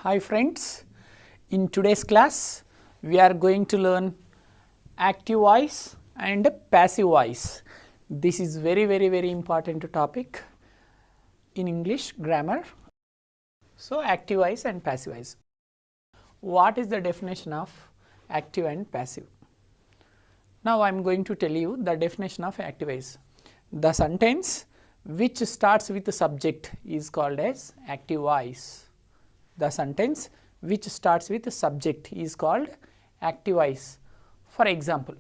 Hi friends, in today's class we are going to learn active voice and passive voice. This is very important topic in English grammar. So active voice and passive voice. What is the definition of active and passive? Now I am going to tell you the definition of active voice. The sentence which starts with the subject is called as active voice. The sentence which starts with the subject is called active voice. For example,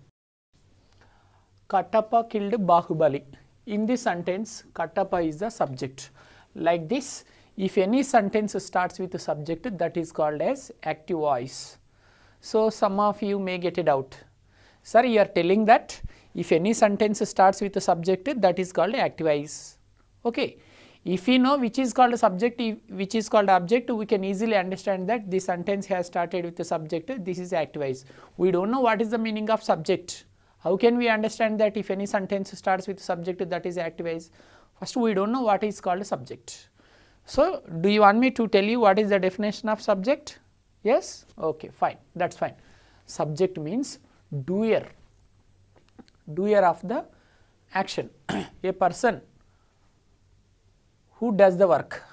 Kattappa killed Bahubali. In this sentence, Kattappa is the subject. Like this, if any sentence starts with the subject, that is called as active voice. So some of you may get a doubt. Sir, you are telling that if any sentence starts with the subject, that is called active voice. Okay. If we know which is called a subject, which is called object, we can easily understand that this sentence has started with the subject, this is active voice. We don't know what is the meaning of subject. How can we understand that if any sentence starts with subject, that is active voice? First, we don't know what is called a subject. So, do you want me to tell you what is the definition of subject? Yes? Okay, fine. That's fine. Subject means doer. Doer of the action. A person who does the work,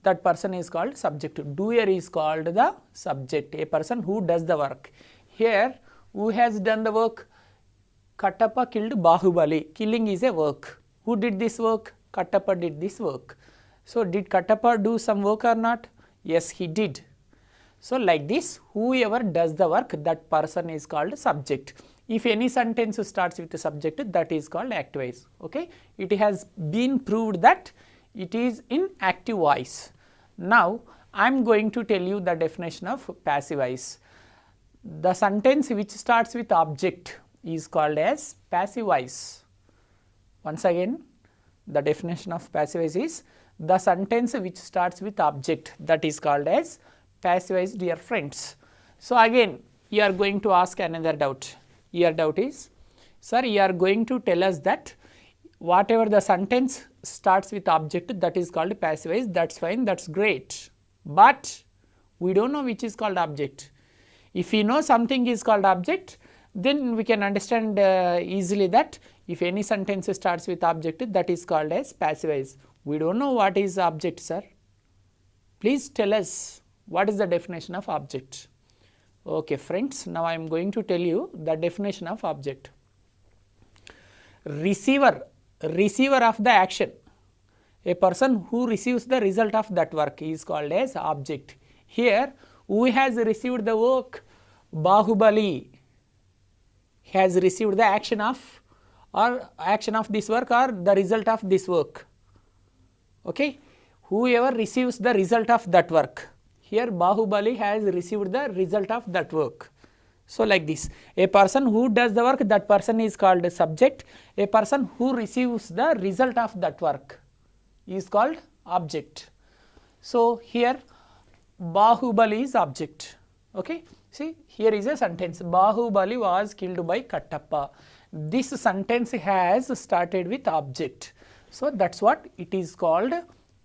that person is called subject. Doer is called the subject, a person who does the work. Here, who has done the work? Kattappa killed Bahubali. Killing is a work. Who did this work? Kattappa did this work. So, did Kattappa do some work or not? Yes, he did. So, like this, whoever does the work, that person is called subject. If any sentence starts with the subject, that is called active voice. Okay? It has been proved that it is in active voice. Now, I am going to tell you the definition of passive voice. The sentence which starts with object is called as passive voice. Once again, the definition of passive voice is the sentence which starts with object, that is called as passive voice, dear friends. So, again you are going to ask another doubt. Your doubt is, sir, you are going to tell us that whatever the sentence starts with object, that is called passive voice. That's fine, that's great, but we don't know which is called object. If we know something is called object, then we can understand easily that if any sentence starts with object, that is called as passive voice. We don't know what is object, sir. Please tell us what is the definition of object. Okay friends, now I am going to tell you the definition of object. Receiver of the action, a person who receives the result of that work is called as object. Here, who has received the work? Bahubali has received the action of this work or the result of this work. Okay, whoever receives the result of that work. Here, Bahubali has received the result of that work. So, like this, a person who does the work, that person is called a subject. A person who receives the result of that work is called object. So, here Bahubali is object. Okay. See, here is a sentence. Bahubali was killed by Kattappa. This sentence has started with object. So, that is what it is called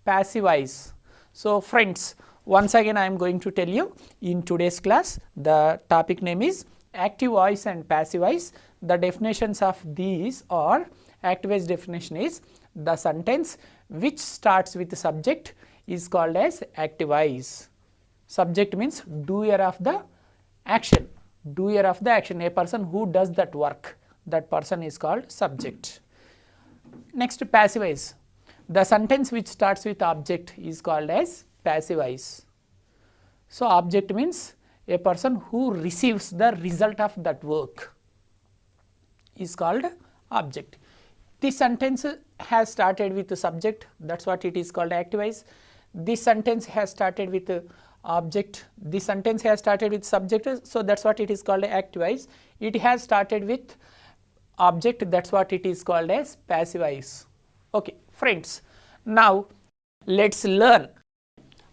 passive voice. So, friends, once again I am going to tell you in today's class, the topic name is active voice and passive voice. The definitions of these are, active voice definition is the sentence which starts with the subject is called as active voice. Subject means doer of the action, a person who does that work, that person is called subject. Next, passive voice. The sentence which starts with object is called as passive voice. So, object means a person who receives the result of that work is called object. This sentence has started with the subject, that is what it is called active voice. This sentence has started with the object, this sentence has started with subject, so that is what it is called active voice. It has started with object, that is what it is called as passive voice. Okay, friends, now let us learn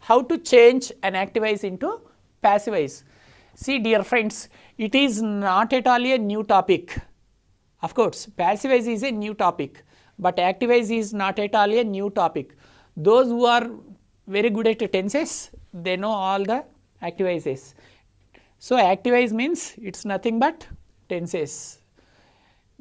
how to change an active voice into passive voice. See, dear friends, it is not at all a new topic. Of course, passive voice is a new topic, but active voice is not at all a new topic. Those who are very good at tenses, they know all the activities. So activize means it's nothing but tenses.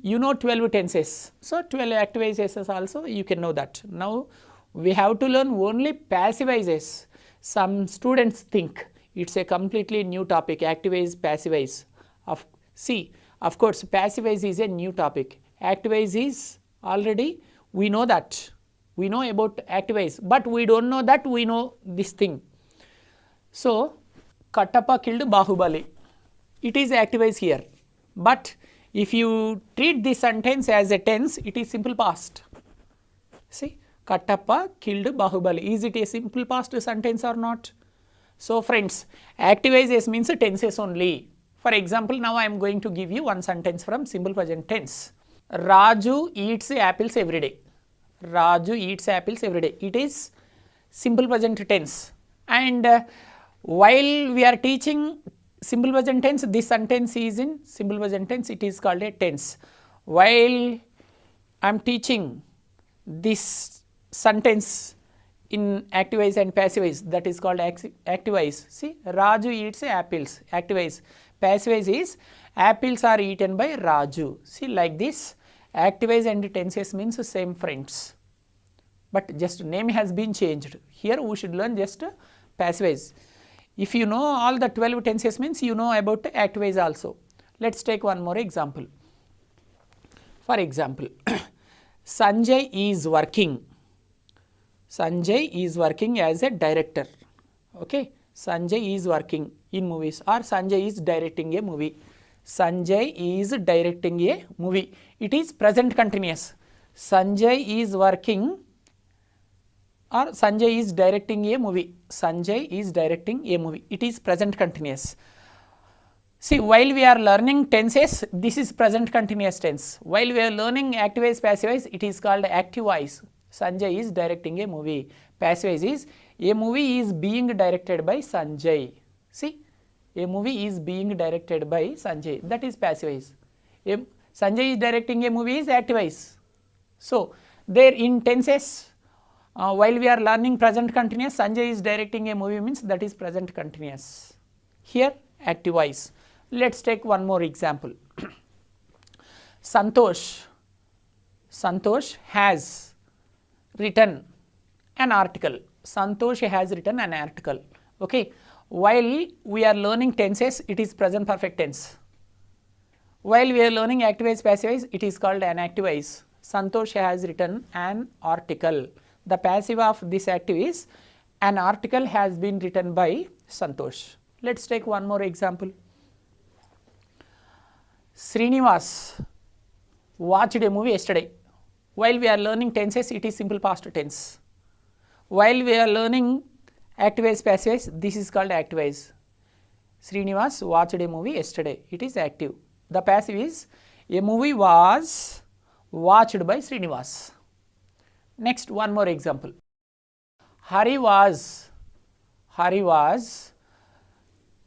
You know 12 tenses. So 12 activities also you can know that. Now we have to learn only passivizes. Some students think it's a completely new topic, activize, passivize. Of course, passivize is a new topic. Activize is already, we know that. We know about activize, but we don't know that we know this thing. So, Kattappa killed Bahubali. It is activize here. But if you treat this sentence as a tense, it is simple past. See, Kattappa killed Bahubali. Is it a simple past sentence or not? So, friends, activize means tenses only. For example, now I am going to give you one sentence from simple present tense. Raju eats apples every day. Raju eats apples every day. It is simple present tense. And while we are teaching simple present tense, this sentence is in simple present tense. It is called a tense. While I am teaching this sentence in activize and passivize, that is called activize. See, Raju eats apples. Activize. Passivize is apples are eaten by Raju. See, like this, activize and tenses means same, friends, but just name has been changed. Here we should learn just passivize. If you know all the 12 tenses means you know about activize also. Let's take one more example. For example, Sanjay is working. Sanjay is working as a director. Okay, Sanjay is working in movies, or Sanjay is directing a movie. Sanjay is directing a movie. It is present continuous. Sanjay is working, or Sanjay is directing a movie. Sanjay is directing a movie. It is present continuous. See, while we are learning tenses, this is present continuous tense. While we are learning activize, passivize, it is called activize. Sanjay is directing a movie. Passivize is a movie is being directed by Sanjay. See, a movie is being directed by Sanjay. That is passivize. Sanjay is directing a movie is activize. So, there in tenses, while we are learning present continuous, Sanjay is directing a movie means that is present continuous. Here, activize. Let's take one more example. Santosh has written an article. Santosh has written an article. Okay. While we are learning tenses, it is present perfect tense. While we are learning activize, passivize, it is called an activize. Santosh has written an article. The passive of this active is an article has been written by Santosh. Let's take one more example. Srinivas watched a movie yesterday. While we are learning tenses, it is simple past tense. While we are learning activize, passivize, this is called activize. Srinivas watched a movie yesterday. It is active. The passive is a movie was watched by Srinivas. Next, one more example. Hari was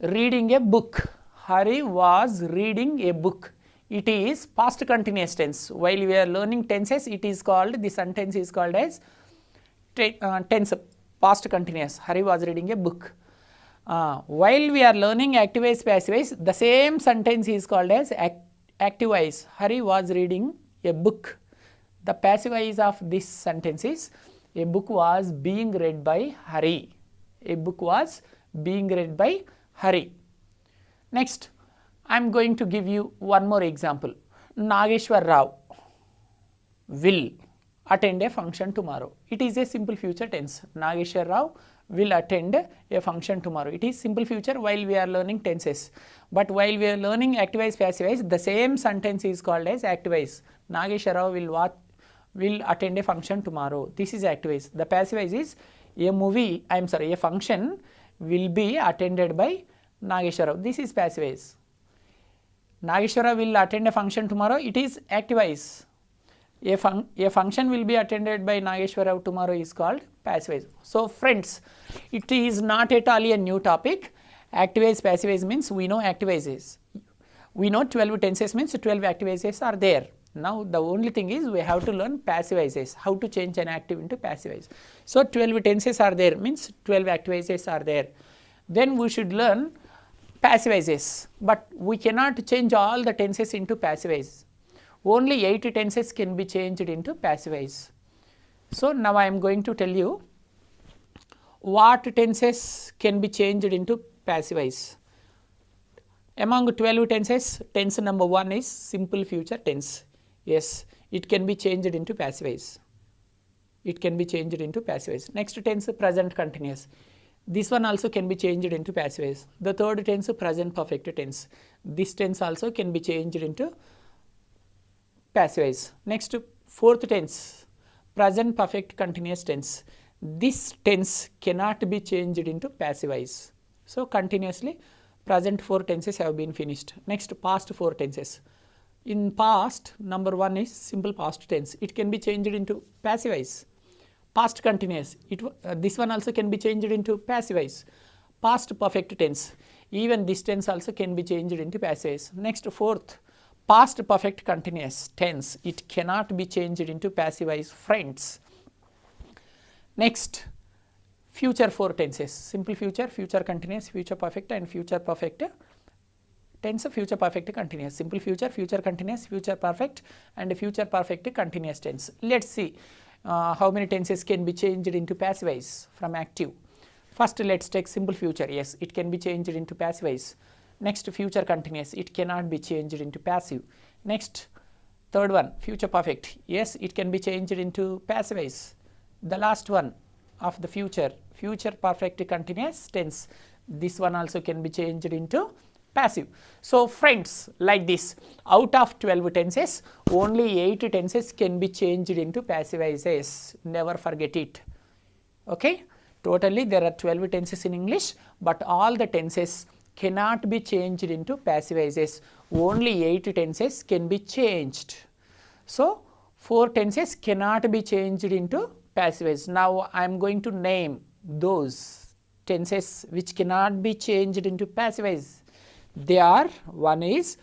reading a book. Hari was reading a book. It is past continuous tense. While we are learning tenses, it is called, the sentence is called as tense past continuous. Hari was reading a book. While we are learning activize, passivize, the same sentence is called as activize. Hari was reading a book. The passivize of this sentence is a book was being read by Hari. A book was being read by Hari. Next, I am going to give you one more example. Nageshwar Rao will attend a function tomorrow. It is a simple future tense. Nageshwar Rao will attend a function tomorrow. It is simple future while we are learning tenses. But while we are learning activize, passivize, the same sentence is called as activize. Nageshwar Rao will attend a function tomorrow. This is activize. The passivize is a function will be attended by Nageshwar Rao. This is passivize. Nageshwar Rao will attend a function tomorrow. It is activize. A function will be attended by Nageshwar Rao tomorrow is called passivize. So, friends, it is not at all a new topic. Activize, passivize means we know activizes. We know 12 tenses means 12 activizes are there. Now the only thing is we have to learn passive voices, how to change an active into passive voice. So 12 tenses are there, means 12 active voices are there. Then we should learn passive voices, but we cannot change all the tenses into passive voice. Only 8 tenses can be changed into passive voice. So now I am going to tell you what tenses can be changed into passive voice. Among 12 tenses, tense number 1 is simple future tense. Yes, it can be changed into passive voice. It can be changed into passive voice. Next tense, present continuous. This one also can be changed into passive voice. The third tense, present perfect tense. This tense also can be changed into passive voice. Next, fourth tense, present perfect continuous tense. This tense cannot be changed into passive voice. So continuously present 4 tenses have been finished. Next, past 4 tenses. In past, number 1 is simple past tense. It can be changed into passive voice. Past continuous, this one also can be changed into passive voice. Past perfect tense, even this tense also can be changed into passive voice. Next, fourth, past perfect continuous tense. It cannot be changed into passive voice, friends. Next, future 4 tenses, simple future, future continuous, future perfect and future perfect tense, future perfect continuous, simple future, future continuous, future perfect and future perfect continuous tense. Let's see how many tenses can be changed into passive voice from active. First, let's take simple future. Yes, it can be changed into passive voice. Next, future continuous, it cannot be changed into passive. Next, third one, future perfect. Yes, it can be changed into passive voice. The last one of the future, future perfect continuous tense. This one also can be changed into passive. So friends, like this, out of 12 tenses, only 8 tenses can be changed into passive voices. Never forget it. Okay. Totally there are 12 tenses in English, but all the tenses cannot be changed into passive voices. Only 8 tenses can be changed. So 4 tenses cannot be changed into passive voice. Now I am going to name those tenses which cannot be changed into passive voice. They are, one is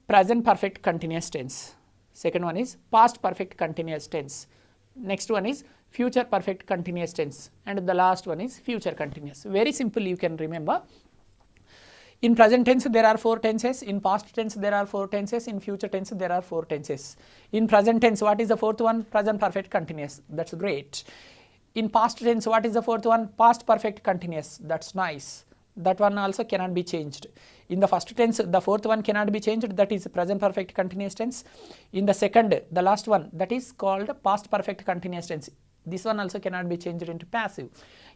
present perfect continuous tense, second one is past perfect continuous tense, next one is future perfect continuous tense, and the last one is future continuous. Very simple, you can remember. In present tense there are 4 tenses, in past tense there are 4 tenses, in future tense there are 4 tenses. In present tense, what is the fourth one? Present perfect continuous. That's great. In past tense, what is the fourth one? Past perfect continuous. That's nice. That one also cannot be changed. In the first tense, the fourth one cannot be changed, that is present perfect continuous tense. In the second, the last one, that is called past perfect continuous tense. This one also cannot be changed into passive.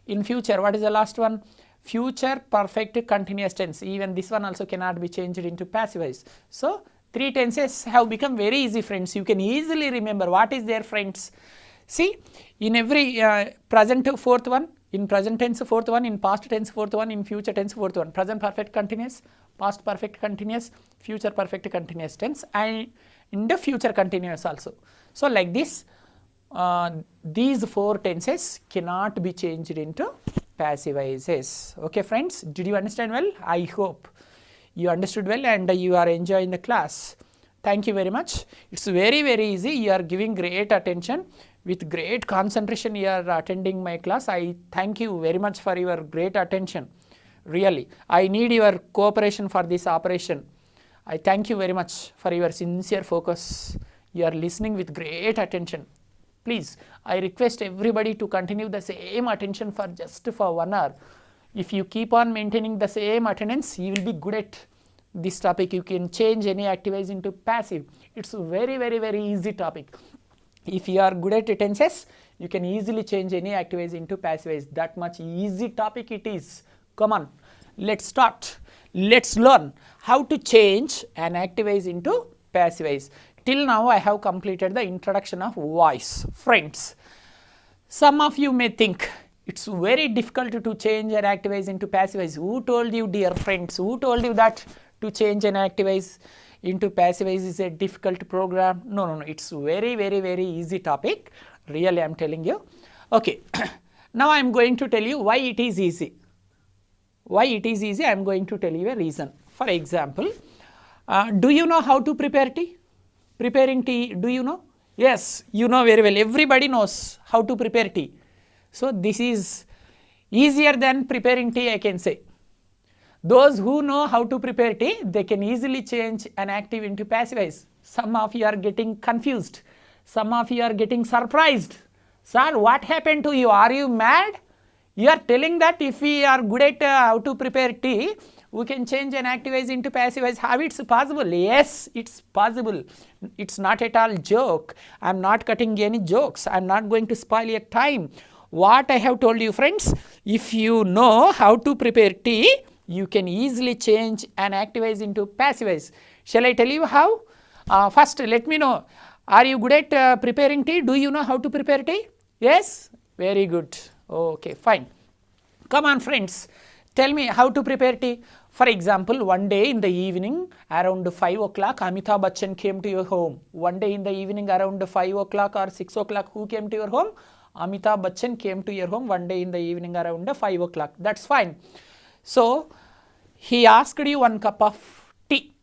In future, what is the last one? Future perfect continuous tense. Even this one also cannot be changed into passive voice. So 3 tenses have become very easy, friends. You can easily remember what is there, friends. See, in every present fourth one, in present tense fourth one, in past tense fourth one, in future tense fourth one, present perfect continuous, past perfect continuous, future perfect continuous tense, and in the future continuous also. So like this, these 4 tenses cannot be changed into passive voices. Okay friends, did you understand well? I hope you understood well and you are enjoying the class. Thank you very much. It's very easy. You are giving great attention. With great concentration you are attending my class. I thank you very much for your great attention. Really, I need your cooperation for this operation. I thank you very much for your sincere focus. You are listening with great attention. Please, I request everybody to continue the same attention for just for 1 hour. If you keep on maintaining the same attendance, you will be good at this topic. You can change any active voice into passive. It's a very easy topic. If you are good at tenses, you can easily change any active voice into passive voice. That much easy topic it is. Come on, let's start. Let's learn how to change an active voice into passive voice. Till now I have completed the introduction of voice. Friends, some of you may think it's very difficult to change an active voice into passive voice. Who told you, dear friends? Who told you that to change an active voice into passive voice is a difficult program? No, it's very easy topic. Really, I am telling you. Okay, now I am going to tell you why it is easy. Why it is easy, I am going to tell you a reason. For example, do you know how to prepare tea? Preparing tea, do you know? Yes, you know very well. Everybody knows how to prepare tea. So this is easier than preparing tea, I can say. Those who know how to prepare tea, they can easily change an active into passive voice. Some of you are getting confused. Some of you are getting surprised. Sir, what happened to you? Are you mad? You are telling that if we are good at how to prepare tea, we can change an active voice into passive voice. How it's possible? Yes, it's possible. It's not at all joke. I am not cutting any jokes. I am not going to spoil your time. What I have told you, friends, if you know how to prepare tea, you can easily change an active voice into passive voice. Shall I tell you how? First, let me know. Are you good at preparing tea? Do you know how to prepare tea? Yes? Very good. Okay, fine. Come on, friends. Tell me how to prepare tea. For example, one day in the evening around 5 o'clock, Amitabh Bachchan came to your home. One day in the evening around 5 o'clock or 6 o'clock, who came to your home? Amitabh Bachchan came to your home one day in the evening around 5 o'clock. That's fine. So, he asked you one cup of tea.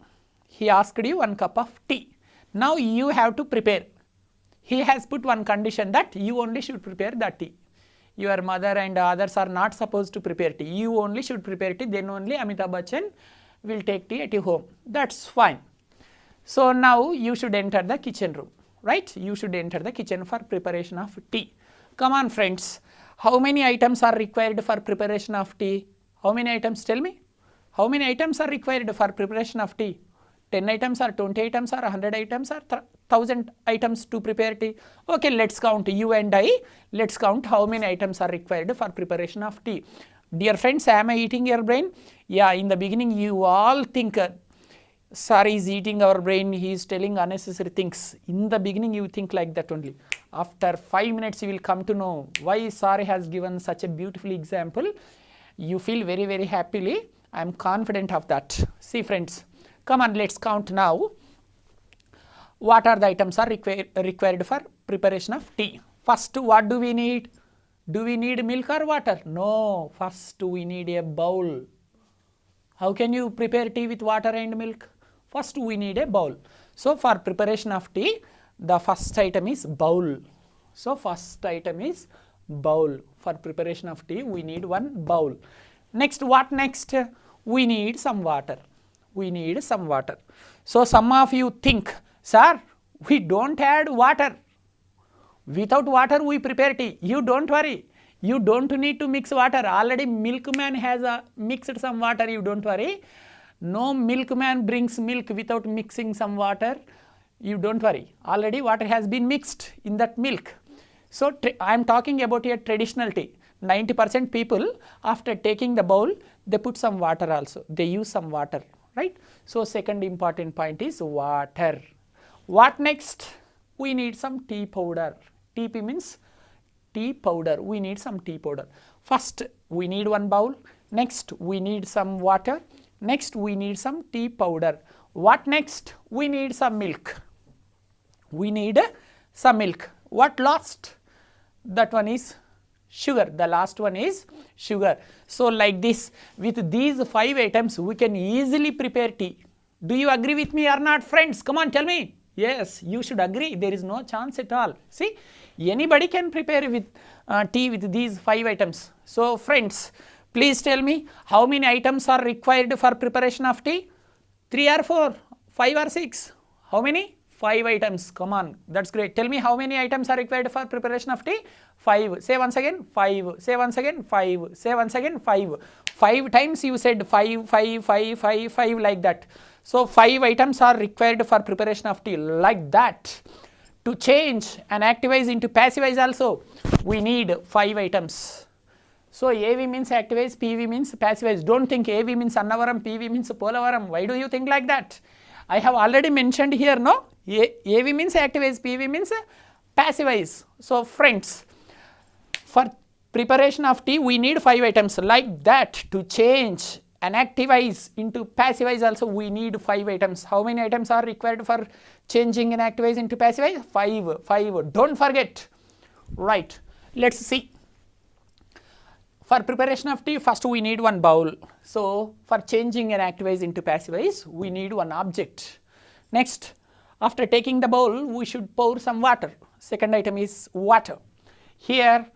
He asked you one cup of tea. Now, you have to prepare. He has put one condition that you only should prepare that tea. Your mother and others are not supposed to prepare tea. You only should prepare tea. Then only Amitabh Bachchan will take tea at your home. That's fine. So, now you should enter the kitchen room. Right? You should enter the kitchen for preparation of tea. Come on, friends. How many items are required for preparation of tea? How many items? Tell me. How many items are required for preparation of tea? 10 items or 20 items or 100 items or 1000 items to prepare tea? Okay, let's count. You and I, let's count how many items are required for preparation of tea. Dear friends, am I eating your brain? Yeah, in the beginning you all think, sir is eating our brain, he is telling unnecessary things. In the beginning you think like that only. After 5 minutes you will come to know why sir has given such a beautiful example. You feel very, very happily. I am confident of that. See friends, come on, let's count now. What are the items are required for preparation of tea? First, what do we need? Do we need milk or water? No, first we need a bowl. How can you prepare tea with water and milk? First we need a bowl. So, for preparation of tea, the first item is bowl. So, first item is bowl. For preparation of tea, we need one bowl. Next, what next? We need some water. We need some water. So, some of you think, sir, we don't add water. Without water, we prepare tea. You don't worry. You don't need to mix water. Already milkman has mixed some water. You don't worry. No milkman brings milk without mixing some water. You don't worry. Already water has been mixed in that milk. So, I am talking about a traditional tea. 90% people, after taking the bowl, they put some water also. They use some water, right? So, second important point is water. What next? We need some tea powder. TP means tea powder. We need some tea powder. First, we need one bowl. Next, we need some water. Next, we need some tea powder. What next? We need some milk. We need some milk. What last? That one is sugar. The last one is sugar. So, like this, with these 5 items, we can easily prepare tea. Do you agree with me or not, friends? Come on, tell me. Yes, you should agree. There is no chance at all. See, anybody can prepare with tea with these 5 items. So, friends, please tell me how many items are required for preparation of tea? 3 or 4, 5 or 6? How many? 5 items. Come on, that's great. Tell me how many items are required for preparation of tea? 5. Say once again, 5. Say once again, 5. Say once again, 5. 5 times you said 5, 5, 5, 5, 5 like that. So, 5 items are required for preparation of tea like that. To change and activize into passivize also, we need 5 items. So, AV means activize, PV means passivize. Don't think AV means Annavaram, PV means Polavaram. Why do you think like that? I have already mentioned here, no? AV means activize, PV means passivize. So, friends, for preparation of tea, we need 5 items like that. To change and activize into passivize also, we need 5 items. How many items are required for changing and activize into passivize? 5. 5. Don't forget. Right. Let's see. For preparation of tea, first we need one bowl. So, for changing and activize into passivize, we need one object. Next, After taking the bowl, we should pour some water. Second item is water. Here,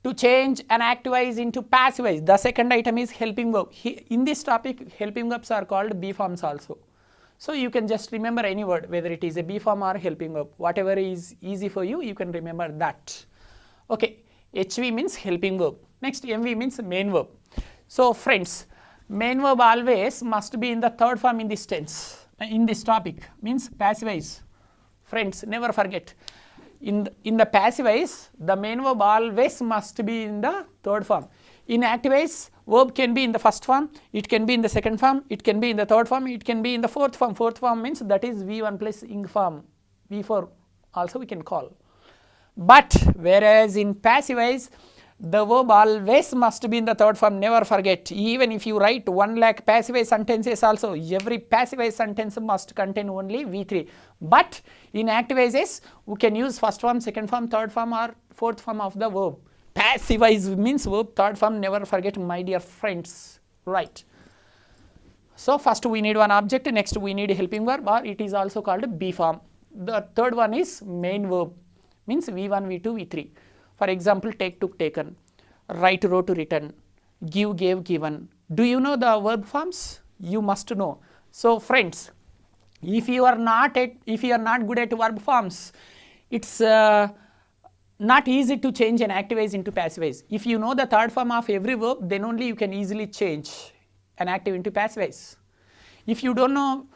to change an active voice into passive voice, the second item is helping verb. In this topic, helping verbs are called B forms also. So you can just remember any word, whether it is a B form or helping verb. Whatever is easy for you, you can remember that. Okay, HV means helping verb. Next, MV means main verb. So friends, main verb always must be in the third form in this tense. In this topic, means passive voice. Friends, never forget. In the passive voice, the main verb always must be in the third form. In active voice, verb can be in the first form, it can be in the second form, it can be in the third form, it can be in the fourth form. Fourth form means that is V1 plus ing form, V4 also we can call. But whereas in passive voice, the verb always must be in the third form, never forget. Even if you write 1 lakh passive voice sentences also, every passive voice sentence must contain only V3. But in active voices, we can use first form, second form, third form or fourth form of the verb. Passive voice means verb, third form, never forget my dear friends, right. So first we need one object, next we need helping verb, or it is also called B form. The third one is main verb, means V1, V2, V3. For example, take, took, taken, write, wrote, written, give, gave, given. Do you know the verb forms? You must know. So friends, if you are not good at verb forms, it's not easy to change an active voice into passive voice. If you know the third form of every verb, then only you can easily change an active into passive voice. If you don't know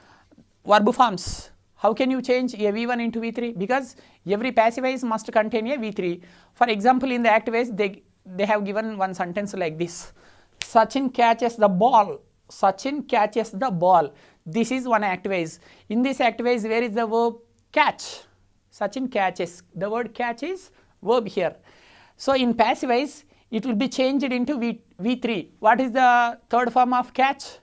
verb forms, how can you change a V1 into V3? Because every passive voice must contain a V3. For example, in the active voice, they have given one sentence like this. Sachin catches the ball. Sachin catches the ball. This is one active voice. In this active voice, where is the verb catch? Sachin catches. The word catch is verb here. So in passive voice, it will be changed into V3. What is the third form of catch?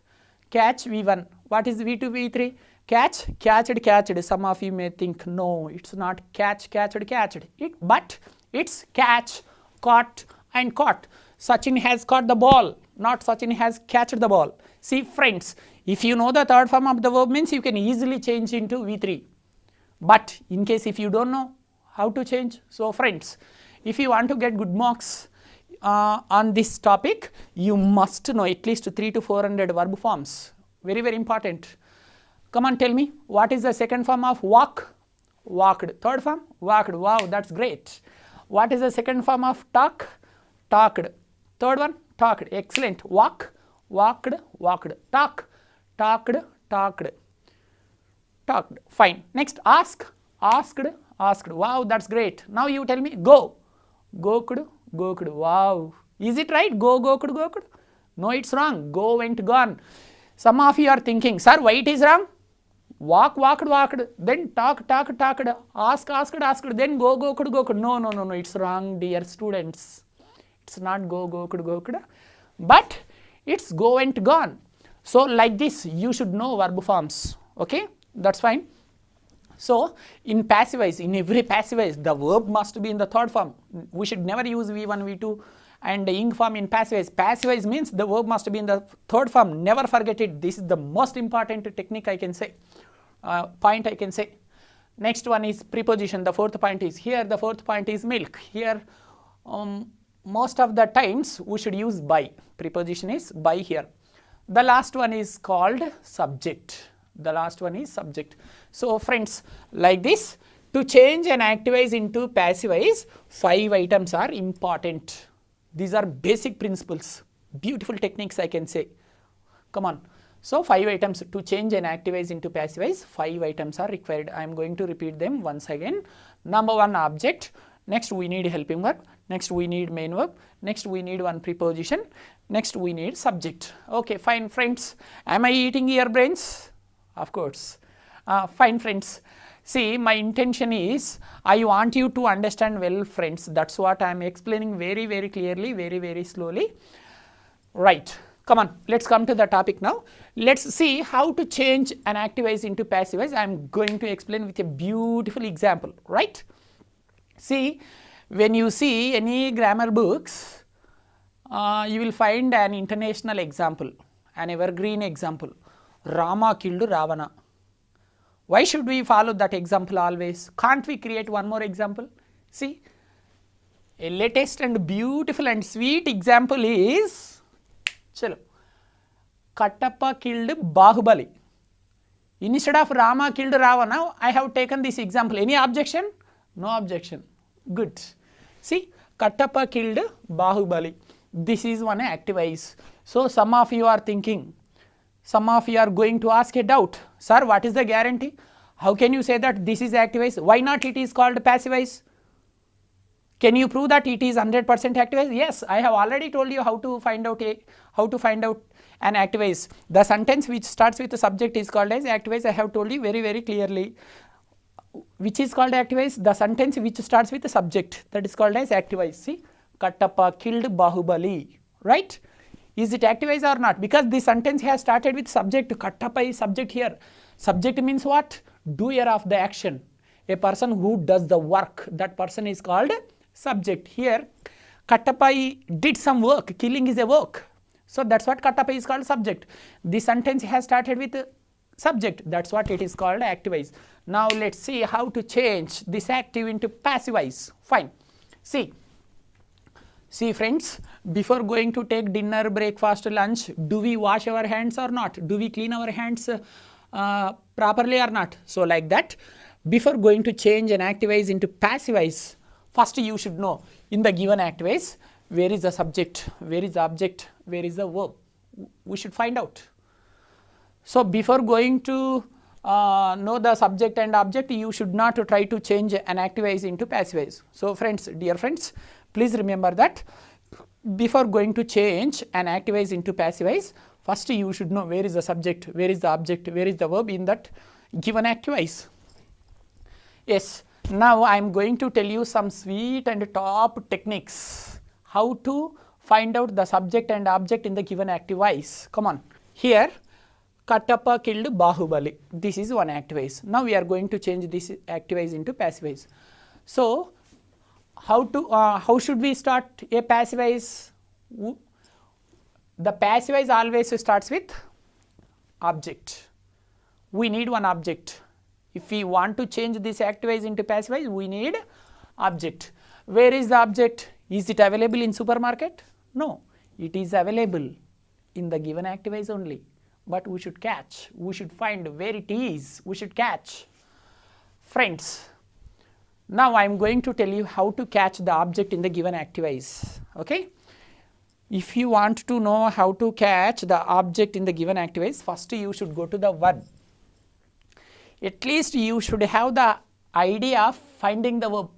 Catch V1. What is V2, V3? Catch, catched, catched. Some of you may think, no, it's not catch, catched, catched. But it's catch, caught and caught. Sachin has caught the ball, not Sachin has catched the ball. See friends, if you know the third form of the verb means you can easily change into V3. But in case if you don't know how to change, so friends, if you want to get good marks on this topic, you must know at least 300 to 400 verb forms. Very, very important. Come on, tell me, what is the second form of walk? Walked. Third form? Walked. Wow, that's great. What is the second form of talk? Talked. Third one? Talked. Excellent. Walk, walked, walked. Talk, talked, talked. Talked. Fine. Next, ask, asked, asked. Wow, that's great. Now you tell me, go. Goked, goked. Wow. Is it right? Go, goked, goked? No, it's wrong. Go, went, gone. Some of you are thinking, sir, why it is wrong? Walk, walked, walked, then talk, talk, talked, ask, asked, asked, then go, goked, goked. No, no, no, no, it's wrong, dear students. It's not go, goked, goked, but it's go and gone. So like this, you should know verb forms. Okay, that's fine. So in passive voice, in every passive voice, the verb must be in the third form. We should never use V1, V2 and the ing form in passive voice. Passive voice means the verb must be in the third form. Never forget it. This is the most important technique I can say. Point I can say. Next one is preposition. The fourth point is here. The fourth point is milk. Here most of the times we should use by. Preposition is by here. The last one is called subject. The last one is subject. So friends, like this, to change an active voice into passive voice, 5 items are important. These are basic principles, beautiful techniques I can say. Come on. So 5 items to change an active voice into passive voice, 5 items are required. I am going to repeat them once again. Number 1, object. Next we need helping verb. Next we need main verb. Next we need one preposition. Next we need subject. Okay, fine friends. Am I eating your brains? Of course. Fine friends. See, my intention is I want you to understand well friends. That's what I am explaining very, very clearly, very, very slowly. Right. Come on, let's come to the topic now. Let's see how to change an active voice into passive voice. I am going to explain with a beautiful example, right? See, when you see any grammar books, you will find an international example, an evergreen example. Rama killed Ravana. Why should we follow that example always? Can't we create one more example? See, a latest and beautiful and sweet example is, chalo, Kattappa killed Bahubali. Instead of Rama killed Ravana, I have taken this example. Any objection? No objection. Good. See, Kattappa killed Bahubali. This is one active voice. So some of you are thinking, some of you are going to ask a doubt. Sir, what is the guarantee? How can you say that this is active voice? Why not it is called passive voice? Can you prove that it is 100% active voice? Yes, I have already told you how to find out an active voice. The sentence which starts with the subject is called as active voice. I have told you very, very clearly. Which is called active voice? The sentence which starts with the subject, that is called as active voice. See, Kattappa killed Bahubali, right? Is it active voice or not? Because this sentence has started with subject. Kattappa is subject here. Subject means what? Doer of the action. A person who does the work. That person is called subject. Here, Kattappa did some work. Killing is a work. So that's what Kattappa is called subject. This sentence has started with subject. That's what it is called active voice. Now let's see how to change this active into passive voice. Fine. See friends, before going to take dinner, breakfast, lunch, do we wash our hands or not? Do we clean our hands properly or not? So like that, before going to change an active voice into passive voice, first you should know in the given active voice, where is the subject, where is the object, where is the verb? We should find out. So before going to know the subject and object, you should not try to change an active voice into passive voice. So friends, dear friends, please remember that before going to change an active voice into passive voice, first you should know where is the subject, where is the object, where is the verb in that given active voice. Yes, now I am going to tell you some sweet and top techniques how to find out the subject and object in the given active voice. Come on. Here, Kattappa killed Bahubali. This is one active voice. Now we are going to change this active voice into passive voice. So how should we start a passive voice? The passive voice always starts with object. We need one object. If we want to change this active voice into passive voice, we need object. Where is the object? Is it available in supermarket? No, it is available in the given active voice only. But we should catch, we should find where it is, we should catch. Friends, now I am going to tell you how to catch the object in the given active voice. Okay? If you want to know how to catch the object in the given active voice, first you should go to the verb. At least you should have the idea of finding the verb.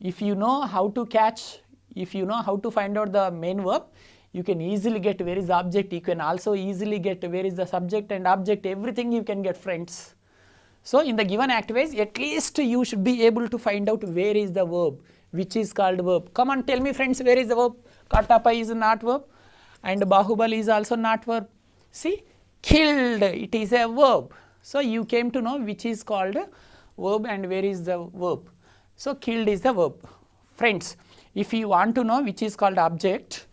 If you know how to catch, if you know how to find out the main verb, you can easily get where is the object. You can also easily get where is the subject and object. Everything you can get, friends. So in the given active voice, at least you should be able to find out where is the verb, which is called verb. Come on, tell me friends, where is the verb? Kattappa is not verb and Bahubali is also not verb. See, killed, it is a verb. So you came to know which is called verb and where is the verb. So killed is the verb. Friends, if you want to know which is called object,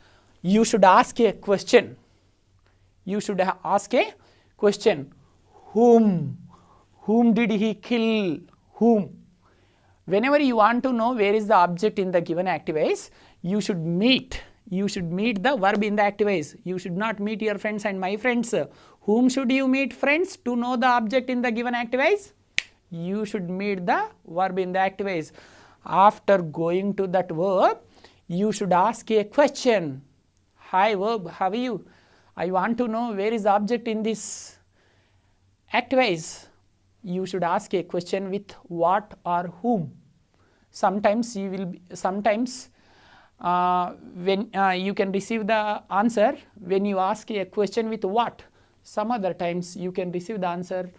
you should ask a question. You should ask a question. Whom? Whom did he kill? Whom? Whenever you want to know where is the object in the given active voice, you should meet the verb in the active voice. You should not meet your friends and my friends. Whom should you meet, friends, to know the object in the given active voice? You should meet the verb in the active voice. After going to that verb, you should ask a question. Hi verb, how are you? I want to know where is the object in this active voice. You should ask a question with what or whom. Sometimes you will be, when you can receive the answer when you ask a question with what. Some other times you can receive the answer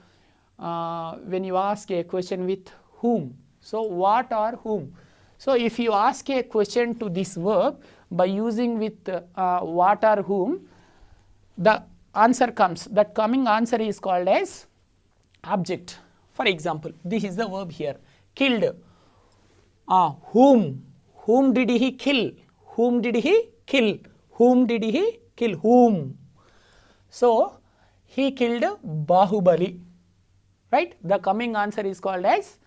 when you ask a question with whom. So what or whom. So if you ask a question to this verb by using with what or whom, the answer comes. That coming answer is called as object. For example, this is the verb here, killed. Whom? Whom did he kill? Whom did he kill? Whom did he kill? Whom? So he killed Bahubali. right? The coming answer is called as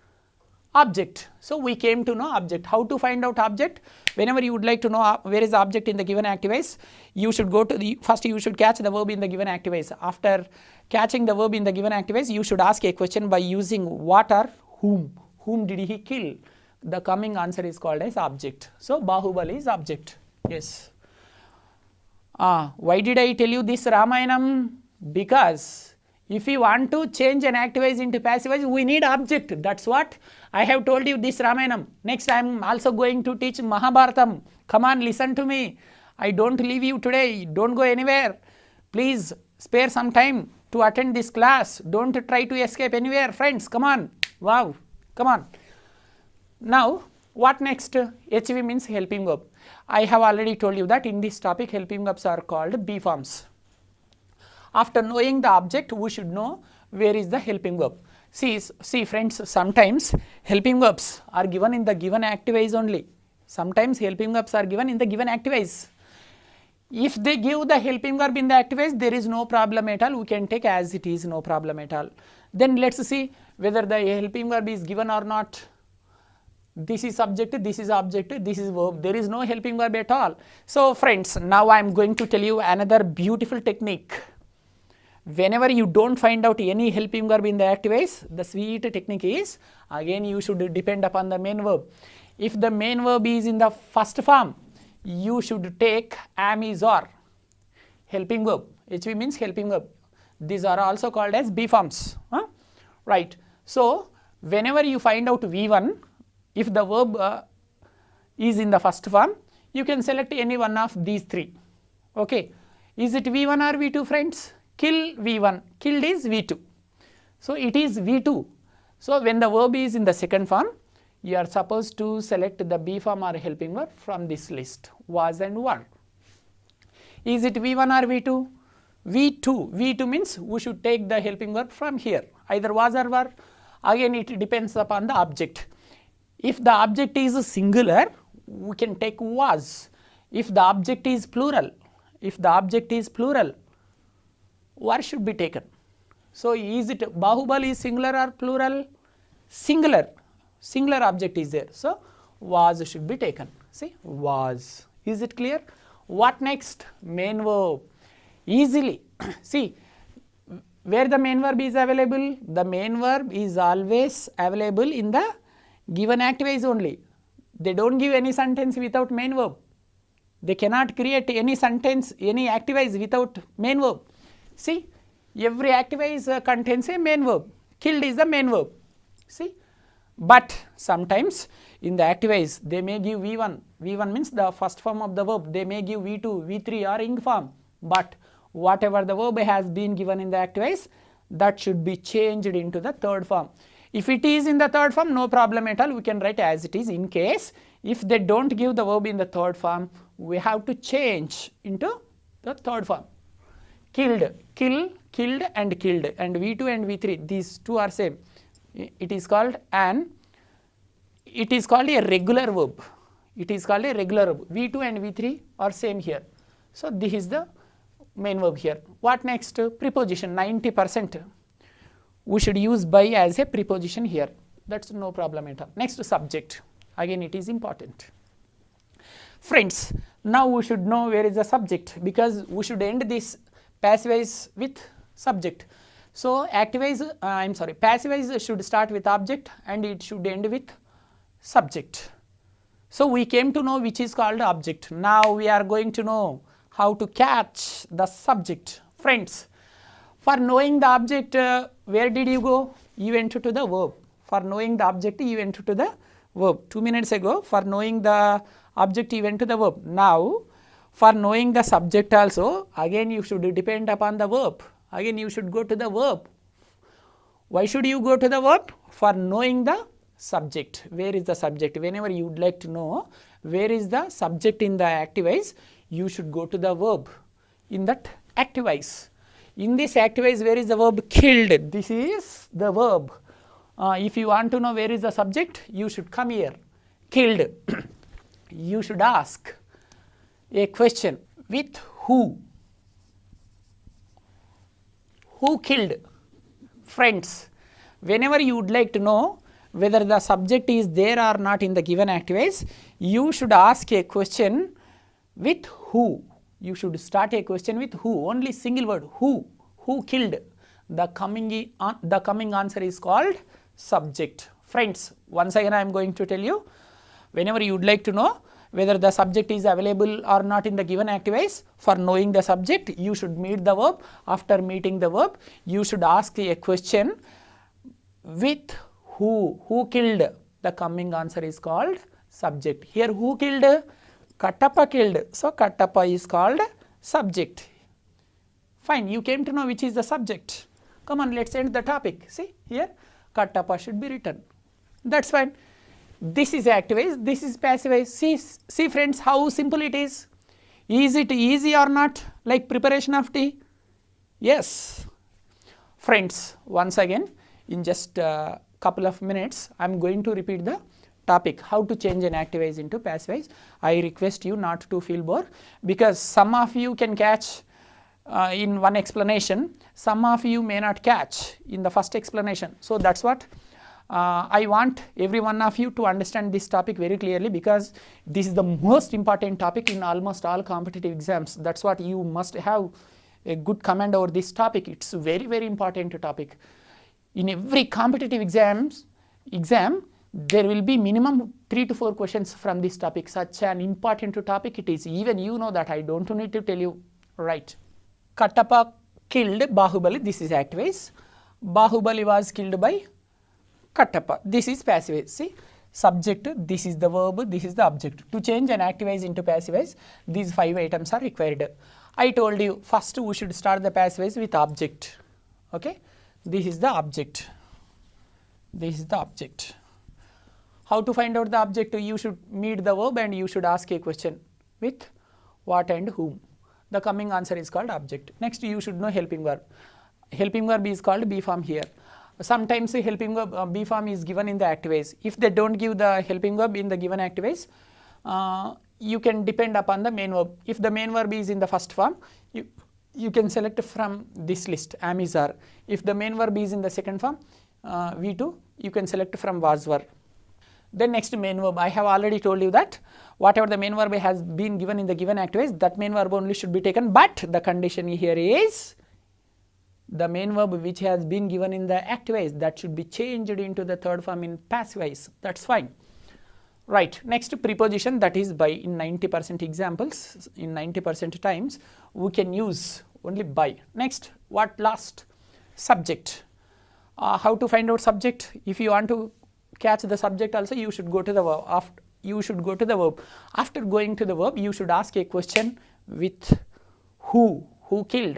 object. So we came to know object. How to find out object? Whenever you would like to know where is the object in the given activize, you should go to the, first you should catch the verb in the given activize. After catching the verb in the given activize, you should ask a question by using what or whom. Whom did he kill? The coming answer is called as object. So Bahubali is object. Yes. Why did I tell you this Ramayanam? Because if we want to change an activize into passivize, we need object. That's what I have told you this Ramayanam. Next I am also going to teach Mahabharatam. Come on, listen to me. I don't leave you today. Don't go anywhere. Please spare some time to attend this class. Don't try to escape anywhere. Friends, come on. Wow. Come on. Now, what next? HV means helping verb. I have already told you that in this topic helping verbs are called B forms. After knowing the object, we should know where is the helping verb. See friends, sometimes helping verbs are given in the given activize only. Sometimes helping verbs are given in the given activize. If they give the helping verb in the activize, there is no problem at all. We can take as it is, no problem at all. Then let's see whether the helping verb is given or not. This is subject, this is object, this is verb. There is no helping verb at all. So friends, now I am going to tell you another beautiful technique. Whenever you don't find out any helping verb in the activize, the sweet technique is, again you should depend upon the main verb. If the main verb is in the first form, you should take am, is, or. Helping verb. HV means helping verb. These are also called as B forms. Right. So whenever you find out V1, if the verb is in the first form, you can select any one of these three. Okay. Is it V1 or V2, friends? Kill V1. Killed is V2. So it is V2. So when the verb is in the second form, you are supposed to select the B form or helping verb from this list, was and were. Is it V1 or V2? V2. V2 means we should take the helping verb from here, either was or were. Again it depends upon the object. If the object is singular, we can take was. If the object is plural, were should be taken. So is it Bahubali is singular or plural? Singular. Singular object is there. So was should be taken. See, was. Is it clear? What next? Main verb. Easily. See, where the main verb is available? The main verb is always available in the given activize only. They don't give any sentence without main verb. They cannot create any sentence, any activize without main verb. See, every activize contains a main verb. Killed is the main verb. See, but sometimes in the activize they may give V1. V1 means the first form of the verb. They may give V2, V3 or ing form. But whatever the verb has been given in the activize, that should be changed into the third form. If it is in the third form, no problem at all. We can write as it is. In case if they don't give the verb in the third form, we have to change into the third form. Killed, kill, killed and killed, and V2 and V3, these two are same. It is called a regular verb. It is called a regular verb. V2 and V3 are same here. So this is the main verb here. What next? Preposition. 90%. We should use by as a preposition here. That's no problem at all. Next, subject. Again, it is important. Friends, now we should know where is the subject, because we should end this passivize with subject. So passivize should start with object and it should end with subject. So we came to know which is called object. Now we are going to know how to catch the subject. Friends, for knowing the object, where did you go? You went to the verb. For knowing the object, you went to the verb. 2 minutes ago, for knowing the object, you went to the verb. Now, for knowing the subject also, again you should depend upon the verb. Again you should go to the verb. Why should you go to the verb? For knowing the subject. Where is the subject? Whenever you would like to know where is the subject in the activize, you should go to the verb in that activize. In this activize, where is the verb? Killed. This is the verb. If you want to know where is the subject, you should come here. Killed. You should ask a question. With who? Who killed? Friends, whenever you would like to know whether the subject is there or not in the given activities, you should ask a question with who. You should start a question with who, only single word, who killed. The coming answer is called subject. Friends, once again I am going to tell you, whenever you would like to know whether the subject is available or not in the given activities, for knowing the subject, you should meet the verb. After meeting the verb, you should ask a question with who killed. The coming answer is called subject. Here who killed? Kattappa killed. So Kattappa is called subject. Fine, you came to know which is the subject. Come on, let's end the topic. See here, Kattappa should be written. That's fine. This is active, this is passive. See friends, how simple it is. Is it easy or not, like preparation of tea? Yes. Friends, once again, in just a couple of minutes, I am going to repeat the topic, how to change an active into passive. I request you not to feel bored, because some of you can catch in one explanation, some of you may not catch in the first explanation. So that's what I want every one of you to understand this topic very clearly, because this is the most important topic in almost all competitive exams. That's what you must have a good command over this topic. It's a very, very important topic. In every competitive exam, there will be minimum 3 to 4 questions from this topic. Such an important topic it is. Even you know that, I don't need to tell you, right? Kattappa killed Bahubali. This is active. Bahubali was killed by Kattappa. This is passive. See, subject, this is the verb, this is the object. To change an active into passive, these 5 items are required. I told you first we should start the passive with object. Okay, this is the object. This is the object. How to find out the object? You should meet the verb and you should ask a question with what and whom. The coming answer is called object. Next, you should know helping verb. Helping verb is called B form here. Sometimes the helping verb B form is given in the activities. If they don't give the helping verb in the given activities, you can depend upon the main verb. If the main verb is in the first form, you can select from this list, am, is, are. If the main verb is in the second form, V2, you can select from was, were. Then next, main verb. I have already told you that whatever the main verb has been given in the given activities, that main verb only should be taken, but the condition here is the main verb which has been given in the activities, that should be changed into the third form in passive. That's fine. Right. Next, preposition, that is by. In 90% examples, in 90% times, we can use only by. Next, what last? Subject. How to find out subject? If you want to catch the subject also, you should go to the verb. You should go to the verb. After going to the verb, you should ask a question with who killed,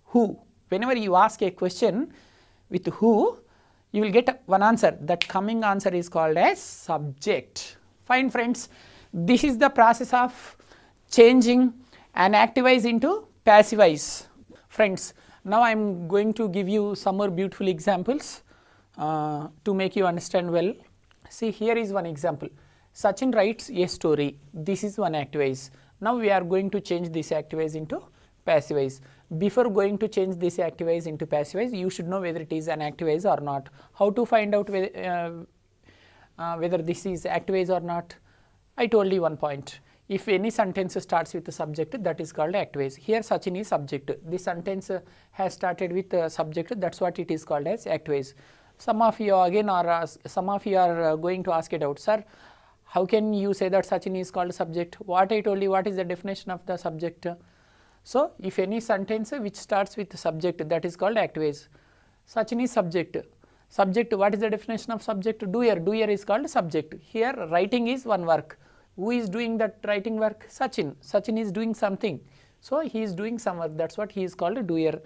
who. Whenever you ask a question with who, you will get one answer. That coming answer is called as subject. Fine friends, this is the process of changing an activize into passivize. Friends, now I am going to give you some more beautiful examples to make you understand well. See, here is one example. Sachin writes a story. This is one activize. Now we are going to change this activize into passivize. Before going to change this activize into passivize, you should know whether it is an activize or not. How to find out whether this is activize or not? I told you one point. If any sentence starts with the subject, that is called activize. Here Sachin is subject. This sentence has started with the subject, that's what it is called as activize. Some of you again are going to ask it out, sir, how can you say that Sachin is called subject? What I told you, what is the definition of the subject? So, if any sentence which starts with subject, that is called activize. Sachin is subject. Subject, what is the definition of subject? Doer. Doer is called subject. Here writing is one work. Who is doing that writing work? Sachin. Sachin is doing something. So, he is doing some work. That's what he is called a doer.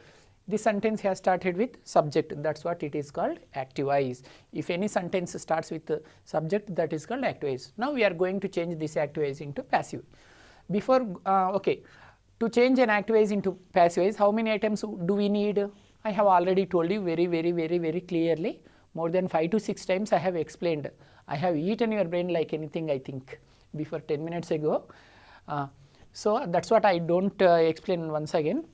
This sentence has started with subject. That's what it is called activize. If any sentence starts with the subject, that is called activize. Now, we are going to change this activize into passive. Before, okay. To change an activize into passivize, how many items do we need? I have already told you very clearly. More than 5 to 6 times I have explained. I have eaten your brain like anything, I think, before 10 minutes ago. So that's what I don't explain once again.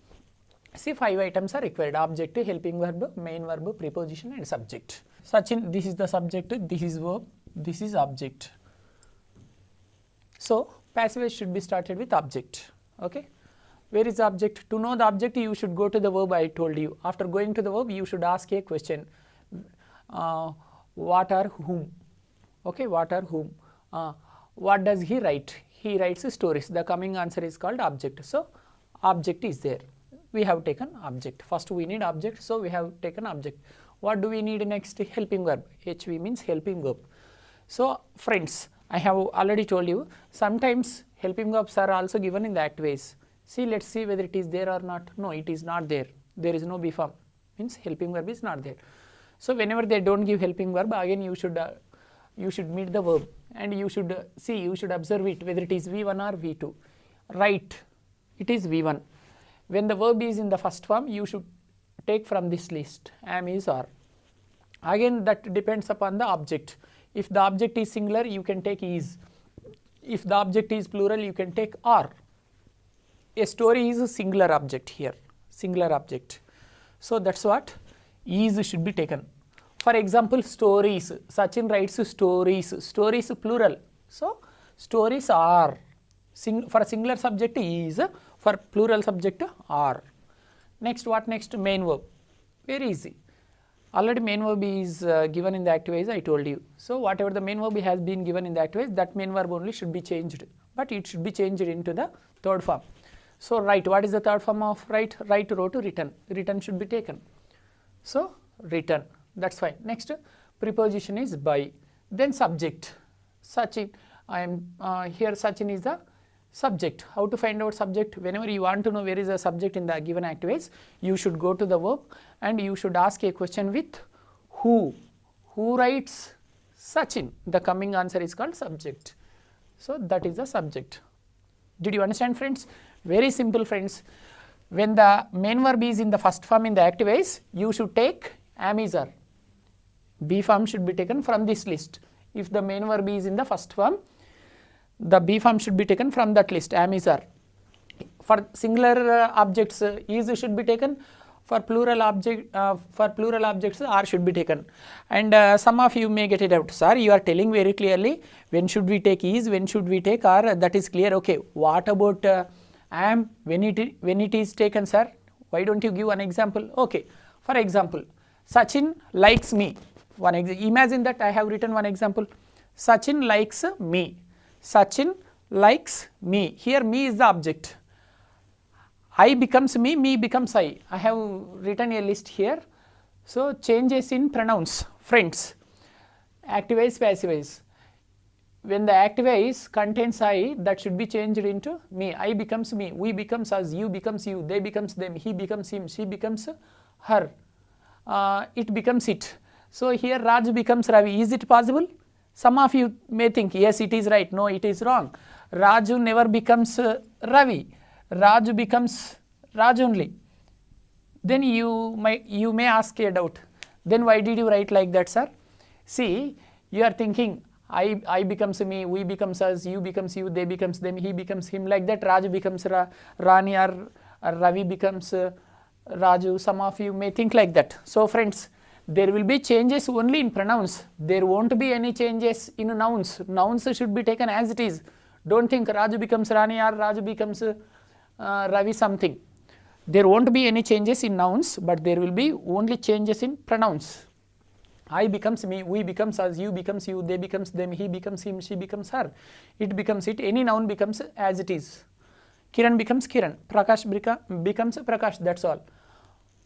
See, 5 items are required: object, helping verb, main verb, preposition and subject. Sachin, this is the subject, this is verb, this is object. So passive voice should be started with object. Okay. Where is the object? To know the object, you should go to the verb I told you. After going to the verb, you should ask a question. What or whom? Okay, what or whom? What does he write? He writes stories. The coming answer is called object. So object is there. We have taken object. First we need object, so we have taken object. What do we need next? Helping verb. HV means helping verb. So friends, I have already told you, sometimes helping verbs are also given in the act ways. See, let's see whether it is there or not. No, it is not there. There is no be form. Means helping verb is not there. So whenever they don't give helping verb, again you should meet the verb and you should see, you should observe it whether it is V1 or V2. Right, it is V1. When the verb is in the first form, you should take from this list am, is, are. Again that depends upon the object. If the object is singular, you can take is. If the object is plural, you can take are. A story is a singular object here, singular object. So that's what is should be taken. For example, stories. Sachin writes stories. Stories plural. So stories are. For singular subject is, for plural subject are. Next, what next? Main verb. Very easy. Already main verb is given in the active voice, I told you. So whatever the main verb has been given in the active voice, that main verb only should be changed. But it should be changed into the third form. So write, what is the third form of write? Write, wrote, written. Written should be taken. So written, that's fine. Next, preposition is by. Then subject. Sachin, I am here Sachin is the subject. How to find out subject? Whenever you want to know where is the subject in the given active voice, you should go to the verb and you should ask a question with who. Who writes? Sachin. The coming answer is called subject. So that is the subject. Did you understand, friends? Very simple, friends. When the main verb is in the first form in the active voice, you should take am, is, are. B form should be taken from this list. If the main verb is in the first form, the B form should be taken from that list, am, is, are. For singular objects, is should be taken. For plural objects, are should be taken. And some of you may get it out. Sir, you are telling very clearly when should we take is, when should we take are. That is clear. Okay. What about am, when it is taken, sir? Why don't you give an example? Okay. For example, Sachin likes me. Imagine that I have written one example. Sachin likes me. Sachin likes me. Here me is the object. I becomes me becomes I. I have written a list here. So changes in pronouns, friends. Active voice, passive voice. When the active voice contains I, that should be changed into me. I becomes me, we becomes us, you becomes you, they becomes them, he becomes him, she becomes her, it becomes it. So here Raj becomes Ravi. Is it possible? Some of you may think, yes, it is right. No, it is wrong. Raju never becomes Ravi. Raju becomes Raj only. Then you may ask a doubt. Then why did you write like that, sir? See, you are thinking, I becomes me, we becomes us, you becomes you, they becomes them, he becomes him. Like that, Raju becomes Rani or Ravi becomes Raju. Some of you may think like that. So friends, there will be changes only in pronouns. There won't be any changes in nouns. Nouns should be taken as it is. Don't think Raju becomes Rani or Raju becomes Ravi something. There won't be any changes in nouns, but there will be only changes in pronouns. I becomes me, we becomes us, you becomes you, they becomes them, he becomes him, she becomes her, it becomes it. Any noun becomes as it is. Kiran becomes Kiran, Prakash becomes Prakash, that's all.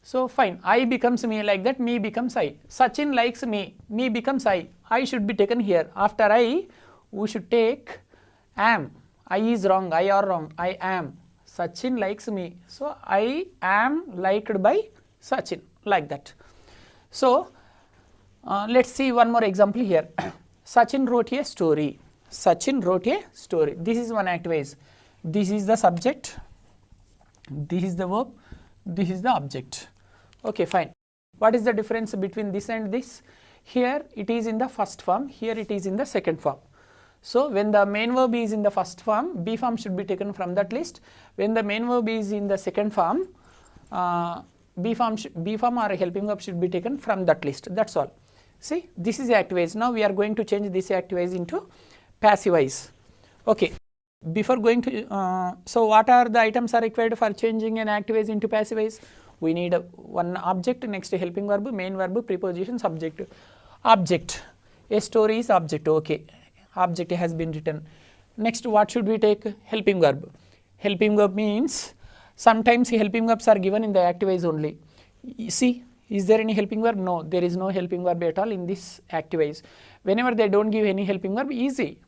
So fine, I becomes me, like that, me becomes I. Sachin likes me becomes I should be taken here. After I, we should take am. I is wrong, I are wrong, I am. Sachin likes me, so I am liked by Sachin, like that. So let's see one more example here. Sachin wrote a story. Sachin wrote a story. This is one active voice. This is the subject, this is the verb, this is the object. Okay, fine. What is the difference between this and this? Here it is in the first form, here it is in the second form. So when the main verb is in the first form, B form should be taken from that list. When the main verb is in the second form, B form or helping verb should be taken from that list. That's all. See, this is active voice. Now we are going to change this active voice into passive voice. Okay. Before going to, so what are the items are required for changing an active voice into passive voice? We need one object, next helping verb, main verb, preposition, subject. Object. A story is object. Okay. Object has been written. Next, what should we take? Helping verb. Helping verb means sometimes helping verbs are given in the active voice only. See, is there any helping verb? No, there is no helping verb at all in this active voice. Whenever they don't give any helping verb, easy.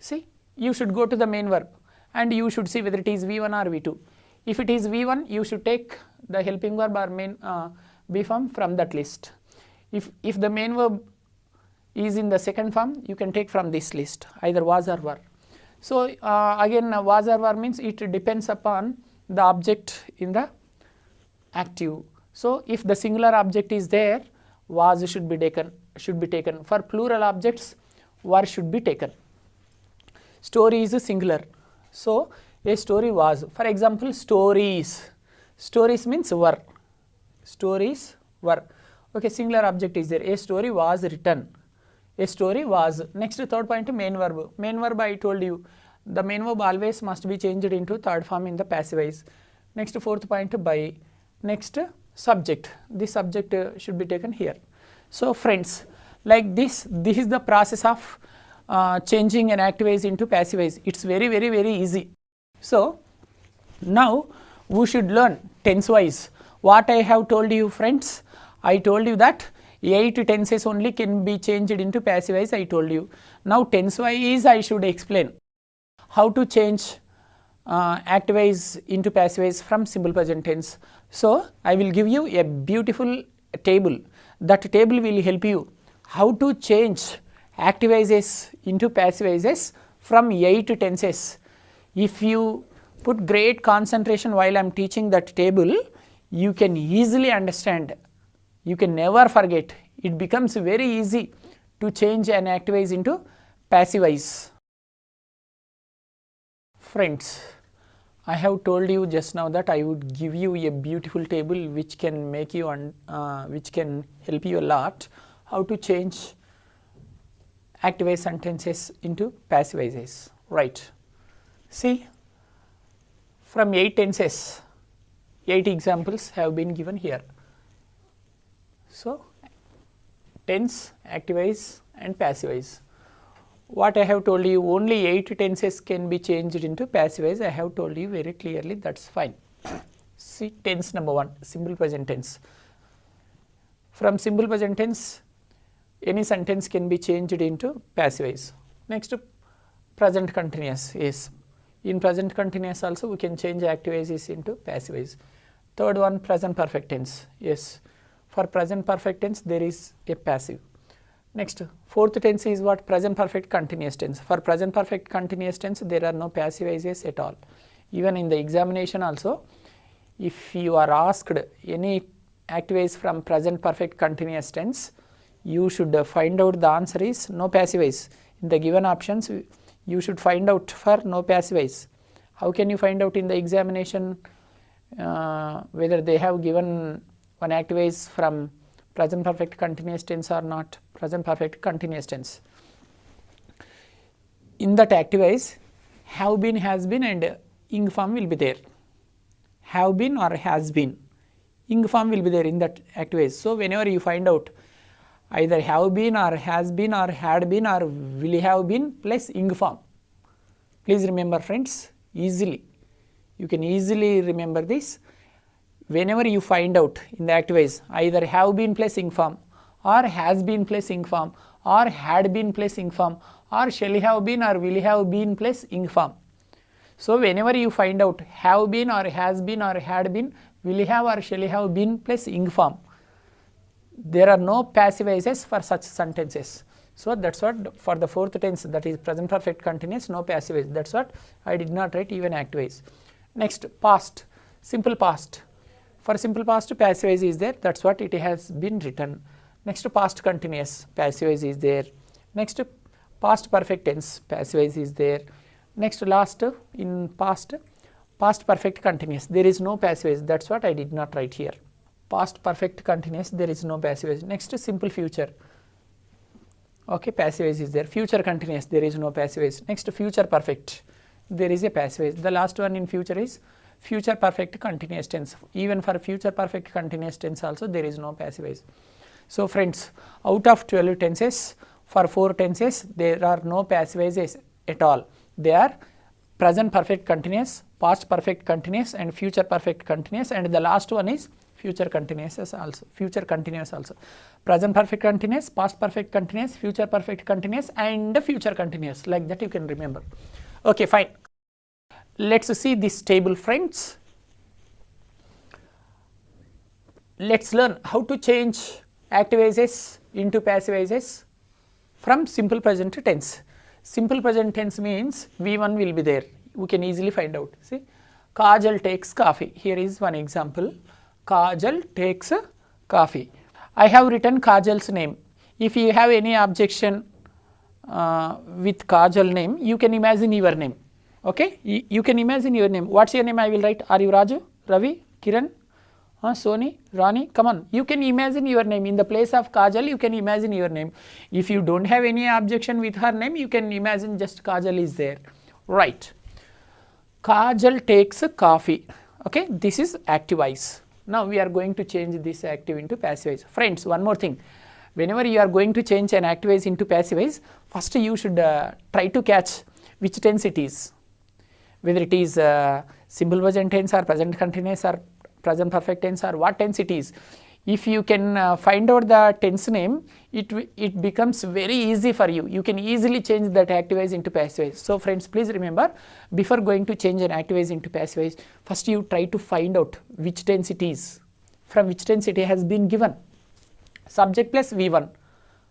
See, you should go to the main verb and you should see whether it is V1 or V2. If it is V1, you should take the helping verb or main B form from that list. If the main verb is in the second form, you can take from this list, either was or were. So again, was or were means it depends upon the object in the active. So if the singular object is there, was should be taken. For plural objects, were should be taken. Story is a singular. So a story was. For example, stories. Stories means were. Stories were. Okay, singular object is there. A story was written. A story was. Next, third point, main verb. Main verb, I told you, the main verb always must be changed into third form in the passive voice. Next, fourth point, by. Next, subject. This subject should be taken here. So friends, like this is the process of changing an active voice into passive voice. It's very easy. So now we should learn tense wise. What I have told you, friends, I told you that 8 tenses only can be changed into passive voice. I told you. Now tense wise I should explain how to change active voice into passive voice from simple present tense. So I will give you a beautiful table. That table will help you how to change active voices into passive voices from 8 tenses. If you put great concentration while I am teaching that table, you can easily understand. You can never forget. It becomes very easy to change an active voice into passive voice. Friends, I have told you just now that I would give you a beautiful table which can make you which can help you a lot how to change active voice sentences into passive voices. Right. See, from 8 tenses, 8 examples have been given here. So tense, active voice and passive voice. What I have told you, only 8 tenses can be changed into passive voice. I have told you very clearly, that's fine. See, tense number 1, simple present tense. From simple present tense, any sentence can be changed into passive voice. Next, present continuous. Yes, in present continuous also we can change active voices into passive voice. Third one, present perfect tense. Yes, for present perfect tense there is a passive. Next, fourth tense is what? Present perfect continuous tense. For present perfect continuous tense, there are no passive voices at all. Even in the examination also, if you are asked any active voice from present perfect continuous tense, you should find out the answer is no passive voice. In the given options, you should find out for no passive voice. How can you find out in the examination whether they have given one active voice from present perfect continuous tense or not? Present perfect continuous tense. In that active voice, have been, has been and ing form will be there. Have been or has been. Ing form will be there in that active voice. So whenever you find out either have been or has been or had been or will have been plus ing form. Please remember friends, easily. You can easily remember this. Whenever you find out in the active voice either have been plus ing form or has been plus ing form or had been plus ing form or shall have been or will have been plus ing form. So whenever you find out have been or has been or had been, will have or shall have been plus ing form, there are no passive voices for such sentences. So that's what for the fourth tense, that is present perfect continuous, no passive voice. That's what I did not write even active voice. Next, past, simple past. For simple past, passive voice is there. That's what it has been written. Next, past continuous, passive voice is there. Next, past perfect tense, passive voice is there. Next, last, in past perfect continuous, there is no passive voice. That's what I did not write here. Past perfect continuous, there is no passive voice. Next, simple future. Okay, passive voice is there. Future continuous, there is no passive voice. Next, future perfect, there is a passive voice. The last one in future is future perfect continuous tense. Even for future perfect continuous tense also there is no passive voice. So friends, out of 12 tenses, for 4 tenses there are no passive voices at all. They are present perfect continuous, past perfect continuous and future perfect continuous, and the last one is future continuous also. Future continuous also. Present perfect continuous, past perfect continuous, future perfect continuous and future continuous, like that you can remember. Okay, fine. Let's see this table, friends. Let's learn how to change active voices into passive voices from simple present tense. Simple present tense means V1 will be there. We can easily find out. See, Kajal takes coffee. Here is one example. Kajal takes coffee. I have written Kajal's name. If you have any objection with Kajal name, you can imagine your name. Okay, you can imagine your name. What's your name? I will write. Are you Raju, Ravi, Kiran, Soni, Rani? Come on, you can imagine your name. In the place of Kajal, you can imagine your name. If you don't have any objection with her name, you can imagine just Kajal is there. Right. Kajal takes coffee. Okay, this is active voice. Now we are going to change this active into passive voice. Friends, one more thing. Whenever you are going to change an active voice into passive voice, first you should try to catch which tense it is. Whether it is simple present tense or present continuous or present perfect tense or what tense it is. If you can find out the tense name, it becomes very easy for you. You can easily change that active voice into passive voice. So friends, please remember, before going to change an active voice into passive voice, first you try to find out which tense it is, from which tense it has been given. Subject plus V1.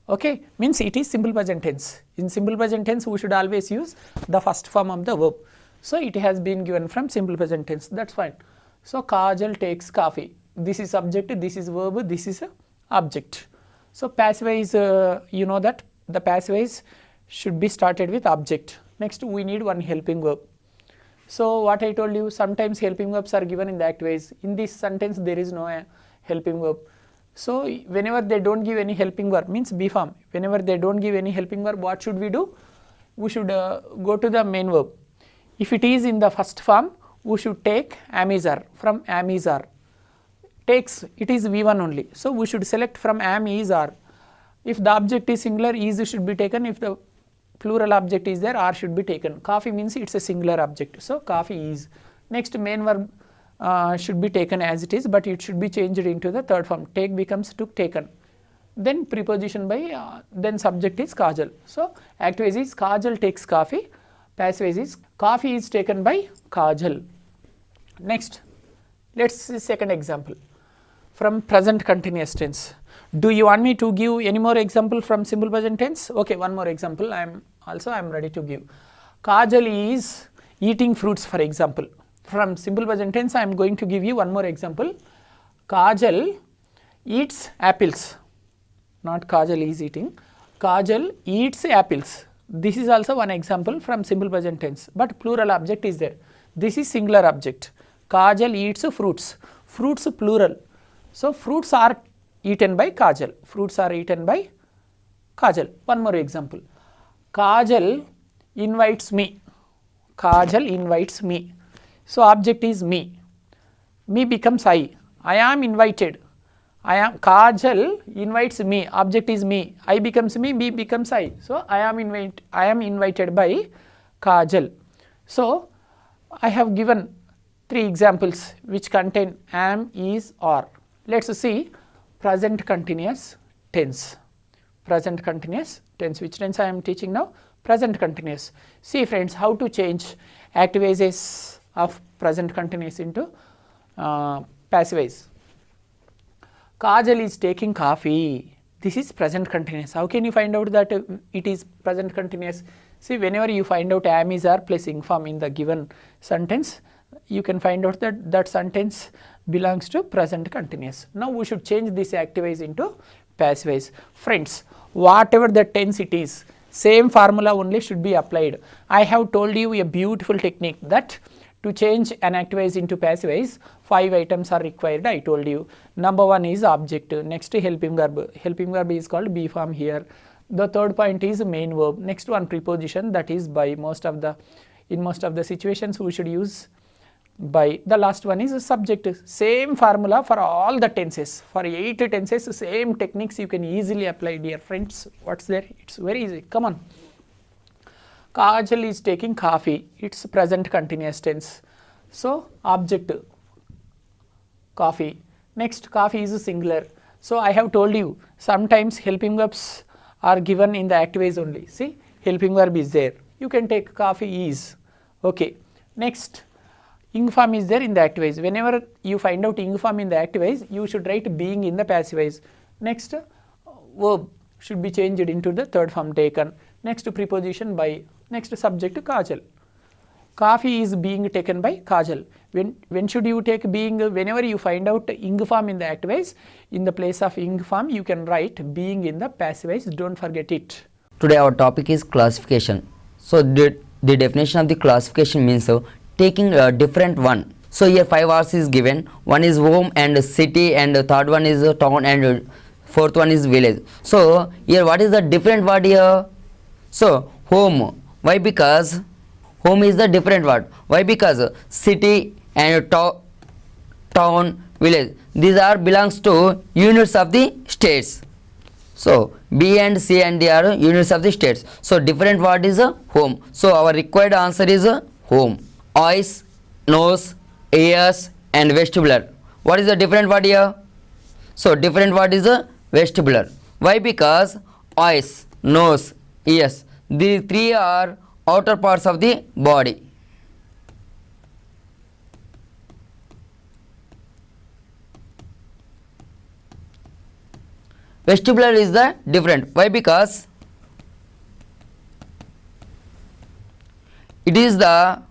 Okay, means it is simple present tense. In simple present tense, we should always use the first form of the verb. So it has been given from simple present tense. That's fine. So Kajal takes coffee. This is subject, this is verb, this is object. So passive voice, you know that the passive voice should be started with object. Next, we need one helping verb. So what I told you, sometimes helping verbs are given in the active voice. In this sentence, there is no helping verb. So whenever they don't give any helping verb, means B form. Whenever they don't give any helping verb, what should we do? We should go to the main verb. If it is in the first form, we should take am is are. From am is are. Takes, it is V1 only. So we should select from am is are. If the object is singular, is should be taken. If the plural object is there, are should be taken. Coffee means it's a singular object. So coffee is. Next, main verb should be taken as it is, but it should be changed into the third form. Take becomes took, taken. Then preposition by, then subject is Kajal. So active voice is Kajal takes coffee. Passive voice is coffee is taken by Kajal. Next, let's see second example from present continuous tense. Do you want me to give any more example from simple present tense? Okay, one more example. I am ready to give. Kajal is eating fruits, for example. From simple present tense, I am going to give you one more example. Kajal eats apples. Not Kajal is eating. Kajal eats apples. This is also one example from simple present tense, but plural object is there. This is singular object. Kajal eats fruits. Fruits plural. So fruits are eaten by Kajal. Fruits are eaten by Kajal. One more example. Kajal invites me. Kajal invites me. So object is me. Me becomes I. I am invited. Kajal invites me. Object is me. I becomes me. Me becomes I. So I am invited by Kajal. So I have given 3 examples which contain am, is, are. Let's see present continuous tense. Present continuous tense. Which tense I am teaching now? Present continuous. See friends, how to change active voices of present continuous into passive voice. Kajal is taking coffee. This is present continuous. How can you find out that it is present continuous? See, whenever you find out am, is, are plus ing form in the given sentence, you can find out that that sentence belongs to present continuous. Now we should change this active voice into passive voice. Friends, whatever the tense it is, same formula only should be applied. I have told you a beautiful technique that to change an active voice into passive voice, 5 items are required. I told you. Number 1 is object. Next, helping verb. Helping verb is called B form here. The third point is main verb. Next one, preposition, that is by. In most of the situations we should use by. The last one is subject. Same formula for all the tenses. For 8 tenses, same techniques you can easily apply, dear friends. What's there? It's very easy. Come on. Kajal is taking coffee. It's present continuous tense. So object coffee. Next, coffee is singular. So I have told you, sometimes helping verbs are given in the active voice only. See, helping verb is there. You can take coffee is. Okay. Next, ing form is there in the active voice. Whenever you find out ing form in the active voice, you should write being in the passive voice. Next, verb should be changed into the third form taken. Next, preposition by. Next, subject Kajal. Coffee is being taken by Kajal. When should you take being? Whenever you find out ing form in the active voice, in the place of ing form you can write being in the passive voice. Don't forget it. Today our topic is classification. So the definition of the classification means taking a different one. So here 5 R's is given. One is home and city, and the third one is town, and fourth one is village. So here what is the different word here? So home. Why? Because home is the different word. Why? Because city and town, village, these are belongs to units of the states. So B and C and D are units of the states. So different word is home. So our required answer is home. Eyes, nose, ears and vestibular. What is the different word here? So different word is vestibular. Why? Because eyes, nose, ears, these 3 are outer parts of the body. Vestibular is the different. Why? Because it is the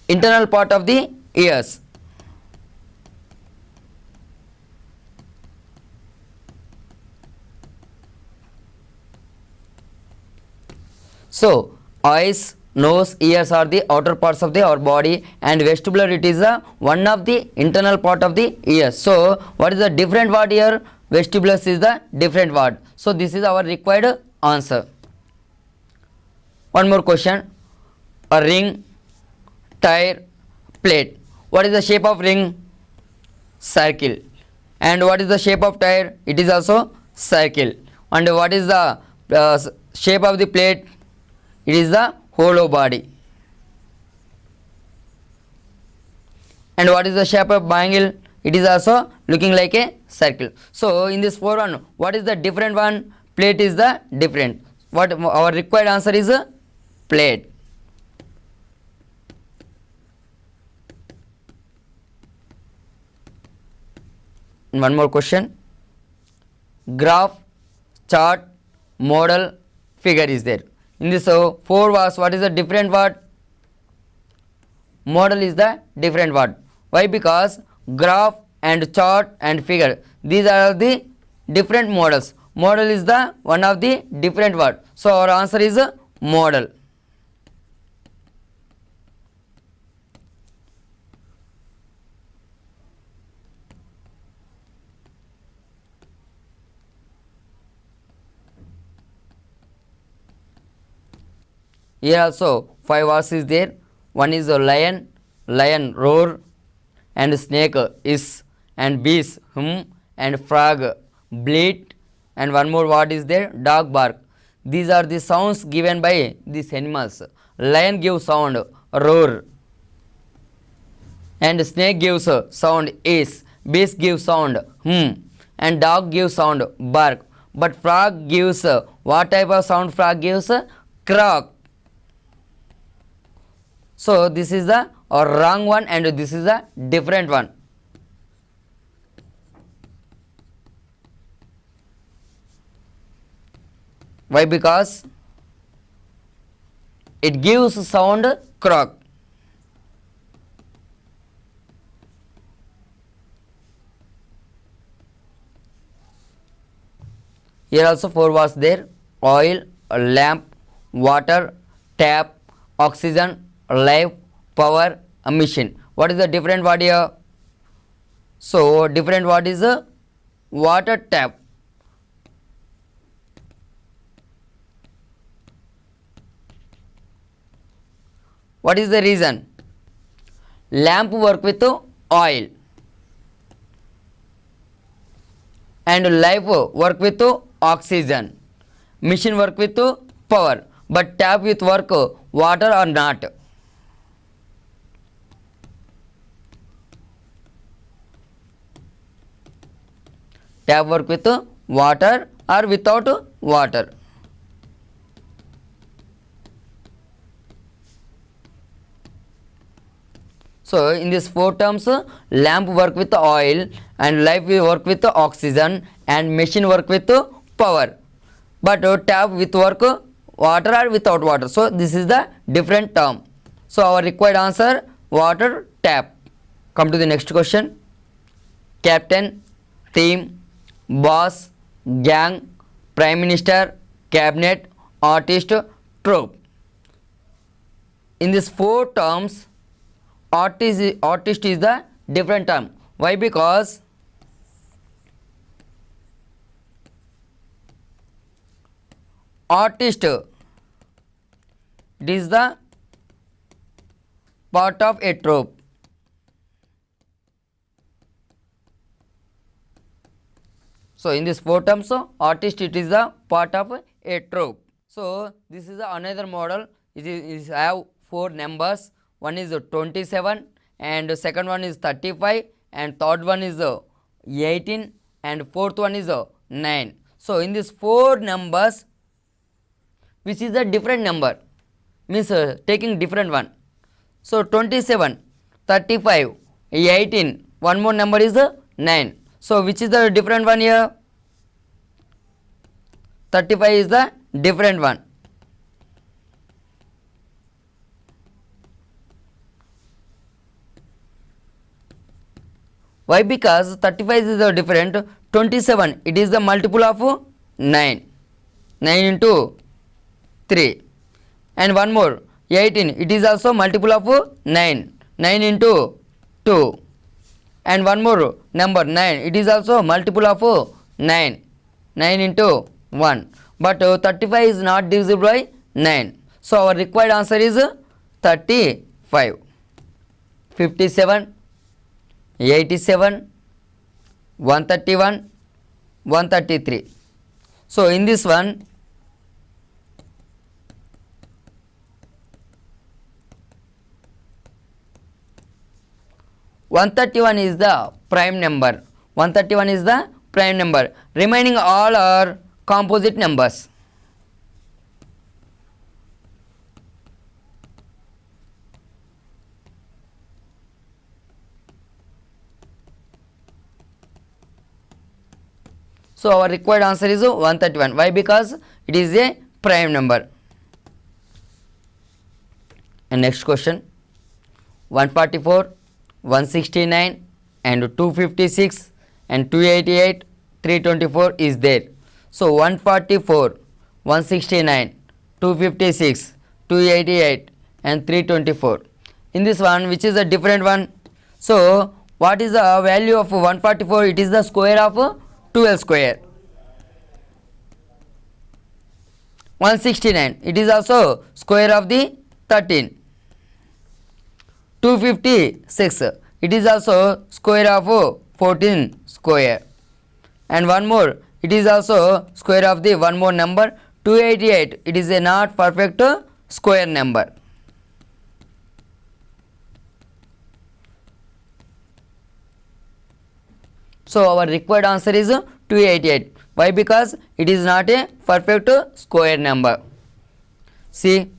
internal part of the ears. So eyes, nose, ears are the outer parts of our body, and vestibular, it is one of the internal part of the ears. So what is the different word here? Vestibular is the different word. So this is our required answer. One more question. A ring, tire, plate. What is the shape of ring? Circle. And what is the shape of tire? It is also circle. And what is the shape of the plate? It is the hollow body. And what is the shape of bangle? It is also looking like a circle. So in this 4 one, what is the different one? Plate is the different. What our required answer is plate. One more question. Graph, chart, model, figure is there. In this 4 words, what is the different word? Model is the different word. Why? Because graph and chart and figure, these are the different models. Model is the one of the different word. So our answer is model. Here also 5 words is there. One is a lion, lion roar, and snake is, and bees and frog bleat, and one more word is there, dog bark. These are the sounds given by these animals. Lion gives sound roar, and snake gives sound is, bees gives sound and dog gives sound bark. But frog gives what type of sound? Frog gives croak. So this is the wrong one, and this is a different one. Why? Because it gives sound croak. Here also 4 words there. Oil, lamp, water, tap, oxygen, life, power, a machine. What is the different word here? So different word is a water tap. What is the reason? Lamp work with oil and life work with oxygen. Machine work with power, but tap with work water or not. Tap work with water or without water. So in these four terms, lamp work with oil and life will work with oxygen and machine work with power, but tap with work water or without water. So this is the different term. So our required answer water tap. Come to the next question. Captain, team, boss, gang, prime minister, cabinet, artist, troop. In these four terms, artist is the different term. Why? Because artist, it is the part of a troop. So in this four terms, artist, it is the part of a troop. So this is another model. It is have four numbers. One is 27 and second one is 35 and third one is 18 and fourth one is 9. So in these four numbers, which is a different number, means taking different one. So 27, 35, 18, one more number is 9. So which is the different one here? 35 is the different one. Why? Because 35 is the different, 27 it is the multiple of 9, 9 into 3, and one more 18 it is also multiple of 9, 9 into 2, and one more number 9 it is also multiple of 9, 9 into 1, but 35 is not divisible by 9. So our required answer is 35. 57, 87, 131, 133. So in this one, (131) is the prime number. 131 is the prime number. Remaining all are composite numbers. So our required answer is 131. Why? Because it is a prime number. And next question, 144, 169 and 256 and 288, 324 is there. So 144, 169, 256, 288 and 324. In this one, which is a different one? So what is the value of 144? It is the square of 12 square. 169, it is also square of the 13. 256, it is also square of 14 square. And one more, it is also square of the one more number, 288, it is a not perfect square number. So our required answer is 288. Why? Because it is not a perfect square number. See,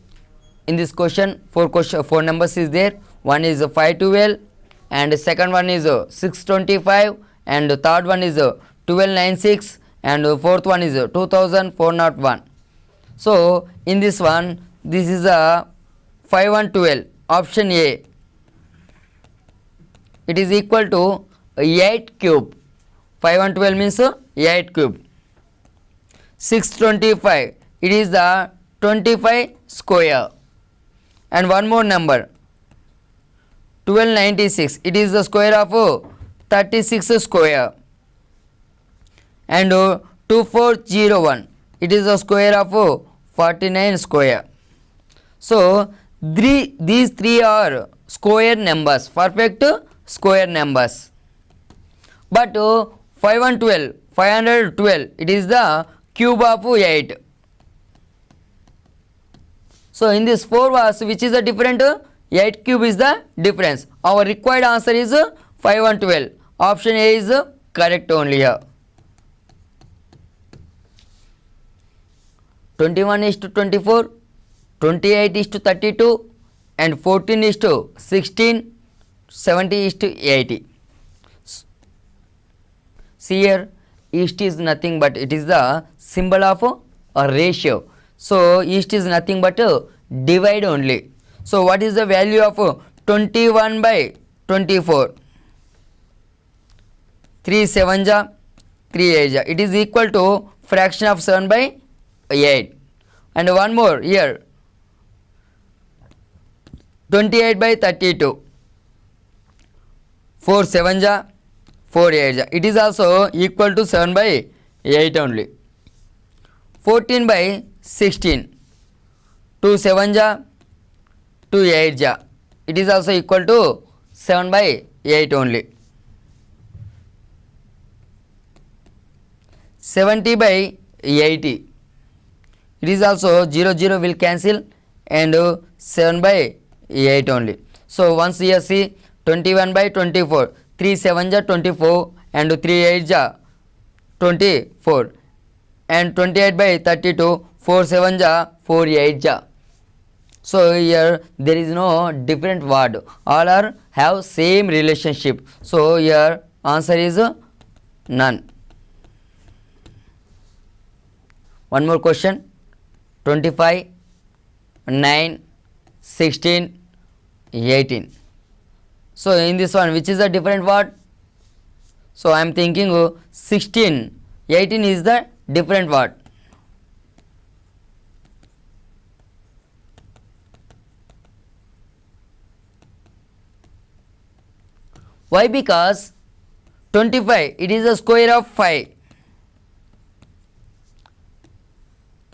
in this question, four numbers is there. One is 512 and second one is 625 and third one is 1296 and fourth one is 2401. So in this one, this is a 5112, option A. It is equal to 8 cube. 5112 means 8 cube. 625, it is the 25 square. And one more number, 1296, it is the square of 36 square. And 2401, it is the square of 49 square. So these three are square numbers, perfect square numbers. But 512, it is the cube of 8. So in this 4 bars, which is the different? 8 cube is the difference. Our required answer is 512. Option A is correct only here. 21 is to 24, 28 is to 32, and 14 is to 16, 70 is to 80. See here, east is nothing but it is the symbol of a ratio. So east is nothing but divide only. So what is the value of 21 by 24? 3 7 ja, 3 8 ja. It is equal to fraction of 7 by 8. And one more here, 28 by 32. 4 7 ja, 4 8 ja. It is also equal to 7 by 8 only. 14 by 16. 2 7 ja, 2 8 ja. It is also equal to 7 by 8 only. 70 by 80. It is also 0 0 will cancel and 7 by 8 only. So once here see 21 by 24. 3 7 ja 24 and 3 8 ja 24. And 28 by 32. 4 7 ja 4 8 ja. So here there is no different word. All are have same relationship. So here answer is none. One more question. 25, 9, 16, 18. So in this one, which is the different word? So I am thinking 16, 18 is the different word. Why? Because 25, it is a square of 5.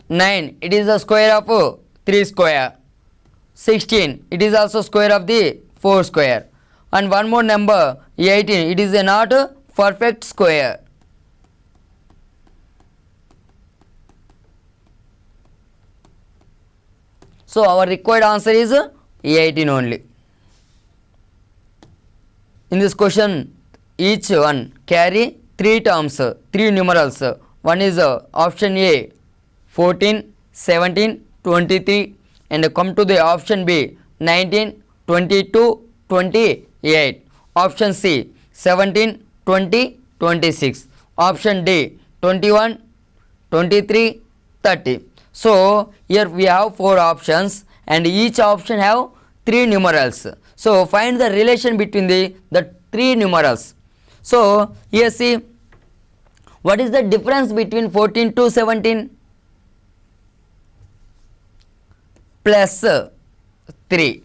9, it is the square of 3 square. 16, it is also square of the 4 square. And one more number, 18, it is a not a perfect square. So our required answer is 18 only. In this question, each one carry 3 terms, 3 numerals. One is option A 14, 17, 23, and come to the option B 19, 22, 28. Option C 17, 20, 26. Option D 21, 23, 30. So here we have 4 options and each option have 3 numerals. So find the relation between the 3 numerals. So here see, what is the difference between 14 to 17? Plus 3,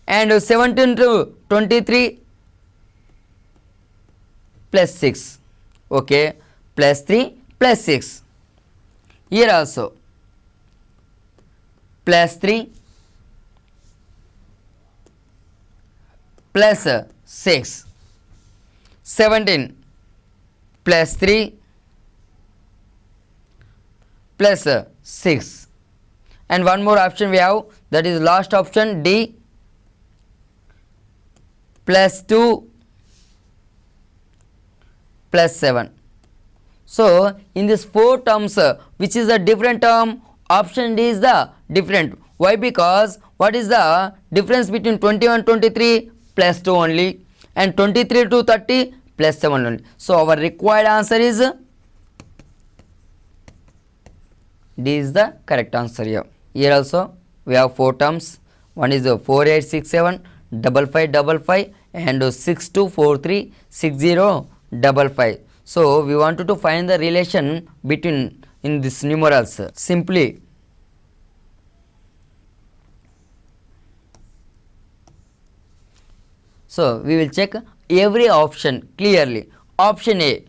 and 17 to 23 plus 6. Okay, plus 3 plus 6. Here also plus 3 plus 6. 17 plus 3 plus 6. And one more option we have, that is last option D plus 2 plus 7. So in this 4 terms, which is the different term? Option D is the different. Why? Because what is the difference between 21 23? Plus 2 only, and 23 to 30 plus 7 only. So our required answer is D is the correct answer here. Here also we have 4 terms. One is 4 8 6 7 5 5 5 and 6 2 4 3 6 0 5 5. So we wanted to find the relation between in these numerals. Simply so we will check every option clearly. Option A,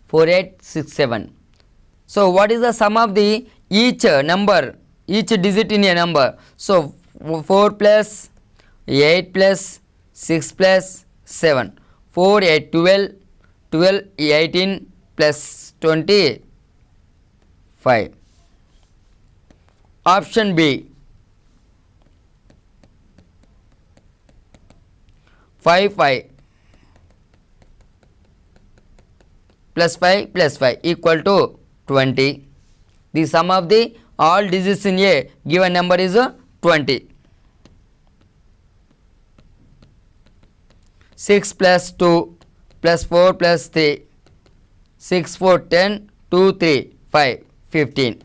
4 8 6 7. So what is the sum of the each number, each digit in a number? So 4 plus 8 plus 6 plus 7. 4, 8, 12, 12, 18 plus 25. Option B. 5, 5 plus 5 plus 5 equal to 20. The sum of the all digits in a given number is 20. 6 plus 2 plus 4 plus 3. 6, 4, 10, 2, 3, 5, 15.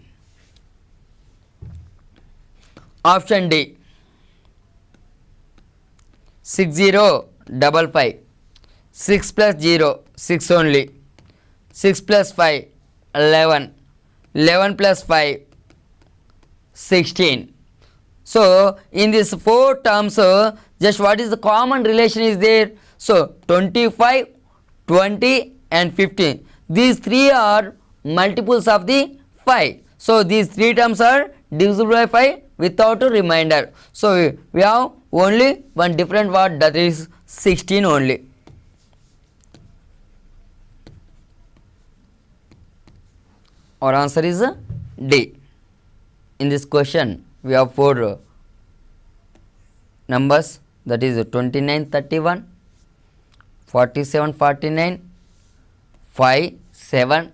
Option D. 6, 0, 5, 5. 6 plus 0, 6 only. 6 plus 5, 11. 11 plus 5, 16. So in these 4 terms, just what is the common relation is there? So 25, 20 and 15. These 3 are multiples of the 5. So these 3 terms are divisible by 5 without a remainder. So we have only one different word, that is 16 only. Our answer is D. In this question we have 4 numbers, that is 29, 31, 47, 49, 5, 7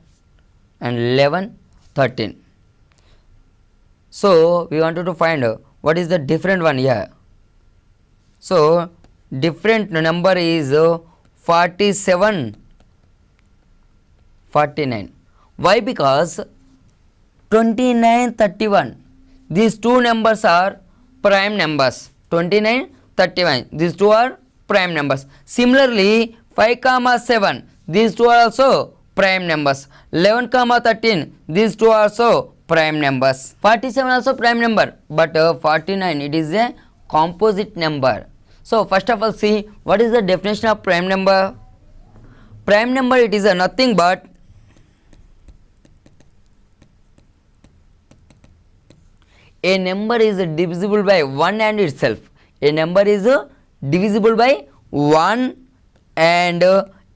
and 11, 13. So we wanted to find what is the different one here. So different number is 47, 49. Why? Because 29, 31, these two numbers are prime numbers. 29, 31, these two are prime numbers. Similarly 5, 7, these two are also prime numbers. 11, 13, these two are also prime numbers. 47 also prime number, but 49 it is a composite number. So first of all, see what is the definition of prime number. Prime number, it is a nothing but a number is divisible by 1 and itself. A number is divisible by 1 and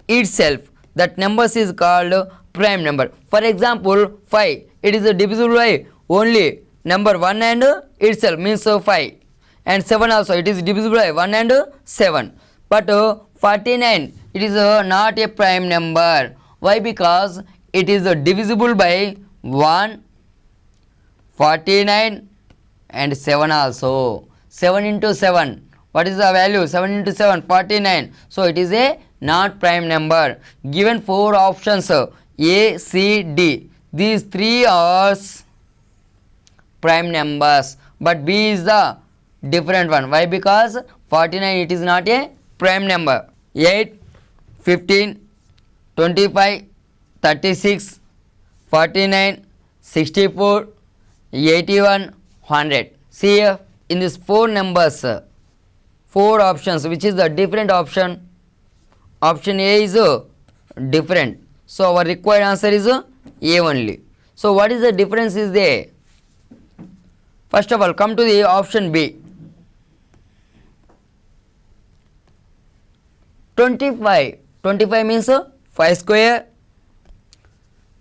itself. That numbers is called prime number. For example, 5, it is divisible by only number 1 and itself, means 5. And 7 also, it is divisible by 1 and 7. But 49, it is not a prime number. Why? Because it is divisible by 1, 49 and 7 also. 7 into 7, what is the value? 7 into 7, 49. So it is a not prime number. Given 4 options, A, C, D, these 3 are prime numbers, but B is the different one. Why? Because 49 it is not a prime number. 8, 15, 25, 36, 49, 64, 81, 100. See here, in these 4 numbers, 4 options, which is the different option? Option A is different. So our required answer is A only. So what is the difference is there? First of all, come to the option B. 25. 25 means 5 square.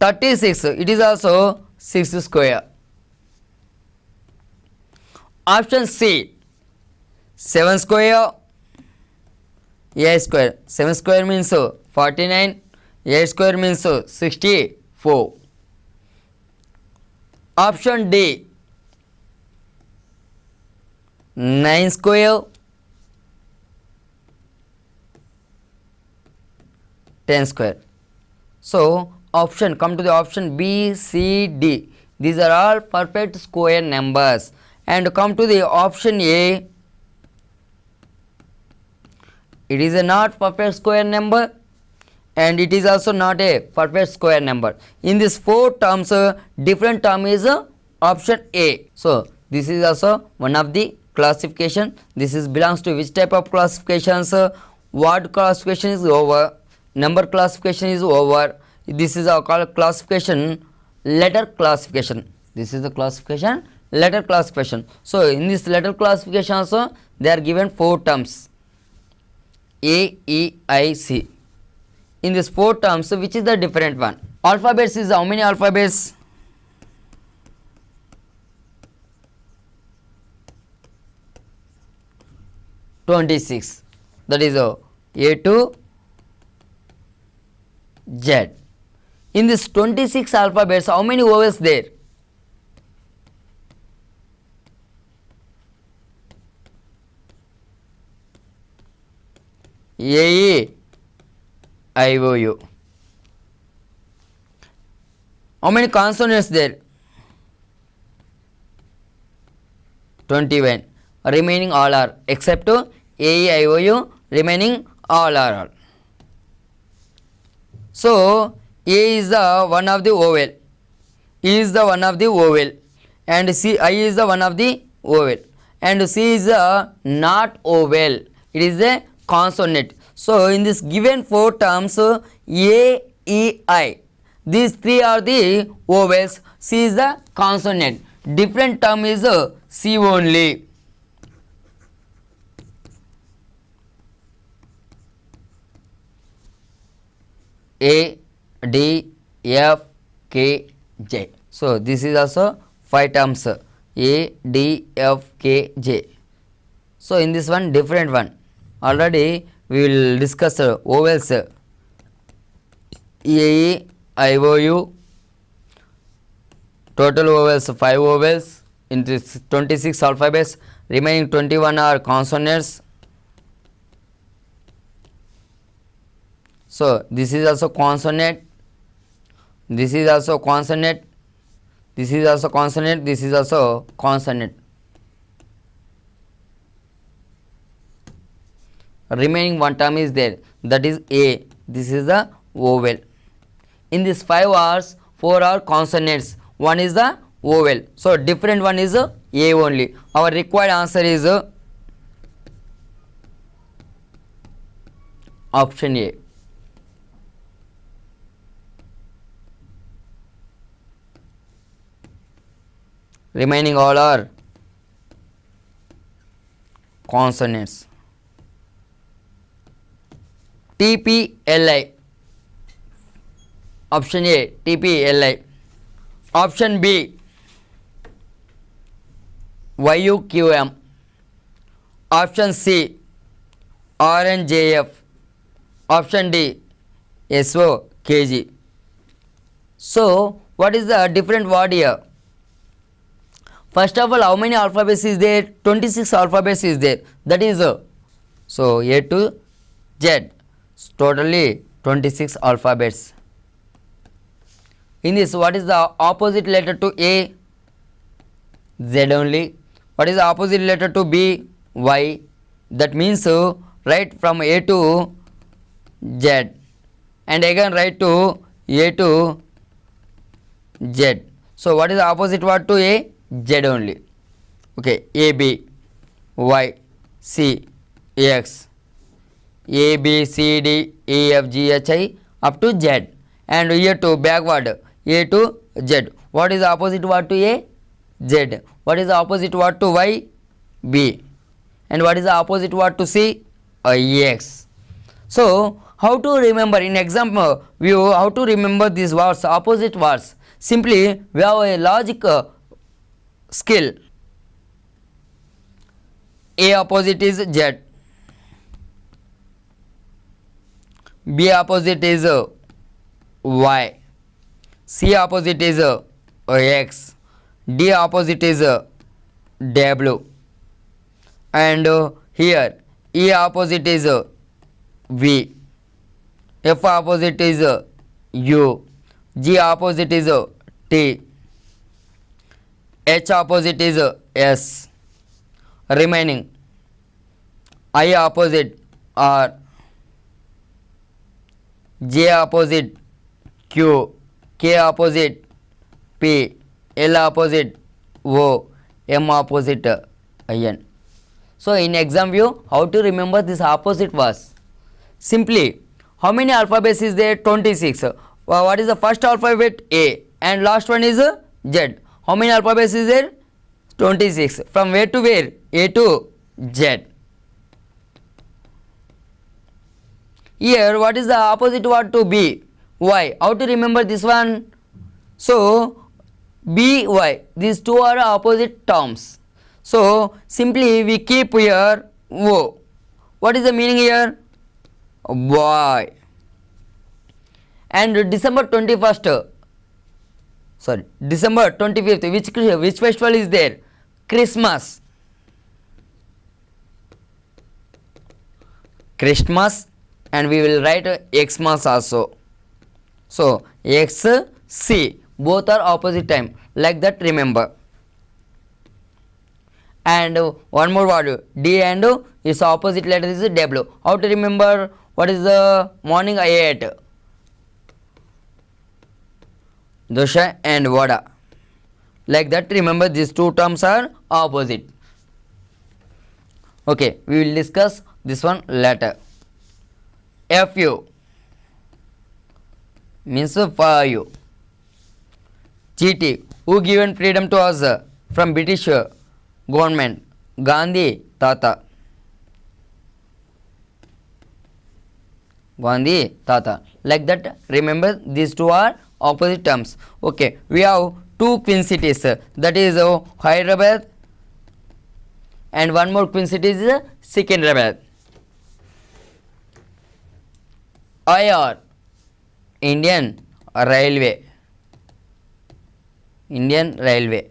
36, it is also 6 square. Option C, 7 square, 8 square. 7 square means 49, 8 square means 64. Option D, 9 square, 10 square. So option, come to the option B, C, D. These are all perfect square numbers. And come to the option A, it is a not perfect square number and it is also not a perfect square number. In this 4 terms, different term is option A. So this is also one of the classification. This is belongs to which type of classifications? Word classification is over, number classification is over. This is our classification letter classification. This is the classification, letter classification. So in this letter classification also they are given 4 terms, A, E, I, C. In this 4 terms, which is the different one? Alphabets is how many alphabets? 26. That is A to Z. In this 26 alphabets, how many vowels there? A, E, I, O, U. How many consonants there? 21. Remaining all are except A, E, I, O, U. Remaining all are all. So A is the one of the vowel, E is the one of the vowel, and I is the one of the vowel, and C is the not vowel. It is a consonant. So in this given 4 terms, A, E, I, these 3 are the vowels, C is the consonant. Different term is C only. A, D, F, K, J. So this is also 5 terms, A, D, F, K, J. So in this one, different one. Already we will discuss vowels. A, E, I, O, U. Total vowels 5 vowels into 26 alphabets. Remaining 21 are consonants. So this is also consonant, this is also consonant, this is also consonant, this is also consonant. Remaining one term is there, that is A. This is the vowel. In these 5 R's, 4 are consonants, 1 is the vowel. So different one is A only. Our required answer is option A. Remaining all are consonants. T, P, L, I. Option A, T, P, L, I. Option B, Y, U, Q, M. Option C, R, N, J, F. Option D, S, O, K, G. So what is the different word here? First of all, how many alphabets is there? 26 alphabets is there. That is so A to Z. Totally 26 alphabets. In this, what is the opposite letter to A? Z only. What is the opposite letter to B? Y. That means write from A to Z, and again write to A to Z. So what is the opposite word to A? Z only. Okay, A, B, Y, C, X, A, B, C, D, E, F, G, H, I up to Z, and here to backward A to Z. What is the opposite word to A? Z. What is the opposite word to Y? B. And what is the opposite word to C? X. So how to remember in example view, how to remember these words, opposite words? Simply we have a logic skill. A opposite is Z, B opposite is Y, C opposite is X, D opposite is W, and here E opposite is V, F opposite is U, G opposite is T, H opposite is S. Remaining I opposite R, J opposite Q, K opposite P, L opposite O, M opposite N. So in exam view, how to remember this opposite words? Simply, how many alphabets is there? 26. What is the first alphabet? A. and last one is Z. How many alphabets is there? 26. From where to where? A to Z. Here what is the opposite word to B? Y. How to remember this one? So B, Y, these two are opposite terms. So simply we keep here O. What is the meaning here? Boy. And December 25th, December 25th, which festival is there? Christmas. Christmas, and we will write Xmas also. So X, C, both are opposite time, like that remember. And one more word, D and its opposite letter is W. How to remember? What is the morning I ate? Dosha and vada. Like that remember, these two terms are opposite. Okay, we will discuss this one later. FU means for you. GT, who given freedom to us from British government? Gandhi, Tata. Gandhi, Tata. Like that remember, these two are opposite terms. Okay, we have two queen cities, that is Hyderabad, and one more queen city is Secunderabad. IR, Indian Railway. Indian Railway.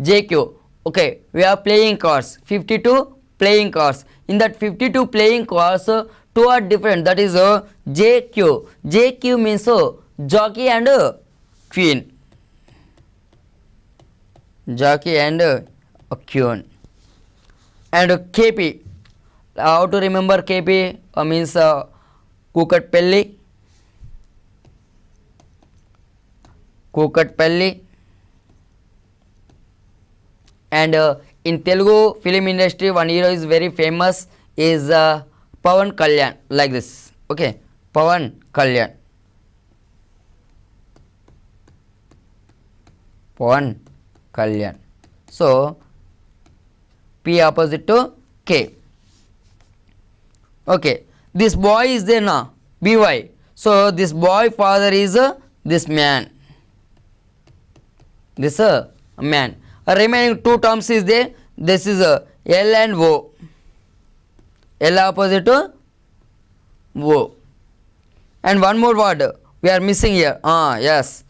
JQ, okay, we are playing cards, 52 playing cards. In that 52 playing cards, two are different, that is JQ. JQ means jockey and queen. Jockey and queen. And KP, how to remember KP? Means Kukatpelli. Kukatpelli. And in Telugu film industry, one hero is very famous, is Pawan Kalyan, like this. Okay, Pawan Kalyan. Pawan Kalyan. So P opposite to K. Okay, this boy is there now, BY. So this boy father is this man. This man. Remaining two terms is there. This is L and O. L opposite to O. And one more word we are missing here. Yes.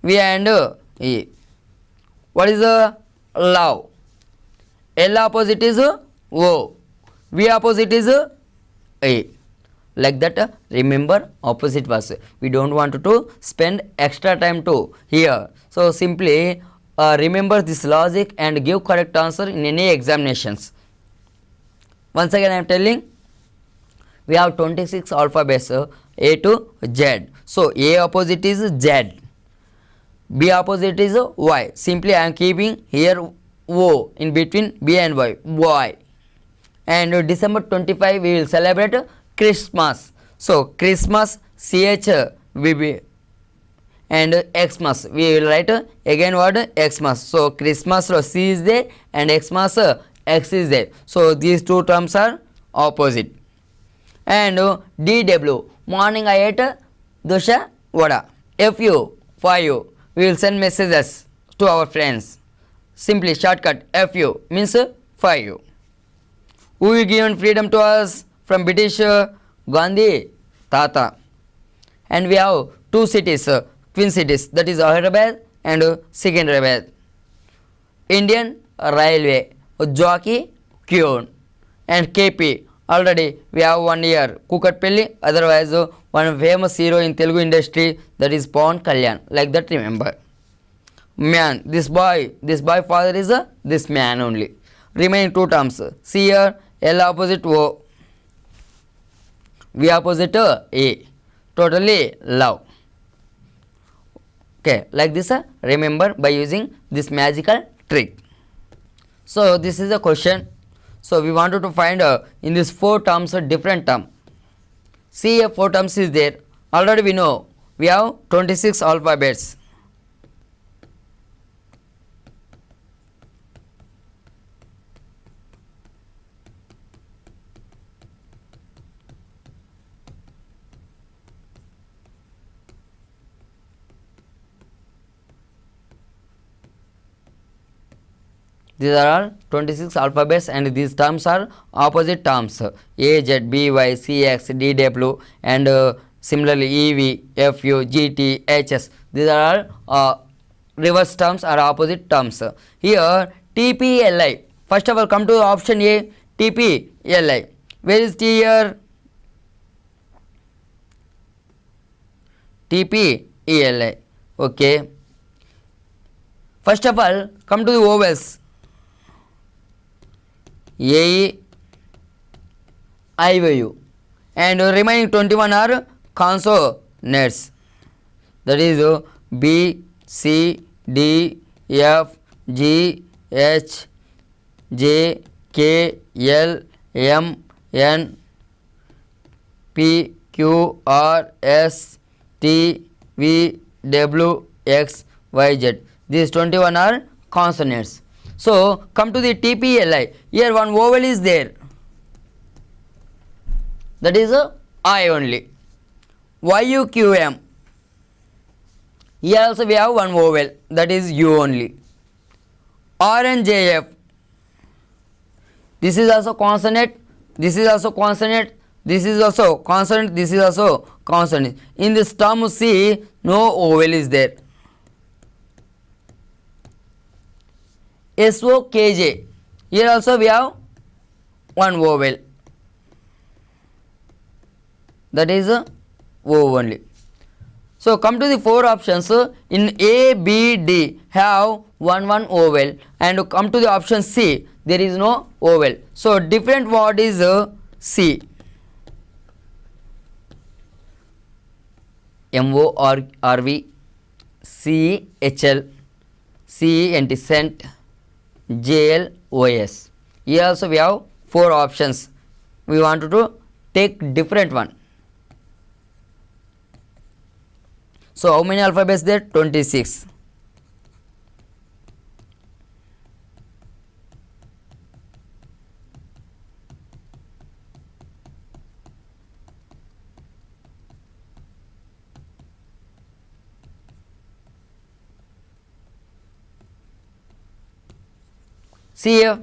V and E. What is the love? L opposite is O. V opposite is A. Like that remember opposite words. We don't want to spend extra time to here. So simply remember this logic and give correct answer in any examinations. Once again I am telling, we have 26 alphabets A to Z. So A opposite is Z, B opposite is Y. Simply I am keeping here O in between B and Y, Y. And December 25 we will celebrate Christmas. So Christmas, CH will be, and Xmas we will write again word Xmas. So Christmas C is there and Xmas X is there. So these two terms are opposite. And DW, morning I ate dosha vada. FU, for you, we will send messages to our friends. Simply shortcut FU means for you. Who will given freedom to us from British? Gandhi, Tata. And we have two cities, twin cities, that is Hyderabad and Secunderabad. Indian Railway, jockey, queen. And KP, already we have 1 year, Kukatpelli, otherwise one famous hero in Telugu industry, that is Pawan Kalyan. Like that remember. Man, this boy father is this man only. Remaining two terms, C here, L opposite O, V opposite A. Totally love. Okay, like this remember by using this magical trick. So this is a question. So we wanted to find in these four terms a different term. See, 4 terms is there. Already we know we have 26 alphabets. These are all 26 alphabets and these terms are opposite terms A, Z, B, Y, C, X, D, W and similarly E, V, F, U, G, T, H, S. These are all reverse terms or opposite terms. Here T, P, L, I. First of all come to option A, T, P, L, I. Where is T here? T, P, E, L, I. Okay. First of all come to the vowels. A, I, U and remaining 21 are consonants, that is B, C, D, F, G, H, J, K, L, M, N, P, Q, R, S, T, V, W, X, Y, Z. These 21 are consonants. So come to the TPLI. Here one vowel is there. That is I only. YUQM. Here also we have one vowel. That is U only. RNJF. This is also consonant. This is also consonant. This is also consonant. This is also consonant. In this term C, no vowel is there. SOKJ. Here also we have one vowel. That is O only. So come to the four options. In A, B, D have one vowel and come to the option C, there is no vowel. So different word is C. MORV, CHL, CENT, cent, JLOS. Here also we have four options. We want to take different one. So how many alphabets there? 26. See here,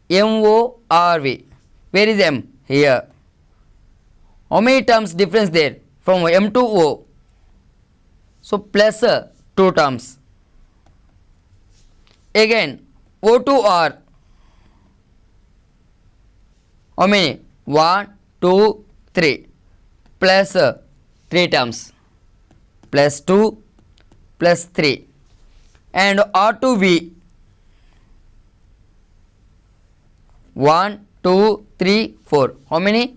MORV. Where is M? Here. How many terms difference there from M to O? So plus 2 terms. Again O to R. How many? 1, 2, 3. Plus 3 terms. Plus 2, plus 3. And R to V. 1, 2, 3, 4. How many?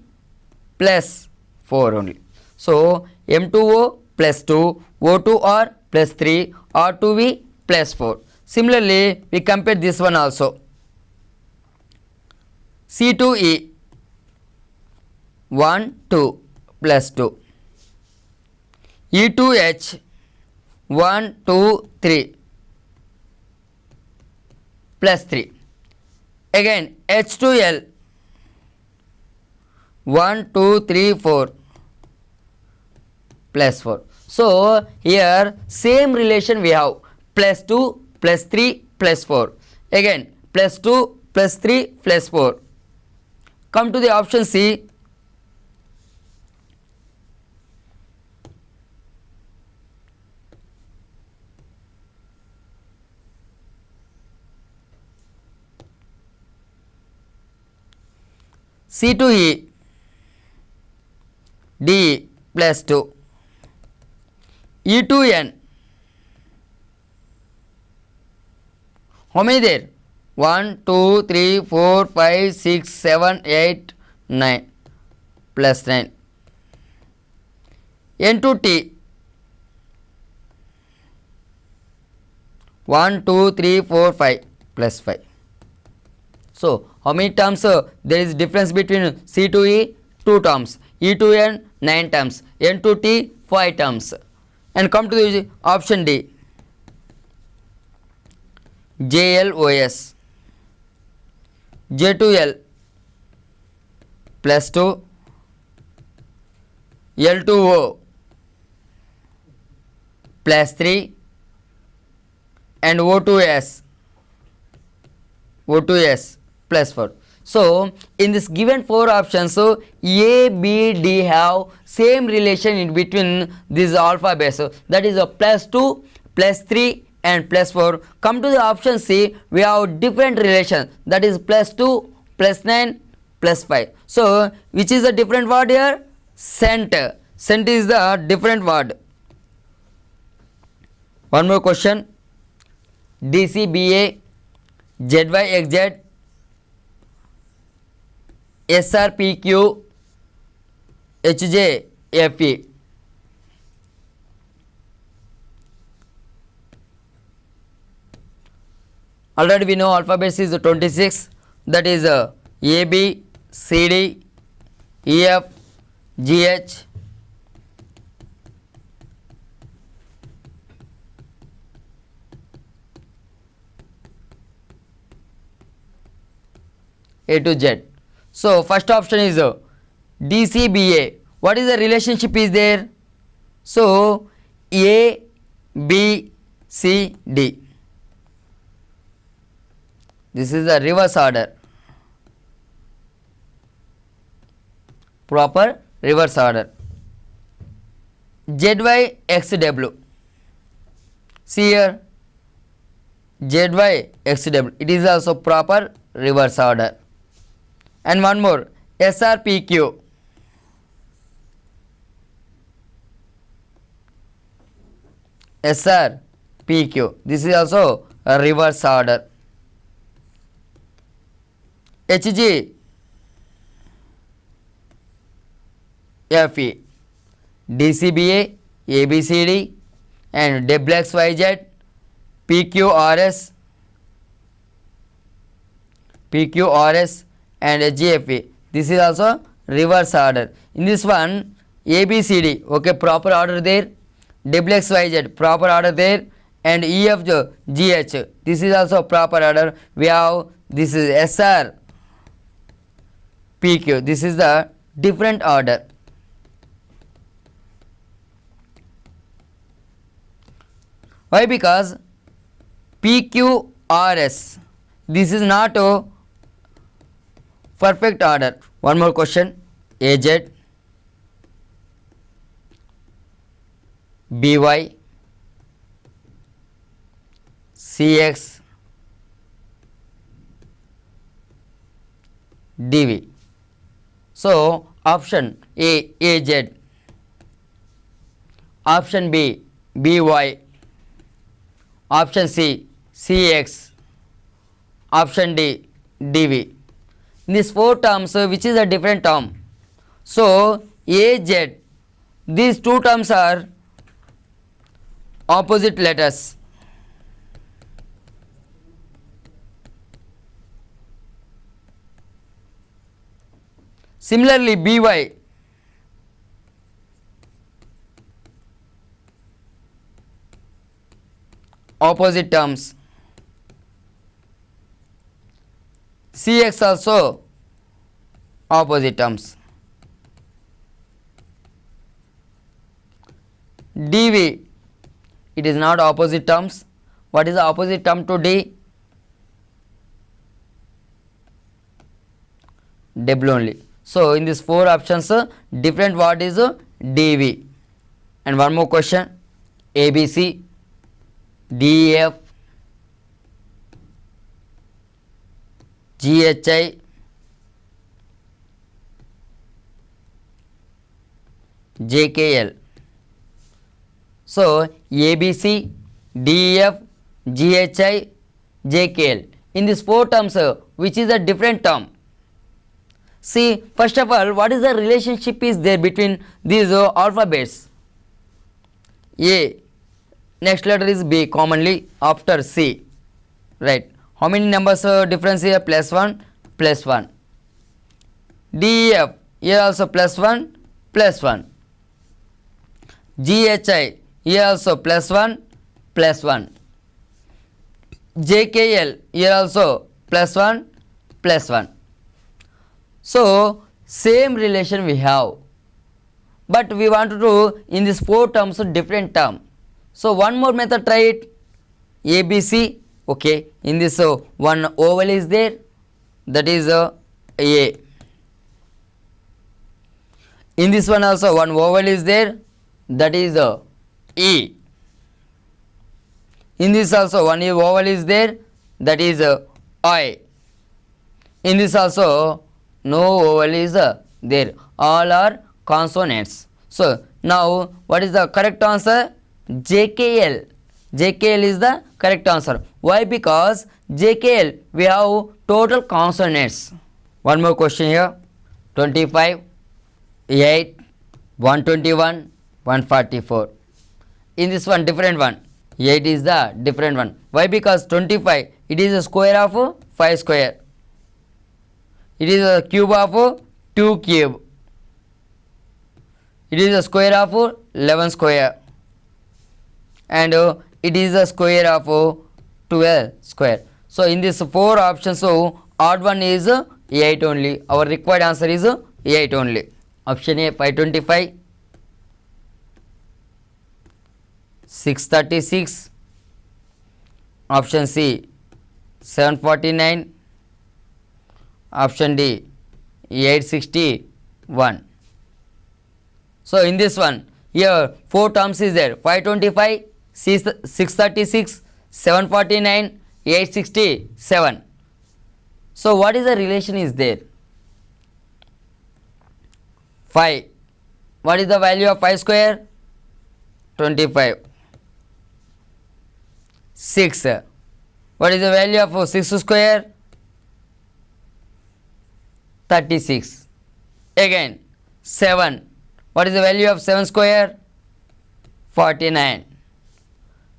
Plus 4 only. So M to O plus 2, O to R plus 3, R to V plus 4. Similarly, we compare this one also. C to E. 1, 2 plus 2. E to H. 1, 2, 3 plus 3. Again H to L. 1, 2, 3, 4 plus 4. So here same relation we have, plus 2 plus 3 plus 4. Again plus 2 plus 3 plus 4. Come to the option C. C to E. D plus 2. E to N. How many there? 1, 2, 3, 4, 5, 6, 7, 8, 9 plus 9. N to T. 1, 2, 3, 4, 5 plus 5. So how many terms? There is difference between C to E, 2 terms. E to N, 9 terms. N to T, 5 terms. And come to the option D, JLOS, J2L plus 2, L2O plus 3, and O2S plus 4. So in this given 4 options, so A, B, D have same relation in between these alphabets, so that is a plus 2, plus 3 and plus 4. Come to the option C, we have different relation, that is plus 2, plus 9, plus 5. So which is the different word here? Cent. Cent is the different word. One more question. DCBA, ZYXZ, SRPQ, HJFE. Already we know alphabets is 26, that is A, B, C, D, E, F, G, H, A to Z. So first option is DCBA. What is the relationship is there? So A, B, C, D. This is the reverse order. Proper reverse order. ZYXW. See here. ZYXW. It is also proper reverse order. And one more, SRPQ. SRPQ. This is also a reverse order. HG FE, DCBA, ABCD, and WXYZ, PQRS, and GFE. This is also reverse order. In this one, ABCD, okay, proper order there, WXYZ, proper order there, and EFGH, this is also proper order. We have this is SRPQ, this is the different order. Why? Because PQRS, this is not a perfect order. One more question. AZ, BY, CX, DV. So option A, AZ, option B, BY, option C, CX, option D, DV. In these 4 terms, which is a different term? So AZ, these 2 terms are opposite letters. Similarly, BY, opposite terms. CX also opposite terms. DV, it is not opposite terms. What is the opposite term to D? W only. So in these 4 options, different word is DV. And one more question. ABC, DEF, GHI, JKL. So ABC, DEF, GHI, JKL. In these 4 terms, which is a different term? See, first of all, what is the relationship is there between these alphabets? A, next letter is B, commonly after C, right? How many numbers difference here? Plus 1, plus 1. DEF, here also plus 1, plus 1. GHI, here also plus 1 plus 1. JKL here also plus 1 plus 1. So same relation we have, but we want to do in this 4 terms different term. So one more method, try it. ABC, okay, in this one oval is there, that is A. In this one also one oval is there, that is E. In this also one oval is there, that is I. In this also no oval is there, all are consonants. So now what is the correct answer? JKL. JKL is the correct answer. Why? Because JKL we have total consonants. One more question here. 25, 8, 121, 144. In this one different one. 8 is the different one. Why? Because 25 it is a square of 5 square. It is a cube of 2 cube. It is a square of 11 square. And it is a square of 12 square. So in this 4 options, so odd one is 8 only. Our required answer is 8 only. Option A 525, 636. Option C 749. Option D 861. So in this one here 4 terms is there, 525, 636, 749, 867. So what is the relation is there? 5. What is the value of 5 square? 25. 6. What is the value of 6 square? 36. Again 7. What is the value of 7 square? 49.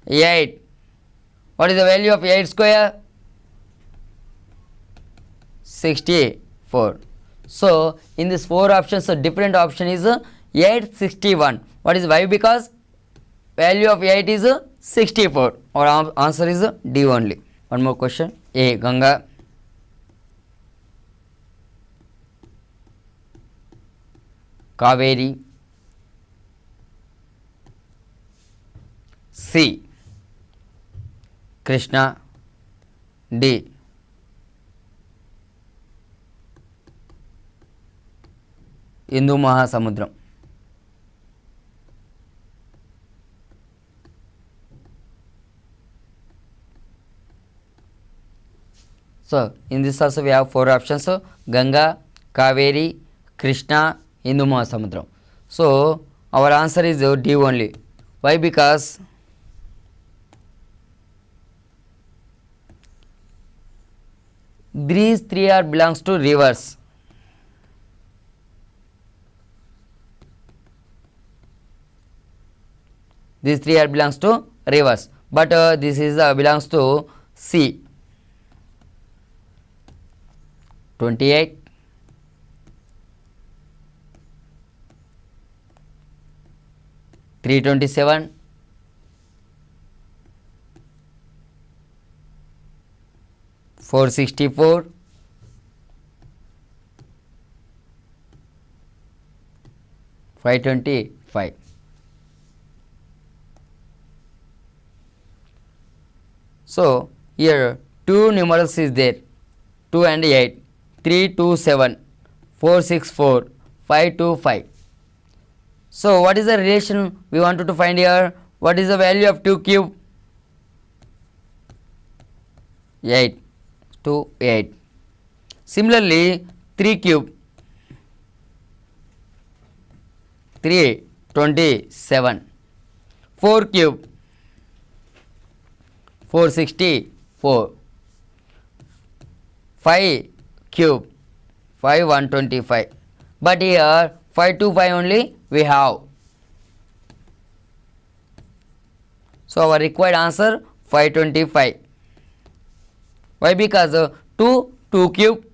8. What is the value of 8 square? 64. So in this 4 options, so different option is 861. What is why? Because value of 8 is 64. Our answer is D only. One more question. A. Ganga. Kaveri. C. Krishna. D. Hindu Mahasamudram. So in this also we have 4 options. So Ganga, Kaveri, Krishna, Hindu Mahasamudram. So our answer is D only. Why? Because these 3 are belongs to rivers. These 3 are belongs to rivers, but this is belongs to sea. 28, 327, 464, 525. So here 2 numerals is there, 2 and 8, 327, 464, 525. So what is the relation we wanted to find here? What is the value of 2 cube? 8 to 8. Similarly 3 cube, 327, 4 cube, 464, 5 cube, 5125. But here 525 only we have. So our required answer 525. Why? Because 2 cube,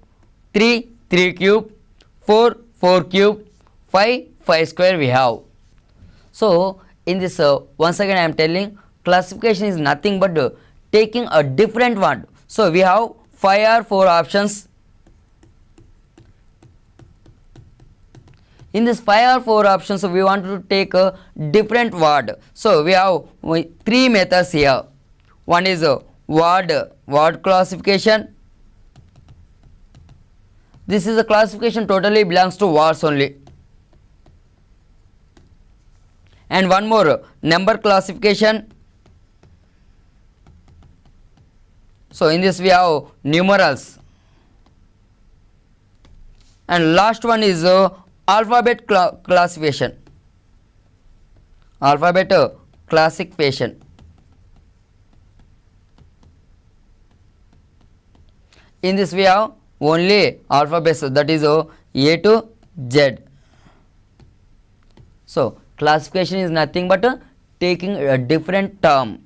3 cube, 4 cube, 5 square we have. So in this once again I am telling classification is nothing but taking a different one. So we have 5 or 4 options. In this 5 or 4 options, we want to take a different word. So we have 3 methods here. One is word classification. This is a classification totally belongs to words only. And one more, number classification. So in this we have numerals. And last one is alphabet classification. Alphabet classification. In this we have only alphabets, that is A to Z. So classification is nothing but taking a different term.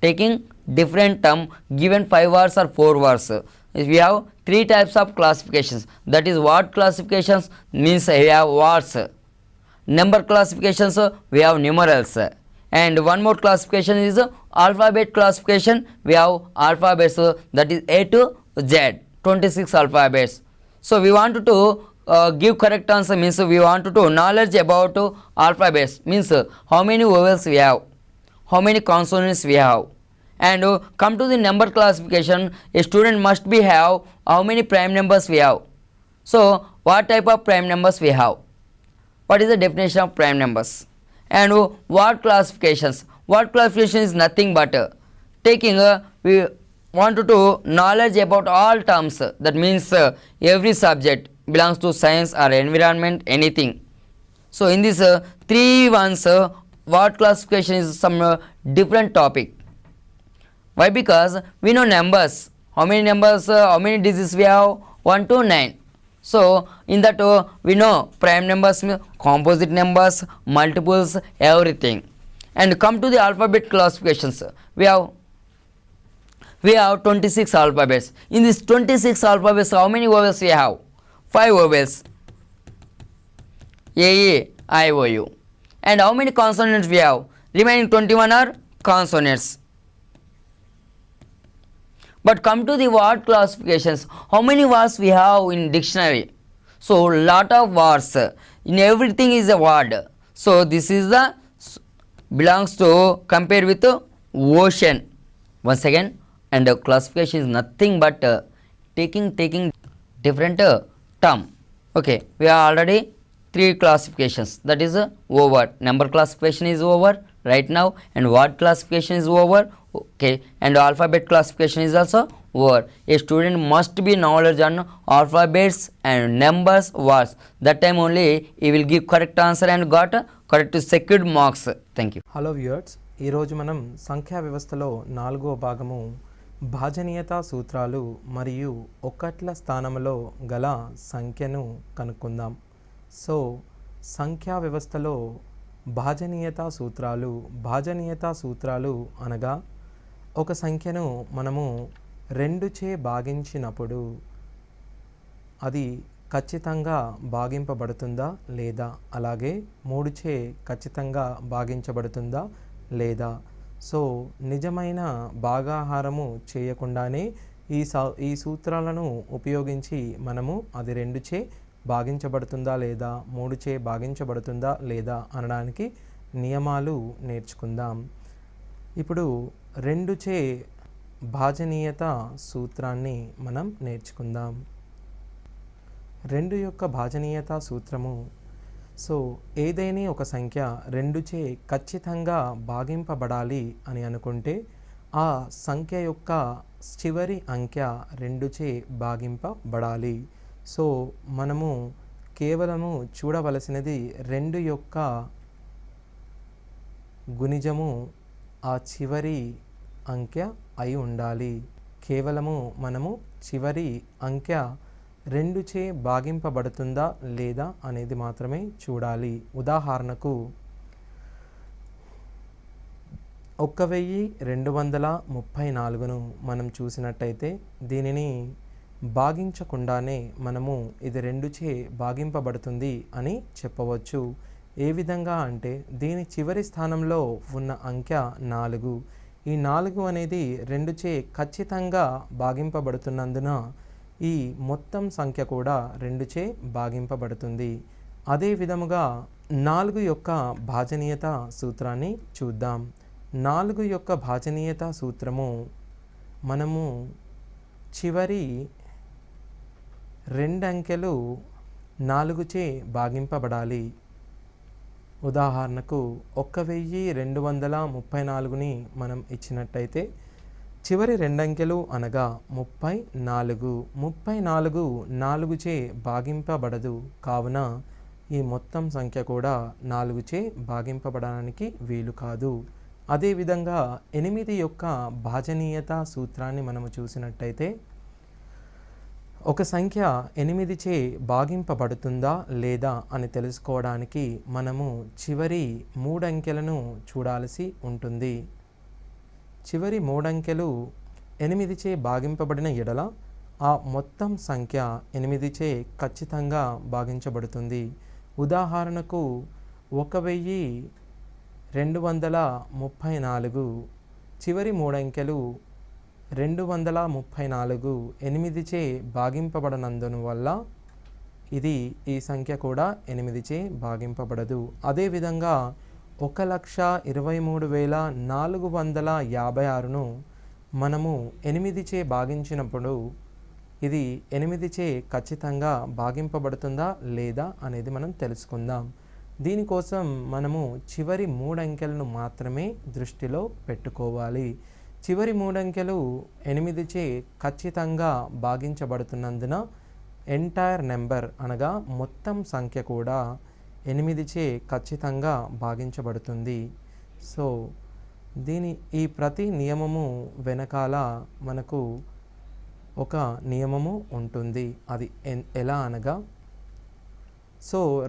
Taking different term given 5 words or 4 words. We have 3 types of classifications, that is word classifications means we have words, number classifications we have numerals, and one more classification is alphabet classification, we have alphabets, that is A to Z, 26 alphabets. So we want to give correct answer means we want to knowledge about alphabets means how many vowels we have, how many consonants we have. And come to the number classification, a student must be have how many prime numbers we have. So what type of prime numbers we have, what is the definition of prime numbers. And word classifications, word classification is nothing but taking we want to knowledge about all terms, that means every subject belongs to science or environment, anything. So in this 3 ones word classification is some different topic. Why? Because we know numbers, how many numbers, how many digits we have, 1 to 9. So in that we know prime numbers, composite numbers, multiples, everything. And come to the alphabet classifications, we have 26 alphabets. In this 26 alphabets, how many vowels we have? 5 vowels, A, E, I, O, U. And how many consonants we have? Remaining 21 are consonants. But come to the word classifications, how many words we have in dictionary? So lot of words, in everything is a word. So this is the belongs to compare with ocean. Once again, and classification is nothing but taking different term. Okay, we are already 3 classifications, that is over. Number classification is over right now, and word classification is over. Okay, and alphabet classification is also over. A student must be knowledge on alphabets and numbers, words. That time only he will give correct answer and got correct secured marks. Thank you. Hello viewers, ఈరోజు మనం సంఖ్యా వ్యవస్థలో 4వ భాగము భాజనీయత సూత్రాలు మరియు ఒక్కట్ల స్థానంలో గల సంఖ్యను కనుక్కుందాం. సో సంఖ్యా వ్యవస్థలో భాజనీయత సూత్రాలు అనగా ఒక సంఖ్యను మనము 2 చే భాగించినప్పుడు అది ఖచ్చితంగా భాగింపబడుతుందా లేదా, అలాగే 3 చే ఖచ్చితంగా భాగించబడుతుందా లేదా. సో నిజమైన భాగాహారము చేయకుండానే ఈ సూత్రాలను ఉపయోగించి మనము అది 2 చే భాగించబడుతుందా లేదా, 3 చే భాగించబడుతుందా లేదా అనడానికి నియమాలు నేర్చుకుందాం. ఇప్పుడు 2 చే భాజనీయత సూత్రాన్ని మనం నేర్చుకుందాం. 2 యొక్క భాజనీయత సూత్రము, సో ఏదైనా ఒక సంఖ్య 2 చే ఖచ్చితంగా భాగింపబడాలి అని అనుకుంటే ఆ సంఖ్య యొక్క చివరి అంకె 2 చే భాగింపబడాలి. సో మనము కేవలము చూడవలసినది 2 యొక్క గుణిజము ఆ చివరి అంకె అయి ఉండాలి. కేవలము మనము చివరి అంకె 2 చే భాగింపబడుతుందా లేదా అనేది మాత్రమే చూడాలి. ఉదాహరణకు 1234ను మనం చూసినట్టయితే దీనిని భాగించకుండానే మనము ఇది 2 చే భాగింపబడుతుంది అని చెప్పవచ్చు. ఏ విధంగా అంటే దీని చివరి స్థానంలో ఉన్న అంకె 4. ఈ 4 అనేది 2చే ఖచ్చితంగా భాగింపబడుతున్నందున ఈ మొత్తం సంఖ్య కూడా 2చే భాగింపబడుతుంది. అదే విధముగా 4 యొక్క భాజనీయత సూత్రాన్ని చూద్దాం. 4 యొక్క భాజనీయత సూత్రము మనము చివరి 2 అంకెలు 4చే భాగింపబడాలి. ఉదాహరణకు 1234ని మనం ఇచ్చినట్టయితే చివరి 2 అంకెలు అనగా 34. 34 4చే భాగింపబడదు, కావున ఈ మొత్తం సంఖ్య కూడా 4చే భాగింపబడడానికి వీలు కాదు. అదేవిధంగా 8 యొక్క భాజనీయత సూత్రాన్ని మనము చూసినట్టయితే ఒక సంఖ్య 8చే భాగింపబడుతుందా లేదా అని తెలుసుకోవడానికి మనము చివరి 3 అంకెలను చూడాల్సి ఉంటుంది. చివరి 3 అంకెలు 8చే భాగింపబడిన ఎడల ఆ మొత్తం సంఖ్య 8చే ఖచ్చితంగా భాగించబడుతుంది. ఉదాహరణకు 1234 చివరి 3 అంకెలు 234 8చే భాగింపబడనందువల్ల ఈ సంఖ్య కూడా 8చే భాగింపబడదు. అదేవిధంగా 1,23,456ను మనము 8చే భాగించినప్పుడు ఇది 8చే ఖచ్చితంగా భాగింపబడుతుందా లేదా అనేది మనం తెలుసుకుందాం. దీనికోసం మనము చివరి 3 అంకెలను మాత్రమే దృష్టిలో పెట్టుకోవాలి. చివరి 3 అంకెలు 8చే ఖచ్చితంగా భాగించబడుతున్నందున ఎంటైర్ నెంబర్ అనగా మొత్తం సంఖ్య కూడా 8చే ఖచ్చితంగా భాగించబడుతుంది. సో ఈ ప్రతి నియమము వెనకాల మనకు ఒక నియమము ఉంటుంది. అది ఎలా అనగా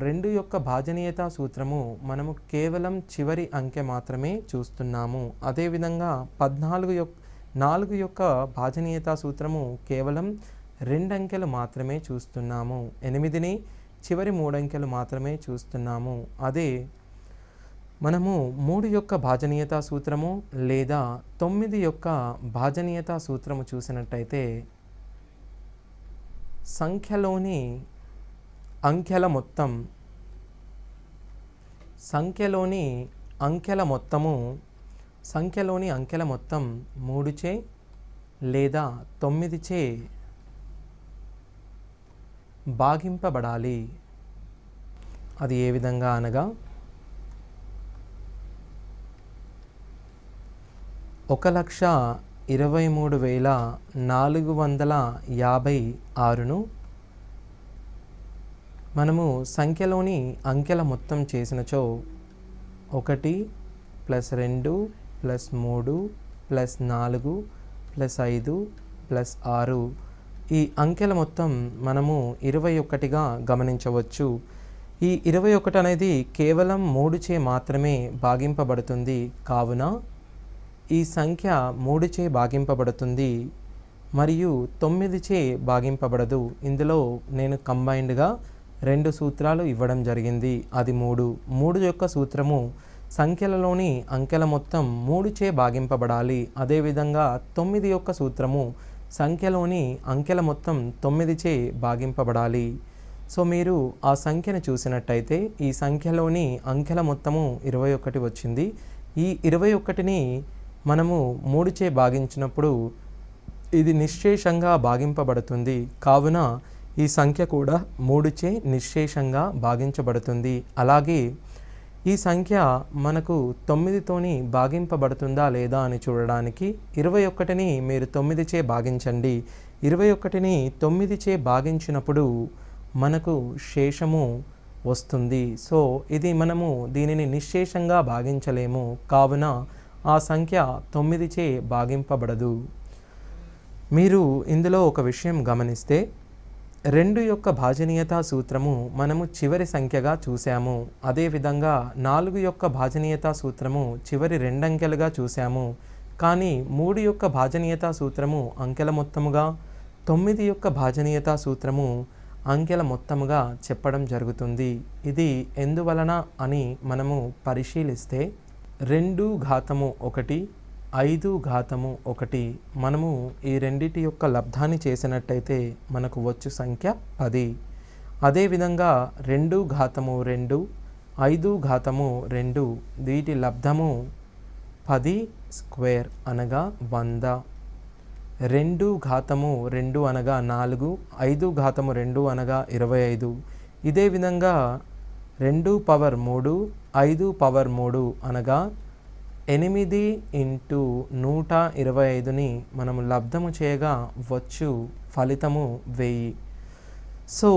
2 యొక్క భాజనీయత సూత్రము మనము కేవలం చివరి అంకె మాత్రమే చూస్తున్నాము. అదేవిధంగా 4 యొక్క భాజనీయత సూత్రము కేవలం 2 అంకెలు మాత్రమే చూస్తున్నాము. 8ని చివరి 3 అంకెలు మాత్రమే చూస్తున్నాము. అదే మనము 3 యొక్క భాజనీయత సూత్రము లేదా 9 యొక్క భాజనీయత సూత్రము చూసినట్టయితే సంఖ్యలోని అంకెల మొత్తం 3చే లేదా 9చే భాగింపబడాలి. అది ఏ విధంగా అనగా 1,23,456ను మనము సంఖ్యలోని అంకెల మొత్తం చేసినచో 1 + 2 + 3 + 4 + 5 + 6 ఈ అంకెల మొత్తం మనము 21గా గమనించవచ్చు. ఈ 21 అనేది కేవలం 3చే మాత్రమే భాగింపబడుతుంది, కావున ఈ సంఖ్య 3చే భాగింపబడుతుంది మరియు 9చే భాగింపబడదు. ఇందులో నేను కంబైన్డ్గా 2 సూత్రాలు ఇవ్వడం జరిగింది. అది 3 యొక్క సూత్రము సంఖ్యలలోని అంకెల మొత్తం 3చే భాగింపబడాలి. అదేవిధంగా 9 యొక్క సూత్రము సంఖ్యలోని అంకెల మొత్తం 9చే భాగింపబడాలి. సో మీరు ఆ సంఖ్యను చూసినట్టయితే ఈ సంఖ్యలోని అంకెల మొత్తము 21 వచ్చింది. ఈ 21ని మనము 3చే భాగించినప్పుడు ఇది నిశ్శేషంగా భాగింపబడుతుంది, కావున ఈ సంఖ్య కూడా 3చే నిశ్శేషంగా భాగించబడుతుంది. అలాగే ఈ సంఖ్య మనకు 9తోని భాగింపబడుతుందా లేదా అని చూడడానికి 21ని మీరు 9చే భాగించండి. 21ని 9చే భాగించినప్పుడు మనకు శేషము వస్తుంది. సో మనము దీనిని నిశ్శేషంగా భాగించలేము, కావున ఆ సంఖ్య 9చే భాగింపబడదు. మీరు ఇందులో ఒక విషయం గమనిస్తే 2 యొక్క భాజనీయత సూత్రము మనము చివరి సంఖ్యగా చూసాము. అదేవిధంగా 4 యొక్క భాజనీయత సూత్రము చివరి 2 అంకెలుగా చూసాము. కానీ 3 యొక్క భాజనీయత సూత్రము అంకెల మొత్తముగా, 9 యొక్క భాజనీయత సూత్రము అంకెల మొత్తముగా చెప్పడం జరుగుతుంది. ఇది ఎందువలన అని మనము పరిశీలిస్తే 2 ఘాతము 1 5 ఘాతము 1 మనము ఈ రెండిటి యొక్క లబ్ధాన్ని చేసినట్టయితే మనకు వచ్చు సంఖ్య 10. అదేవిధంగా 2 ఘాతము 2 5 ఘాతము 2 వీటి లబ్ధము 10 స్క్వేర్ అనగా 100. 2 ఘాతము 2 అనగా 4 5 ఘాతము 2 అనగా 25. ఇదే విధంగా 2 పవర్ 3 5 పవర్ 3 అనగా 8 ఇంటూ 125ని మనము లబ్ధము చేయగా వచ్చు ఫలితము 1000. సో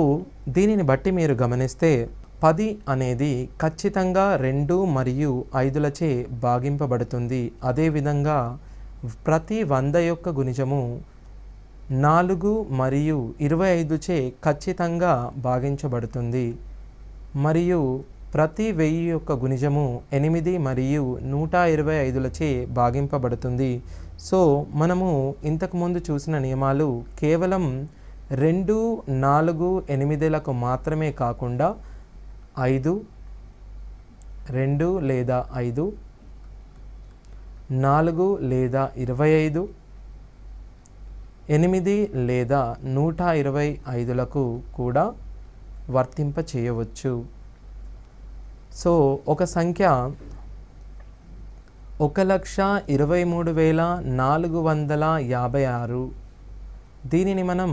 దీనిని బట్టి మీరు గమనిస్తే 10 అనేది ఖచ్చితంగా 2 మరియు 5లచే భాగింపబడుతుంది. అదేవిధంగా ప్రతి 100 యొక్క గుణిజము 4 మరియు 25చే ఖచ్చితంగా భాగించబడుతుంది. మరియు ప్రతి 1000 యొక్క గుణిజము 8 మరియు 125లచే భాగింపబడుతుంది. సో మనము ఇంతకుముందు చూసిన నియమాలు కేవలం 2 4 8లకు మాత్రమే కాకుండా 5 2 లేదా 5 4 లేదా 25 8 లేదా 125లకు కూడా వర్తింప చేయవచ్చు. సో ఒక సంఖ్య 1,23,456 దీనిని మనం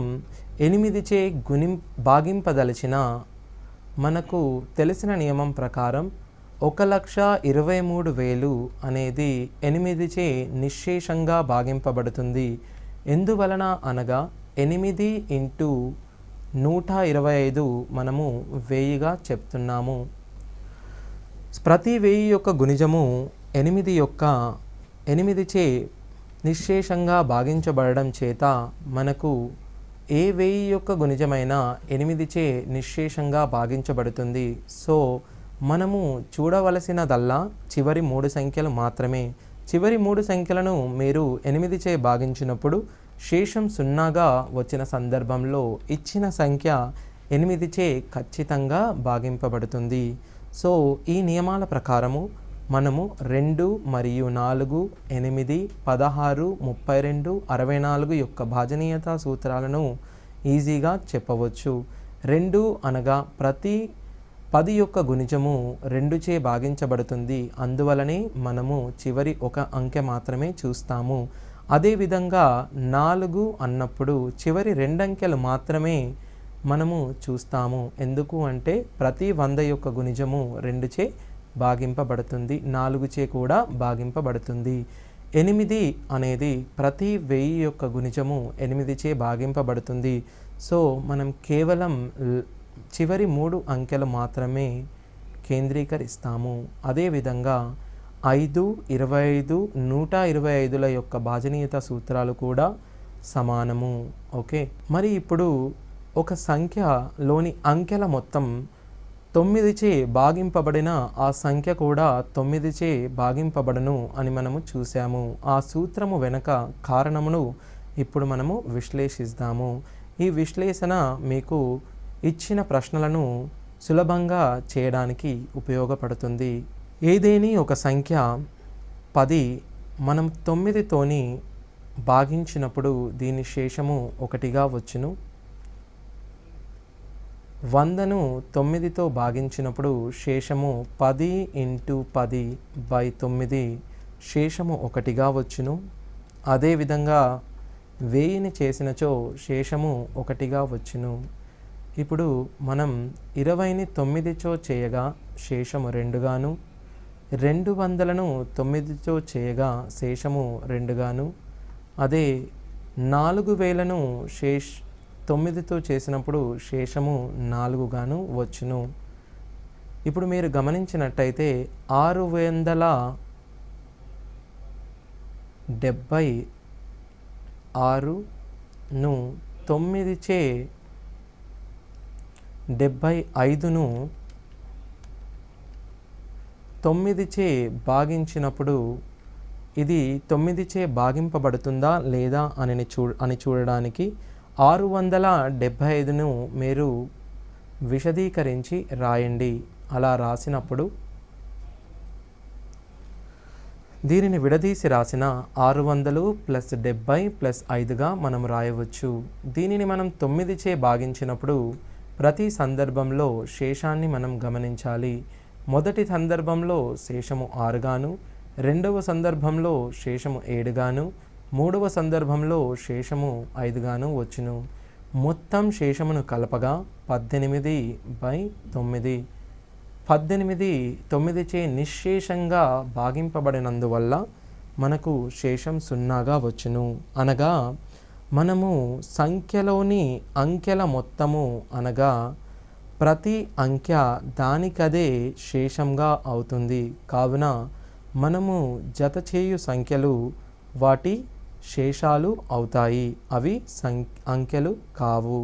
8చే భాగింపదలిచిన మనకు తెలిసిన నియమం ప్రకారం 1,23,000 అనేది 8చే నిశ్శేషంగా భాగింపబడుతుంది. ఎందువలన అనగా 8 ఇంటూ 125 మనము 1000గా చెప్తున్నాము. ప్రతి 1000 యొక్క గుణిజము 8చే నిశ్శేషంగా భాగించబడడం చేత మనకు ఏ 1000 యొక్క గుణిజమైనా 8చే నిశ్శేషంగా భాగించబడుతుంది. సో మనము చూడవలసినదల్లా చివరి 3 సంఖ్యలు మాత్రమే. చివరి 3 సంఖ్యలను మీరు 8చే భాగించినప్పుడు శేషం 0గా వచ్చిన సందర్భంలో ఇచ్చిన సంఖ్య 8చే ఖచ్చితంగా భాగింపబడుతుంది. సో ఈ నియమాల ప్రకారము మనము 2 మరియు 4 8 16 32 64 యొక్క భాజనీయతా సూత్రాలను ఈజీగా చెప్పవచ్చు. 2 అనగా ప్రతి 10 యొక్క గుణిజము 2చే భాగించబడుతుంది. అందువలనే మనము చివరి ఒక అంకె మాత్రమే చూస్తాము. అదేవిధంగా 4 అన్నప్పుడు చివరి 2 అంకెలు మాత్రమే మనము చూస్తాము. ఎందుకు అంటే ప్రతి 100 యొక్క గుణిజము 2చే భాగింపబడుతుంది, 4చే కూడా భాగింపబడుతుంది. 8 అనేది ప్రతి 1000 యొక్క గుణిజము 8చే భాగింపబడుతుంది. సో మనం కేవలం చివరి 3 అంకెలు మాత్రమే కేంద్రీకరిస్తాము. అదేవిధంగా 5 25 125ల యొక్క భాజనీయత సూత్రాలు కూడా సమానము. ఓకే, మరి ఇప్పుడు ఒక సంఖ్యలోని అంకెల మొత్తం 9చే భాగింపబడిన ఆ సంఖ్య కూడా 9చే భాగింపబడను అని మనము చూసాము. ఆ సూత్రము వెనక కారణమును ఇప్పుడు మనము విశ్లేషిస్తాము. ఈ విశ్లేషణ మీకు ఇచ్చిన ప్రశ్నలను సులభంగా చేయడానికి ఉపయోగపడుతుంది. ఏదేని ఒక సంఖ్య 10 మనం 9తోని భాగించినప్పుడు దీని శేషము 1గా వచ్చును. 100ను 9తో భాగించినప్పుడు శేషము 10 ఇంటూ 10/9 శేషము 1గా వచ్చును. అదేవిధంగా 1000ని చేసినచో శేషము 1గా వచ్చును. ఇప్పుడు మనం 20ని 9తో చేయగా శేషము 2గాను, 200లను 9తో చేయగా శేషము 2గాను, అదే 4000ను 9తో చేసినప్పుడు శేషము 4గాను వచ్చును. ఇప్పుడు మీరు గమనించినట్టయితే 676ను 9చే 75ను 9చే భాగించినప్పుడు ఇది 9చే భాగింపబడుతుందా లేదా అని చూడడానికి 675ను మీరు విశదీకరించి రాయండి. అలా రాసినప్పుడు దీనిని విడదీసి రాసిన 600 + 70 + 5గా మనం రాయవచ్చు. దీనిని మనం 9చే భాగించినప్పుడు ప్రతి సందర్భంలో శేషాన్ని మనం గమనించాలి. మొదటి సందర్భంలో శేషము 6గాను, రెండవ సందర్భంలో శేషము 7గాను, మూడవ సందర్భంలో శేషము 5గాను వచ్చును. మొత్తం శేషమును కలపగా 18/9. 18 9చే నిశ్శేషంగా భాగింపబడినందువల్ల మనకు శేషం 0గా వచ్చును. అనగా మనము సంఖ్యలోని అంకెల మొత్తము అనగా ప్రతి అంకె దానికదే శేషంగా అవుతుంది. కావున మనము జత చేయు సంఖ్యలు వాటి శేషాలు అవుతాయి, అవి అంకెలు కావు.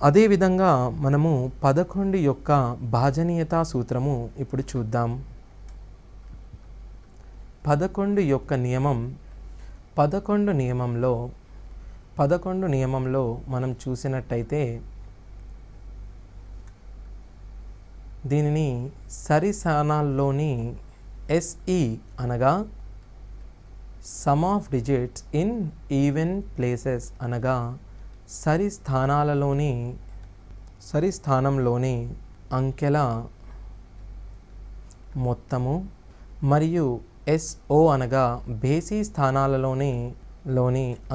అదేవిధంగా మనము 11 యొక్క భాజనీయతా సూత్రము ఇప్పుడు చూద్దాం. 11 యొక్క నియమం 11 నియమంలో మనం చూసినట్టయితే దీనిని సరి స్థానాల్లోని SE అనగా some of digits in even places అనగా సరి స్థానంలోని అంకెల మొత్తము మరియు SO అనగా బేసి స్థానాలలోని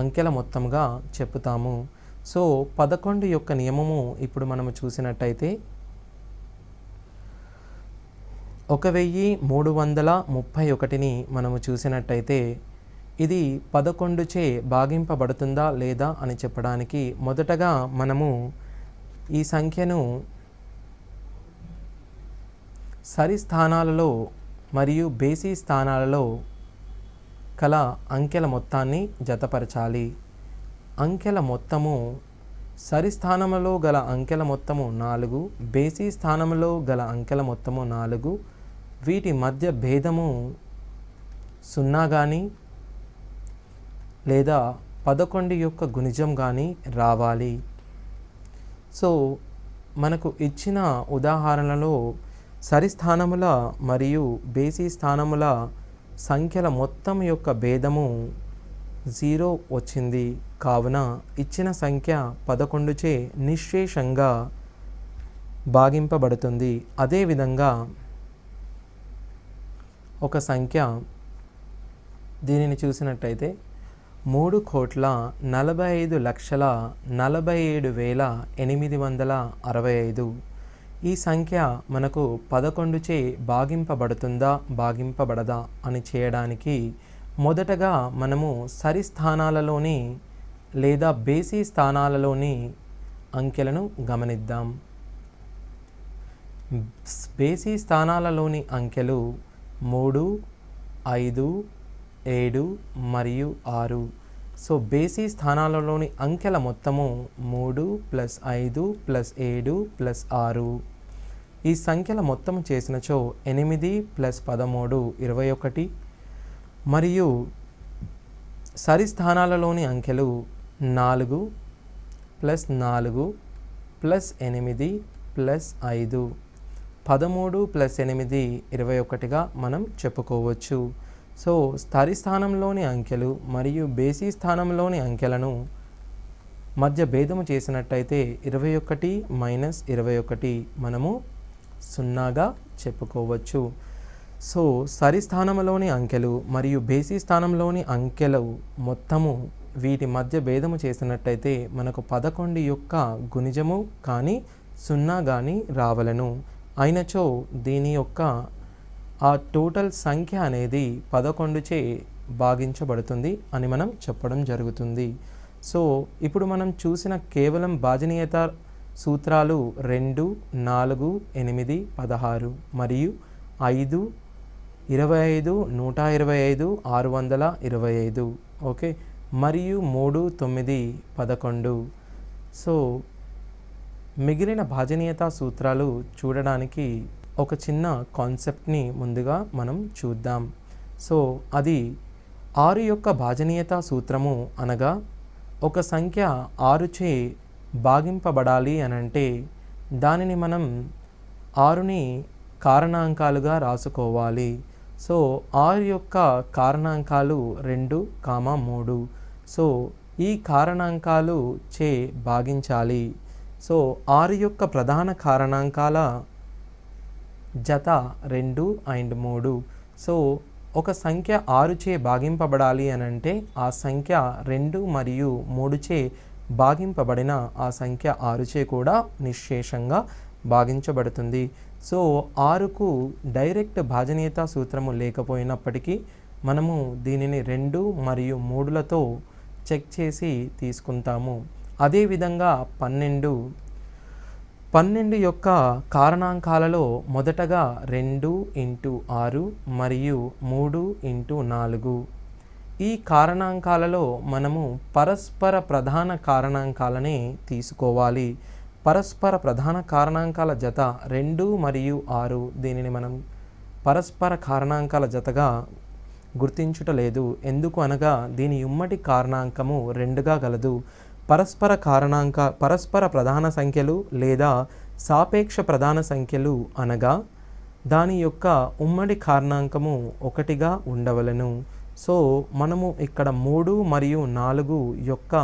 అంకెల మొత్తంగా చెప్పుతాము. సో 11 యొక్క నియమము ఇప్పుడు మనము చూసినట్టయితే 1331ని మనము చూసినట్టయితే ఇది 11చే భాగింపబడుతుందా లేదా అని చెప్పడానికి మొదటగా మనము ఈ సంఖ్యను సరి స్థానాలలో మరియు బేసి స్థానాలలో కల అంకెల మొత్తాన్ని జతపరచాలి. అంకెల మొత్తము సరి స్థానంలో గల అంకెల మొత్తము 4, బేసి స్థానంలో గల అంకెల మొత్తము 4. వీటి మధ్య భేదము 0 కానీ లేదా 11 యొక్క గుణిజం కానీ రావాలి. సో మనకు ఇచ్చిన ఉదాహరణలో సరి స్థానముల మరియు బేసి స్థానముల సంఖ్యల మొత్తం యొక్క భేదము 0 వచ్చింది. కావున ఇచ్చిన సంఖ్య 11చే నిశ్శేషంగా భాగింపబడుతుంది. అదేవిధంగా ఒక సంఖ్య దీనిని చూసినట్టయితే 3,45,47,865. ఈ సంఖ్య మనకు 11చే భాగింపబడుతుందా భాగింపబడదా అని చేయడానికి మొదటగా మనము సరి స్థానాలలోని లేదా బేసి స్థానాలలోని అంకెలను గమనిద్దాం. బేసి స్థానాలలోని అంకెలు 3, 5, 7 మరియు 6. సో బేసి స్థానాలలోని అంకెల మొత్తము 3 + 5 + 7 + 6. ఈ సంఖ్యల మొత్తం చేసినచో 8 + 13 21. మరియు సరి స్థానాలలోని అంకెలు 4 + 4 + 8 + 5. 13 + 8 21గా మనం చెప్పుకోవచ్చు. సో సరి స్థానంలోని అంకెలు మరియు బేసి స్థానంలోని అంకెలను మధ్య భేదము చేసినట్టయితే 21 - 21 మనము 0గా చెప్పుకోవచ్చు. సో సరి స్థానంలోని అంకెలు మరియు బేసి స్థానంలోని అంకెలు మొత్తము వీటి మధ్య భేదము చేసినట్టయితే మనకు 11 యొక్క గుణిజము కానీ 0 కానీ రావలను. అయినచో దీని యొక్క ఆ టోటల్ సంఖ్య అనేది 11చే భాగించబడుతుంది అని మనం చెప్పడం జరుగుతుంది. సో ఇప్పుడు మనం చూసిన కేవలం భాజనీయత సూత్రాలు 2, 4, 8, 16 మరియు 5, 25, 125, 625. ఓకే, మరియు 3, 9, 11. సో మిగిలిన భాజనీయతా సూత్రాలు చూడడానికి ఒక చిన్న కాన్సెప్ట్ని ముందుగా మనం చూద్దాం. సో అది 6 యొక్క భాజనీయతా సూత్రము అనగా ఒక సంఖ్య 6చే భాగింపబడాలి అని అంటే దానిని మనం 6ని కారణాంకాలుగా రాసుకోవాలి. సో 6 యొక్క కారణాంకాలు 2, 3. సో ఈ కారణాంకాలు చే భాగించాలి. సో 6 యొక్క ప్రధాన కారణాంకాల జత 2 అండ్ 3. సో ఒక సంఖ్య 6చే భాగింపబడాలి అని అంటే ఆ సంఖ్య 2 మరియు 3చే భాగింపబడిన ఆ సంఖ్య 6చే కూడా నిశ్శేషంగా భాగించబడుతుంది. సో 6కు డైరెక్ట్ భాజనీయత సూత్రము లేకపోయినప్పటికీ మనము దీనిని 2 మరియు 3లతో చెక్ చేసి తీసుకుంటాము. అదేవిధంగా 12 యొక్క కారణాంకాలలో మొదటగా 2 × 6 మరియు 3 × 4. ఈ కారణాంకాలలో మనము పరస్పర ప్రధాన కారణాంకాలనే తీసుకోవాలి. పరస్పర ప్రధాన కారణాంకాల జత 2 మరియు 6. దీనిని మనం పరస్పర కారణాంకాల జతగా గుర్తించుటలేదు. ఎందుకు అనగా దీని ఉమ్మడి కారణాంకము 2గా గలదు. పరస్పర ప్రధాన సంఖ్యలు లేదా సాపేక్ష ప్రధాన సంఖ్యలు అనగా దాని యొక్క ఉమ్మడి కారణాంకము 1గా ఉండవలెను. సో మనము ఇక్కడ 3 మరియు 4 యొక్క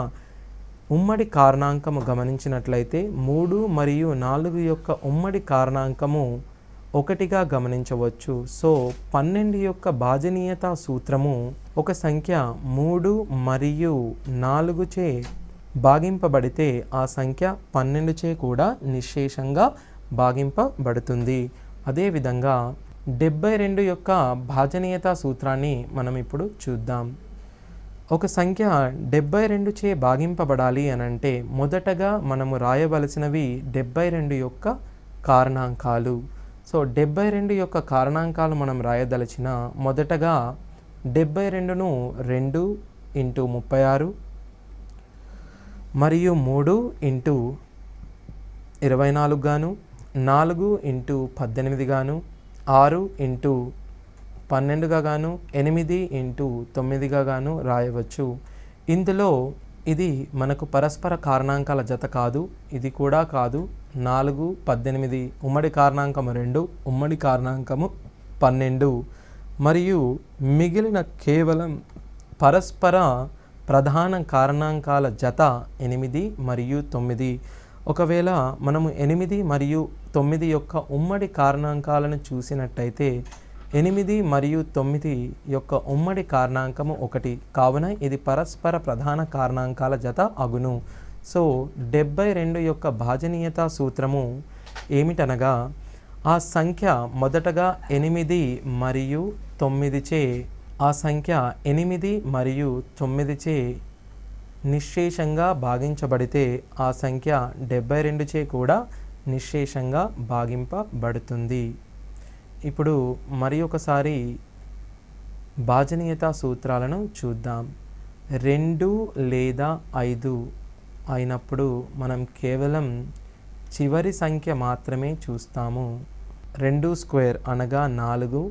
ఉమ్మడి కారణాంకము గమనించినట్లయితే 3 మరియు 4 యొక్క ఉమ్మడి కారణాంకము 1గా గమనించవచ్చు. సో 12 యొక్క భాజనీయత సూత్రము ఒక సంఖ్య 3 మరియు 4చే భాగింపబడితే ఆ సంఖ్య 12చే కూడా నిశ్శేషంగా భాగింపబడుతుంది. అదేవిధంగా 72 యొక్క భాజనీయత సూత్రాన్ని మనం ఇప్పుడు చూద్దాం. ఒక సంఖ్య 72చే భాగింపబడాలి అని అంటే మొదటగా మనము రాయవలసినవి 72 యొక్క కారణాంకాలు. సో 72 యొక్క కారణాంకాలు మనం రాయదలిచిన మొదటగా 72ను 2 × 36 మరియు 3 × 24 గాను, 4 × 18 గాను, 6 × 12గా గాను, 8 × 9గా గాను రాయవచ్చు. ఇందులో ఇది మనకు పరస్పర కారణాంకాల జత కాదు, ఇది కూడా కాదు. 4, 18 ఉమ్మడి కారణాంకము 2, ఉమ్మడి కారణాంకము 12 మరియు మిగిలిన కేవలం పరస్పర ప్రధాన కారణాంకాల జత 8 మరియు 9. ఒకవేళ మనము 8 మరియు 9 యొక్క ఉమ్మడి కారణాంకాలను చూసినట్టయితే 8 మరియు 9 యొక్క ఉమ్మడి కారణాంకము 1. కావున ఇది పరస్పర ప్రధాన కారణాంకాల జత అగును. సో 72 యొక్క భాజనీయత సూత్రము ఏమిటనగా ఆ సంఖ్య మొదటగా 8 మరియు 9చే ఆ సంఖ్య 8 మరియు 9చే నిశ్శేషంగా భాగించబడితే ఆ సంఖ్య 72చే కూడా నిశ్శేషంగా భాగింపబడుతుంది. ఇప్పుడు మరి ఒకసారి భాజనీయత సూత్రాలను చూద్దాం. 2 లేదా 5 అయినప్పుడు మనం కేవలం చివరి సంఖ్య మాత్రమే చూస్తాము. 2² అనగా 4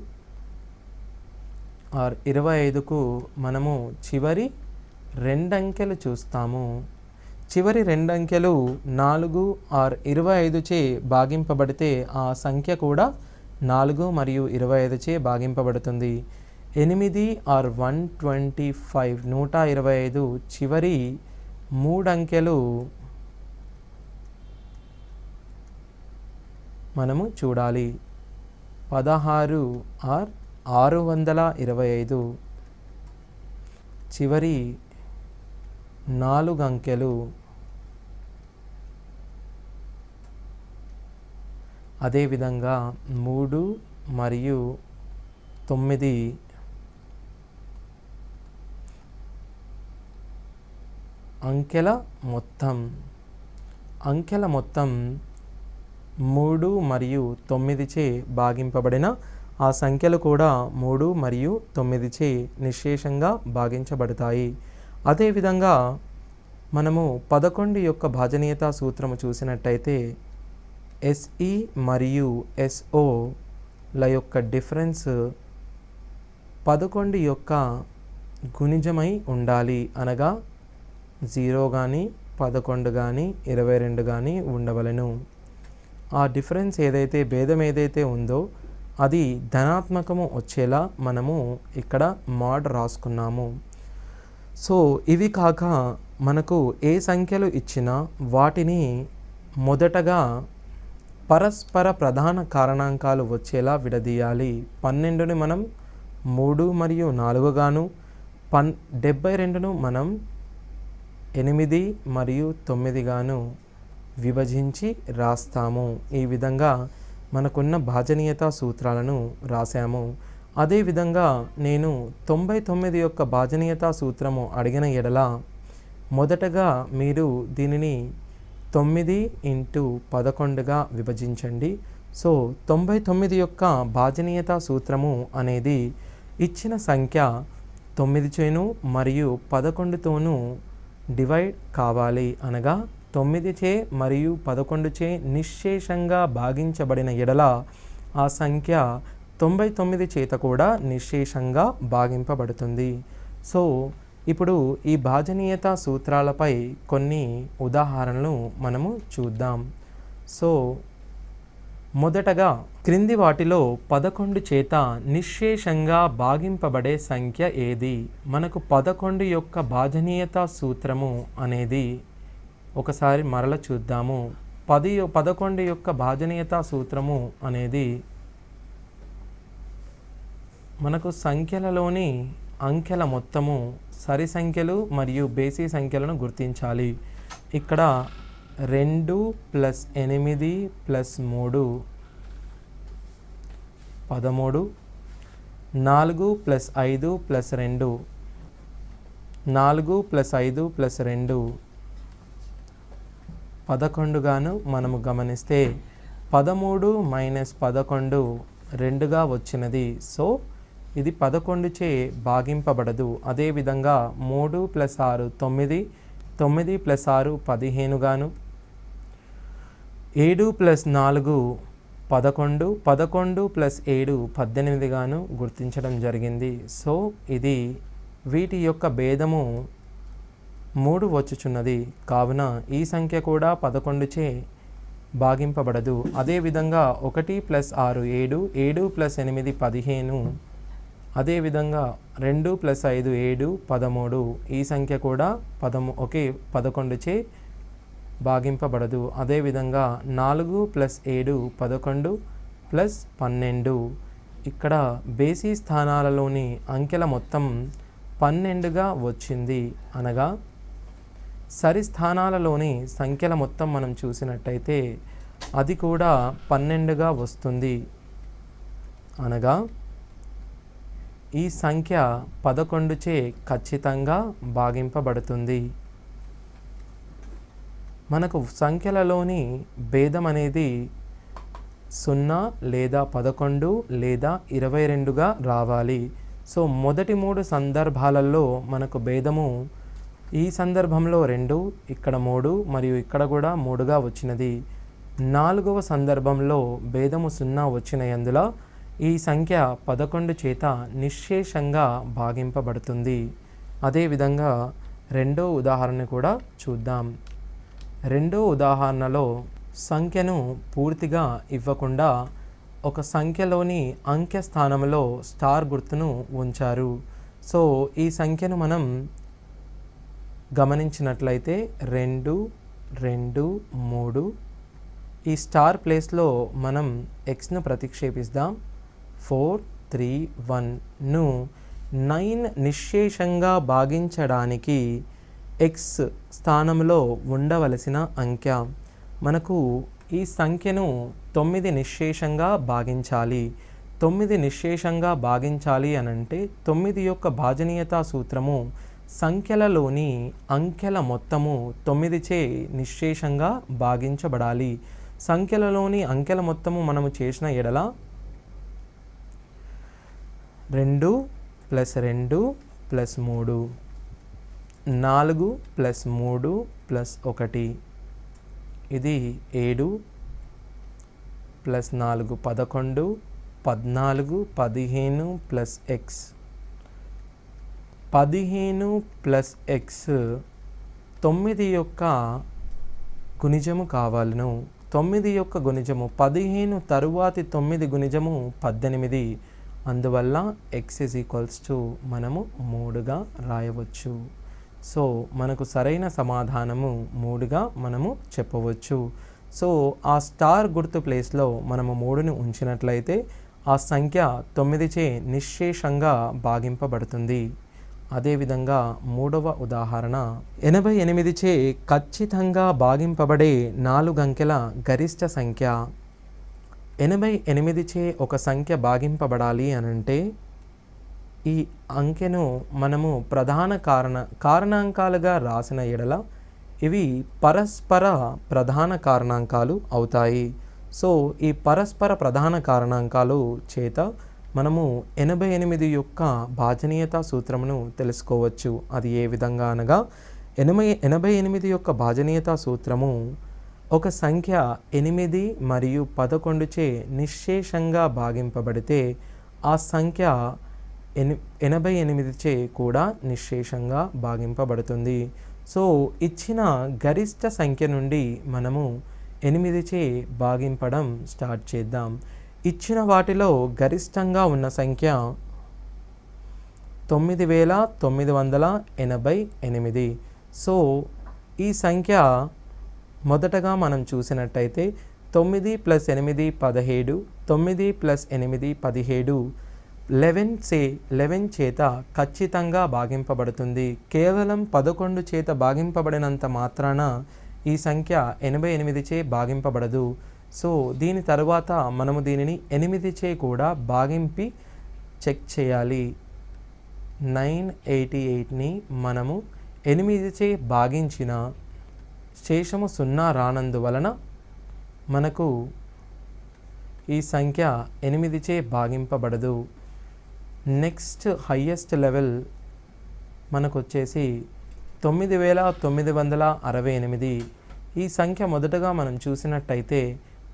ఆర్ 25కు మనము చివరి 2 అంకెలు చూస్తాము. చివరి 2 అంకెలు 4 ఆర్ 25చే భాగింపబడితే ఆ సంఖ్య కూడా 4 మరియు 25చే భాగింపబడుతుంది. 8 ఆర్ 125 125 చివరి 3 అంకెలు మనము చూడాలి. 16 ఆర్ 625 చివరి 4 అంకెలు. అదేవిధంగా 3 మరియు 9 అంకెల మొత్తం 3 మరియు 9చే భాగింపబడిన ఆ సంఖ్యలు కూడా 3 మరియు 9చే నిశ్శేషంగా భాగించబడతాయి. అదేవిధంగా మనము 11 యొక్క భాజనీయత సూత్రము చూసినట్టయితే SE మరియు SO ల యొక్క డిఫరెన్స్ 11 యొక్క గుణిజమై ఉండాలి. అనగా 0 కానీ 11 కానీ 22 కానీ ఉండవలెను. ఆ డిఫరెన్స్ ఏదైతే భేదం ఏదైతే ఉందో అది ధనాత్మకము వచ్చేలా మనము ఇక్కడ మోడ్ రాసుకున్నాము. సో ఇవి కాక మనకు ఏ సంఖ్యలు ఇచ్చినా వాటిని మొదటగా పరస్పర ప్రధాన కారణాంకాలు వచ్చేలా విడదీయాలి. 12ని మనం 3 మరియు 4 గాను, 72ను మనం 8 మరియు 9 గాను విభజించి రాస్తాము. ఈ విధంగా మనకున్న భాజనీయత సూత్రాలను రాసాము. అదేవిధంగా నేను 99 యొక్క భాజనీయత సూత్రము అడిగిన ఎడల మొదటగా మీరు దీనిని 9 × 11గా విభజించండి. సో 99 యొక్క భాజనీయత సూత్రము అనేది ఇచ్చిన సంఖ్య 9 మరియు 11తోనూ డివైడ్ కావాలి. అనగా 9 మరియు 11 నిశ్శేషంగా భాగించబడిన ఎడల ఆ సంఖ్య 99 చేత కూడా నిశ్శేషంగా భాగింపబడుతుంది. సో ఇప్పుడు ఈ భాజనీయత సూత్రాలపై కొన్ని ఉదాహరణలు మనము చూద్దాం. సో మొదటగా క్రింది వాటిలో 11 చేత నిశ్శేషంగా భాగింపబడే సంఖ్య ఏది? మనకు 11 యొక్క భాజనీయత సూత్రము అనేది ఒకసారి మరల చూద్దాము. 11 యొక్క భాజనీయత సూత్రము అనేది మనకు సంఖ్యలలోని అంకెల మొత్తము సరి సంఖ్యలు మరియు బేసి సంఖ్యలను గుర్తించాలి. ఇక్కడ 2 + 8 + 3 13, 4 + 5 + 2 4 + 5 + 2 11 గాను మనము గమనిస్తే 13 - 11 2గా వచ్చినది. సో ఇది 11 చే భాగింపబడదు. అదేవిధంగా 3 + 6 9, 9 + 6 15 గాను, 7 + 4 11, 11 + 7 18 గాను గుర్తించడం జరిగింది. సో ఇది వీటి యొక్క భేదము 3 వచ్చుచున్నది. కావున ఈ సంఖ్య కూడా 11 చే భాగింపబడదు. అదేవిధంగా 1 + 6 7, 7 + 8 15, అదేవిధంగా 2 + 5 7 13, ఈ సంఖ్య కూడా 11 చే భాగింపబడదు. అదేవిధంగా 4 + 7 11 + 12, ఇక్కడ బేసి స్థానాలలోని అంకెల మొత్తం 12గా వచ్చింది. అనగా సరి స్థానాలలోని సంఖ్యల మొత్తం మనం చూసినట్టయితే అది కూడా 12గా వస్తుంది. అనగా ఈ సంఖ్య 11 చే ఖచ్చితంగా భాగింపబడుతుంది. మనకు సంఖ్యలలోని భేదం అనేది 0 లేదా 11 లేదా 22గా రావాలి. సో మొదటి 3 సందర్భాలలో మనకు భేదము ఈ సందర్భంలో 2, ఇక్కడ 3 మరియు ఇక్కడ కూడా 3గా వచ్చినది. 4వ సందర్భంలో భేదము 0 వచ్చినందున ఈ సంఖ్య 11 చేత నిశ్శేషంగా భాగింపబడుతుంది. అదేవిధంగా రెండో ఉదాహరణ కూడా చూద్దాం. రెండో ఉదాహరణలో సంఖ్యను పూర్తిగా ఇవ్వకుండా ఒక సంఖ్యలోని అంకె స్థానంలో స్టార్ గుర్తును ఉంచారు. సో ఈ సంఖ్యను మనం గమనించినట్లయితే 2 2 3, ఈ స్టార్ ప్లేస్లో మనం ఎక్స్ను ప్రతిక్షేపిస్తాం. 4 3 1ను 9 నిశ్శేషంగా భాగించడానికి ఎక్స్ స్థానంలో ఉండవలసిన అంకె. మనకు ఈ సంఖ్యను 9 నిశ్శేషంగా భాగించాలి. 9 నిశ్శేషంగా భాగించాలి అనంటే 9 యొక్క భాజనీయతా సూత్రము సంఖ్యలలోని అంకెల మొత్తము 9 చే నిశ్శేషంగా భాగించబడాలి. సంఖ్యలలోని అంకెల మొత్తము మనము చేసిన ఎడల 2 + 2 + 3, 4 + 3 + 1, ఇది 7 + 4 11, 14 15 + x, 15 + x 9 యొక్క గుణిజము కావాలను. 9 యొక్క గుణిజము 15 తరువాతి 9 గుణిజము 18. అందువల్ల x మనము 3గా రాయవచ్చు. సో మనకు సరైన సమాధానము 3గా మనము చెప్పవచ్చు. సో ఆ స్టార్ గుర్తు ప్లేస్లో మనము 3ని ఉంచినట్లయితే ఆ సంఖ్య 9చే నిశ్శేషంగా భాగింపబడుతుంది. అదేవిధంగా మూడవ ఉదాహరణ 88చే ఖచ్చితంగా భాగింపబడే 4 అంకెల గరిష్ట సంఖ్య. 88చే ఒక సంఖ్య భాగింపబడాలి అనంటే ఈ అంకెను మనము ప్రధాన కారణాంకాలుగా రాసిన ఎడల ఇవి పరస్పర ప్రధాన కారణాంకాలు అవుతాయి. సో ఈ పరస్పర ప్రధాన కారణాంకాలు చేత మనము 88 యొక్క భాజనీయత సూత్రమును తెలుసుకోవచ్చు. అది ఏ విధంగా అనగా 88 యొక్క భాజనీయత సూత్రము ఒక సంఖ్య 8 మరియు 11చే నిశ్శేషంగా భాగింపబడితే ఆ సంఖ్య 88చే కూడా నిశ్శేషంగా భాగింపబడుతుంది. సో ఇచ్చిన గరిష్ట సంఖ్య నుండి మనము 8చే భాగింపడం స్టార్ట్ చేద్దాం. ఇచ్చిన వాటిలో గరిష్టంగా ఉన్న సంఖ్య 9988. సో ఈ సంఖ్య మొదటగా మనం చూసినట్టయితే 9 + 8 17, 9 + 8 17, 11 చేత ఖచ్చితంగా భాగింపబడుతుంది. కేవలం 11 చేత భాగింపబడినంత మాత్రాన ఈ సంఖ్య 88చే భాగింపబడదు. సో దీని తర్వాత మనము దీనిని 8చే కూడా భాగింపి చెక్ చేయాలి. 988ని మనము 8చే భాగించిన శేషము 0 రానందువలన మనకు ఈ సంఖ్య 8చే భాగింపబడదు. నెక్స్ట్ హయ్యెస్ట్ లెవెల్ మనకు వచ్చేసి 9968. ఈ సంఖ్య మొదటగా మనం చూసినట్టయితే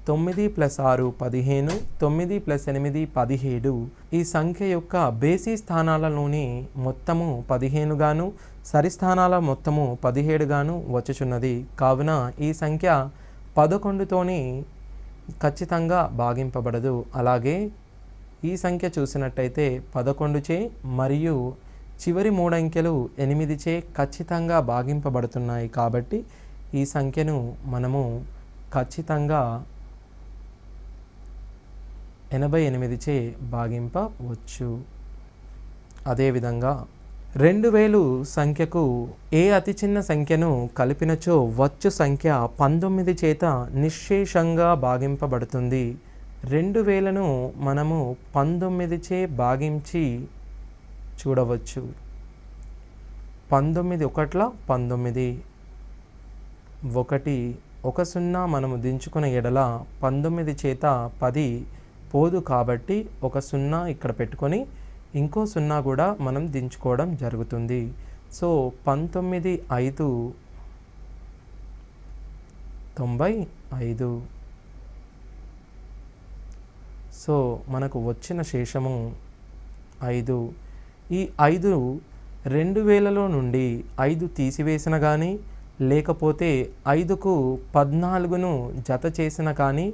9 + 6 15, 9 + 8 17. ఈ సంఖ్య యొక్క బేసి స్థానాలలోని మొత్తము 15 గాను సరి స్థానాల మొత్తము 17 గాను వచ్చుచున్నది. కావున ఈ సంఖ్య 11తోని ఖచ్చితంగా భాగింపబడదు. అలాగే ఈ సంఖ్య చూసినట్టయితే 11చే మరియు చివరి 3 అంకెలు 8చే ఖచ్చితంగా భాగింపబడుతున్నాయి. కాబట్టి ఈ సంఖ్యను మనము ఖచ్చితంగా 88చే భాగింపవచ్చు. అదేవిధంగా 2000 సంఖ్యకు ఏ అతి చిన్న సంఖ్యను కలిపినచో వచ్చు సంఖ్య 19 చేత నిశ్శేషంగా భాగింపబడుతుంది. 2000ను మనము 19చే భాగించి చూడవచ్చు. 19 1 19, 1 0 మనము దించుకున్న ఎడల 19 చేత 10 పోదు. కాబట్టి 1 0 ఇక్కడ పెట్టుకొని ఇంకో 0 కూడా మనం దించుకోవడం జరుగుతుంది. సో 19 5 95. సో మనకు వచ్చిన శేషము 5. ఈ 5 2000లో నుండి 5 తీసివేసిన కానీ లేకపోతే 5కు 14ను జత చేసిన కానీ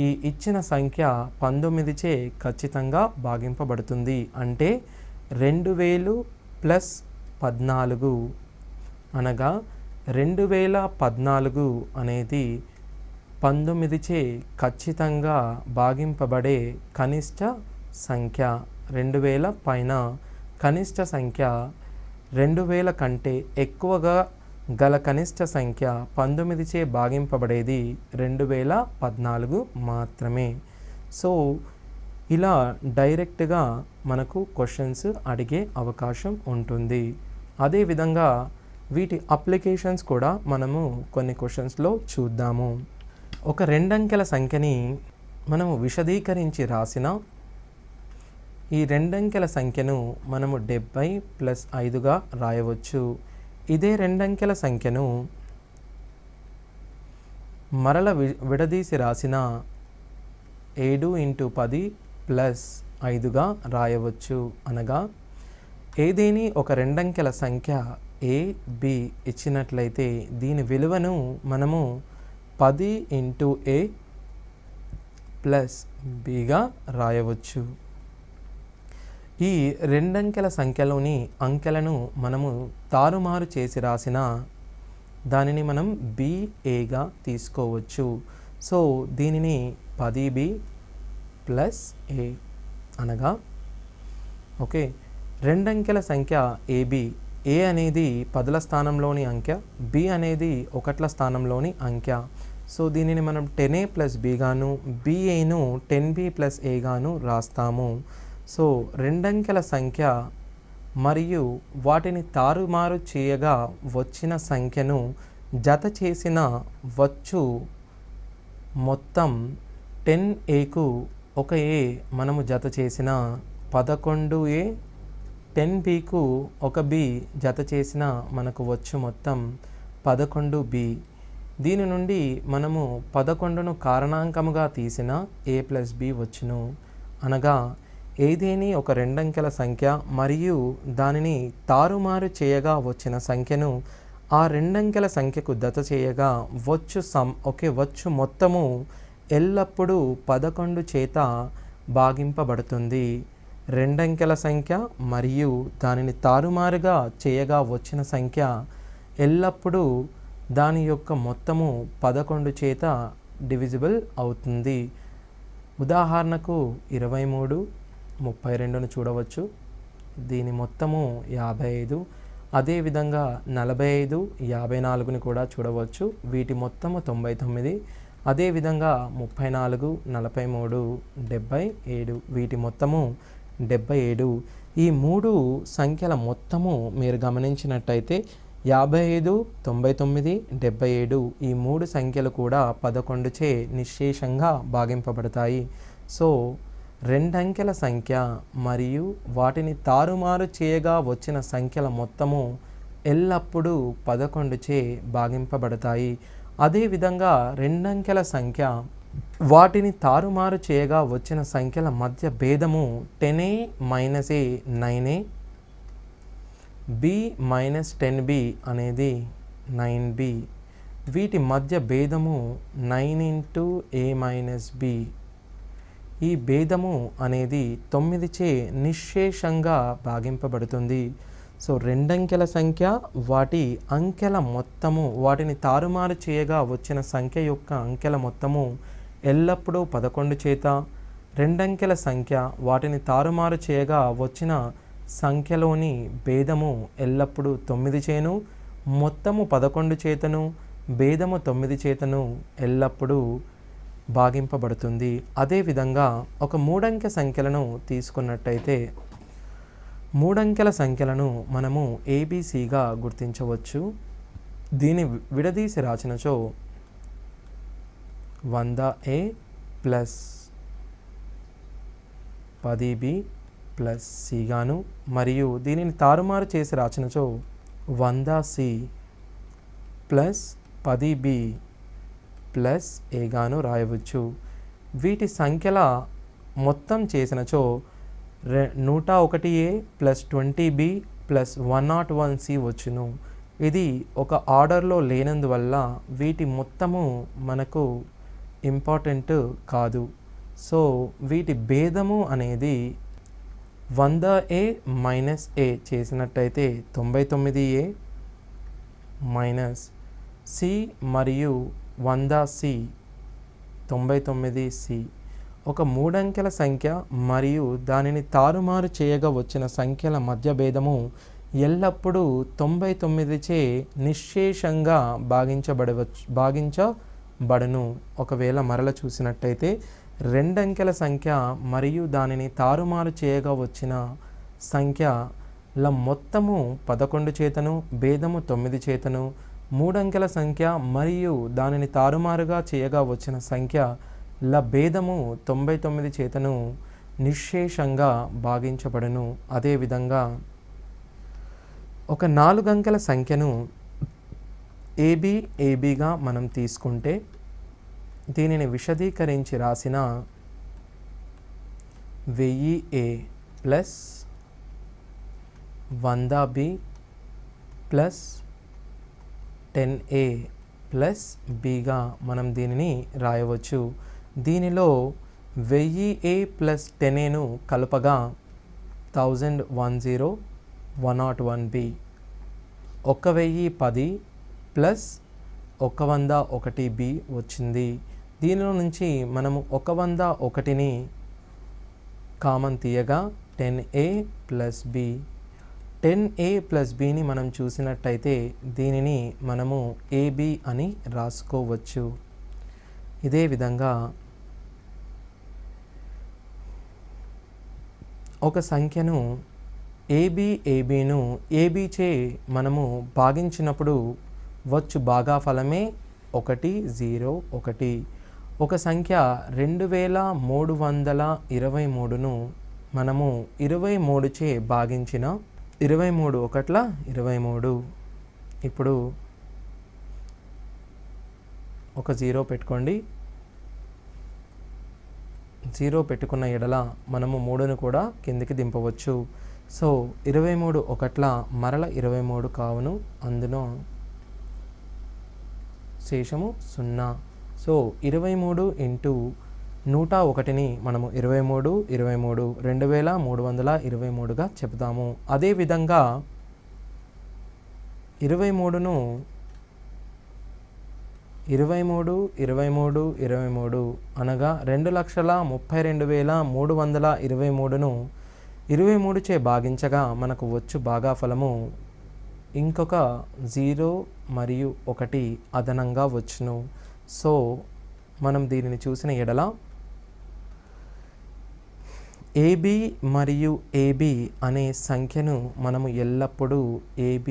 ఈ ఇచ్చిన సంఖ్య 19చే ఖచ్చితంగా భాగింపబడుతుంది. అంటే 2000 + 14 అనగా 2014 అనేది 19చే ఖచ్చితంగా భాగింపబడే కనిష్ట సంఖ్య. 2000 పైన కనిష్ట సంఖ్య 2000 కంటే ఎక్కువగా గల కనిష్ట సంఖ్య 19చే భాగింపబడేది 2014 మాత్రమే. సో ఇలా డైరెక్ట్గా మనకు క్వశ్చన్స్ అడిగే అవకాశం ఉంటుంది. అదేవిధంగా వీటి అప్లికేషన్స్ కూడా మనము కొన్ని క్వశ్చన్స్లో చూద్దాము. ఒక 2 అంకెల సంఖ్యని మనము విశదీకరించి రాసిన ఈ 2 అంకెల సంఖ్యను మనము 70 + 5గా రాయవచ్చు. ఇదే 2 అంకెల సంఖ్యను మరల విడదీసి రాసిన 7 × 10 + 5గా రాయవచ్చు. అనగా ఏదేని ఒక 2 అంకెల సంఖ్య ఏ బి ఇచ్చినట్లయితే దీని విలువను మనము 10 ఇంటూ ఏ ప్లస్ బిగా రాయవచ్చు. ఈ రెండంకెల సంఖ్యలోని అంకెలను మనము తారుమారు చేసి రాసిన దానిని మనం బిఏగా తీసుకోవచ్చు. సో దీనిని 10b ప్లస్ ఏ అనగా ఓకే, రెండంకెల సంఖ్య ఏబి, ఏ అనేది పదుల స్థానంలోని అంకె, బి అనేది ఒకట్ల స్థానంలోని అంకె. సో దీనిని మనం 10a ప్లస్ బిగాను, బిఏను 10b ప్లస్ ఏగాను రాస్తాము. సో రెండంకెల సంఖ్య మరియు వాటిని తారుమారు చేయగా వచ్చిన సంఖ్యను జత చేసిన వచ్చు మొత్తం 10aకు ఒక ఏ మనము జత చేసిన 11a, 10bకు ఒక బి జత చేసిన మనకు వచ్చు మొత్తం 11b. దీని నుండి మనము 11ను కారణాంకముగా తీసిన a ప్లస్ బి వచ్చును. అనగా ఏదేని ఒక రెండంకెల సంఖ్య మరియు దానిని తారుమారు చేయగా వచ్చిన సంఖ్యను ఆ రెండంకెల సంఖ్యకు జత చేయగా వచ్చు మొత్తము ఎల్లప్పుడూ 11 చేత భాగింపబడుతుంది. రెండంకెల సంఖ్య మరియు దానిని తారుమారుగా చేయగా వచ్చిన సంఖ్య ఎల్లప్పుడూ దాని యొక్క మొత్తము 11 చేత డివిజిబుల్ అవుతుంది. ఉదాహరణకు 23, 32ను చూడవచ్చు. దీని మొత్తము 55. అదేవిధంగా 45, 54ని కూడా చూడవచ్చు. వీటి మొత్తము 99. అదేవిధంగా 34, 43, 77 వీటి మొత్తము 77. ఈ మూడు సంఖ్యల మొత్తము మీరు గమనించినట్టయితే 55, 99, 77 ఈ మూడు సంఖ్యలు కూడా 11 చే నిశ్శేషంగా భాగింపబడతాయి. సో రెండంకెల సంఖ్య మరియు వాటిని తారుమారు చేయగా వచ్చిన సంఖ్యల మొత్తము ఎల్లప్పుడూ 11 చే భాగింపబడతాయి. అదేవిధంగా రెండంకెల సంఖ్య వాటిని తారుమారు చేయగా వచ్చిన సంఖ్యల మధ్య భేదము 10a మైనస్ ఏ 9a, b మైనస్ 10b అనేది 9b. వీటి మధ్య భేదము 9 ఇంటూ a మైనస్ b. ఈ భేదము అనేది 9 చే నిశ్శేషంగా భాగింపబడుతుంది. సో రెండంకెల సంఖ్య వాటి అంకెల మొత్తము వాటిని తారుమారు చేయగా వచ్చిన సంఖ్య యొక్క అంకెల మొత్తము ఎల్లప్పుడూ 11 చేత, రెండంకెల సంఖ్య వాటిని తారుమారు చేయగా వచ్చిన సంఖ్యలోని భేదము ఎల్లప్పుడూ 9 చేను, మొత్తము 11 చేతను, భేదము 9 చేతను ఎల్లప్పుడూ భాగింపబడుతుంది. అదేవిధంగా ఒక మూడంకె సంఖ్యలను తీసుకున్నట్టయితే మూడంకెల సంఖ్యలను మనము ఏబిసిగా గుర్తించవచ్చు. దీన్ని విడదీసి రాసినచో 100a ప్లస్ 10b ప్లస్ సిగాను, మరియు దీనిని తారుమారు చేసి రాసినచో 100c ప్లస్ 10b ప్లస్ ఏగాను రాయవచ్చు. వీటి సంఖ్యల మొత్తం చేసినచో 101a plus 20b plus 101c వచ్చును. ఇది ఒక ఆర్డర్లో లేనందువల్ల వీటి మొత్తము మనకు ఇంపార్టెంట్ కాదు. సో వీటి భేదము అనేది 100a మైనస్ ఏ చేసినట్టయితే 99a మైనస్ సి మరియు 100c 99c. ఒక మూడంకెల సంఖ్య మరియు దానిని తారుమారు చేయగా వచ్చిన సంఖ్యల మధ్య భేదము ఎల్లప్పుడూ 99 చే నిశ్శేషంగా భాగించబడును. ఒకవేళ మరల చూసినట్టయితే రెండంకెల సంఖ్య మరియు దానిని తారుమారు చేయగా వచ్చిన సంఖ్యల మొత్తము 11 చేతను, భేదము 9 చేతను, మూడంకెల సంఖ్య మరియు దానిని తారుమారుగా చేయగా వచ్చిన సంఖ్యల భేదము 99 చేతను నిశ్శేషంగా భాగించబడును. అదేవిధంగా ఒక 4 అంకెల సంఖ్యను ఏబిగా మనం తీసుకుంటే దీనిని విశదీకరించి రాసిన 1000a plus 100b plus 10A plus బిగా మనం దీనిని రాయవచ్చు. దీనిలో 1000A ప్లస్ 10Aను కలపగా 1010 101B 1010 ప్లస్ 101B వచ్చింది. దీనిలో నుంచి మనము 101ని కామన్ తీయగా 10A plus B 10A plus బిని మనం చూసినట్టయితే దీనిని మనము AB అని రాసుకోవచ్చు. ఇదే విధంగా ఒక సంఖ్యను ABను ABచే మనము భాగించినప్పుడు వచ్చు భాగాఫలమే 1 0 1. ఒక సంఖ్య 2323ను మనము 23చే భాగించిన 23 1ల 23. ఇప్పుడు ఒక 0 పెట్టుకోండి. 0 పెట్టుకున్న ఎడల మనము 3ను కూడా కిందికి దింపవచ్చు. సో 23 1ల మరల 23 కావును, అందులో శేషము 0. సో 23 ఇంటూ 101ని మనము 23 23 2323గా చెప్తాము. అదేవిధంగా 23ను 23 23 23 అనగా 2,32,323ను 23చే భాగించగా మనకు వచ్చు భాగాఫలము ఇంకొక 0 మరియు 1 అదనంగా వచ్చును. సో మనం దీనిని చూసిన ఎడల AB మరియు AB అనే సంఖ్యను మనము ఎల్లప్పుడూ AB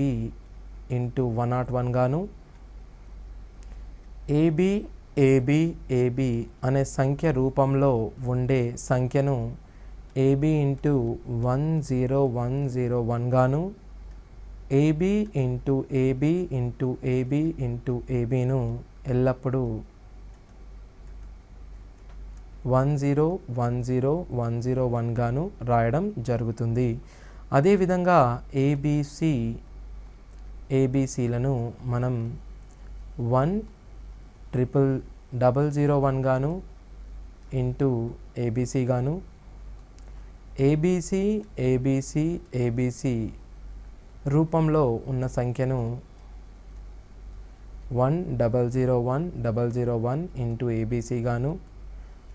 ఇంటూ 101 గాను, AB AB AB అనే సంఖ్య రూపంలో ఉండే సంఖ్యను AB ఇంటూ 10101 గాను, AB into AB into AB into ABను ఎల్లప్పుడూ 1010101 గాను రాయడం జరుగుతుంది. అదేవిధంగా ABCలను మనం 10001 గాను ఇంటూ ABC గాను, ABC రూపంలో ఉన్న సంఖ్యను 1001001 ఇంటూ ABC గాను,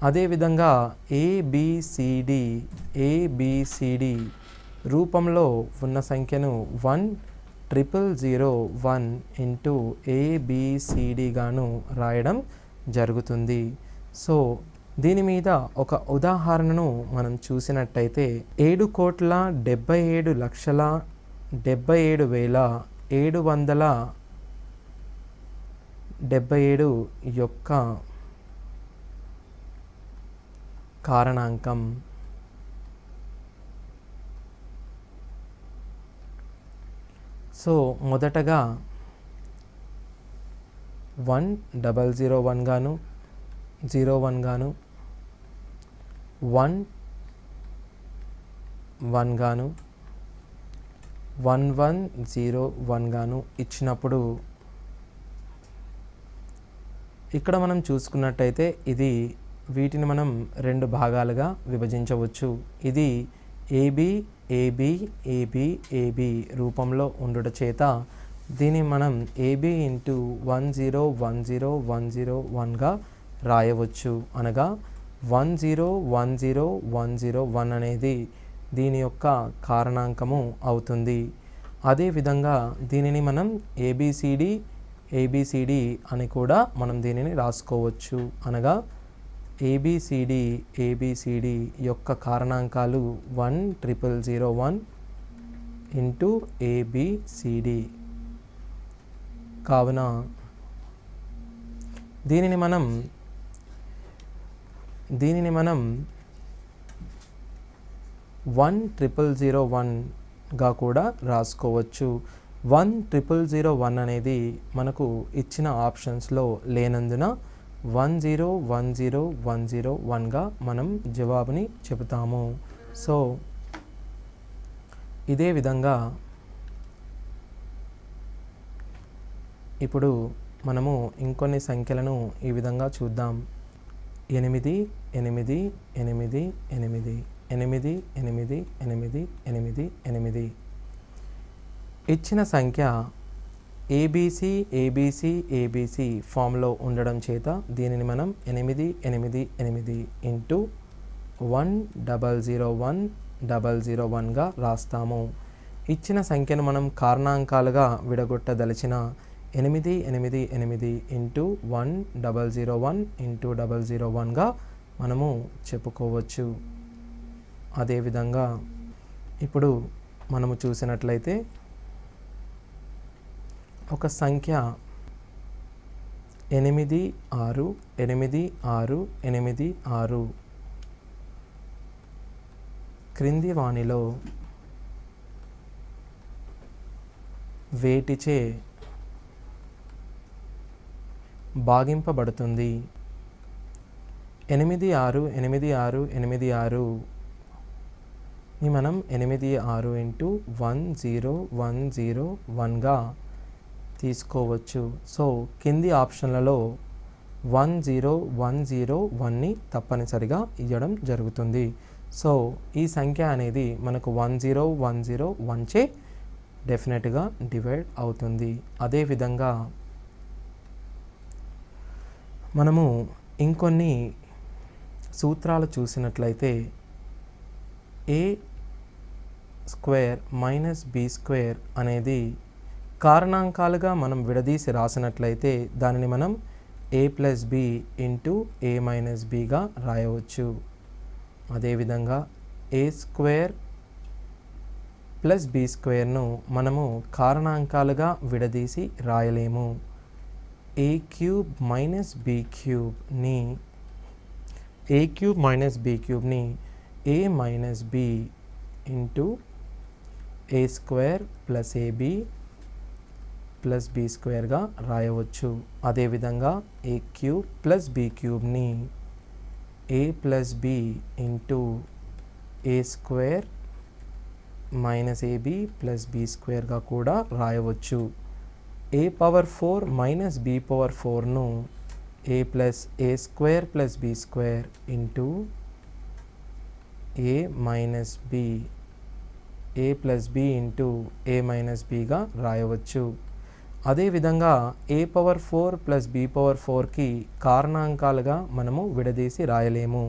అదేవిధంగా ABCD రూపంలో ఉన్న సంఖ్యను 10001 ఇంటూ ABCD గాను రాయడం జరుగుతుంది. సో దీని మీద ఒక ఉదాహరణను మనం చూసినట్టయితే 7,77,777 యొక్క కారణాంకం. సో మొదటగా 1,001 గాను, 01 గాను, 1 గాను, 1101 గాను ఇచ్చినప్పుడు ఇక్కడ మనం చూసుకున్నట్టయితే వీటిని మనం 2 భాగాలుగా విభజించవచ్చు. ఇది AB AB AB AB రూపంలో ఉండుట చేత దీన్ని మనం AB ఇంటూ 1010101గా రాయవచ్చు. అనగా 1010101 అనేది దీని యొక్క కారణాంకము అవుతుంది. అదేవిధంగా దీనిని మనం ABCD అని కూడా మనం దీనిని రాసుకోవచ్చు. అనగా ABCD యొక్క కారణాంకాలు 10001 ఇంటూ ABCD. కావున దీనిని మనం 10001గా కూడా రాసుకోవచ్చు. 10001 అనేది మనకు ఇచ్చిన ఆప్షన్స్లో లేనందున 1010101గా మనం జవాబుని చెబుతాము. సో ఇదే విధంగా ఇప్పుడు మనము ఇంకొన్ని సంఖ్యలను ఈ విధంగా చూద్దాం. 8 8 8 8 8 8 8 8 8. ఇచ్చిన సంఖ్య ఏబిసి ఏబిసి ఏబిసి ఫామ్లో ఉండడం చేత దీనిని మనం 8 8 8 ఇంటూ 1001 రాస్తాము. ఇచ్చిన సంఖ్యను మనం కారణాంకాలుగా విడగొట్టదలిచిన 8 8 8 ఇంటూ 1001 ఇంటూ 001గా మనము చెప్పుకోవచ్చు. అదేవిధంగా ఇప్పుడు మనము చూసినట్లయితే ఒక సంఖ్య 8 6 8 6 8 6 క్రింది వానిలో వేటిచే భాగింపబడుతుంది. 8 6 8 6 8 6 ని మనం 8 6 ఇంటూ 10101గా తీసుకోవచ్చు. సో కింది ఆప్షన్లలో 10101ని తప్పనిసరిగా ఇవ్వడం జరుగుతుంది. సో ఈ సంఖ్య అనేది మనకు 10101చే డెఫినెట్గా డివైడ్ అవుతుంది. అదేవిధంగా మనము ఇంకొన్ని సూత్రాలు చూసినట్లయితే A square minus B square అనేది కారణాంకాలుగా మనం విడదీసి రాసినట్లయితే దానిని మనం A plus B into A minus బిగా రాయవచ్చు. అదేవిధంగా ఏ స్క్వేర్ ప్లస్ బి స్క్వేర్ను మనము కారణాంకాలుగా విడదీసి రాయలేము. ఏ క్యూబ్ మైనస్ బి క్యూబ్ని A minus B into A square plus AB plus B స్క్వేర్గా రాయవచ్చు. అదేవిధంగా ఏ క్యూబ్ ప్లస్ బి క్యూబ్ని A plus B into A square minus AB plus B స్క్వేర్గా కూడా రాయవచ్చు. ఏ పవర్ 4 మైనస్ బి పవర్ 4ను A plus A square plus B square into A minus B A plus B into A minus బిగా రాయవచ్చు. అదేవిధంగా A power 4 plus B power 4కి కారణాంకాలుగా మనము విడదీసి రాయలేము.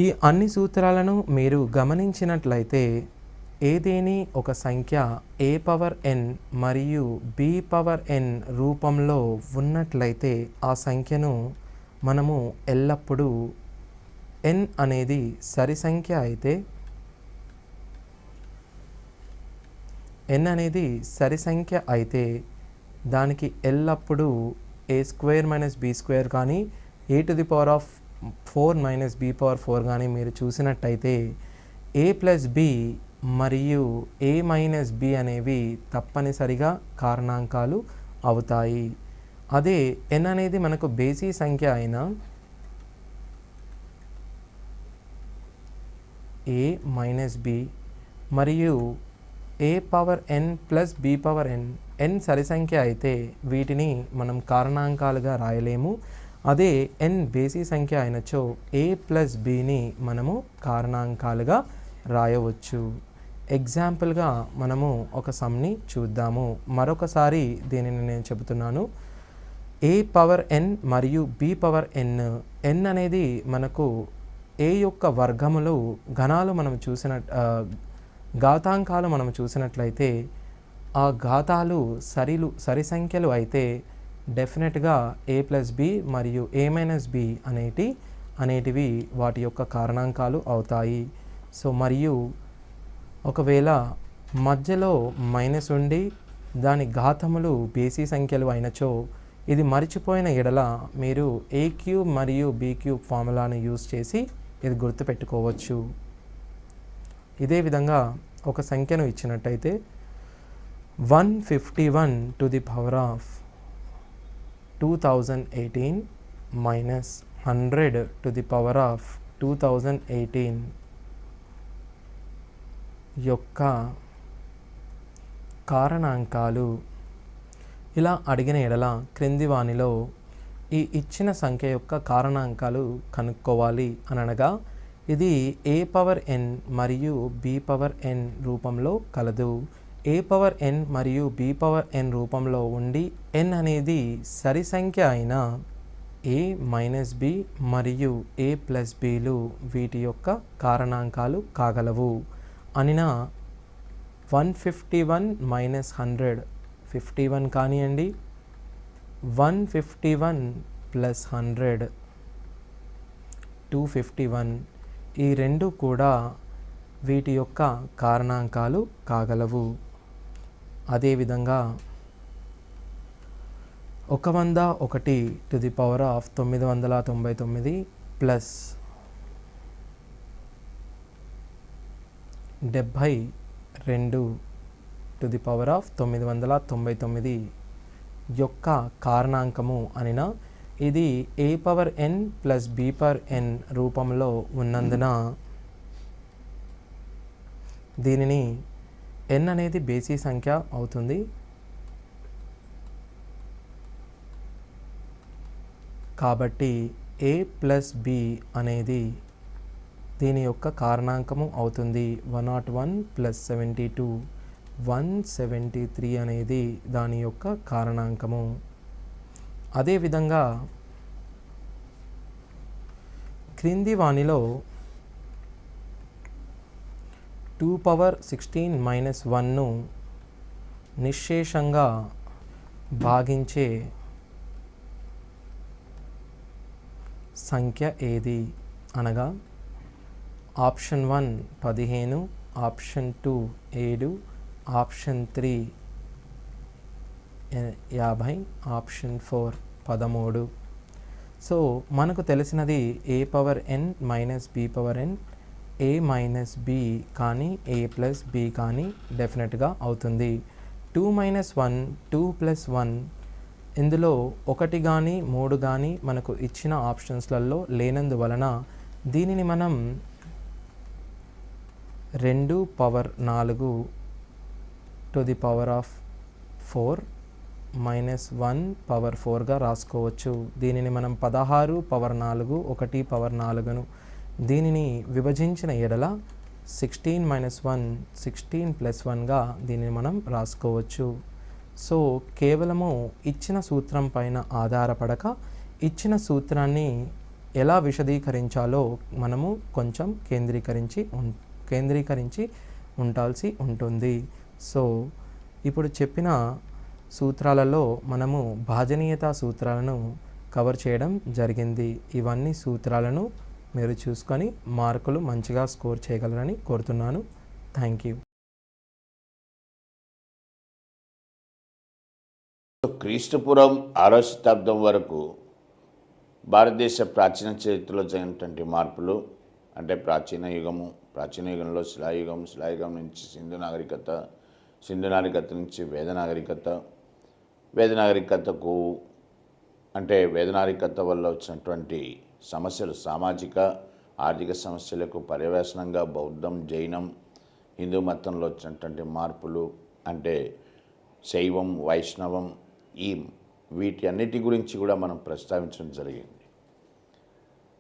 ఈ అన్ని సూత్రాలను మీరు గమనించినట్లయితే ఏదేని ఒక సంఖ్య ఏ పవర్ ఎన్ మరియు బి పవర్ ఎన్ రూపంలో ఉన్నట్లయితే ఆ సంఖ్యను మనము ఎల్లప్పుడూ ఎన్ అనేది సరి సంఖ్య అయితే దానికి ఎల్లప్పుడూ A square minus B square కానీ A to the power of 4 minus B power 4 కానీ మీరు చూసినట్టయితే ఏ ప్లస్ బి మరియు ఏ మైనస్ బి అనేవి తప్పనిసరిగా కారణాంకాలు అవుతాయి. అదే ఎన్ అనేది మనకు బేసి సంఖ్య అయినా ఏ మైనస్ బి మరియు ఏ పవర్ ఎన్ ప్లస్ బి పవర్ ఎన్ సరి సంఖ్య అయితే వీటిని మనం కారణాంకాలుగా రాయలేము. అదే ఎన్ బేసి సంఖ్య అయినచో ఏ ప్లస్ బిని మనము కారణాంకాలుగా రాయవచ్చు. ఎగ్జాంపుల్గా మనము ఒక సమ్ని చూద్దాము. మరొకసారి దీనిని నేను చెబుతున్నాను. ఏ పవర్ ఎన్ మరియు బి పవర్ ఎన్ అనేది మనకు ఏ యొక్క వర్గములు ఘనాలు మనం ఘాతాంకాలు మనం చూసినట్లయితే ఆ ఘాతాలు సరి సంఖ్యలు అయితే డెఫినెట్గా ఏ ప్లస్ బి మరియు ఏ మైనస్ బి అనేటివి వాటి యొక్క కారణాంకాలు అవుతాయి. సో మరియు ఒకవేళ మధ్యలో మైనస్ ఉండి దాని ఘాతములు బేసి సంఖ్యలు అయినచో ఇది మర్చిపోయిన ఎడల మీరు ఏ క్యూబ్ మరియు బి క్యూబ్ ఫార్ములాను యూజ్ చేసి ఇది గుర్తుపెట్టుకోవచ్చు. ఇదే విధంగా ఒక సంఖ్యను ఇచ్చినట్టయితే 151 to the power of 2018 minus 100 to the power of 2018 యొక్క కారణాంకాలు ఇలా అడిగిన ఎడల క్రింది వానిలో ఈ ఇచ్చిన సంఖ్య యొక్క కారణాంకాలు కనుక్కోవాలి అనగా ఇది a పవర్ n మరియు b పవర్ n రూపంలో కలదు. a పవర్ n మరియు b పవర్ n రూపంలో ఉండి n అనేది సరి సంఖ్య అయిన a మైనస్ b మరియు a ప్లస్ bలు వీటి యొక్క కారణాంకాలు కాగలవు అనిన 151 మైనస్ 100 51 కానివ్వండి, 151 ప్లస్ 100 251 ఈ రెండు కూడా వీటి యొక్క కారణాంకాలు కాగలవు. అదేవిధంగా 101 to the power of 999 plus 72 to the power of 999 యొక్క కారణాంకము అనిన ఇది a power n plus b power n రూపంలో ఉన్నందున దీనిని n అనేది బేసి సంఖ్య అవుతుంది. కాబట్టి a ప్లస్ b అనేది దీని యొక్క కారణాంకము అవుతుంది. 101 ప్లస్ 72 173 అనేది దాని యొక్క కారణాంకము. అదేవిధంగా క్రింది వానిలో 2 పవర్ 16 మైనస్ 1ను నిశ్శేషంగా భాగించే సంఖ్య ఏది అనగా option 1 15, option 2 7, option 3 50, option 4 13. So మనకు తెలిసినది a power n minus b power n, a minus b కానీ a ప్లస్ b కానీ డెఫినెట్గా అవుతుంది. 2 మైనస్ 1 2 ప్లస్ 1 ఇందులో 1 కానీ 3 కానీ మనకు ఇచ్చిన ఆప్షన్స్లలో లేనందువలన దీనిని మనం 2 power 4 to the power of 4 minus 1 power 4గా రాసుకోవచ్చు. దీనిని మనం 16 పవర్ 4 1 పవర్ 4ను దీనిని విభజించిన ఎడల 16 మైనస్ 1 16 ప్లస్ 1గా దీనిని మనం రాసుకోవచ్చు. సో కేవలము ఇచ్చిన సూత్రం పైన ఆధారపడక ఇచ్చిన సూత్రాన్ని ఎలా విశదీకరించాలో మనము కొంచెం కేంద్రీకరించి ఉండాల్సి ఉంటుంది. సో ఇప్పుడు చెప్పిన సూత్రాలలో మనము భాజనీయత సూత్రాలను కవర్ చేయడం జరిగింది. ఇవన్నీ సూత్రాలను మీరు చూసుకొని మార్కులు మంచిగా స్కోర్ చేయగలరని కోరుతున్నాను. Thank you. క్రీస్తుపురం 6వ శతాబ్దం వరకు భారతదేశ ప్రాచీన చరిత్రలో జరిగినటువంటి మార్పులు అంటే ప్రాచీన యుగంలో శిలాయుగం నుంచి సింధు నాగరికత నుంచి వేద నాగరికతకు అంటే వేద నాగరికత వల్ల వచ్చినటువంటి సమస్యలు సామాజిక ఆర్థిక సమస్యలకు పర్యవేక్షణంగా బౌద్ధం, జైనం, హిందూ మతంలో వచ్చినటువంటి మార్పులు అంటే శైవం, వైష్ణవం వీటి అన్నిటి గురించి కూడా మనం ప్రస్తావించడం జరిగింది.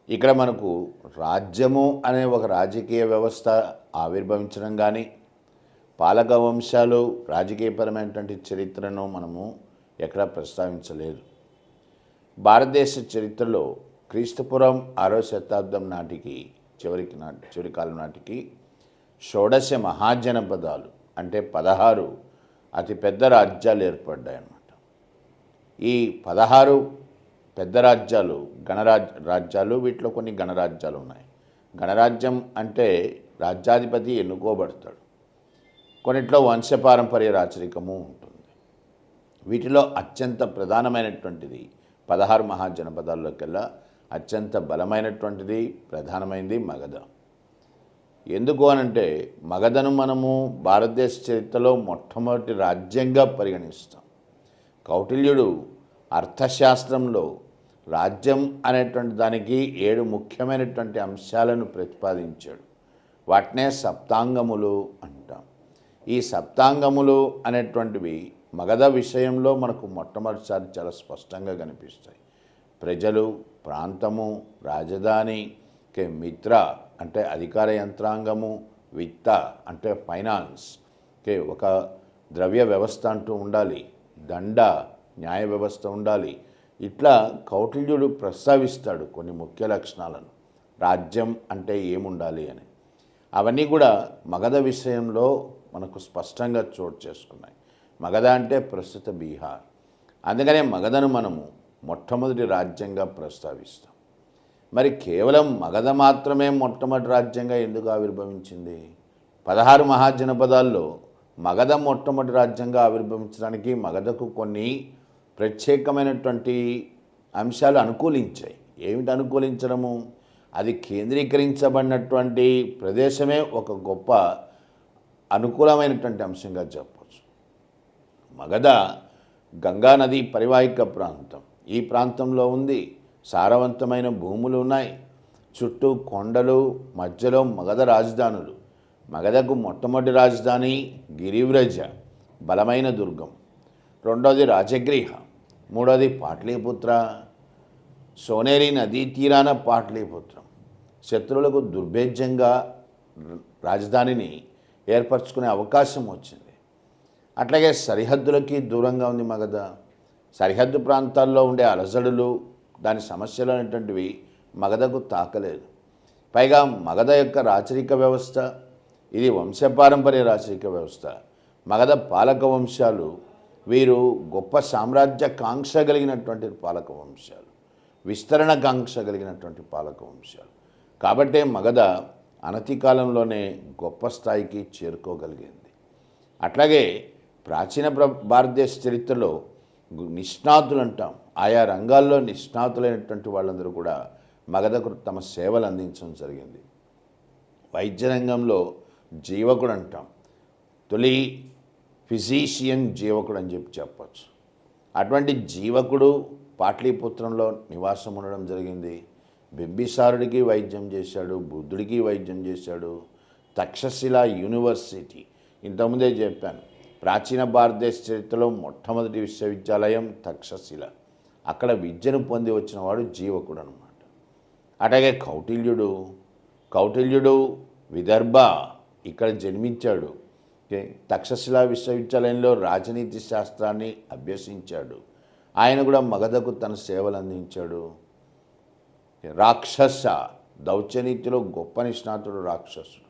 ఇక్కడ మనకు రాజ్యము అనే ఒక రాజకీయ వ్యవస్థ ఆవిర్భవించడం కానీ పాలక వంశాలు రాజకీయపరమైనటువంటి చరిత్రను మనము ఎక్కడా ప్రస్తావించలేదు. భారతదేశ చరిత్రలో క్రీస్తుపురం 6వ శతాబ్దం నాటికి చివరి కాలం నాటికి షోడశ మహాజనపదాలు అంటే 16 అతిపెద్ద రాజ్యాలు ఏర్పడ్డాయి అన్నమాట. ఈ 16 పెద్ద రాజ్యాలు రాజ్యాలు వీటిలో కొన్ని గణరాజ్యాలు ఉన్నాయి. గణరాజ్యం అంటే రాజ్యాధిపతి ఎన్నుకోబడతాడు. కొన్నిట్లో వంశపారంపర్య రాచరికము ఉంటుంది. వీటిలో అత్యంత ప్రధానమైనటువంటిది 16 మహాజనపదాల్లోకెల్లా అత్యంత బలమైనటువంటిది ప్రధానమైనది మగధ. ఎందుకు అనంటే మగధను మనము భారతదేశ చరిత్రలో మొట్టమొదటి రాజ్యంగా పరిగణిస్తాం. కౌటిల్యుడు అర్థశాస్త్రంలో రాజ్యం అనేటువంటి దానికి 7 ముఖ్యమైనటువంటి అంశాలను ప్రతిపాదించాడు. వాటినే సప్తాంగములు అంటాం. ఈ సప్తాంగములు అనేటువంటివి మగధ విషయంలో మనకు మొట్టమొదటిసారి చాలా స్పష్టంగా కనిపిస్తాయి. ప్రజలు, ప్రాంతము, రాజధాని, మిత్ర అంటే అధికార యంత్రాంగము, విత్త అంటే ఫైనాన్స్, ఒక ద్రవ్య వ్యవస్థ అంటూ ఉండాలి, దండ న్యాయ వ్యవస్థ ఉండాలి. ఇట్లా కౌటిల్యుడు ప్రస్తావిస్తాడు కొన్ని ముఖ్య లక్షణాలను. రాజ్యం అంటే ఏముండాలి అని. అవన్నీ కూడా మగధ విషయంలో మనకు స్పష్టంగా చోటు చేసుకున్నాయి. మగధ అంటే ప్రస్తుత బీహార్. అందుకనే మగధను మనము మొట్టమొదటి రాజ్యంగా ప్రస్తావిస్తాం. మరి కేవలం మగధ మాత్రమే మొట్టమొదటి రాజ్యంగా ఎందుకు ఆవిర్భవించింది? 16 మహాజనపదాల్లో మగధ మొట్టమొదటి రాజ్యంగా ఆవిర్భవించడానికి మగధకు కొన్ని ప్రత్యేకమైనటువంటి అంశాలు అనుకూలించాయి. ఏమిటి అనుకూలించడము? అది కేంద్రీకరించబడినటువంటి ప్రదేశమే ఒక గొప్ప అనుకూలమైనటువంటి అంశంగా చెప్పవచ్చు. మగధ గంగా నది పరివాహిక ప్రాంతం. ఈ ప్రాంతంలో ఉంది. సారవంతమైన భూములు ఉన్నాయి. చుట్టూ కొండలు, మధ్యలో మగధ రాజధానులు. మగధకు మొట్టమొదటి రాజధాని గిరివ్రజ, బలమైన దుర్గం. రెండోది రాజగృహ. మూడోది పాట్లీపుత్ర. సోనేరి నదీ తీరాన పాట్లీపుత్రం. శత్రువులకు దుర్భేద్యంగా రాజధానిని ఏర్పరచుకునే అవకాశం వచ్చింది. అట్లాగే సరిహద్దులకి దూరంగా ఉంది మగధ. సరిహద్దు ప్రాంతాల్లో ఉండే అలజడులు, దాని సమస్యలు అనేటువంటివి మగధకు తాకలేదు. పైగా మగధ యొక్క రాచరిక వ్యవస్థ ఇది వంశపారంపర్య రాచరిక వ్యవస్థ. మగధ పాలక వంశాలు వీరు గొప్ప సామ్రాజ్య కాంక్ష కలిగినటువంటి పాలక వంశాలు, విస్తరణ కాంక్ష కలిగినటువంటి పాలక వంశాలు. కాబట్టే మగధ అనతి కాలంలోనే గొప్ప స్థాయికి చేరుకోగలిగింది. అట్లాగే ప్రాచీన భారతదేశ చరిత్రలో నిష్ణాతులు అంటాం, ఆయా రంగాల్లో నిష్ణాతులైనటువంటి వాళ్ళందరూ కూడా మగధకు తమ సేవలు అందించడం జరిగింది. వైద్య రంగంలో జీవకుడు అంటాం, తొలి ఫిజీషియన్ జీవకుడు అని చెప్పచ్చు. అటువంటి జీవకుడు పాట్లీపుత్రంలో నివాసం ఉండడం జరిగింది. బింబిసారుడికి వైద్యం చేశాడు, బుద్ధుడికి వైద్యం చేశాడు. తక్షశిల యూనివర్సిటీ, ఇంతకుముందే చెప్పాను, ప్రాచీన భారతదేశ చరిత్రలో మొట్టమొదటి విశ్వవిద్యాలయం తక్షశిల. అక్కడ విద్యను పొంది వచ్చినవాడు జీవకుడు అనమాట. అట్లాగే కౌటిల్యుడు విదర్భ, ఇక్కడ జన్మించాడు. తక్షశిల విశ్వవిద్యాలయంలో రాజనీతి శాస్త్రాన్ని అభ్యసించాడు. ఆయన కూడా మగధకు తన సేవలు అందించాడు. రాక్షస దౌత్యనీతిలో గొప్ప నిష్ణాతుడు రాక్షసుడు.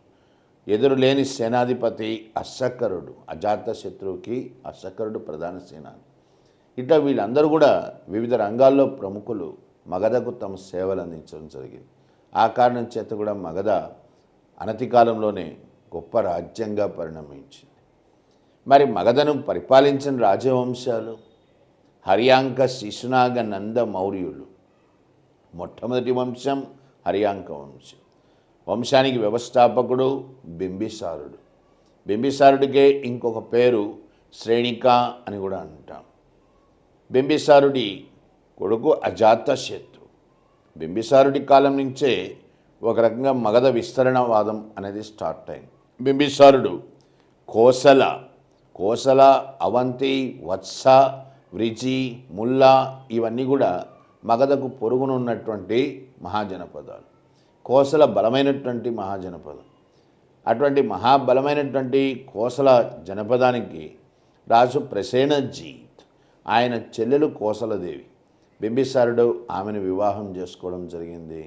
ఎదురులేని సేనాధిపతి అశ్వకరుడు, అజాతశత్రువుకి అశ్వకరుడు ప్రధాన సేనాని. ఇట్లా వీళ్ళందరూ కూడా వివిధ రంగాల్లో ప్రముఖులు మగధకు తమ సేవలు అందించడం జరిగింది. ఆ కారణం చేత కూడా మగధ అనతి కాలంలోనే గొప్ప రాజ్యంగా పరిణమించింది. మరి మగధను పరిపాలించిన రాజవంశాలు హర్యాంక, శిశునాగ, నంద, మౌర్యులు. మొట్టమొదటి వంశం హర్యాంక వంశం. వంశానికి వ్యవస్థాపకుడు బింబిసారుడు. బింబిసారుడికే ఇంకొక పేరు శ్రేణిక అని కూడా అంటాం. బింబిసారుడి కొడుకు అజాతశత్రు. బింబిసారుడి కాలం నుంచే ఒక రకంగా మగధ విస్తరణవాదం అనేది స్టార్ట్ అయింది. బింబిసారుడు కోసల, అవంతి, వత్స, వ్రిజి, ముల్లా ఇవన్నీ కూడా మగధకు పొరుగునున్నటువంటి మహాజనపదాలు. కోసల బలమైనటువంటి మహాజనపదం. అటువంటి మహాబలమైనటువంటి కోసల జనపదానికి రాజు ప్రసేనజీత్, ఆయన చెల్లెలు కోసలదేవి. బింబిసారుడు ఆమెను వివాహం చేసుకోవడం జరిగింది.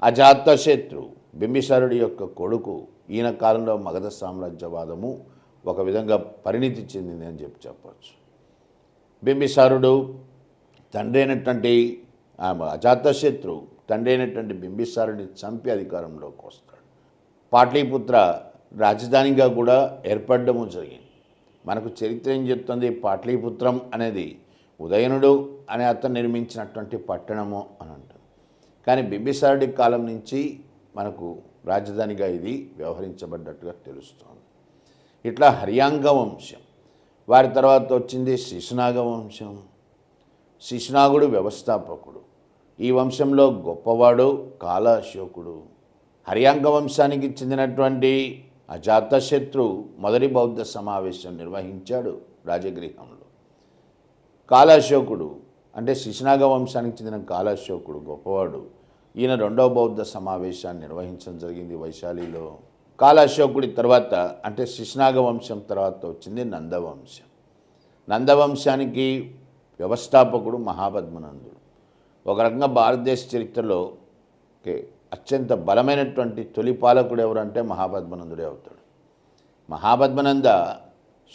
అజాతశత్రు బింబిసారుడి యొక్క కొడుకు. ఈయన కాలంలో మగధ సామ్రాజ్యవాదము ఒక విధంగా పరిణితి చెందింది అని చెప్పచ్చు. బింబిసారుడు తండ్రి అయినటువంటి అజాతశత్రు తండ్రి అయినటువంటి బింబిసారుడిని చంపి అధికారంలోకి వస్తాడు. పాట్లీపుత్ర రాజధానిగా కూడా ఏర్పడము జరిగింది. మనకు చరిత్ర ఏం చెప్తుంది? పాట్లీపుత్రం అనేది ఉదయనుడు అనే అతను నిర్మించినటువంటి పట్టణము అని అంటుంది. కానీ బింబిసారుడి కాలం నుంచి మనకు రాజధానిగా ఇది వ్యవహరించబడ్డట్టుగా తెలుస్తోంది. ఇట్లా హర్యాంక వంశం. వారి తర్వాత వచ్చింది శిశునాగ వంశం. శిశునాగుడు వ్యవస్థాపకుడు. ఈ వంశంలో గొప్పవాడు కాలాశోకుడు. హర్యాంక వంశానికి చెందినటువంటి అజాతశత్రు మొదటి బౌద్ధ సమావేశం నిర్వహించాడు రాజగృహంలో. కాలాశోకుడు అంటే శిశునాగ వంశానికి చెందిన కాలాశోకుడు గొప్పవాడు. ఈయన రెండవ బౌద్ధ సమావేశాన్ని నిర్వహించడం జరిగింది వైశాలిలో. కాలాశోకుడి తర్వాత అంటే శిశునాగ వంశం తర్వాత వచ్చింది నందవంశం. నందవంశానికి వ్యవస్థాపకుడు మహాపద్మనందుడు. ఒక రకంగా భారతదేశ చరిత్రలో అత్యంత బలమైనటువంటి తొలి పాలకుడు ఎవరంటే మహాపద్మనందుడే అవుతాడు. మహాపద్మనంద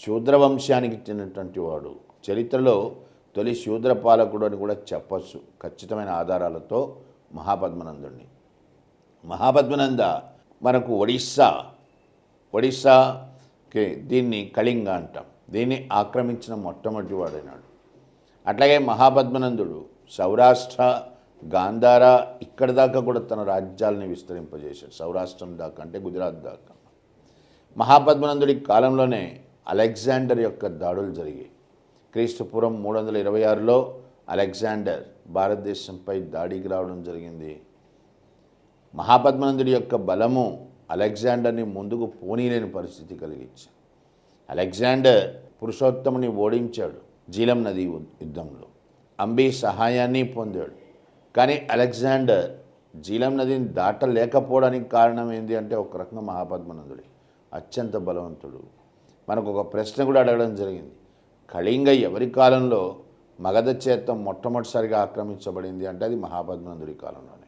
శూద్రవంశానికి చెందినటువంటి వాడు. చరిత్రలో తొలి శూద్ర పాలకుడు అని కూడా చెప్పచ్చు ఖచ్చితమైన ఆధారాలతో మహాపద్మనందుడిని. మహాపద్మనంద మనకు ఒడిస్సాకి దీన్ని కళింగ అంటాం, దీన్ని ఆక్రమించిన మొట్టమొదటి వాడైనాడు. అట్లాగే మహాపద్మనందుడు సౌరాష్ట్ర, గాంధార ఇక్కడి దాకా కూడా తన రాజ్యాలని విస్తరింపజేశాడు. సౌరాష్ట్రం దాకా అంటే గుజరాత్ దాకా. మహాపద్మనందుడి కాలంలోనే అలెగ్జాండర్ యొక్క దాడులు జరిగాయి. క్రీస్తుపూర్వం 326లో అలెగ్జాండర్ భారతదేశంపై దాడికి రావడం జరిగింది. మహాపద్మనందుడి యొక్క బలము అలెగ్జాండర్ని ముందుకు పోనీలేని పరిస్థితి కలిగించాడు. అలెగ్జాండర్ పురుషోత్తముని ఓడించాడు జీలం నది యుద్ధంలో. అంబి సహాయాన్ని పొందాడు. కానీ అలెగ్జాండర్ జీలం నదిని దాటలేకపోవడానికి కారణం ఏంటి అంటే ఒక రకంగా మహాపద్మనందుడి అత్యంత బలవంతుడు. మనకు ఒక ప్రశ్న కూడా అడగడం జరిగింది, కళింగ ఎవరి కాలంలో మగధ చేత మొట్టమొదటిసారిగా ఆక్రమించబడింది అంటే అది మహాపద్మనందుడి కాలంలోనే.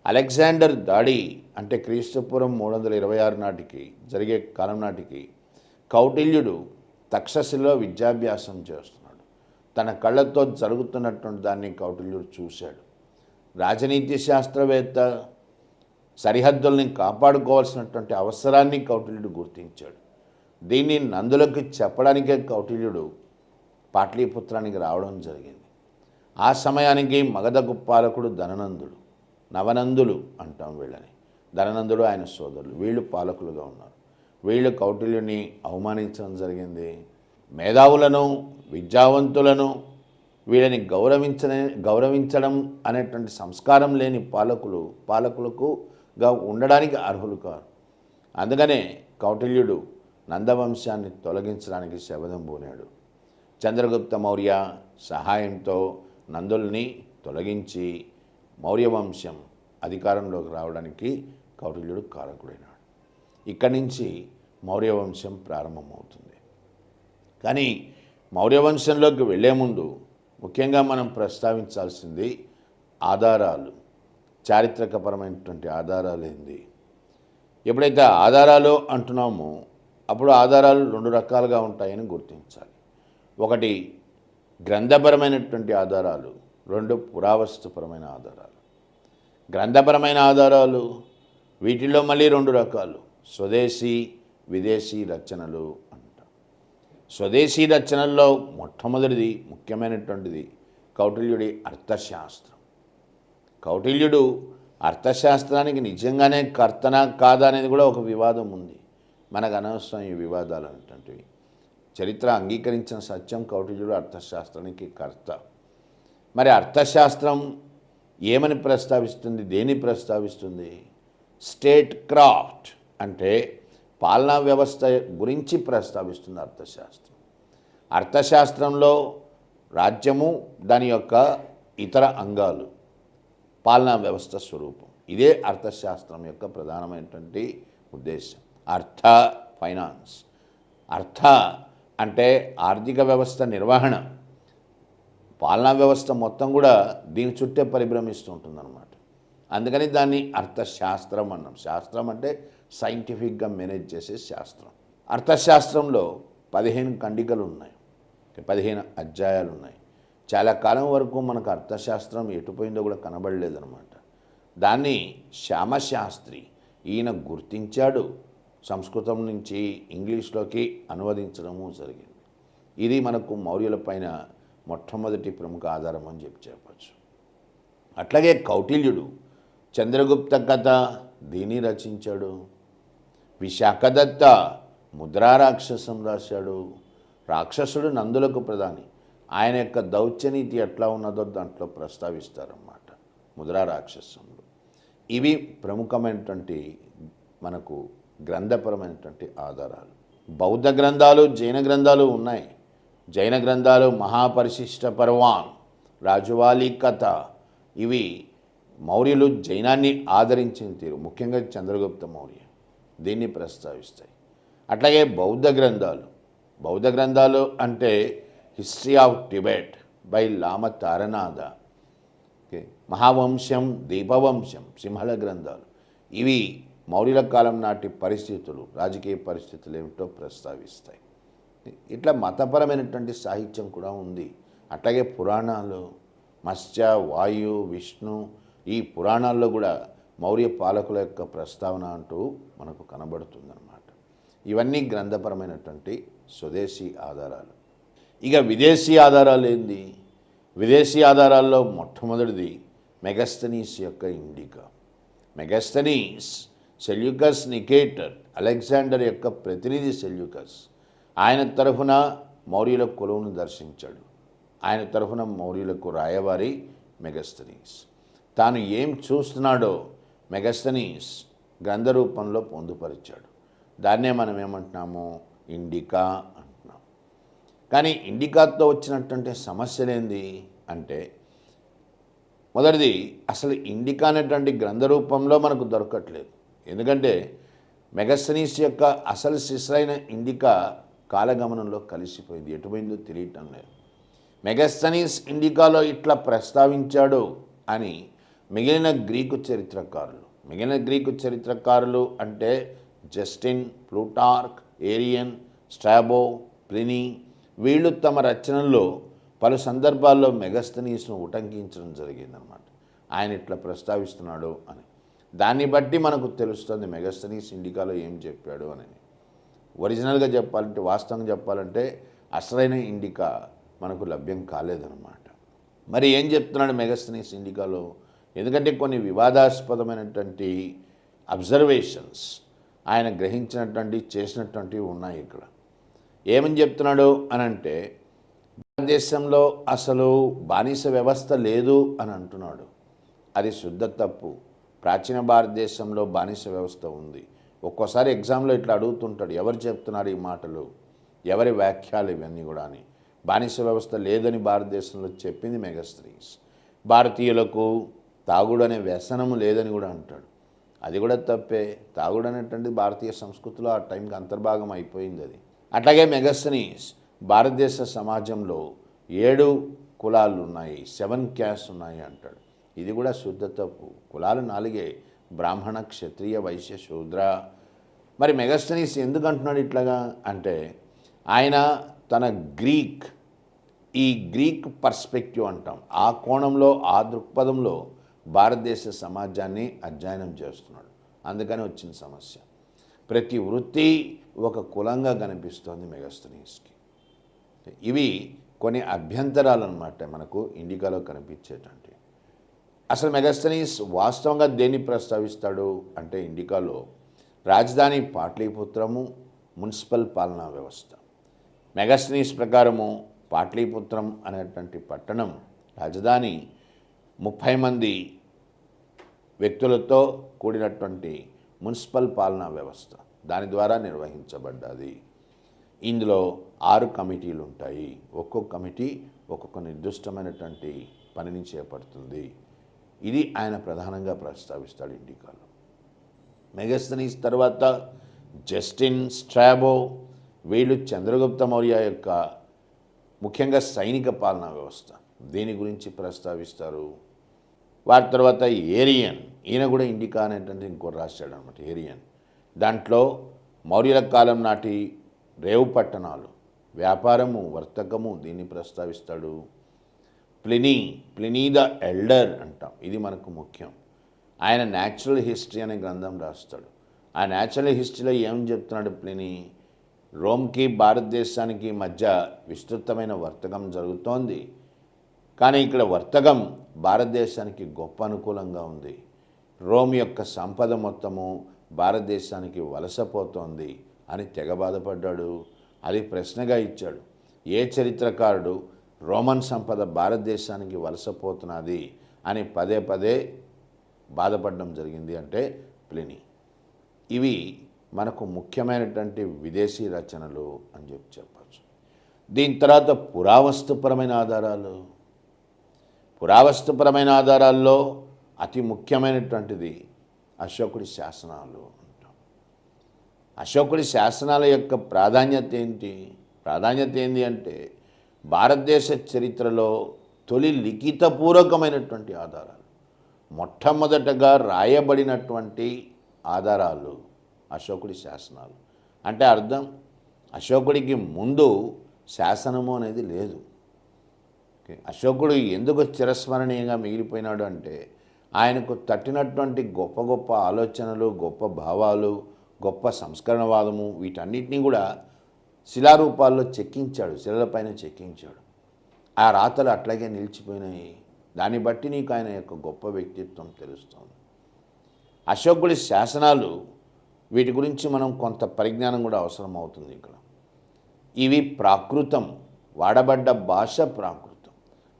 అలెగ్జాండర్ దాడి అంటే క్రీస్తుపూర్వం 326 నాటికి జరిగే కాలం నాటికి కౌటిల్యుడు తక్షశిలలో విద్యాభ్యాసం చేస్తున్నాడు. తన కళ్ళతో జరుగుతున్నటువంటి దాన్ని కౌటిల్యుడు చూశాడు. రాజనీతి శాస్త్రవేత్త సరిహద్దుల్ని కాపాడుకోవాల్సినటువంటి అవసరాన్ని కౌటిల్యుడు గుర్తించాడు. దీన్ని నందులకు చెప్పడానికే కౌటిల్యుడు పాట్లీపుత్రానికి రావడం జరిగింది. ఆ సమయానికి మగధకు పాలకుడు ధననందుడు, నవనందులు అంటాం వీళ్ళని. ధననందుడు ఆయన సోదరులు, వీళ్ళు పాలకులుగా ఉన్నారు. వీళ్ళు కౌటిల్యుని అవమానించడం జరిగింది. మేధావులను, విద్యావంతులను వీళ్ళని గౌరవించడం అనేటువంటి సంస్కారం లేని పాలకులకుగా ఉండడానికి అర్హులు కారు. అందుకనే కౌటిల్యుడు నందవంశాన్ని తొలగించడానికి శపథం పూనాడు. చంద్రగుప్త మౌర్య సహాయంతో నందుల్ని తొలగించి మౌర్య వంశం అధికారంలోకి రావడానికి కౌటిల్యుడు కారకుడైనాడు. ఇక్కడి నుంచి మౌర్య వంశం ప్రారంభమవుతుంది. కానీ మౌర్య వంశంలోకి వెళ్లే ముందు ముఖ్యంగా మనం ప్రస్తావించాల్సింది ఆధారాలు, చారిత్రకపరమైనటువంటి ఆధారాలు ఏంది. ఎప్పుడైతే ఆధారాలు అంటున్నామో అప్పుడు ఆధారాలు 2 రకాలుగా ఉంటాయని గుర్తించాలి. ఒకటి గ్రంథపరమైనటువంటి ఆధారాలు, 2 పురావస్తుపరమైన ఆధారాలు. గ్రంథపరమైన ఆధారాలు వీటిల్లో మళ్ళీ 2 రకాలు, స్వదేశీ, విదేశీ రచనలు అంటాం. స్వదేశీ రచనల్లో మొట్టమొదటిది ముఖ్యమైనటువంటిది కౌటిల్యుడి అర్థశాస్త్రం. కౌటిల్యుడు అర్థశాస్త్రానికి నిజంగానే కర్తనా కాదా అనేది కూడా ఒక వివాదం ఉంది. మనకు అనవసరం ఈ వివాదాలు అనేటువంటివి. చరిత్ర అంగీకరించిన సత్యం కౌటిల్యుడు అర్థశాస్త్రానికి కర్త. మరి అర్థశాస్త్రం ఏమని ప్రస్తావిస్తుంది, దేన్ని ప్రస్తావిస్తుంది? స్టేట్ క్రాఫ్ట్ అంటే పాలనా వ్యవస్థ గురించి ప్రస్తావిస్తుంది అర్థశాస్త్రం. అర్థశాస్త్రంలో రాజ్యము, దాని యొక్క ఇతర అంగాలు, పాలనా వ్యవస్థ స్వరూపం, ఇదే అర్థశాస్త్రం యొక్క ప్రధానమైనటువంటి ఉద్దేశం. అర్థ ఫైనాన్స్, అర్థ అంటే ఆర్థిక వ్యవస్థ నిర్వహణ, పాలనా వ్యవస్థ మొత్తం కూడా దీని చుట్టే పరిభ్రమిస్తూ ఉంటుందన్నమాట. అందుకని దాన్ని అర్థశాస్త్రం అన్నాం. శాస్త్రం అంటే సైంటిఫిక్గా మేనేజ్ చేసే శాస్త్రం. అర్థశాస్త్రంలో 15 ఖండికలు ఉన్నాయి, 15 అధ్యాయాలు ఉన్నాయి. చాలా కాలం వరకు మనకు అర్థశాస్త్రం ఎటుపోయిందో కూడా కనబడలేదన్నమాట. దాన్ని శ్యామశాస్త్రి ఈయన గుర్తించాడు, సంస్కృతం నుంచి ఇంగ్లీష్లోకి అనువదించడము జరిగింది. ఇది మనకు మౌర్యుల పైన మొట్టమొదటి ప్రముఖ ఆధారం అని చెప్పచ్చు. అట్లాగే కౌటిల్యుడు చంద్రగుప్త కథ దీన్ని రచించాడు. విశాఖదత్త ముద్రా రాక్షసం రాశాడు. రాక్షసుడు నందులకు ప్రధాని, ఆయన యొక్క దౌత్యనీతి ఎట్లా ఉన్నదో దాంట్లో ప్రస్తావిస్తారన్నమాట ముద్రా రాక్షసంలో. ఇవి ప్రముఖమైనటువంటి మనకు గ్రంథపరమైనటువంటి ఆధారాలు. బౌద్ధ గ్రంథాలు జైన గ్రంథాలు ఉన్నాయి. జైన గ్రంథాలు మహాపరిశిష్ట పర్వాన్, రాజువాలి కథ, ఇవి మౌర్యులు జైనాన్ని ఆదరించిన తీరు, ముఖ్యంగా చంద్రగుప్త మౌర్య దీన్ని ప్రస్తావిస్తాయి. అట్లాగే బౌద్ధ గ్రంథాలు అంటే history of Tibet by Lama Taranatha, మహావంశం, దీపవంశం, సింహళ గ్రంథాలు, ఇవి మౌర్యుల కాలం నాటి పరిస్థితులు, రాజకీయ పరిస్థితులు ఏమిటో ప్రస్తావిస్తాయి. ఇట్లా మతపరమైనటువంటి సాహిత్యం కూడా ఉంది. అట్లాగే పురాణాలు, మత్స్య, వాయు, విష్ణు, ఈ పురాణాల్లో కూడా మౌర్య పాలకుల యొక్క ప్రస్తావన అంటూ మనకు కనబడుతుందన్నమాట. ఇవన్నీ గ్రంథపరమైనటువంటి స్వదేశీ ఆధారాలు. ఇక విదేశీ ఆధారాలు ఏంది? విదేశీ ఆధారాల్లో మొట్టమొదటిది మెగస్తనీస్ యొక్క indica. Megasthenes Seleucus Nicator, Alexander యొక్క ప్రతినిధి సెల్యూకస్, ఆయన తరఫున మౌర్యుల కొలువును దర్శించాడు. ఆయన తరఫున మౌర్యులకు రాయవారి మెగస్తనీస్. తాను ఏం చూస్తున్నాడో మెగస్తనీస్ గ్రంథ రూపంలో పొందుపరిచాడు. దాన్నే మనం ఏమంటున్నాము? ఇండికా అంటున్నాం. కానీ ఇండికాతో వచ్చినటువంటి సమస్యలేంది అంటే, మొదటిది అసలు ఇండికా అనేటువంటి గ్రంథ రూపంలో మనకు దొరకట్లేదు. ఎందుకంటే మెగస్తనీస్ యొక్క అసలు శిష్యులైన ఇండికా కాలగమనంలో కలిసిపోయింది, ఎటుపోయిందో తెలియటం లేదు. మెగస్తనీస్ ఇండికాలో ఇట్లా ప్రస్తావించాడు అని మిగిలిన గ్రీకు చరిత్రకారులు అంటే జస్టిన్, ప్లూటార్క్, ఏరియన్, స్ట్రాబో, ప్లినీ, వీళ్ళు తమ రచనల్లో పలు సందర్భాల్లో మెగస్తనీస్ను ఉటంకించడం జరిగిందనమాట. ఆయన ఇట్లా ప్రస్తావిస్తున్నాడు అని. దాన్ని బట్టి మనకు తెలుస్తుంది మెగస్తనీస్ ఇండికాలో ఏం చెప్పాడు అని. ఒరిజినల్గా చెప్పాలంటే, వాస్తవంగా చెప్పాలంటే అసలైన ఇండికా మనకు లభ్యం కాలేదన్నమాట. మరి ఏం చెప్తున్నాడు మెగస్తనీస్ ఇండికాలో? ఎందుకంటే కొన్ని వివాదాస్పదమైనటువంటి అబ్జర్వేషన్స్ ఆయన గ్రహించినటువంటి, చేసినటువంటివి ఉన్నాయి ఇక్కడ. ఏమని చెప్తున్నాడు అని అంటే, భారతదేశంలో అసలు బానిస వ్యవస్థ లేదు అని అంటున్నాడు. అది శుద్ధ తప్పు. ప్రాచీన భారతదేశంలో బానిస వ్యవస్థ ఉంది. ఒక్కోసారి ఎగ్జామ్లో ఇట్లా అడుగుతుంటాడు, ఎవరు చెప్తున్నారు ఈ మాటలు, ఎవరి వ్యాఖ్యలు ఇవన్నీ కూడా అని. బానిస వ్యవస్థ లేదని భారతదేశంలో చెప్పింది మెగస్తనీస్. భారతీయులకు తాగుడు అనే వ్యసనము లేదని కూడా అంటాడు. అది కూడా తప్పే. తాగుడు అనేటువంటిది భారతీయ సంస్కృతిలో ఆ టైంకి అంతర్భాగం అయిపోయింది అది. అట్లాగే మెగస్తనీస్ భారతదేశ సమాజంలో 7 కులాలు ఉన్నాయి, 7 క్యాస్ట్ ఉన్నాయి అంటాడు. ఇది కూడా శుద్ధ తప్పు. కులాలు 4: బ్రాహ్మణ, క్షత్రియ, వైశ్య, శూద్ర. మరి మెగస్తనీస్ ఎందుకు అంటున్నాడు ఇట్లాగా అంటే, ఆయన తన ఈ గ్రీక్ పర్స్పెక్టివ్ అంటాం, ఆ కోణంలో, ఆ దృక్పథంలో భారతదేశ సమాజాన్ని అధ్యయనం చేస్తున్నాడు. అందుకని వచ్చిన సమస్య. ప్రతి వృత్తి ఒక కులంగా కనిపిస్తోంది మెగస్తనీస్కి. ఇవి కొన్ని అభ్యంతరాలు అన్నమాట మనకు ఇండికాలో కనిపించేటువంటి. అసలు మెగస్తనీస్ వాస్తవంగా దేన్ని ప్రస్తావిస్తాడు అంటే, ఇండికాలో రాజధాని పాట్లీపుత్రము, మున్సిపల్ పాలనా వ్యవస్థ. మెగస్తనీస్ ప్రకారము పాట్లీపుత్రం అనేటువంటి పట్టణం, రాజధాని 30 మంది వ్యక్తులతో కూడినటువంటి మున్సిపల్ పాలనా వ్యవస్థ, దాని ద్వారా నిర్వహించబడ్డది. ఇందులో 6 కమిటీలు ఉంటాయి. ఒక్కొక్క కమిటీ ఒక్కొక్క నిర్దిష్టమైనటువంటి పనిని చేపడుతుంది. ఇది ఆయన ప్రధానంగా ప్రస్తావిస్తాడు ఇండికాలో. మెగస్తనీస్ తర్వాత జస్టిన్, స్ట్రాబో, వీళ్ళు చంద్రగుప్త మౌర్య యొక్క ముఖ్యంగా సైనిక పాలనా వ్యవస్థ, దీని గురించి ప్రస్తావిస్తారు. వారి తర్వాత ఏరియన్, ఈయన కూడా ఇండికా అనేటువంటి ఇంకోటి రాశాడు అనమాట, ఏరియన్. దాంట్లో మౌర్యుల కాలం నాటి రేవు పట్టణాలు, వ్యాపారము, వర్తకము, దీన్ని ప్రస్తావిస్తాడు. ప్లినీ ద ఎల్డర్ అంటాం, ఇది మనకు ముఖ్యం. ఆయన న్యాచురల్ హిస్టరీ అనే గ్రంథం రాస్తాడు. ఆ న్యాచురల్ హిస్టరీలో ఏం చెప్తున్నాడు ప్లినీ? రోమ్కి భారతదేశానికి మధ్య విస్తృతమైన వర్తకం జరుగుతోంది, కానీ ఇక్కడ వర్తకం భారతదేశానికి గొప్ప అనుకూలంగా ఉంది. రోమ్ యొక్క సంపద మొత్తము భారతదేశానికి వలసపోతోంది అని తెగ బాధపడ్డాడు. అది ప్రశ్నగా ఇచ్చాడు. ఏ చరిత్రకారుడు రోమన్ సంపద భారతదేశానికి వలసపోతున్నది అని పదే బాధపడడం జరిగింది అంటే ప్లినీ. ఇవి మనకు ముఖ్యమైనటువంటి విదేశీ రచనలు అని చెప్పచ్చు. దీని తర్వాత పురావస్తుపరమైన ఆధారాలు. పురావస్తుపరమైన ఆధారాల్లో అతి ముఖ్యమైనటువంటిది అశోకుడి శాసనాలు అంటాం. అశోకుడి శాసనాల యొక్క ప్రాధాన్యత ఏంటి అంటే భారతదేశ చరిత్రలో తొలి లిఖితపూర్వకమైనటువంటి ఆధారాలు, మొట్టమొదటగా రాయబడినటువంటి ఆధారాలు అశోకుడి శాసనాలు. అంటే అర్థం, అశోకుడికి ముందు శాసనము అనేది లేదు. అశోకుడు ఎందుకు చిరస్మరణీయంగా మిగిలిపోయినాడు అంటే ఆయనకు తట్టినటువంటి గొప్ప గొప్ప ఆలోచనలు, గొప్ప భావాలు, గొప్ప సంస్కరణవాదము, వీటన్నిటినీ కూడా శిలారూపాల్లో చెక్కించాడు, శిలలపైన చెక్కించాడు. ఆ రాతలు అట్లాగే నిలిచిపోయినాయి. దాన్ని బట్టి నీకు ఆయన యొక్క గొప్ప వ్యక్తిత్వం తెలుస్తుంది. అశోకుడి శాసనాలు, వీటి గురించి మనం కొంత పరిజ్ఞానం కూడా అవసరం అవుతుంది ఇక్కడ. ఇవి ప్రాకృతం, వాడబడ్డ భాష ప్రాకృతం.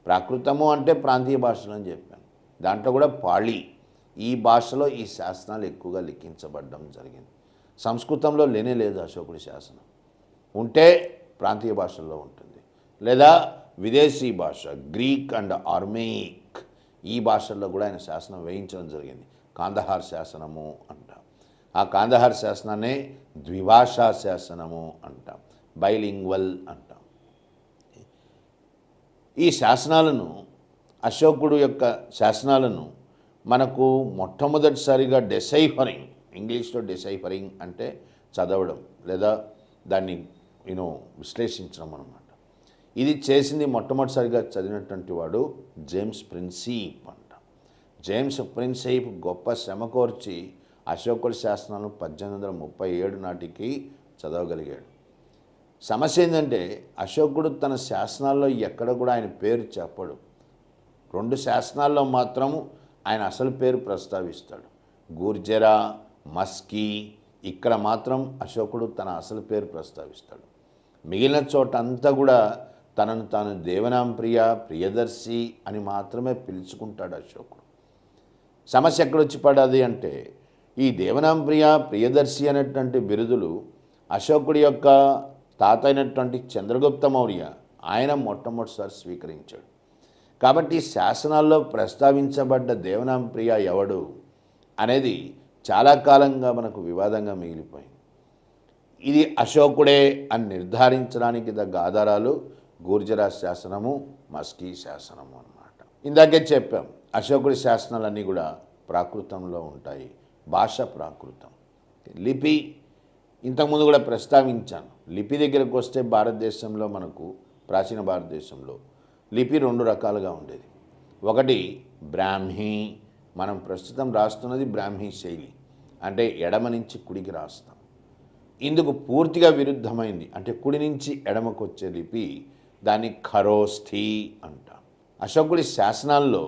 ప్రాకృతము అంటే ప్రాంతీయ భాషలు అని చెప్పాను. దాంట్లో కూడా పాళీ, ఈ భాషలో ఈ శాసనాలు ఎక్కువగా లిఖించబడడం జరిగింది. సంస్కృతంలో లేదు అశోకుడి శాసనం. ఉంటే ప్రాంతీయ భాషల్లో ఉంటుంది, లేదా విదేశీ భాష గ్రీక్ అండ్ ఆర్మేయిక్, ఈ భాషల్లో కూడా ఆయన శాసనం వేయించడం జరిగింది. కాందహార్ శాసనము అంటాం. ఆ కాందహార్ శాసనాన్ని ద్విభాషా శాసనము అంటాం, బైలింగ్వల్ అంటాం. ఈ శాసనాలను, అశోకుడు యొక్క శాసనాలను మనకు మొట్టమొదటిసారిగా డెసైఫరింగ్, ఇంగ్లీష్లో డెసైఫరింగ్ అంటే చదవడం లేదా దాన్ని విశ్లేషించడం అన్నమాట. ఇది చేసింది మొట్టమొదటిసారిగా చదివినటువంటి వాడు జేమ్స్ ప్రిన్సీప్ అంట. జేమ్స్ ప్రిన్సీప్ గొప్ప శ్రమ కోర్చి అశోకుడి శాసనాలను 1837 నాటికి చదవగలిగాడు. సమస్య ఏంటంటే అశోకుడు తన శాసనాల్లో ఎక్కడ కూడా ఆయన పేరు చెప్పడు. 2 శాసనాల్లో మాత్రము ఆయన అసలు పేరు ప్రస్తావిస్తాడు. గుర్జరా, మస్కీ, ఇక్కడ మాత్రం అశోకుడు తన అసలు పేరు ప్రస్తావిస్తాడు. మిగిలిన చోట అంతా కూడా తనను తాను దేవనాంప్రియ, ప్రియదర్శి అని మాత్రమే పిలుచుకుంటాడు అశోకుడు. సమస్య ఎక్కడొచ్చి పడాది అంటే ఈ దేవనాంప్రియ, ప్రియదర్శి అనేటువంటి బిరుదులు అశోకుడి యొక్క తాత అయినటువంటి చంద్రగుప్త మౌర్య ఆయన మొట్టమొదటిసారి స్వీకరించాడు. కాబట్టి శాసనాల్లో ప్రస్తావించబడ్డ దేవనాంప్రియ ఎవడు అనేది చాలా కాలంగా మనకు వివాదంగా మిగిలిపోయింది. ఇది అశోకుడే అని నిర్ధారించడానికి తగ్గ ఆధారాలు గుర్జరా శాసనము, మస్కీ శాసనము అన్నమాట. ఇందాకే చెప్పాం, అశోకుడి శాసనాలన్నీ కూడా ప్రాకృతంలో ఉంటాయి. భాష ప్రాకృతం. లిపి ఇంతకుముందు కూడా ప్రస్తావించాను. లిపి దగ్గరకు వస్తే భారతదేశంలో మనకు, ప్రాచీన భారతదేశంలో లిపి 2 రకాలుగా ఉండేది. ఒకటి బ్రాహ్మీ, మనం ప్రస్తుతం రాస్తున్నది బ్రాహ్మీ శైలి, అంటే ఎడమ నుంచి కుడికి రాస్తాం. ఇందుకు పూర్తిగా విరుద్ధమైంది, అంటే కుడి నుంచి ఎడమకు వచ్చే లిపి, దాన్ని ఖరోస్థి అంటాం. అశోకుడి శాసనాల్లో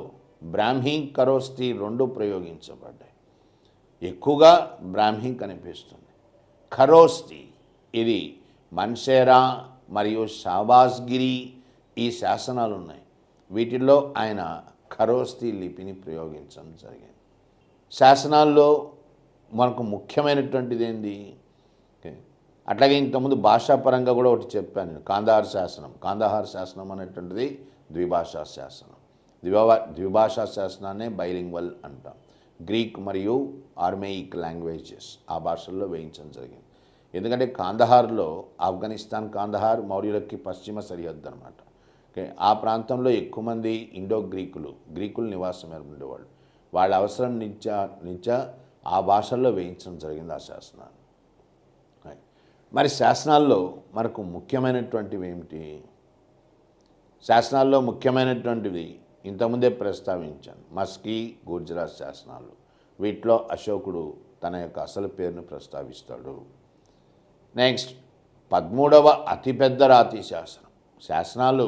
బ్రాహ్మీ, ఖరోస్థి 2 ప్రయోగించబడ్డాయి. ఎక్కువగా బ్రాహ్మీ కనిపిస్తుంది. ఖరోస్థి ఇది మన్సేరా మరియు షాబాజ్గిరి ఈ శాసనాలు ఉన్నాయి. వీటిల్లో ఆయన ఖరోస్థి లిపిని ప్రయోగించడం జరిగింది. శాసనాల్లో మనకు ముఖ్యమైనటువంటిది ఏంది, అట్లాగే ఇంతకుముందు భాషాపరంగా కూడా ఒకటి చెప్పాను నేను, కాందహార్ శాసనం అనేటువంటిది ద్విభాషా శాసనం. ద్విభాషా శాసనాన్నే బైలింగ్వల్ అంటాం. గ్రీక్ మరియు ఆర్మేయిక్ లాంగ్వేజెస్ ఆ భాషల్లో వేయించడం జరిగింది. ఎందుకంటే కాందహార్లో, ఆఫ్ఘనిస్తాన్ కాందహార్ మౌర్యులకి పశ్చిమ సరిహద్దు అనమాట. ఆ ప్రాంతంలో ఎక్కువ మంది గ్రీకులు నివాసం ఉండేవాళ్ళు. వాళ్ళ అవసరం నుంచా ఆ భాషల్లో వేయించడం జరిగింది ఆ శాసనాన్ని. మరి శాసనాల్లో మనకు ముఖ్యమైనటువంటివి ఏమిటి? శాసనాల్లో ముఖ్యమైనటువంటివి ఇంతకుముందే ప్రస్తావించాను, మస్కీ, గుర్జరా శాసనాలు. వీటిలో అశోకుడు తన యొక్క అసలు పేరును ప్రస్తావిస్తాడు. నెక్స్ట్ 13వ అతిపెద్ద రాతి శాసనం. శాసనాలు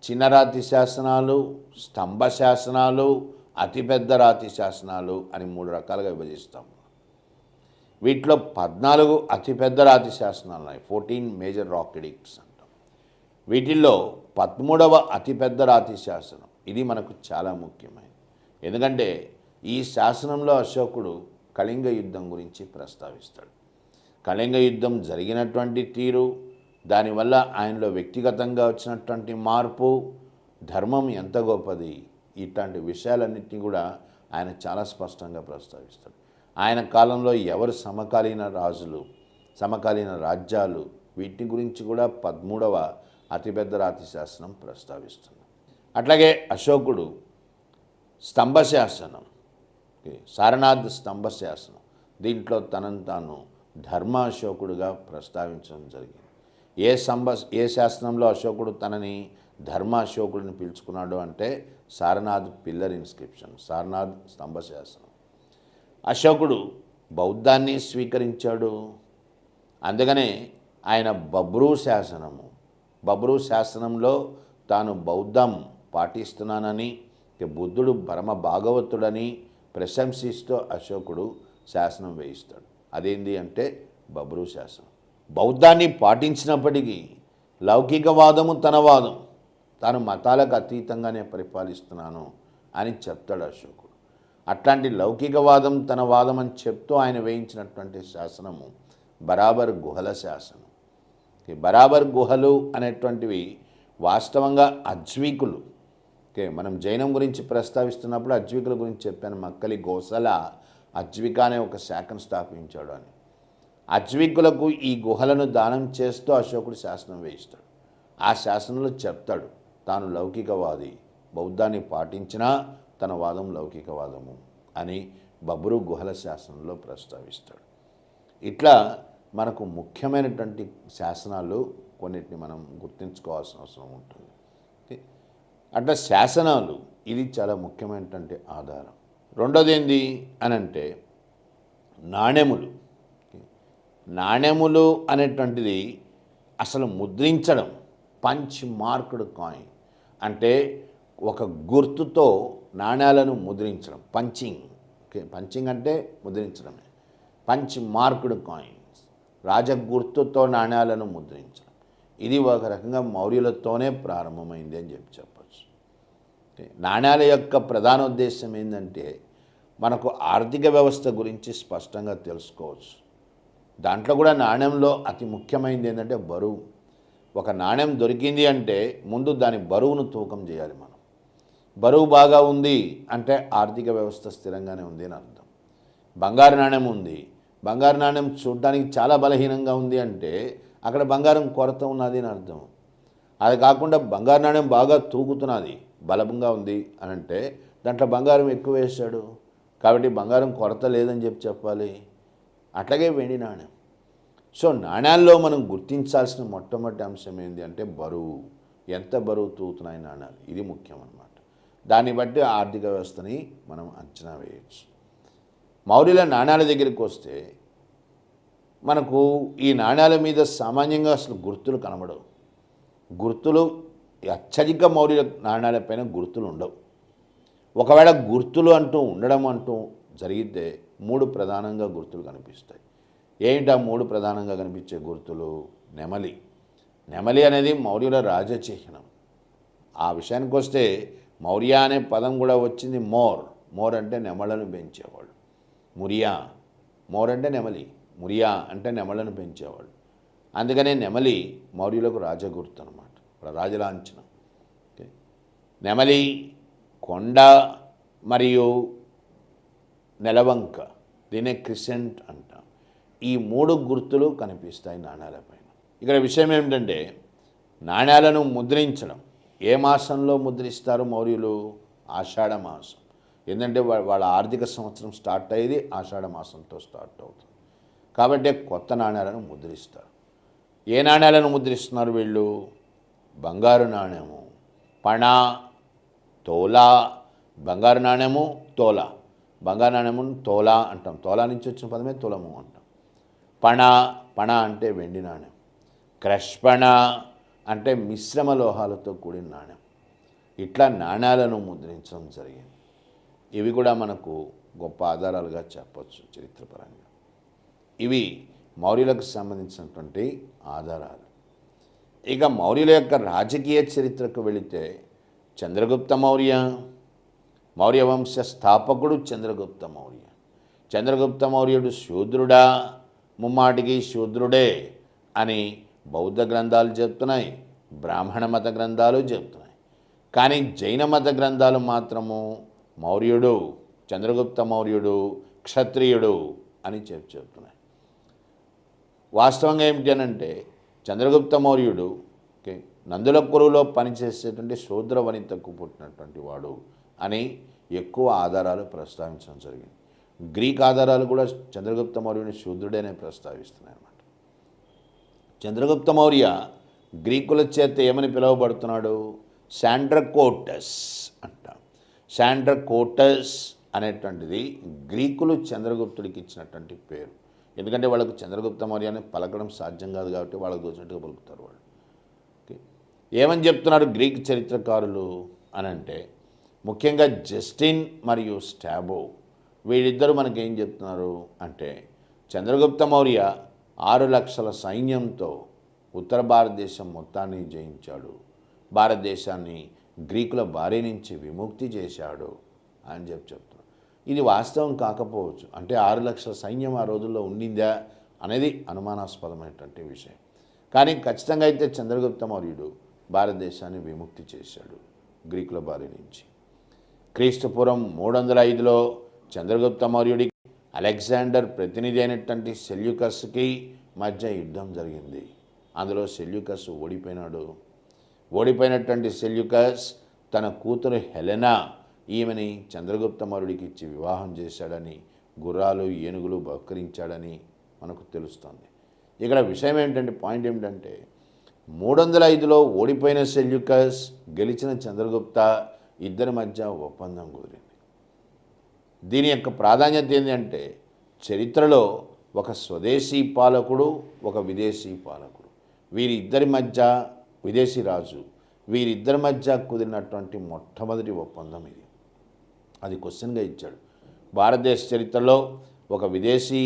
చిన్న రాతి శాసనాలు, స్తంభ శాసనాలు, అతిపెద్ద రాతి శాసనాలు అని 3 రకాలుగా విభజిస్తాం. వీటిలో 14 అతిపెద్ద రాతి శాసనాలు ఉన్నాయి, 14 మేజర్ రాక్ ఎడిక్ట్స్ అంటాం. వీటిల్లో 13వ అతిపెద్ద రాతి శాసనం, ఇది మనకు చాలా ముఖ్యమైనది. ఎందుకంటే ఈ శాసనంలో అశోకుడు కళింగ యుద్ధం గురించి ప్రస్తావిస్తాడు. కళింగ యుద్ధం జరిగినటువంటి తీరు, దానివల్ల ఆయనలో వ్యక్తిగతంగా వచ్చినటువంటి మార్పు, ధర్మం ఎంత గొప్పది, ఇట్లాంటి విషయాలన్నింటినీ కూడా ఆయన చాలా స్పష్టంగా ప్రస్తావిస్తాడు. ఆయన కాలంలో ఎవరు సమకాలీన రాజులు, సమకాలీన రాజ్యాలు, వీటి గురించి కూడా 13వ అతిపెద్ద రాతి శాసనం ప్రస్తావిస్తుంది. అట్లాగే అశోకుడు స్తంభశాసనం, సారనాథ్ స్తంభశాసనం, దీంట్లో తనను తాను ధర్మ అశోకుడుగా ప్రస్తావించడం జరిగింది. ఏ శాసనంలో అశోకుడు తనని ధర్మ అశోకుడిని పిలుచుకున్నాడు అంటే సారనాథ్ పిల్లర్ ఇన్స్క్రిప్షన్, సారనాథ్ స్తంభశాసనం. అశోకుడు బౌద్ధాన్ని స్వీకరించాడు. అందుకనే ఆయన బబ్రూ శాసనంలో తాను బౌద్ధం పాటిస్తున్నానని, బుద్ధుడు పరమ భాగవతుడని ప్రశంసిస్తూ అశోకుడు శాసనం వేయిస్తాడు. అదేంటి అంటే బబ్రూ శాసనం. బౌద్ధాన్ని పాటించినప్పటికీ లౌకికవాదము తన వాదం, తాను మతాలకు అతీతంగానే పరిపాలిస్తున్నాను అని చెప్తాడు అశోకుడు. అట్లాంటి లౌకికవాదం తన వాదం అని చెప్తూ ఆయన వేయించినటువంటి శాసనము బరాబర్ గుహల శాసనం. బరాబర్ గుహలు అనేటువంటివి వాస్తవంగా అజ్వీకులు. మనం జైనం గురించి ప్రస్తావిస్తున్నప్పుడు అజ్వీకుల గురించి చెప్పాను. మక్కలి గోసల అజ్విక అనే ఒక శాఖను స్థాపించాడు అని. అజ్వీకులకు ఈ గుహలను దానం చేస్తూ అశోకుడు శాసనం వేయిస్తాడు. ఆ శాసనంలో చెప్తాడు తాను లౌకికవాది, బౌద్ధాన్ని పాటించినా తన వాదం లౌకికవాదము అని బబ్రూ గుహల శాసనంలో ప్రస్తావిస్తాడు. ఇట్లా మనకు ముఖ్యమైనటువంటి శాసనాలు కొన్నిటిని మనం గుర్తుంచుకోవాల్సిన అవసరం ఉంటుంది. అట్లా శాసనాలు ఇది చాలా ముఖ్యమైనటువంటి ఆధారం. రెండోది ఏంది అని అంటే నాణెములు. నాణెములు అనేటువంటిది అసలు ముద్రించడం, పంచ్ మార్క్డ్ కాయిన్ అంటే ఒక గుర్తుతో నాణ్యాలను ముద్రించడం, పంచింగ్. పంచింగ్ అంటే ముద్రించడమే. పంచ్ మార్క్డ్ కాయిన్స్, రాజగుర్తుతో నాణ్యాలను ముద్రించడం, ఇది ఒక రకంగా మౌర్యులతోనే ప్రారంభమైంది అని చెప్పచ్చు. నాణ్యాల యొక్క ప్రధాన ఉద్దేశం ఏంటంటే మనకు ఆర్థిక వ్యవస్థ గురించి స్పష్టంగా తెలుసుకోవచ్చు. దాంట్లో కూడా నాణ్యంలో అతి ముఖ్యమైనది ఏంటంటే బరువు. ఒక నాణ్యం దొరికింది అంటే ముందు దాని బరువును తూకం చేయాలి మనం. బరువు బాగా ఉంది అంటే ఆర్థిక వ్యవస్థ స్థిరంగానే ఉంది అని అర్థం. బంగారు నాణ్యం ఉంది, బంగారు నాణ్యం చూడడానికి చాలా బలహీనంగా ఉంది అంటే అక్కడ బంగారం కొరత ఉన్నది అని అర్థం. అది కాకుండా బంగారు నాణ్యం బాగా తూగుతున్నది, బలంగా ఉంది అని అంటే దాంట్లో బంగారం ఎక్కువ వేశాడు కాబట్టి బంగారం కొరత లేదని చెప్పాలి. అట్లాగే వెండి నాణ్యం. సో నాణ్యాల్లో మనం గుర్తించాల్సిన మొట్టమొదటి అంశం ఏంటి అంటే బరువు. ఎంత బరువు తూగుతున్నాయి నాణ్యాలు, ఇది ముఖ్యం అన్నమాట. దాన్ని బట్టి ఆర్థిక వ్యవస్థని మనం అంచనా వేయచ్చు. మౌర్యుల నాణ్యాల దగ్గరికి వస్తే మనకు ఈ నాణ్యాల మీద సామాన్యంగా అసలు గుర్తులు కనబడవు. గుర్తులు అత్యధిక మౌర్యుల నాణ్యాలపైన గుర్తులు ఉండవు. ఒకవేళ గుర్తులు ఉండడం జరిగితే 3 ప్రధానంగా గుర్తులు కనిపిస్తాయి. ఏంటి ఆ 3 ప్రధానంగా కనిపించే గుర్తులు? నెమలి. నెమలి అనేది మౌర్యుల రాజచిహ్నం. ఆ విషయానికి వస్తే మౌర్య అనే పదం కూడా వచ్చింది మోర్ అంటే నెమళ్లను పెంచేవాళ్ళు. మురియా, మోర్ అంటే నెమలి, మురియా అంటే నెమళ్లను పెంచేవాళ్ళు. అందుకనే నెమలి మౌర్యులకు రాజగుర్తు అనమాట, రాజలాంఛనం. నెమలి, కొండ మరియు నెలవంక, దీనే క్రిసెంట్ అంటాం. ఈ 3 గుర్తులు కనిపిస్తాయి నాణ్యాలపైన. ఇక్కడ విషయం ఏమిటంటే నాణ్యాలను ముద్రించడం ఏ మాసంలో ముద్రిస్తారు మౌర్యులు? ఆషాఢ మాసం. ఎందుకంటే వాళ్ళ ఆర్థిక సంవత్సరం స్టార్ట్ అయ్యేది ఆషాఢ మాసంతో స్టార్ట్ అవుతుంది కాబట్టి కొత్త నాణ్యాలను ముద్రిస్తారు. ఏ నాణ్యాలను ముద్రిస్తున్నారు వీళ్ళు? బంగారు నాణ్యము, పణ, తోలా. బంగారు నాణ్యము, తోలా. బంగారు నాణ్యము తోలా అంటాం, తోలా నుంచి వచ్చిన పదమే తులము అంటాం. పణ అంటే వెండి నాణ్యం. క్రష్పణ అంటే మిశ్రమ లోహాలతో కూడిన నాణ్యం. ఇట్లా నాణ్యాలను ముద్రించడం జరిగింది. ఇవి కూడా మనకు గొప్ప ఆధారాలుగా చెప్పవచ్చు చరిత్రపరంగా. ఇవి మౌర్యులకు సంబంధించినటువంటి ఆధారాలు. ఇక మౌర్యుల యొక్క రాజకీయ చరిత్రకు వెళితే చంద్రగుప్త మౌర్య, మౌర్య వంశ స్థాపకుడు చంద్రగుప్త మౌర్య. చంద్రగుప్త మౌర్యుడు శూద్రుడా ముమ్మాటికి శూద్రుడే అని బౌద్ధ గ్రంథాలు చెప్తున్నాయి, బ్రాహ్మణ మత గ్రంథాలు చెప్తున్నాయి. కానీ జైన మత గ్రంథాలు మాత్రము మౌర్యుడు, చంద్రగుప్త మౌర్యుడు క్షత్రియుడు అని చెప్తున్నాయి. వాస్తవంగా ఏమిటి అనంటే చంద్రగుప్త మౌర్యుడు నందుల కొలువులో పనిచేసేటువంటి శూద్ర వనితకు పుట్టినటువంటి వాడు అని ఎక్కువ ఆధారాలు ప్రస్తావించడం జరిగింది. గ్రీక్ ఆధారాలు కూడా చంద్రగుప్త మౌర్యుని శూద్రుడేనే ప్రస్తావిస్తున్నాయి అన్నమాట. చంద్రగుప్త మౌర్య గ్రీకుల చేత ఏమని పిలువబడుతున్నాడు? శాండ్రకోటస్ అంటాం. శాండ్రకోటస్ అనేటువంటిది గ్రీకులు చంద్రగుప్తుడికి ఇచ్చినటువంటి పేరు. ఎందుకంటే వాళ్ళకు చంద్రగుప్త మౌర్య అని పలకడం సాధ్యం కాదు కాబట్టి వాళ్ళకు దోచినట్టుగా పలుకుతారు వాళ్ళు. ఏమని చెప్తున్నారు గ్రీక్ చరిత్రకారులు అనంటే ముఖ్యంగా జస్టిన్ మరియు స్టాబో వీళ్ళిద్దరూ మనకేం చెప్తున్నారు అంటే చంద్రగుప్త మౌర్య 6 లక్షల సైన్యంతో ఉత్తర భారతదేశం మొత్తాన్ని జయించాడు, భారతదేశాన్ని గ్రీకుల బారి నుంచి విముక్తి చేశాడు అని చెప్తున్నారు. ఇది వాస్తవం కాకపోవచ్చు, అంటే 6 లక్షల సైన్యం ఆ రోజుల్లో ఉండిందా అనేది అనుమానాస్పదమైనటువంటి విషయం. కానీ ఖచ్చితంగా అయితే చంద్రగుప్త మౌర్యుడు భారతదేశాన్ని విముక్తి చేశాడు గ్రీకుల బారి నుంచి. క్రీస్తుపూర్వం 305లో చంద్రగుప్త మౌర్యుడికి అలెగ్జాండర్ ప్రతినిధి అయినటువంటి సెల్యూకస్కి మధ్య యుద్ధం జరిగింది. అందులో సెల్యూకస్ ఓడిపోయినాడు. ఓడిపోయినటువంటి సెల్యూకస్ తన కూతురు హెలెనా ఈమెని చంద్రగుప్త మౌర్యుడికి ఇచ్చి వివాహం చేశాడని, గుర్రాలు ఏనుగులు బహుకరించాడని మనకు తెలుస్తుంది. ఇక్కడ విషయం ఏంటంటే పాయింట్ ఏమిటంటే 305లో ఓడిపోయిన సెల్యూకస్ గెలిచిన చంద్రగుప్త ఇద్దరి మధ్య ఒప్పందం కుదిరింది. దీని యొక్క ప్రాధాన్యత ఏంటంటే చరిత్రలో ఒక స్వదేశీ పాలకుడు, ఒక విదేశీ పాలకుడు, వీరిద్దరి మధ్య విదేశీ రాజు వీరిద్దరి మధ్య కుదిరినటువంటి మొట్టమొదటి ఒప్పందం ఇది. అది క్వశ్చన్గా ఇచ్చాడు. భారతదేశ చరిత్రలో ఒక విదేశీ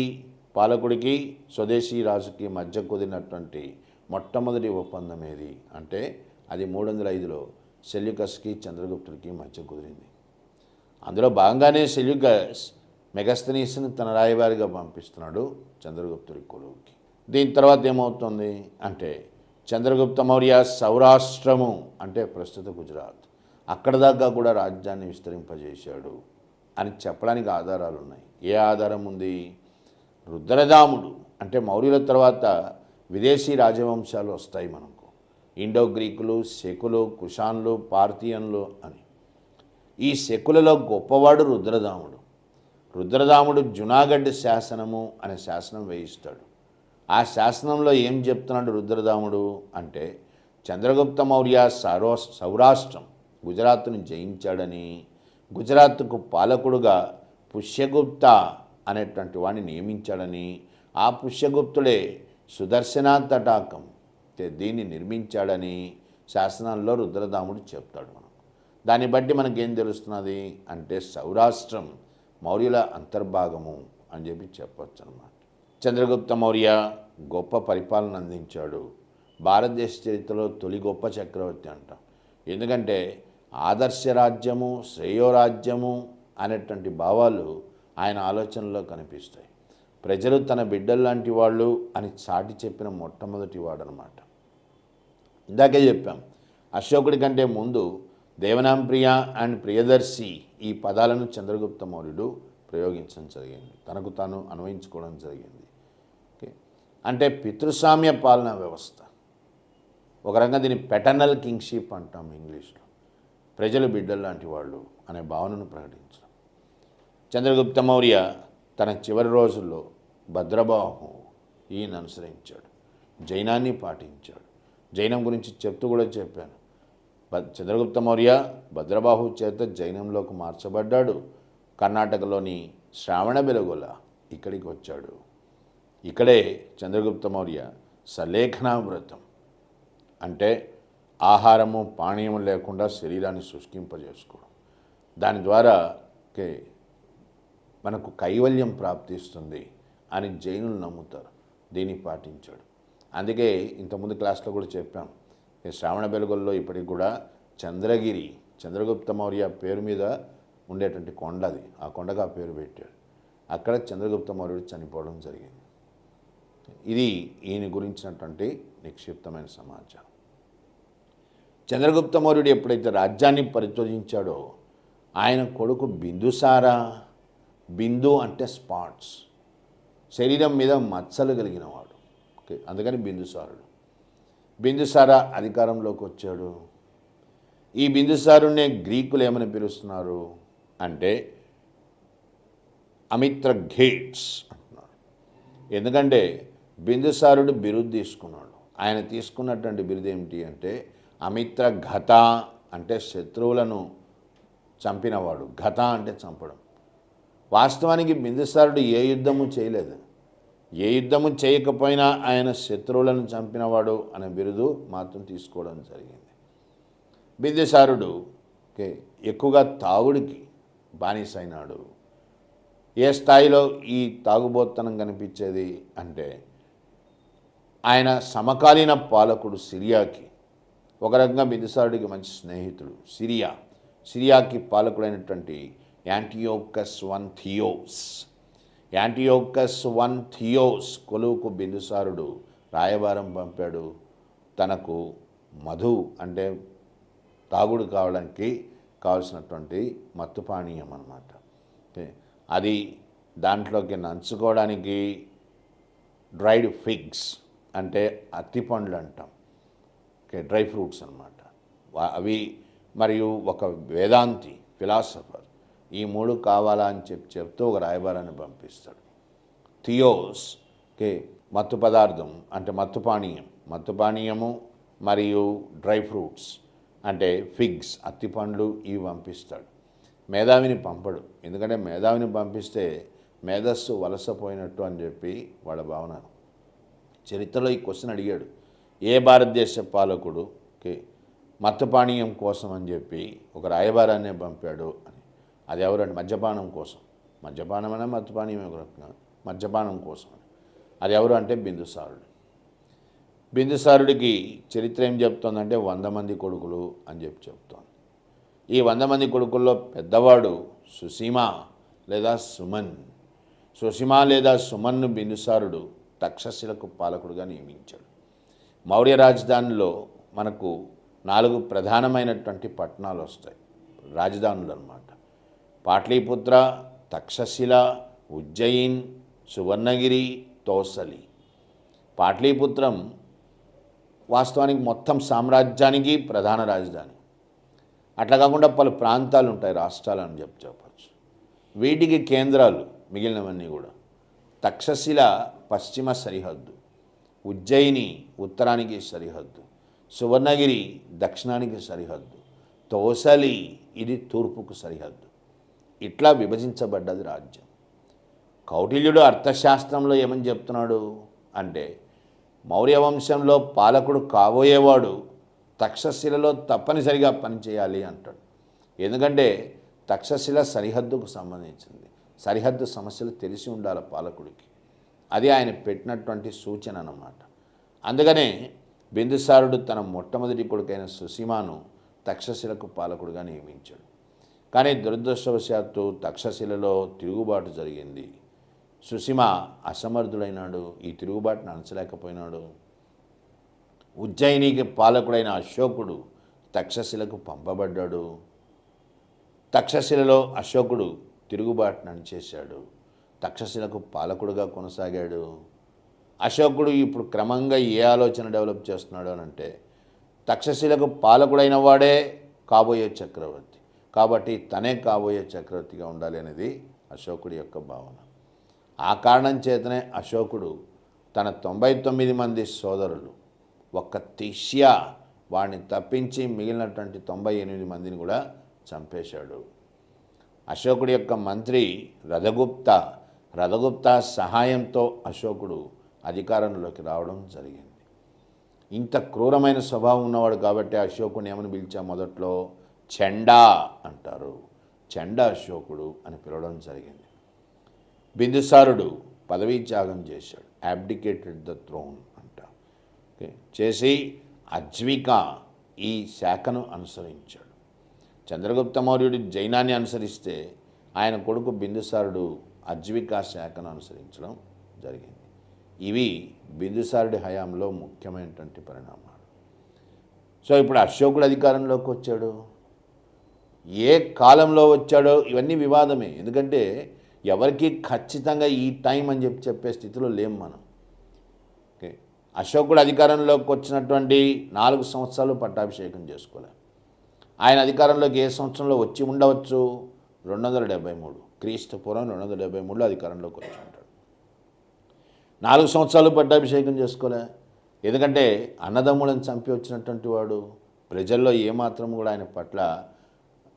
పాలకుడికి స్వదేశీ రాజుకి మధ్య కుదిరినటువంటి మొట్టమొదటి ఒప్పందం ఏది అంటే అది 305లో సెల్యూకస్కి చంద్రగుప్తుడికి మధ్య కుదిరింది. అందులో భాగంగానే సెల్యూకస్ మెగస్తనీస్ని తన రాయబారిగా పంపిస్తున్నాడు చంద్రగుప్తుడి కొలువుకి. దీని తర్వాత ఏమవుతుంది అంటే చంద్రగుప్త మౌర్య సౌరాష్ట్రము అంటే ప్రస్తుత గుజరాత్ అక్కడ దాకా కూడా రాజ్యాన్ని విస్తరింపజేశాడు అని చెప్పడానికి ఆధారాలు ఉన్నాయి. ఏ ఆధారం ఉంది? రుద్రదాముడు అంటే మౌర్యుల తర్వాత విదేశీ రాజవంశాలు వస్తాయి మనకు, ఇండో గ్రీకులు, శకులు, కుషాన్లు, పార్థియన్లు అని. ఈ శకులలో గొప్పవాడు రుద్రదాముడు. రుద్రదాముడు జునాగఢ్ శాసనము అనే శాసనం వేయిస్తాడు. ఆ శాసనంలో ఏం చెప్తున్నాడు రుద్రదాముడు అంటే చంద్రగుప్త మౌర్య సౌరాష్ట్రం గుజరాత్ను జయించాడని, గుజరాత్కు పాలకుడుగా పుష్యగుప్త అనేటువంటి వాడిని నియమించాడని, ఆ పుష్యగుప్తుడే సుదర్శన తటాకం దీన్ని నిర్మించాడని శాసనాల్లో రుద్రదాముడు చెప్తాడు. మనం దాన్ని బట్టి మనకేం తెలుస్తున్నది అంటే సౌరాష్ట్రం మౌర్యుల అంతర్భాగము అని చెప్పి చెప్పవచ్చు అన్నమాట. చంద్రగుప్త మౌర్య గొప్ప పరిపాలన అందించాడు. భారతదేశ చరిత్రలో తొలి గొప్ప చక్రవర్తి అంటాం. ఎందుకంటే ఆదర్శ రాజ్యము, శ్రేయోరాజ్యము అనేటువంటి భావాలు ఆయన ఆలోచనలో కనిపిస్తాయి. ప్రజలు తన బిడ్డల్లాంటి వాళ్ళు అని చాటి చెప్పిన మొట్టమొదటి వాడు అనమాట. ఇందాకే చెప్పాం, అశోకుడి కంటే ముందు దేవనాంప్రియ అండ్ ప్రియదర్శి ఈ పదాలను చంద్రగుప్త మౌర్యుడు ప్రయోగించడం జరిగింది, తనకు తాను అన్వయించుకోవడం జరిగింది. ఓకే, అంటే పితృస్వామ్య పాలనా వ్యవస్థ. ఒక రకంగా దీన్ని పెటర్నల్ కింగ్షిప్ అంటాం ఇంగ్లీష్లో. ప్రజలు బిడ్డలు లాంటి వాళ్ళు అనే భావనను ప్రకటించడం. చంద్రగుప్త మౌర్య తన చివరి రోజుల్లో భద్రబాహు ఈయన అనుసరించాడు, జైనాన్ని పాటించాడు. జైనం గురించి చెప్తూ కూడా చెప్పాను. చంద్రగుప్త మౌర్య భద్రబాహు చేత జైనంలోకి మార్చబడ్డాడు. కర్ణాటకలోని శ్రావణబెలగొల ఇక్కడికి వచ్చాడు. ఇక్కడే చంద్రగుప్త మౌర్య సలేఖనా వ్రతం అంటే ఆహారము పానీయము లేకుండా శరీరాన్ని శుష్కింపజేసుకోవడం, దాని ద్వారా మనకు కైవల్యం ప్రాప్తిస్తుంది అని జైనులు నమ్ముతారు. దీన్ని పాటించాడు. అందుకే ఇంతకుముందు క్లాస్లో కూడా చెప్పాం, శ్రావణ బెలగొల్లో ఇప్పటికి కూడా చంద్రగిరి చంద్రగుప్త మౌర్య పేరు మీద ఉండేటువంటి కొండ అది, ఆ కొండకు ఆ పేరు పెట్టాడు. అక్కడ చంద్రగుప్త మౌర్యుడు చనిపోవడం జరిగింది. ఇది ఈయన గురించినటువంటి నిక్షిప్తమైన సమాచారం. చంద్రగుప్త మౌర్యుడు ఎప్పుడైతే రాజ్యాన్ని పరిశోధించాడో ఆయన కొడుకు బిందుసార, బిందు అంటే స్పాట్స్, శరీరం మీద మచ్చలు కలిగినవాడు. ఓకే, అందుకని బిందుసారుడు. బిందుసార అధికారంలోకి వచ్చాడు. ఈ బిందుసారునే గ్రీకులు ఏమని పిలుస్తున్నారు అంటే అమిత్రఘేట్స్ అంటున్నారు. ఎందుకంటే బిందుసారుడు బిరుదు తీసుకున్నాడు. ఆయన తీసుకున్నటువంటి బిరుదు ఏమిటి అంటే అమిత్రఘత అంటే శత్రువులను చంపినవాడు, ఘత అంటే చంపడం. వాస్తవానికి బిందుసారుడు ఏ యుద్ధము చేయలేదు. ఏ యుద్ధము చేయకపోయినా ఆయన శత్రువులను చంపినవాడు అనే బిరుదు మాత్రం తీసుకోవడం జరిగింది. బిందుసారుడు ఎక్కువగా తాగుడికి బానిసైనాడు. ఏ స్థాయిలో ఈ తాగుబోత్తనం కనిపించేది అంటే ఆయన సమకాలీన పాలకుడు సిరియాకి, ఒక రకంగా బిందుసారుడికి మంచి స్నేహితుడు, సిరియాకి పాలకుడైనటువంటి యాంటియోకస్ వన్ థియోస్ కొలువుకు బిందుసారుడు రాయబారం పంపాడు. తనకు మధు అంటే తాగుడు కావడానికి కావలసినటువంటి మత్తుపానీయం అన్నమాట. అది దాంట్లోకి నంచుకోవడానికి డ్రైడ్ ఫిగ్స్ అంటే అత్తిపండ్లు అంటాం, డ్రై ఫ్రూట్స్ అన్నమాట. అవి మరియు ఒక వేదాంతి ఫిలాసఫర్, ఈ మూడు కావాలా అని చెప్తూ ఒక రాయబారాన్ని పంపిస్తాడు. థియోస్ మత్తు పదార్థం అంటే మత్తుపానీయము మరియు డ్రై ఫ్రూట్స్ అంటే ఫిగ్స్ అత్తిపండ్లు ఇవి పంపిస్తాడు. మేధావిని పంపడు, ఎందుకంటే మేధావిని పంపిస్తే మేధస్సు వలసపోయినట్టు అని చెప్పి వాళ్ళ భావన. చరిత్రలో ఈ క్వశ్చన్ అడిగాడు, ఏ భారతదేశ పాలకుడు మత్తుపానీయం కోసం అని చెప్పి ఒక రాయబారాన్నే పంపాడు అని. అది ఎవరంటే మద్యపానం కోసం. మద్యపానం అనే మత్తుపానీయం మద్యపానం కోసం. అది ఎవరు అంటే బిందుసారుడు. బిందుసారుడికి చరిత్ర ఏం చెప్తోందంటే 100 మంది కొడుకులు అని చెప్తోంది. ఈ 100 మంది కొడుకుల్లో పెద్దవాడు సుసీమ లేదా సుమన్ను బిందుసారుడు తక్షశిలకు పాలకుడుగా నియమించాడు. మౌర్య రాజధానిలో మనకు 4 ప్రధానమైనటువంటి పట్టణాలు వస్తాయి, రాజధానులు అన్నమాట. పాట్లీపుత్ర, తక్షశిల, ఉజ్జయిన్, సువర్ణగిరి, తోసలి. పాట్లీపుత్రం వాస్తవానికి మొత్తం సామ్రాజ్యానికి ప్రధాన రాజధాని. అట్లా కాకుండా పలు ప్రాంతాలు ఉంటాయి, రాష్ట్రాలు అని చెప్పచ్చు. వీటికి కేంద్రాలు మిగిలినవన్నీ కూడా. తక్షశిల పశ్చిమ సరిహద్దు, ఉజ్జయిని ఉత్తరానికి సరిహద్దు, సువర్ణగిరి దక్షిణానికి సరిహద్దు, తోసలి ఇది తూర్పుకు సరిహద్దు. ఇట్లా విభజించబడ్డది రాజ్యం. కౌటిల్యుడు అర్థశాస్త్రంలో ఏమని చెప్తున్నాడు అంటే మౌర్య వంశంలో పాలకుడు కాబోయేవాడు తక్షశిలలో తప్పనిసరిగా పనిచేయాలి అంటాడు. ఎందుకంటే తక్షశిల సరిహద్దుకు సంబంధించింది. సరిహద్దు సమస్యలు తెలిసి ఉండాలి పాలకుడికి. అది ఆయన పెట్టినటువంటి సూచన అన్నమాట. అందుకనే బిందుసారుడు తన మొట్టమొదటి కొడుకైన సుసీమను తక్షశిలకు పాలకుడిగా నియమించాడు. కానీ దురదృష్టవశాత్తు తక్షశిలలో తిరుగుబాటు జరిగింది. సుసీమ అసమర్థుడైనాడు, ఈ తిరుగుబాటును అణచలేకపోయినాడు. ఉజ్జయినికి పాలకుడైన అశోకుడు తక్షశిలకు పంపబడ్డాడు. తక్షశిలలో అశోకుడు తిరుగుబాటును అణిచేశాడు. తక్షశిలకు పాలకుడుగా కొనసాగాడు. అశోకుడు ఇప్పుడు క్రమంగా ఏ ఆలోచన డెవలప్ చేస్తున్నాడు అని అంటే తక్షశిలకు పాలకుడైన వాడే కాబోయే చక్రవర్తి, కాబట్టి తనే కాబోయే చక్రవర్తిగా ఉండాలి అనేది అశోకుడి యొక్క భావన. ఆ కారణం చేతనే అశోకుడు తన 99 మంది సోదరులు ఒక్క తిష్య వాడిని తప్పించి మిగిలినటువంటి 98 మందిని కూడా చంపేశాడు. అశోకుడి యొక్క మంత్రి రథగుప్త సహాయంతో అశోకుడు అధికారంలోకి రావడం జరిగింది. ఇంత క్రూరమైన స్వభావం ఉన్నవాడు కాబట్టి అశోకుని ఏమని పిలిచా మొదట్లో చెండా అంటారు. చెండా అశోకుడు అని పిలవడం జరిగింది. బిందుసారుడు పదవీ త్యాగం చేశాడు, అబ్డికేటెడ్ ద థ్రోన్ అంట. చేసి అజ్విక ఈ శాఖను అనుసరించాడు. చంద్రగుప్త మౌర్యుడు జైనాన్ని అనుసరిస్తే ఆయన కొడుకు బిందుసారుడు అజ్విక శాఖను అనుసరించడం జరిగింది. ఇవి బిందుసారుడి హయాంలో ముఖ్యమైనటువంటి పరిణామాలు. సో ఇప్పుడు అశోకుడు అధికారంలోకి వచ్చాడు, ఏ కాలంలో వచ్చాడో ఇవన్నీ వివాదమే. ఎందుకంటే ఎవరికి ఖచ్చితంగా ఈ టైం అని చెప్పే స్థితిలో లేం మనం. ఓకే, అశోకుడు అధికారంలోకి వచ్చినటువంటి 4 సంవత్సరాలు పట్టాభిషేకం చేసుకోలేదు. ఆయన అధికారంలోకి ఏ సంవత్సరంలో వచ్చి ఉండవచ్చు? 273 క్రీస్తుపూర్వం 273లో అధికారంలోకి వచ్చి ఉంటాడు. 4 సంవత్సరాలు పట్టాభిషేకం చేసుకోలే. ఎందుకంటే అన్నదమ్ములను చంపి వచ్చినటువంటి వాడు, ప్రజల్లో ఏమాత్రం కూడా ఆయన పట్ల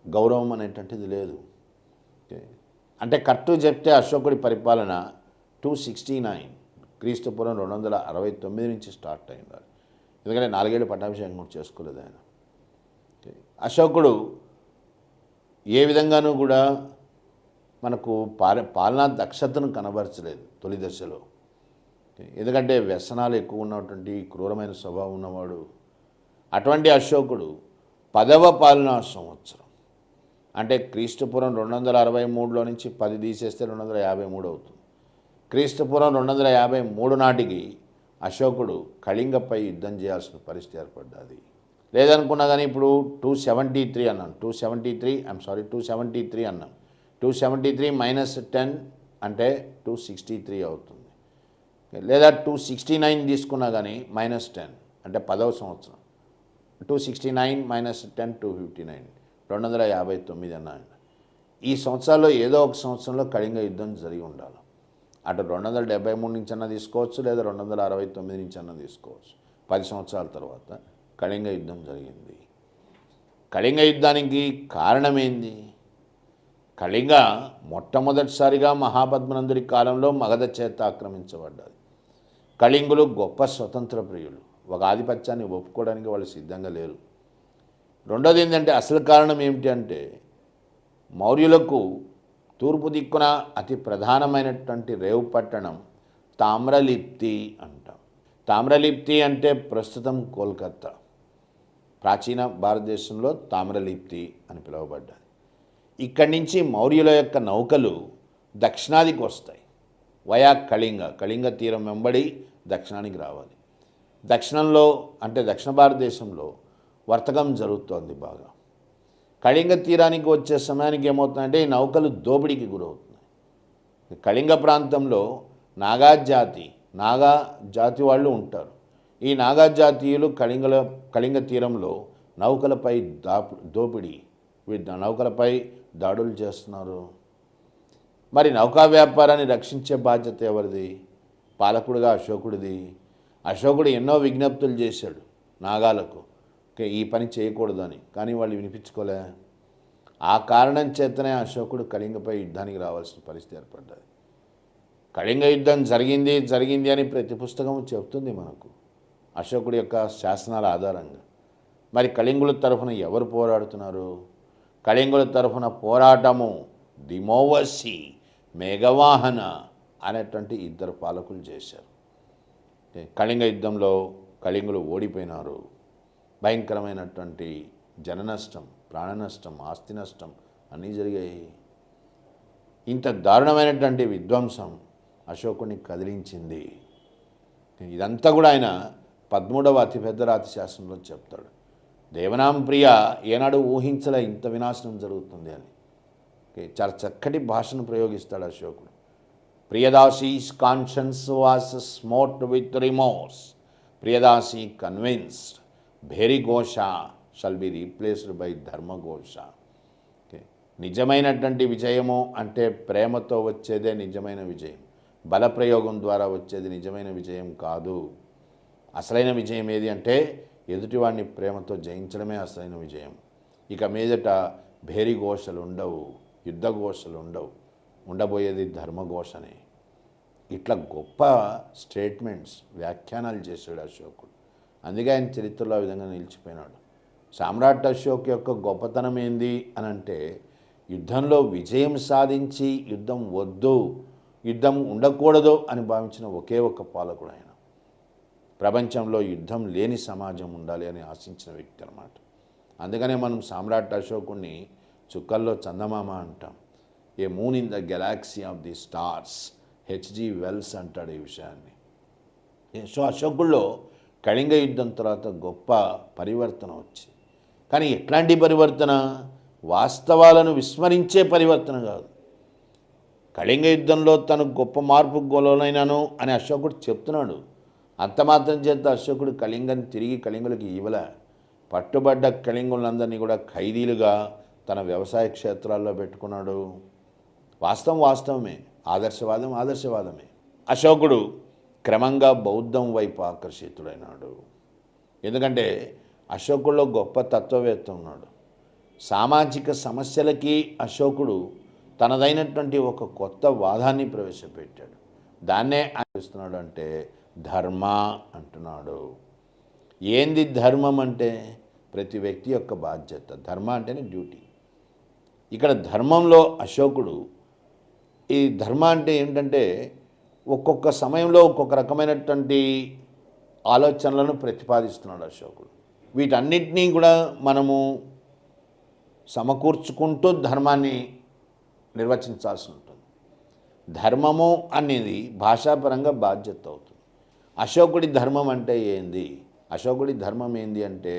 గౌరవం అనేటువంటిది లేదు. అంటే కరెక్ట్ చెప్తే అశోకుడి పరిపాలన 269 క్రీస్తుపూర్వం 269 నుంచి స్టార్ట్ అయింది. ఎందుకంటే 4 ఏళ్ళు పట్టాభిషేకం కూడా చేసుకోలేదు ఆయన. అశోకుడు ఏ విధంగానూ కూడా మనకు పాలనా దక్షతను కనబరచలేదు తొలి దశలో. ఎందుకంటే వ్యసనాలు ఎక్కువ ఉన్నటువంటి క్రూరమైన స్వభావం ఉన్నవాడు. అటువంటి అశోకుడు 10వ పాలనా సంవత్సరం అంటే క్రీస్తుపూర్వం 263లో నుంచి 10 తీసేస్తే 253 అవుతుంది. క్రీస్తుపూర్వం 253 నాటికి అశోకుడు కళింగపై యుద్ధం చేయాల్సిన పరిస్థితి ఏర్పడ్డది. లేదనుకున్నా కానీ ఇప్పుడు 273 అన్నాం, 273 అన్నాం. 273 - 10 అంటే 263 అవుతుంది. లేదా 269 తీసుకున్నా కానీ -10 అంటే 10వ సంవత్సరం. 269 - 10 259 259 అన్నాడు. ఈ సంవత్సరాల్లో ఏదో ఒక సంవత్సరంలో కళింగ యుద్ధం జరిగి ఉండాలి. అటు 273 నుంచి అన్నా తీసుకోవచ్చు, లేదా 269 నుంచి అన్నా తీసుకోవచ్చు. 10 సంవత్సరాల తర్వాత కళింగ యుద్ధం జరిగింది. కళింగ యుద్ధానికి కారణమేంది? కళింగ మొట్టమొదటిసారిగా మహాపద్మనందుడి కాలంలో మగధ చేత ఆక్రమించబడ్డది. కళింగులు గొప్ప స్వతంత్ర ప్రియులు, ఒక ఆధిపత్యాన్ని ఒప్పుకోవడానికి వాళ్ళు సిద్ధంగా లేరు. రెండోది ఏంటంటే అసలు కారణం ఏమిటి అంటే మౌర్యులకు తూర్పు దిక్కున అతి ప్రధానమైనటువంటి రేవు పట్టణం తామ్రలిప్తి అంటాం. తామ్రలిప్తి అంటే ప్రస్తుతం కోల్కత్తా. ప్రాచీన భారతదేశంలో తామ్రలిప్తి అని పిలువబడ్డది. ఇక్కడి నుంచి మౌర్యుల యొక్క నౌకలు దక్షిణాదికి వస్తాయి వయా కళింగ తీరం వెంబడి దక్షిణానికి రావాలి. దక్షిణంలో అంటే దక్షిణ భారతదేశంలో వర్తకం జరుగుతోంది బాగా. కళింగ తీరానికి వచ్చే సమయానికి ఏమవుతుందంటే ఈ నౌకలు దోపిడీకి గురవుతున్నాయి. కళింగ ప్రాంతంలో నాగా జాతి వాళ్ళు ఉంటారు. ఈ నాగా జాతీయులు కళింగ తీరంలో నౌకలపై నౌకలపై దాడులు చేస్తున్నారు. మరి నౌకా వ్యాపారాన్ని రక్షించే బాధ్యత ఎవరిది? పాలకుడుగా అశోకుడిది. అశోకుడు ఎన్నో విజ్ఞప్తులు చేశాడు నాగాలకు, ఈ పని చేయకూడదని, కానీ వాళ్ళు వినిపించుకోలే. ఆ కారణం చేతనే అశోకుడు కళింగపై యుద్ధానికి రావాల్సిన పరిస్థితి ఏర్పడ్డది. కళింగ యుద్ధం జరిగింది అని ప్రతి పుస్తకం చెప్తుంది మనకు అశోకుడి యొక్క శాసనాల ఆధారంగా. మరి కళింగుల తరఫున ఎవరు పోరాడుతున్నారు? కళింగుల తరఫున పోరాటము దిమోవసి, మేఘవాహన అనేటువంటి 2 పాలకులు చేశారు. కళింగ యుద్ధంలో కళింగులు ఓడిపోయినారు. భయంకరమైనటువంటి జన నష్టం, ప్రాణ నష్టం, ఆస్తి నష్టం అన్నీ జరిగాయి. ఇంత దారుణమైనటువంటి విధ్వంసం అశోకుని కదిలించింది. ఇదంతా కూడా ఆయన 13వ అతిపెద్ద రాతి శాసనంలో చెప్తాడు. దేవనాం ప్రియ ఏనాడు ఊహించలే ఇంత వినాశనం జరుగుతుంది అని. చాలా చక్కటి భాషను ప్రయోగిస్తాడు అశోకుడు. Priyadasi's conscience was smote with remorse, Priyadasi convinced Bherighosha shall be replaced by Dharmaghosha. నిజమైనటువంటి విజయము అంటే ప్రేమతో వచ్చేదే నిజమైన విజయం. బలప్రయోగం ద్వారా వచ్చేది నిజమైన విజయం కాదు. అసలైన విజయం ఏది అంటే ఎదుటివాడిని ప్రేమతో జయించడమే అసలైన విజయం. ఇక మీదట భేరిఘోషలు ఉండవు, యుద్ధఘోషలు ఉండవు, ఉండబోయేది ధర్మఘోషనే. ఇట్లా గొప్ప స్టేట్మెంట్స్, వ్యాఖ్యానాలు చేశాడు అశోకుడు. అందుకే ఆయన చరిత్రలో ఆ విధంగా నిలిచిపోయినాడు. సామ్రాట్ అశోక్ యొక్క గొప్పతనం ఏంది అని అంటే యుద్ధంలో విజయం సాధించి యుద్ధం వద్దు, యుద్ధం ఉండకూడదు అని భావించిన ఒకే ఒక్క పాలకుడు ఆయన. ప్రపంచంలో యుద్ధం లేని సమాజం ఉండాలి అని ఆశించిన వ్యక్తి అన్నమాట. అందుకనే మనం సామ్రాట్ అశోకుని చుక్కల్లో చందమామ అంటాం. A moon in the galaxy of the stars, H G Wells అంటాడు ఈ విషయాన్ని. సో అశోకుల్లో కళింగ యుద్ధం తర్వాత గొప్ప పరివర్తన వచ్చింది. కానీ ఎట్లాంటి పరివర్తన? వాస్తవాలను విస్మరించే పరివర్తన కాదు. కళింగ యుద్ధంలో తను గొప్ప మార్పుకు లోనైనాను అని అశోకుడు చెప్తున్నాడు. అంత మాత్రం చేత అశోకుడు కళింగని తిరిగి కళింగులకి ఇవ్వలే. పట్టుబడ్డ కళింగులందరినీ కూడా ఖైదీలుగా తన వ్యవసాయ క్షేత్రాల్లో పెట్టుకున్నాడు. వాస్తవం వాస్తవమే, ఆదర్శవాదం ఆదర్శవాదమే. అశోకుడు క్రమంగా బౌద్ధం వైపు ఆకర్షితుడైనాడు. ఎందుకంటే అశోకుల్లో గొప్ప తత్వవేత్త ఉన్నాడు. సామాజిక సమస్యలకి అశోకుడు తనదైనటువంటి ఒక కొత్త వాదాన్ని ప్రవేశపెట్టాడు. దాన్నే ఆచరిస్తున్నాడు అంటే ధర్మ అంటున్నాడు. ఏంది ధర్మం అంటే? ప్రతి వ్యక్తి యొక్క బాధ్యత. ధర్మ అంటేనే డ్యూటీ. ఇక్కడ ధర్మంలో అశోకుడు, ఈ ధర్మ అంటే ఏంటంటే ఒక్కొక్క సమయంలో ఒక్కొక్క రకమైనటువంటి ఆలోచనలను ప్రతిపాదిస్తున్నాడు అశోకుడు. వీటన్నిటినీ కూడా మనము సమకూర్చుకుంటూ ధర్మాన్ని నిర్వచించాల్సి ఉంటుంది. ధర్మము అనేది భాషాపరంగా బాధ్యత అవుతుంది. అశోకుడి ధర్మం అంటే ఏంది? అశోకుడి ధర్మం ఏంది అంటే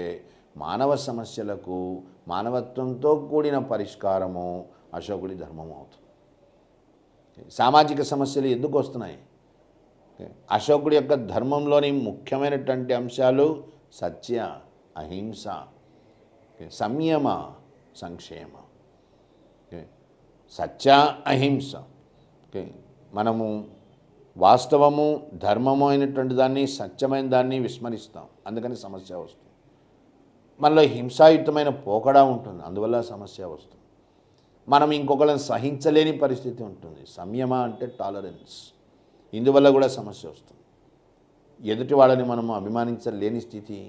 మానవ సమస్యలకు మానవత్వంతో కూడిన పరిష్కారము అశోకుడి ధర్మం అవుతుంది. సామాజిక సమస్యలు ఎందుకు వస్తున్నాయి? అశోకుడి యొక్క ధర్మంలోని ముఖ్యమైనటువంటి అంశాలు సత్య, అహింస, సంయమ, సంక్షేమ. సత్య, అహింస. మనము వాస్తవము, ధర్మము అయినటువంటి దాన్ని, సత్యమైన దాన్ని విస్మరిస్తాం. అందుకని సమస్య వస్తుంది. మనలో హింసాయుతమైన పోకడా ఉంటుంది, అందువల్ల సమస్య వస్తుంది. మనం ఇంకొకరిని సహించలేని పరిస్థితి ఉంటుంది. సంయమ అంటే టాలరెన్స్. ఇందువల్ల కూడా సమస్య వస్తుంది. ఎదుటి వాళ్ళని మనము అభిమానించలేని స్థితి,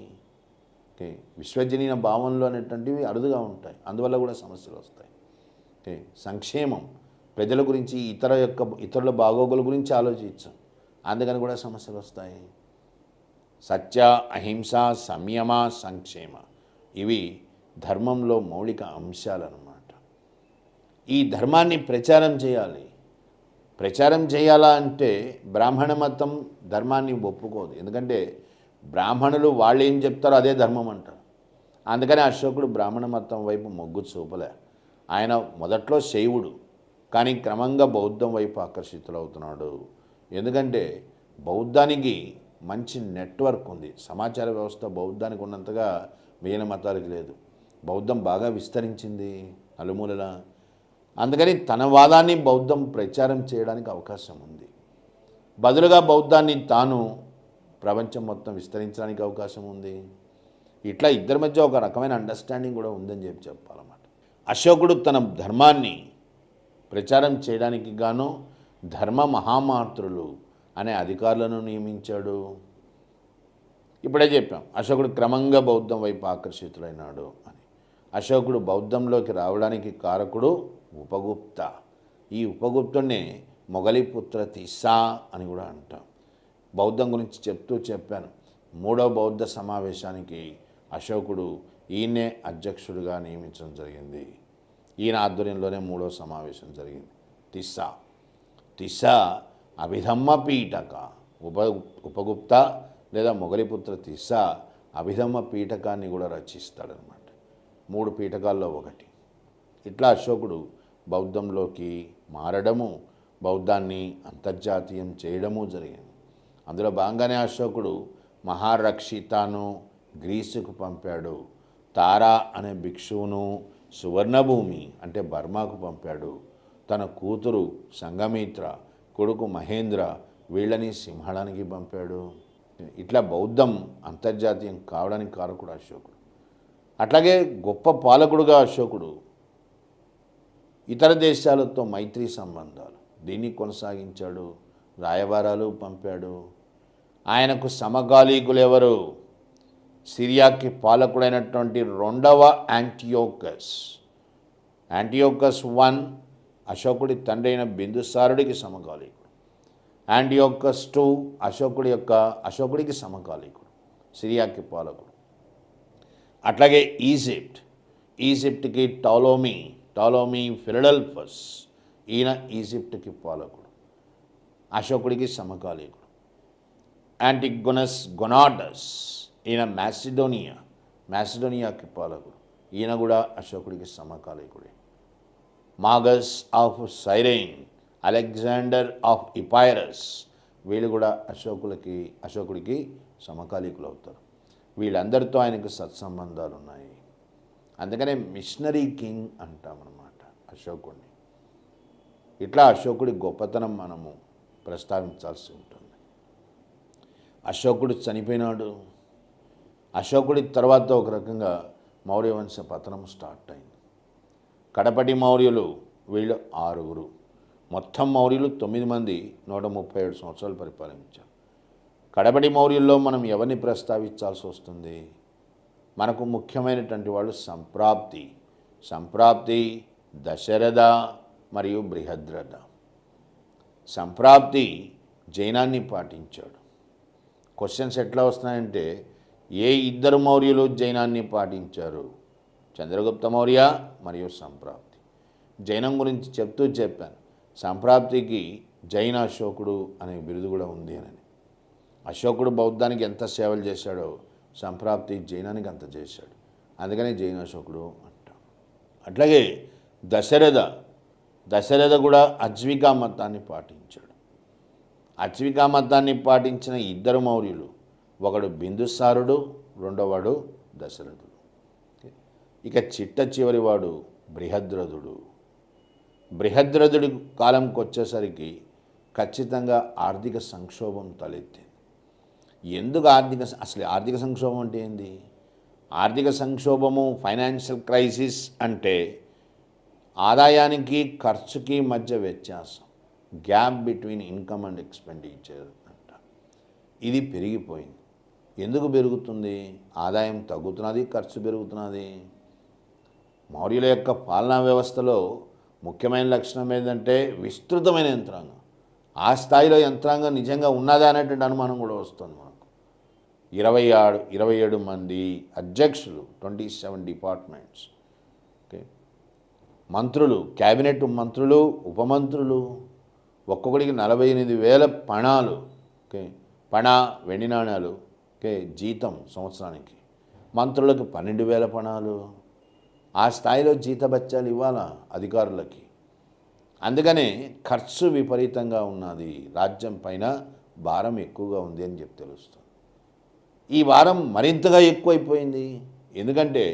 విశ్వజనీయ భావంలో అనేటువంటివి అరుదుగా ఉంటాయి. అందువల్ల కూడా సమస్యలు వస్తాయి. సంక్షేమం, ప్రజల గురించి, ఇతరుల బాగోగుల గురించి ఆలోచించాం. అందుకని కూడా సమస్యలు వస్తాయి. సత్య, అహింస, సంయమ, సంక్షేమ, ఇవి ధర్మంలో మౌలిక అంశాలన్నమాట. ఈ ధర్మాన్ని ప్రచారం చేయాలి. ప్రచారం చేయాలా అంటే బ్రాహ్మణ మతం ధర్మాన్ని ఒప్పుకోదు. ఎందుకంటే బ్రాహ్మణులు వాళ్ళు ఏం చెప్తారో అదే ధర్మం అంటారు. అందుకని అశోకుడు బ్రాహ్మణ మతం వైపు మొగ్గు చూపలే. ఆయన మొదట్లో శైవుడు, కానీ క్రమంగా బౌద్ధం వైపు ఆకర్షితులవుతున్నాడు. ఎందుకంటే బౌద్ధానికి మంచి నెట్వర్క్ ఉంది. సమాచార వ్యవస్థ బౌద్ధానికి ఉన్నంతగా మిగిలిన మతాలకి లేదు. బౌద్ధం బాగా విస్తరించింది నలుమూలలా. అందుకని తన వాదాన్ని బౌద్ధం ప్రచారం చేయడానికి అవకాశం ఉంది. బదులుగా బౌద్ధాన్ని తాను ప్రపంచం మొత్తం విస్తరించడానికి అవకాశం ఉంది. ఇట్లా ఇద్దరి మధ్య ఒక రకమైన అండర్స్టాండింగ్ కూడా ఉందని చెప్పాలన్నమాట. అశోకుడు తన ధర్మాన్ని ప్రచారం చేయడానికి గాను ధర్మ మహామాతృలు అనే అధికారులను నియమించాడు. ఇప్పుడే చెప్పాం అశోకుడు క్రమంగా బౌద్ధం వైపు ఆకర్షితుడైనాడు అని. అశోకుడు బౌద్ధంలోకి రావడానికి కారకుడు ఉపగుప్త. ఈ ఉపగుప్తుడినే మొగలిపుత్ర తిస్సా అని కూడా అంటాం. బౌద్ధం గురించి చెప్పాను. 3వ బౌద్ధ సమావేశానికి అశోకుడు ఈయనే అధ్యక్షుడిగా నియమించడం జరిగింది. ఈయన ఆధ్వర్యంలోనే 3వ సమావేశం జరిగింది. తిస్సా అభిధమ్మ పీఠక. ఉపగుప్త లేదా మొగలిపుత్ర తిస్సా అభిధమ్మ పీఠకాన్ని కూడా రచిస్తాడనమాట. 3 పీఠకాల్లో ఒకటి. ఇట్లా అశోకుడు బౌద్ధంలోకి మారడము, బౌద్ధాన్ని అంతర్జాతీయం చేయడము జరిగింది. అందులో భాగంగానే అశోకుడు మహారక్షితాను గ్రీసుకు పంపాడు. తారా అనే భిక్షువును సువర్ణభూమి అంటే బర్మాకు పంపాడు. తన కూతురు సంగమిత్ర, కొడుకు మహేంద్ర వీళ్ళని సింహళానికి పంపాడు. ఇట్లా బౌద్ధం అంతర్జాతీయం కావడానికి కారకుడు అశోకుడు. అట్లాగే గొప్ప పాలకుడుగా అశోకుడు ఇతర దేశాలతో మైత్రి సంబంధాలు దీన్ని కొనసాగించాడు. రాయబారాలు పంపాడు. ఆయనకు సమకాలీకులు ఎవరు? సిరియాకి పాలకుడైనటువంటి 2వ యాంటియోకస్. యాంటియోకస్ 1 అశోకుడి తండ్రి అయిన బిందుసారుడికి సమకాలీకుడు. యాంటియోకస్ 2 అశోకుడికి సమకాలీకుడు, సిరియాకి పాలకుడు. అట్లాగే ఈజిప్ట్కి టాలోమీ ఫిలడెల్ఫస్, ఈయన ఈజిప్ట్కి పాలకుడు, అశోకుడికి సమకాలీకుడు. యాంటిగోనస్ గొనాటస్, ఈయన మ్యాసిడోనియాకి పాలకుడు, ఈయన కూడా అశోకుడికి సమకాలీకుడే. మాగస్ ఆఫ్ సైరైన్, అలెగ్జాండర్ ఆఫ్ ఇపైరస్, వీళ్ళు కూడా అశోకుడికి సమకాలీకులు అవుతారు. వీళ్ళందరితో ఆయనకు సత్సంబంధాలు ఉన్నాయి. అందుకనే మిషనరీ కింగ్ అంటామన్నమాట అశోకుడిని. ఇట్లా అశోకుడి గొప్పతనం మనము ప్రస్తావించాల్సి ఉంటుంది. అశోకుడు చనిపోయినాడు. అశోకుడి తర్వాత ఒక రకంగా మౌర్య వంశ పతనం స్టార్ట్ అయింది. కడపటి మౌర్యులు వీళ్ళు 6. మొత్తం మౌర్యులు 9 మంది 137 సంవత్సరాలు పరిపాలించారు. కడపటి మౌర్యుల్లో మనం ఎవరిని ప్రస్తావించాల్సి వస్తుంది? మనకు ముఖ్యమైనటువంటి వాళ్ళు సంప్రాప్తి, దశరథ మరియు బృహద్రథ. సంప్రాప్తి జైనాన్ని పాటించాడు. క్వశ్చన్స్ ఎట్లా వస్తున్నాయంటే, ఏ 2 మౌర్యులు జైనాన్ని పాటించారు? చంద్రగుప్త మౌర్య మరియు సంప్రాప్తి. జైనం గురించి చెప్పాను. సంప్రాప్తికి జైన అశోకుడు అనే బిరుదు కూడా ఉంది అని. అశోకుడు బౌద్ధానికి ఎంత సేవలు చేశాడో సంప్రాప్తి జైనానికి అంత చేశాడు. అందుకని జైన అశోకుడు అంటాం. అట్లాగే దశరథ కూడా అజ్వికా మతాన్ని పాటించాడు. అజ్వికా మతాన్ని పాటించిన 2 మౌర్యులు, ఒకడు బిందుసారుడు, రెండోవాడు దశరథుడు. ఇక చివరి వాడు బృహద్రథుడి కాలంకి వచ్చేసరికి ఖచ్చితంగా ఆర్థిక సంక్షోభం తలెత్తింది. ఎందుకు అసలు ఆర్థిక సంక్షోభం అంటే ఏంది? ఆర్థిక సంక్షోభము, ఫైనాన్షియల్ క్రైసిస్ అంటే ఆదాయానికి ఖర్చుకి మధ్య వ్యత్యాసం, gap between income and expenditure అంట. ఇది పెరిగిపోయింది. ఎందుకు పెరుగుతుంది? ఆదాయం తగ్గుతున్నది, ఖర్చు పెరుగుతున్నది. మౌర్యుల యొక్క పాలనా వ్యవస్థలో ముఖ్యమైన లక్షణం ఏంటంటే విస్తృతమైన యంత్రాంగం. ఆ స్థాయిలో యంత్రాంగం నిజంగా ఉన్నదా అనేటువంటి అనుమానం కూడా వస్తుంది మనకు. 27 మంది అధ్యక్షులు, 27 డిపార్ట్మెంట్స్, ఓకే, మంత్రులు, క్యాబినెట్ మంత్రులు, ఉపమంత్రులు, ఒక్కొక్కడికి 48,000 పణాలు, ఓకే, వెండి నాణ్యాలు, ఓకే, జీతం సంవత్సరానికి. మంత్రులకు 12,000 పణాలు. ఆ స్థాయిలో జీతభత్యాలు ఇవ్వాలా అధికారులకి. అందుకనే ఖర్చు విపరీతంగా ఉన్నది, రాజ్యం పైన భారం ఎక్కువగా ఉంది అని చెప్పి తెలుస్తుంది. ఈ భారం మరింతగా ఎక్కువైపోయింది. ఎందుకంటే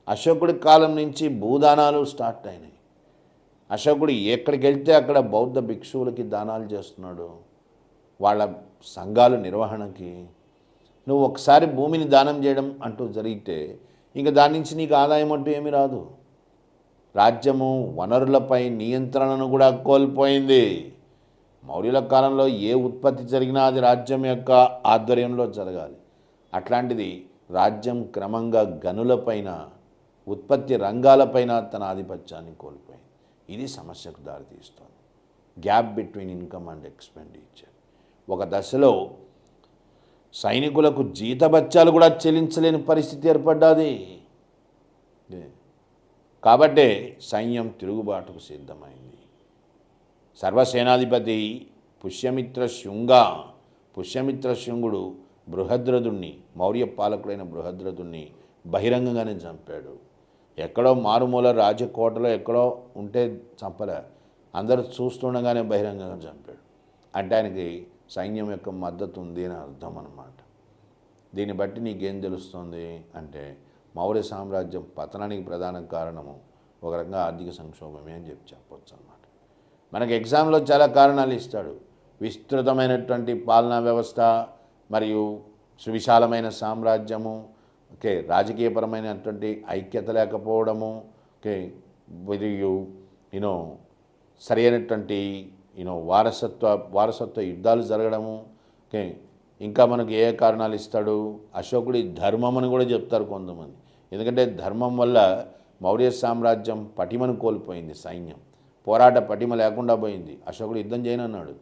అశోకుడి కాలం నుంచి భూదానాలు స్టార్ట్ అయినాయి. అశోకుడు ఎక్కడికి వెళ్తే అక్కడ బౌద్ధ భిక్షువులకి దానాలు చేస్తున్నాడు, వాళ్ళ సంఘాల నిర్వహణకి. నువ్వు ఒకసారి భూమిని దానం చేయడం అంటూ జరిగితే ఇంకా దాని నుంచి నీకు ఆదాయం అంటూ ఏమీ రాదు. రాజ్యము వనరులపై నియంత్రణను కూడా కోల్పోయింది. మౌర్యుల కాలంలో ఏ ఉత్పత్తి జరిగినా అది రాజ్యం యొక్క ఆధ్వర్యంలో జరగాలి. అట్లాంటిది రాజ్యం క్రమంగా గనులపైన, ఉత్పత్తి రంగాలపైన తన ఆధిపత్యాన్ని కోల్పోయింది. ఇది సమస్యకు దారితీస్తుంది. Gap between income and expenditure. ఒక దశలో సైనికులకు జీతభత్యాలు కూడా చెల్లించలేని పరిస్థితి ఏర్పడ్డది. కాబట్టే సైన్యం తిరుగుబాటుకు సిద్ధమైంది. సర్వసేనాధిపతి పుష్యమిత్ర శృంగుడు బృహద్రథుణ్ణి, మౌర్య పాలకుడైన బృహద్రథుణ్ణి బహిరంగంగానే చంపాడు. ఎక్కడో మారుమూల రాజకోటలో ఎక్కడో ఉంటే చంపలే, అందరూ చూస్తుండగానే బహిరంగంగా చంపాడు. అంటే ఆయనకి సైన్యం యొక్క మద్దతు ఉంది అని అర్థం అన్నమాట. దీన్ని బట్టి నీకేం తెలుస్తుంది అంటే మౌర్య సామ్రాజ్యం పతనానికి ప్రధాన కారణము ఒక రకంగా ఆర్థిక సంక్షోభమే అని చెప్పొచ్చు అన్నమాట. మనకి ఎగ్జామ్లో చాలా కారణాలు ఇస్తాడు. విస్తృతమైనటువంటి పాలనా వ్యవస్థ మరియు సువిశాలమైన సామ్రాజ్యము, ఓకే, రాజకీయపరమైనటువంటి ఐక్యత లేకపోవడము, ఓకే, మరియు సరి అయినటువంటి వారసత్వ యుద్ధాలు జరగడము, ఓకే. ఇంకా మనకు ఏ కారణాలు ఇస్తాడు? అశోకుడి ధర్మం అని కూడా చెప్తారు కొంతమంది. ఎందుకంటే ధర్మం వల్ల మౌర్య సామ్రాజ్యం పటిమను కోల్పోయింది. సైన్యం పోరాట పటిమ లేకుండా పోయింది. అశోకుడు యుద్ధం చేయనన్నాడు,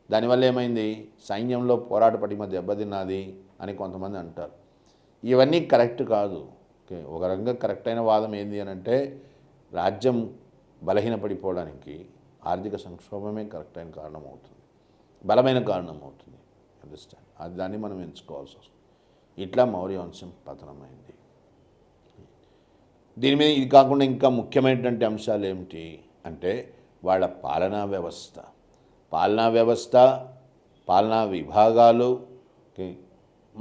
దానివల్ల ఏమైంది? సైన్యంలో పోరాట పటిమ దెబ్బతిన్నది అని కొంతమంది అంటారు. ఇవన్నీ కరెక్ట్ కాదు. ఓకే, ఒక రకంగా కరెక్ట్ అయిన వాదం ఏంది అని అంటే రాజ్యం బలహీనపడిపోవడానికి ఆర్థిక సంక్షోభమే కరెక్ట్ అయిన కారణం అవుతుంది, బలమైన కారణం అవుతుంది. అండర్స్టాండ్, అది దాన్ని మనం ఎంచుకోవాల్సి వస్తుంది. ఇట్లా మౌర్య వంశం పతనమైంది. దీని మీద ఇది కాకుండా ఇంకా ముఖ్యమైనటువంటి అంశాలు ఏమిటి అంటే వాళ్ళ పాలనా వ్యవస్థ, పాలనా విభాగాలు,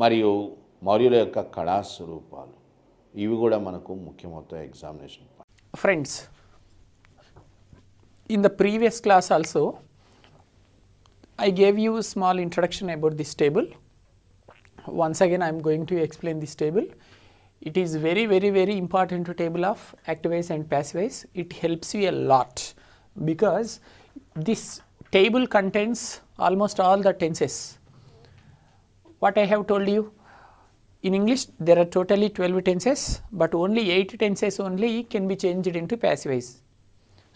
మరియు మౌర్యుల యొక్క కళాస్వరూపాలు, ఇవి కూడా మనకు ముఖ్యమవుతాయి examination. Friends, in the previous class also I gave you a small introduction about this table. Once again I am going to explain this table. It is very important table of active voice and passive voice. It helps you a lot because this table contains almost all the tenses. What I have told you, in English there are totally 12 tenses, but only 8 tenses only can be changed into passive voice.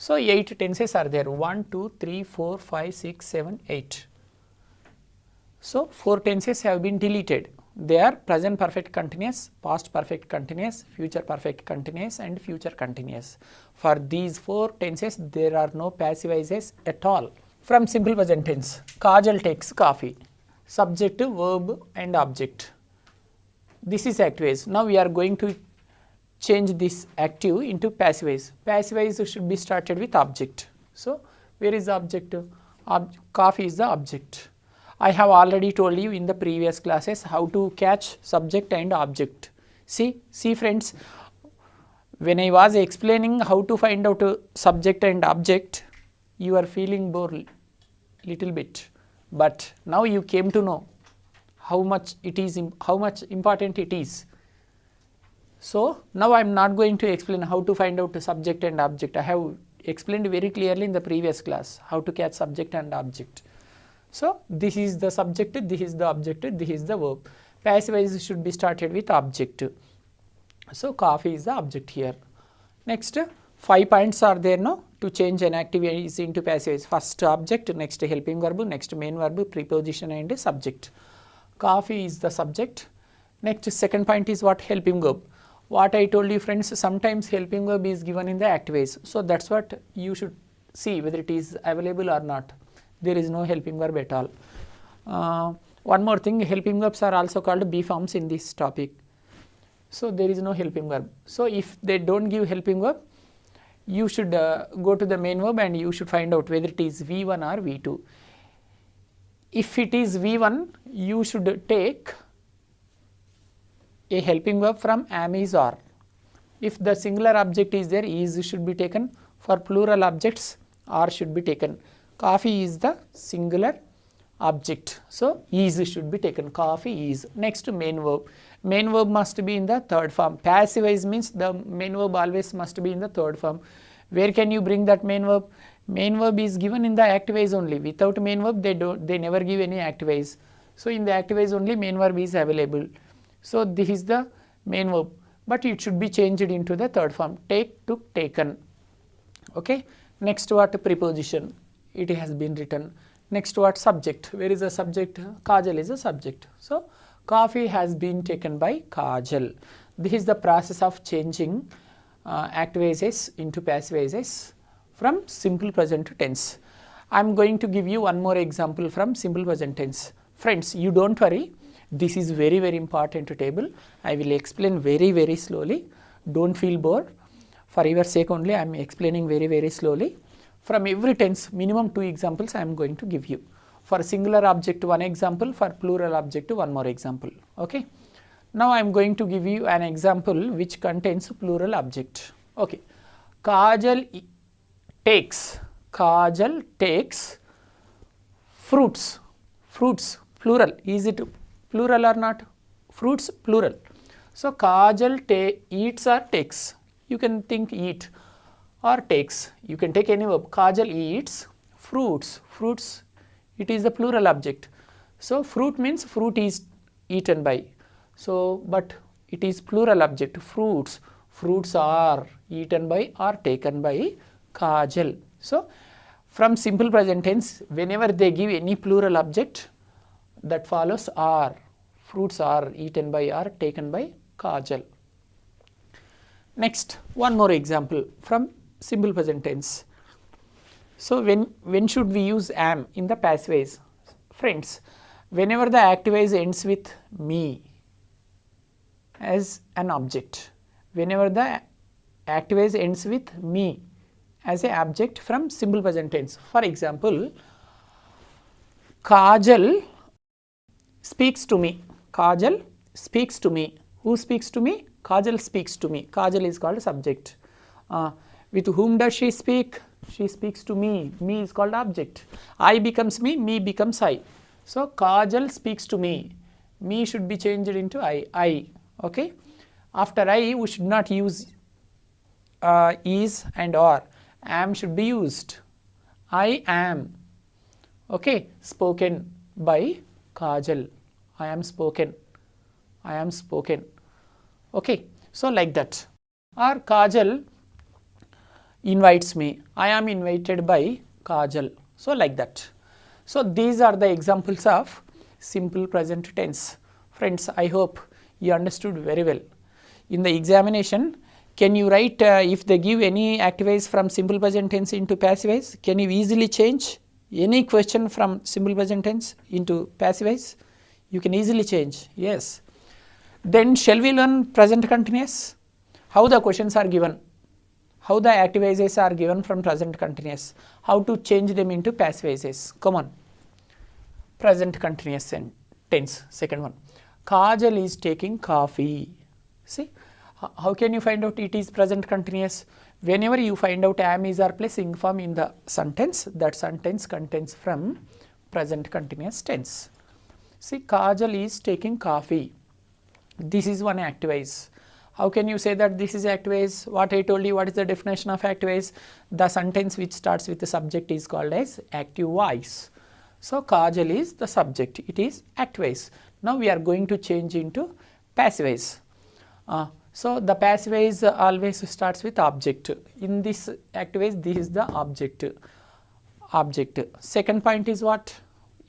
So 8 tenses are there, 1, 2, 3, 4, 5, 6, 7, 8. So 4 tenses have been deleted. They are present perfect continuous, past perfect continuous, future perfect continuous and future continuous. For these 4 tenses there are no passive voices at all. From simple present tense, Kajal takes coffee. Subject, verb and object. This is active voice. Now we are going to change this active into passive voice. Passive voice should be started with object. So where is the object? Coffee is the object. I have already told you in the previous classes how to catch subject and object. See friends, when I was explaining how to find out subject and object, you are feeling bored little bit, but now you came to know how much important it is. So now I am not going to explain how to find out the subject and object. I have explained very clearly in the previous class how to catch subject and object. So this is the subject, this is the object, this is the verb. Passive voice should be started with object. So coffee is the object here. Next 5 points are there now to change an active voice into passive voice. First object, next helping verb, next main verb, preposition and subject. Coffee is the subject. Next second point is what? Helping verb. What I told you friends, sometimes helping verb is given in the active voice. So that's what you should see whether it is available or not. There is no helping verb at all. One more thing, helping verbs are also called B forms in this topic. So there is no helping verb. So if they don't give helping verb, you should go to the main verb and you should find out whether it is V1 or V2. If it is V1, you should take a helping verb from am, is, or. If the singular object is there, is should be taken. For plural objects, or should be taken. Coffee is the singular object, so is should be taken. Coffee is. Next main verb. Main verb must be in the third form. Passive voice means the main verb always must be in the third form. Where can you bring that main verb? Main verb is given in the active voice only. Without main verb they never give any active voice. So in the active voice only main verb is available. So this is the main verb, but it should be changed into the third form. Take, took, taken. Okay. Next what? Preposition. It has been written. Next what? Subject. Where is the subject? Kajal is the subject. So coffee has been taken by Kajal. This is the process of changing active voices into passive voices from simple present tense. I am going to give you one more example from simple present tense. Friends, you don't worry. This is very important table. I will explain very slowly. Don't feel bored. For your sake only I am explaining very slowly. From every tense, minimum 2 examples I am going to give you. For singular object 1 example, for plural object 1 more example. Okay. Now I am going to give you an example which contains plural object. Okay. Kajal takes fruits. Fruits plural. Is it plural or not? Fruits plural. So Kajal eats or takes. You can think eat or takes. You can take any verb. Kajal eats fruits. Fruits, it is the plural object. So fruit means fruit is eaten by. So but it is plural object. Fruits. Fruits are eaten by or taken by Kajal. So from simple present tense, whenever they give any plural object, that follows are. Fruits are eaten by or taken by Kajal. Next, one more example from simple present tense. So when should we use am in the passive voice? Friends, whenever the active ends with me as an object, whenever the active ends with me as a object from simple present tense. For example, Kajal speaks to me. Kajal speaks to me. Who speaks to me? Kajal speaks to me. Kajal is called subject. With whom does she speak? She speaks to me. Me is called object. I becomes me becomes I. So Kajal speaks to me. Me should be changed into I. Okay. After I, we should not use is and or. Am should be used. I am. Okay. Spoken by Kajal. I am spoken. I am spoken. Okay. So like that. Or Kajal invites me. I am invited by Kajal. So like that. So these are the examples of simple present tense. Friends, I hope you understood very well. In the examination, can you write if they give any active from simple present tense into passive? Can you easily change any question from simple present tense into passive? You can easily change. Yes. Then shall we learn present continuous? How the questions are given? How the active are given from present continuous? How to change them into passive? Come on. Present continuous tense. Second one. Kajal is taking coffee. See, how can you find out it is present continuous? Whenever you find out am, is, or plus ing form in the sentence, that sentence contains from present continuous tense. See, Kajal is taking coffee. This is one active. How can you say that this is active? What I told you, what is the definition of active? The sentence which starts with the subject is called as active voice. So Kajal is the subject, it is active. Now we are going to change into passive. So the passive always starts with object. In this active, this is the object. Second point is what?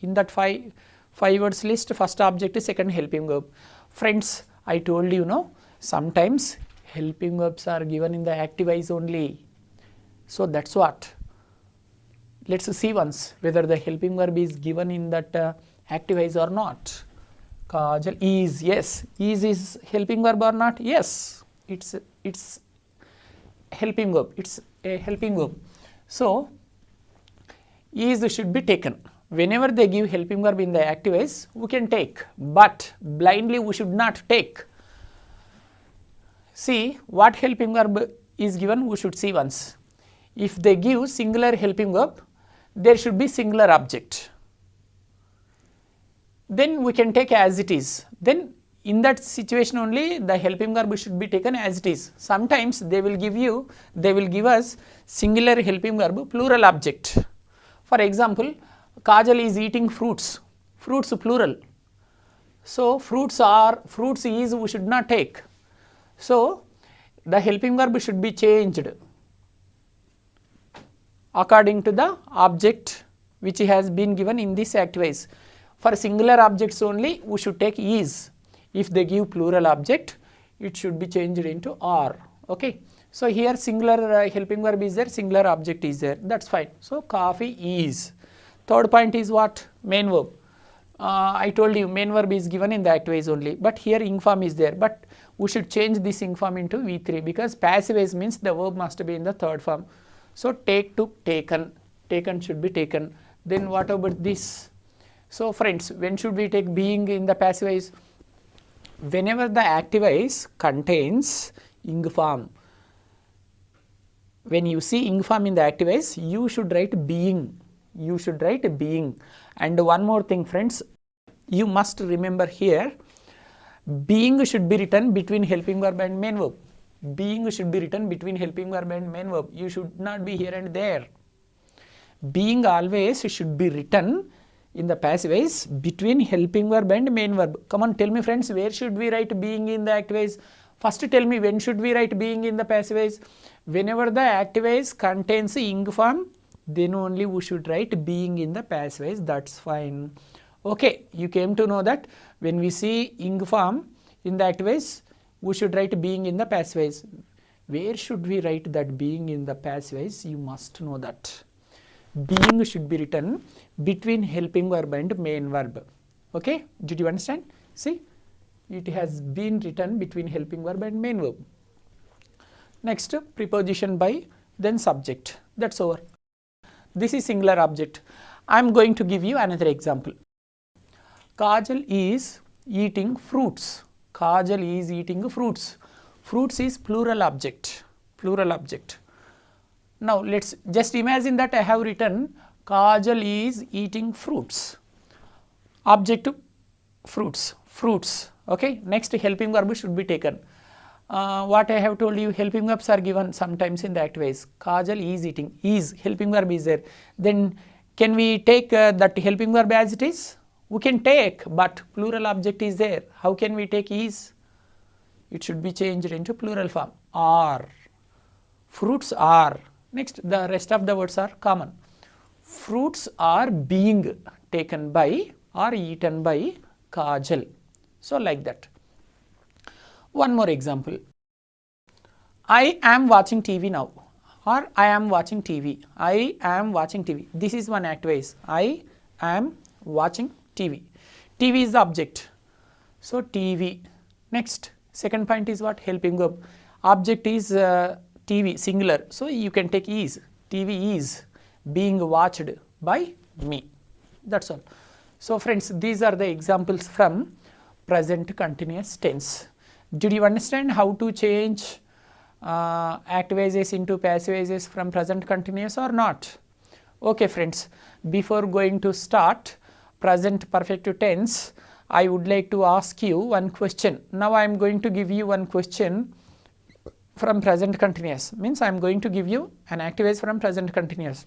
In that five words list, first object, second helping verb. Friends, I told you, no, sometimes helping verbs are given in the active only. So that's what. Let's see once whether the helping verb is given in that active or not. Kajal is, yes. Is helping verb or not? Yes. It's helping verb. It's a helping verb. So is should be taken. Whenever they give helping verb in the active, we can take, but blindly we should not take. See what helping verb is given, we should see once. If they give singular helping verb, there should be singular object. Then we can take as it is. Then in that situation only the helping verb should be taken as it is. Sometimes they will give us singular helping verb, plural object. For example, Kajal is eating fruits. Fruits plural. So fruits is we should not take. So the helping verb should be changed according to the object which has been given in this active. For singular objects only we should take is. If they give plural object, it should be changed into are. Okay. So here singular helping verb is there, singular object is there. That's fine. So coffee is. Third point is what? Main verb. I told you main verb is given in the active only, but here ing form is there. But we should change this ing form into V3 because passive means the verb must be in the third form. So take, took, taken. Taken should be taken. Then what about this? So friends, when should we take being in the passive? Whenever the active contains ing form. When you see ing form in the active, you should write being. You should write being. And one more thing, friends, you must remember here, being should be written between helping verb and main verb. Being should be written between helping verb and main verb. You should not be here and there. Being always should be written in the passive between helping verb and main verb. Come on, tell me friends, where should we write being in the active? First tell me, when should we write being in the passive? Whenever the active contains ing form, then only we should write being in the passive. That's fine. Okay, you came to know that when we see ing form in the active, we should write being in the passive. Where should we write that being in the passive? You must know that. Being should be written between helping verb and main verb. Okay, did you understand? See, it has been written between helping verb and main verb. Next, preposition by, then subject. That's over. This is singular object. I am going to give you another example. Kajal is eating fruits. Kajal is eating fruits. Fruits is plural object. Plural object. Now let's just imagine that I have written Kajal is eating fruits. Object fruits. Fruits. Okay. Next, helping verb should be taken. What I have told you, helping verbs are given sometimes in the activities. Kajal is eating. Is, helping verb is there. Then can we take that helping verb as it is? We can take, but plural object is there. How can we take is? It should be changed into plural form. Are. Fruits are. Next, the rest of the words are common. Fruits are being taken by or eaten by Kajal. So like that. One more example. I am watching TV now, or I am watching TV. I am watching TV. This is one activity. I am watching TV. TV is the object. So TV. Next, second point is what? Helping verb. Object is TV, singular. So you can take is. TV is being watched by me. That's all. So friends, these are the examples from present continuous tense. Did you understand how to change active voices into passive voices from present continuous or not? Okay friends, before going to start present perfect tense, I would like to ask you one question. Now I am going to give you one question from present continuous. Means I am going to give you an active voice from present continuous.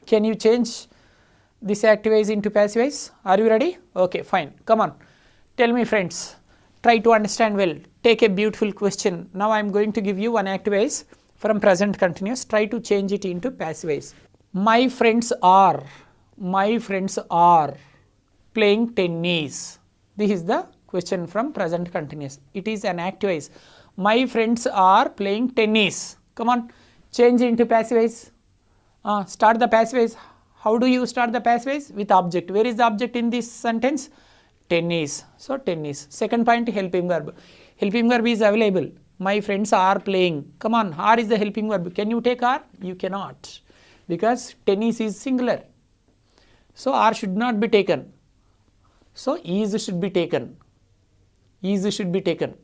Can you change this active voice into passive voice? Are you ready? Okay, fine. Come on. Tell me friends. Try to understand well. Take a beautiful question. Now I am going to give you one active voice from present continuous. Try to change it into passive voice. My friends are playing tennis. This is the question from present continuous. It is an active voice. My friends are playing tennis. Come on, change into passive voice. Start the passive voice. How do you start the passive voice? With object. Where is the object in this sentence? Tennis. So tennis. Second point, helping verb. Helping verb is available. My friends are playing. Come on, are is the helping verb. Can you take are? You cannot, because tennis is singular. So are should not be taken. So is should be taken. Is should be taken.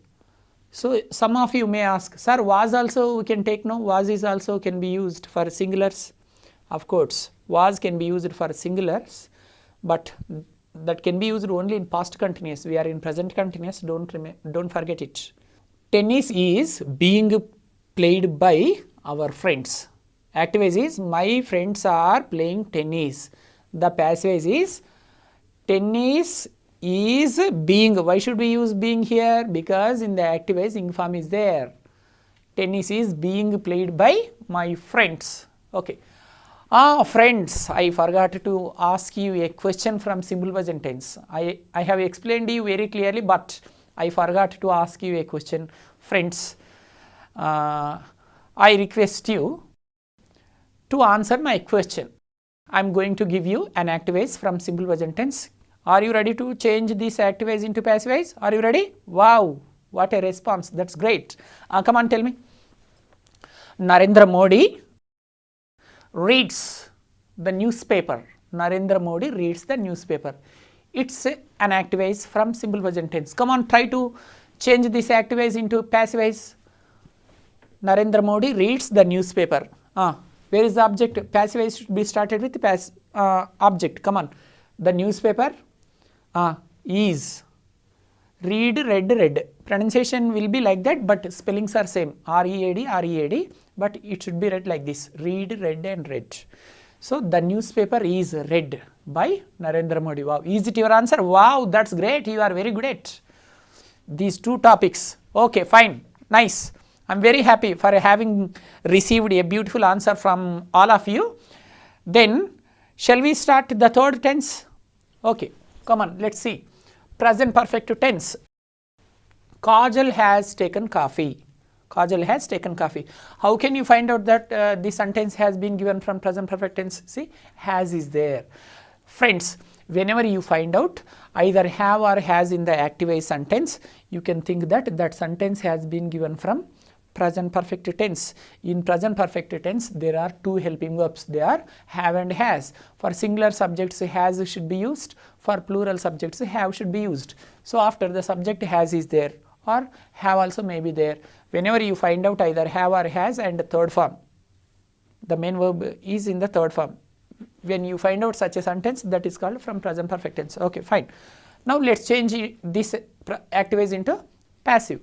So some of you may ask, sir, was also we can take? No, was is also can be used for singulars. Of course, was can be used for singulars, but that can be used only in past continuous. We are in present continuous. Don't forget it. Tennis is being played by our friends. Active voice is my friends are playing tennis. The passive voice is tennis is being. Why should we use being here? Because in the active voice ing form is there. Tennis is being played by my friends. Okay. Friends, I forgot to ask you a question from simple present tense. I have explained you very clearly, but I forgot to ask you a question. Friends, I request you to answer my question. I am going to give you an active voice from simple present tense. Are you ready to change this active voice into passive voice? Are you ready? Wow, what a response. That's great. Come on, tell me. Narendra Modi reads the newspaper. Narendra Modi reads the newspaper. It's an active voice from simple present tense. Come on, try to change this active voice into passive voice. Narendra Modi reads the newspaper. Where is the object? Passive voice should be started with object. Come on. The newspaper is. Read, read. Pronunciation will be like that, but spellings are same. R-E-A-D, but it should be read like this. Read, read and read. So the newspaper is read by Narendra Modi. Wow. Is it your answer? Wow, that's great. You are very good at these two topics. Okay, fine. Nice. I'm very happy for having received a beautiful answer from all of you. Then, shall we start the third tense? Okay, come on, let's see. Present perfect tense. Kajal has taken coffee. Kajal has taken coffee. How can you find out that this sentence has been given from present perfect tense? See, has is there. Friends, whenever you find out either have or has in the activized sentence, you can think that that sentence has been given from present perfect tense. In present perfect tense, there are two helping verbs. They are have and has. For singular subjects, has should be used. For plural subjects, have should be used. So after the subject has is there, or have also may be there. Whenever you find out either have or has and third form, the main verb is in the third form. When you find out such a sentence, that is called from present perfect tense. Okay, fine. Now let's change this activized into passive.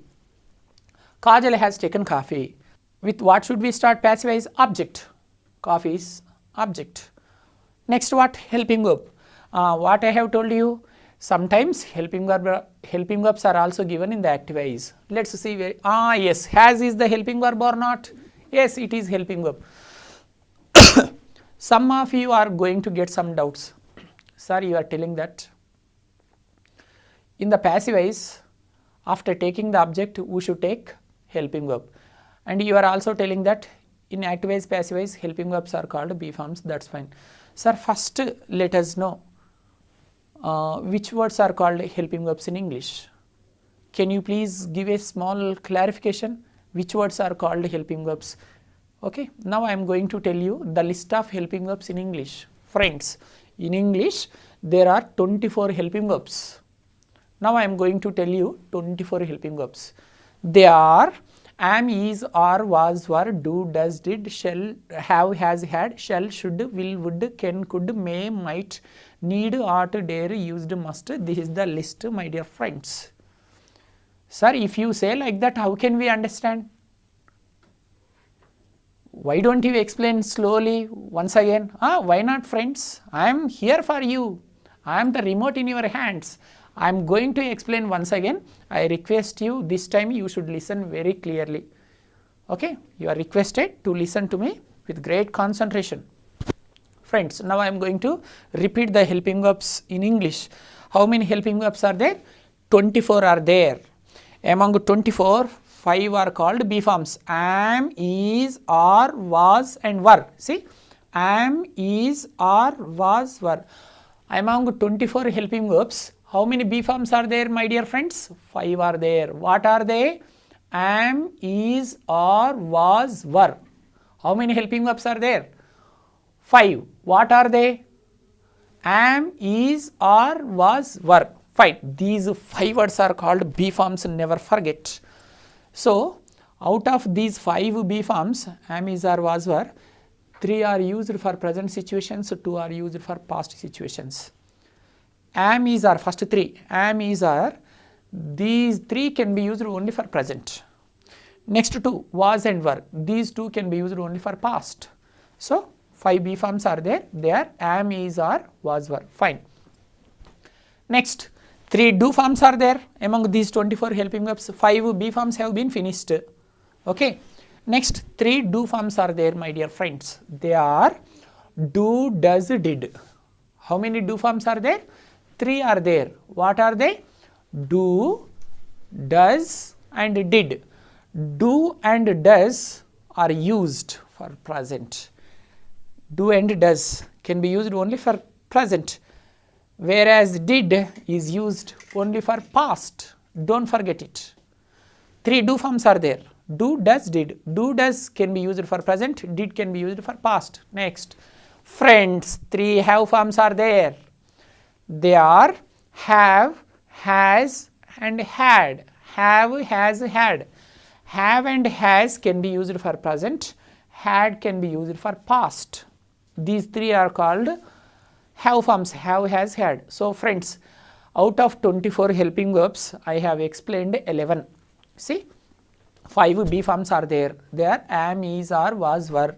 Kajal has taken coffee. With what should we start passive? Object. Coffee is object. Next what? Helping verb. What I have told you, sometimes helping verbs are also given in the activized. Let's see where, yes, has is the helping verb or not? Yes, it is helping verb. Some of you are going to get some doubts. Sir, you are telling that in the passive after taking the object, we should take helping verb. And you are also telling that in activized passive helping verbs are called B forms. That's fine. Sir, first let us know which words are called helping verbs in English. Can you please give a small clarification? Which words are called helping verbs? Okay, now I am going to tell you the list of helping verbs in English. Friends, in English there are 24 helping verbs. Now I am going to tell you 24 helping verbs. They are am, is, are, was, were, do, does, did, shall, have, has, had, shall, should, will, would, can, could, may, might, need, ought, dare, used, must. This is the list, my dear friends. Sir, if you say like that, how can we understand? Why don't you explain slowly once again? Why not, friends? I am here for you. I am the remote in your hands. I am going to explain once again. I request you, this time you should listen very clearly. Okay, you are requested to listen to me with great concentration. Friends, now I am going to repeat the helping verbs in English. How many helping verbs are there? 24 are there. Among 24, 5 are called B forms. Am, is, are, was and were. See, am, is, are, was, were. Among 24 helping verbs, how many B forms are there, my dear friends? 5 are there. What are they? Am, is, are, was, were. How many helping verbs are there? 5. What are they? Am, is, are, was, were. Fine. These 5 words are called B forms, never forget. So, out of these 5 B forms, am, is, are, was, were, 3 are used for present situations, 2 are used for past situations. Am, is, are, first 3, am, is, are, these 3 can be used only for present. Next 2, was and were, these 2 can be used only for past. So, 5 B forms are there, they are am, is, are, was, were, fine. Next, 3 do forms are there. Among these 24 helping verbs, 5 B forms have been finished. Okay. Next, 3 do forms are there, my dear friends. They are do, does, did. How many do forms are there? 3 are there. What are they? Do, does and did. Do and does are used for present. Do and does can be used only for present, whereas did is used only for past. Don't forget it. 3 do forms are there. Do, does, did. Do, does can be used for present, did can be used for past. Next, friends, 3 have forms are there. They are have, has and had. Have, has, had. Have and has can be used for present, had can be used for past. These 3 are called have forms, have, has, had. So, friends, out of 24 helping verbs, I have explained 11. See, 5 B forms are there. They are am, is, are, was, were.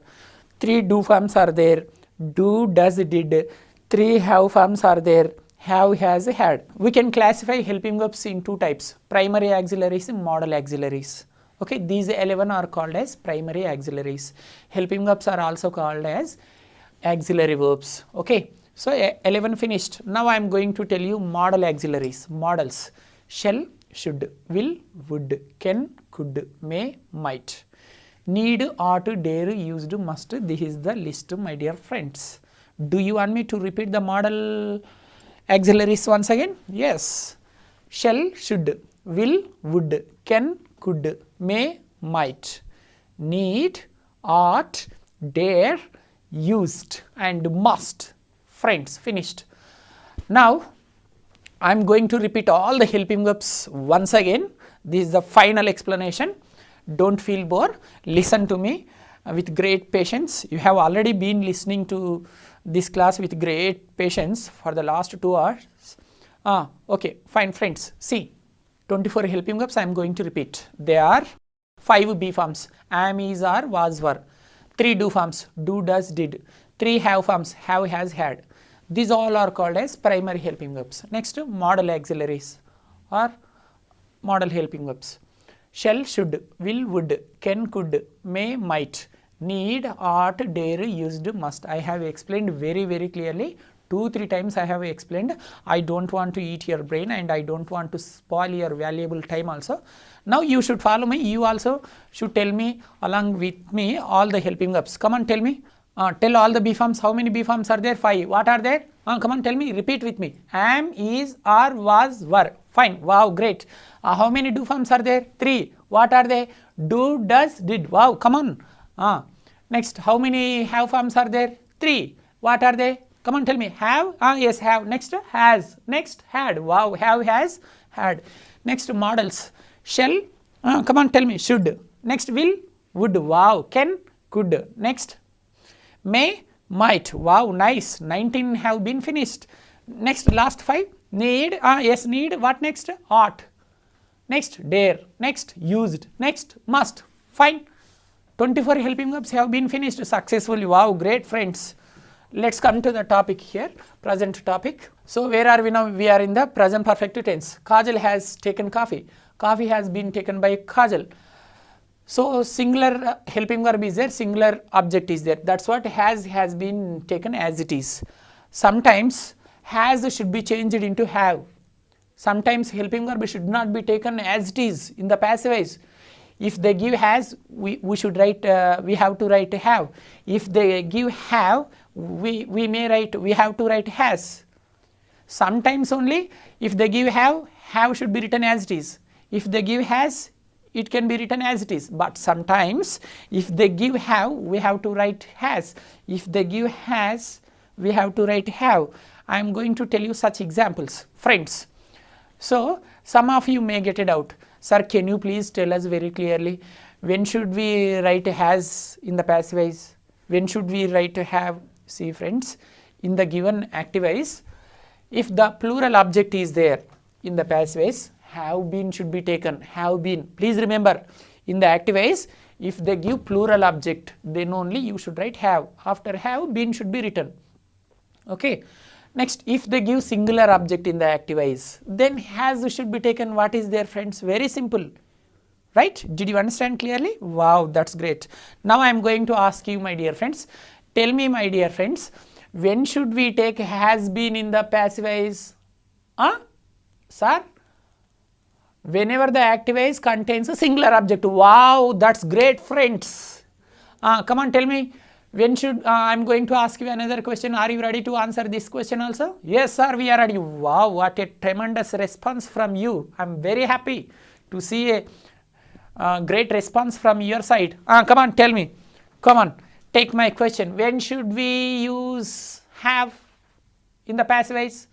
3 do forms are there. Do, does, did. 3 have forms are there. Have, has, had. We can classify helping verbs in 2 types, primary auxiliaries and modal auxiliaries. Okay, these 11 are called as primary auxiliaries. Helping verbs are also called as auxiliary verbs. Okay, so 11 finished. Now I am going to tell you modal auxiliaries. Modals: shall, should, will, would, can, could, may, might. Need, ought, dare, used, must. This is the list, my dear friends. Do you want me to repeat the modal Auxiliaries once again, yes. Shall, should, will, would, can, could, may, might, need, ought, dare, used and must. Friends, finished. Now I am going to repeat all the helping verbs once again. This is the final explanation. Don't feel bored. Listen to me with great patience. You have already been listening to this class with great patience for the last 2 hours. Okay, fine friends. See, 24 helping verbs I am going to repeat. They are 5 be forms, am, is, are, was, were. 3 do forms, do, does, did. 3 have forms, have, has, had. These all are called as primary helping verbs. Next, modal auxiliaries or modal helping verbs. Shall, should, will, would, can, could, may, might, need, ought, dare, used, must. I have explained very clearly. 2-3 times I have explained. I don't want to eat your brain and I don't want to spoil your valuable time also. Now you should follow me. You also should tell me along with me all the helping verbs. Come on, tell me. Tell all the be forms. How many be forms are there? 5. What are there? Come on, tell me. Repeat with me. Am, is, are, was, were. Fine. Wow, great. How many do forms are there? 3. What are they? Do, does, did. Wow, come on. Next, how many have forms are there? 3. What are they? Come on, tell me. Have? Yes, have. Next, has. Next, had. Wow, have, has, had. Next, modals. Shall? Come on, tell me. Should. Next, will, would. Wow, can, could. Next, may, might. Wow, nice. 19 have been finished. Next, last 5. Need. Yes, need. What next? Ought. Next, dare. Next, used. Next, must. Fine. 24 helping verbs have been finished successfully. Wow, great friends. Let's come to the topic here, present topic. So where are we now? We are in the present perfect tense. Kajal has taken coffee. Coffee has been taken by Kajal. So singular helping verb is there, singular object is there. That's what has been taken as it is. Sometimes has should be changed into have. Sometimes helping verb should not be taken as it is in the passive voice. If they give has, we should write, we have to write have. If they give have, we may write, we have to write has. Sometimes only if they give have should be written as it is. If they give has, it can be written as it is. But sometimes if they give have, we have to write has. If they give has, we have to write have. I am going to tell you such examples, friends. So some of you may get it out. Sir, can you please tell us very clearly, when should we write has in the passive voice? When should we write have? See friends, in the given active voice, if the plural object is there in the passive voice, have been should be taken, have been. Please remember, in the active voice, if they give plural object, then only you should write have. After have, been should be written. Okay. Next, if they give singular object in the active voice, then has should be taken. What is there, friends? Very simple. Right? Did you understand clearly? Wow, that's great. Now I am going to ask you, my dear friends. Tell me, my dear friends, when should we take has been in the passive voice? Sir? Whenever the active voice contains a singular object. Wow, that's great, friends. Come on, tell me. When should, I am going to ask you another question. Are you ready to answer this question also? Yes, sir, we are ready. Wow, what a tremendous response from you. I am very happy to see a great response from your side. Come on, tell me. Come on, take my question. When should we use have in the passive voice?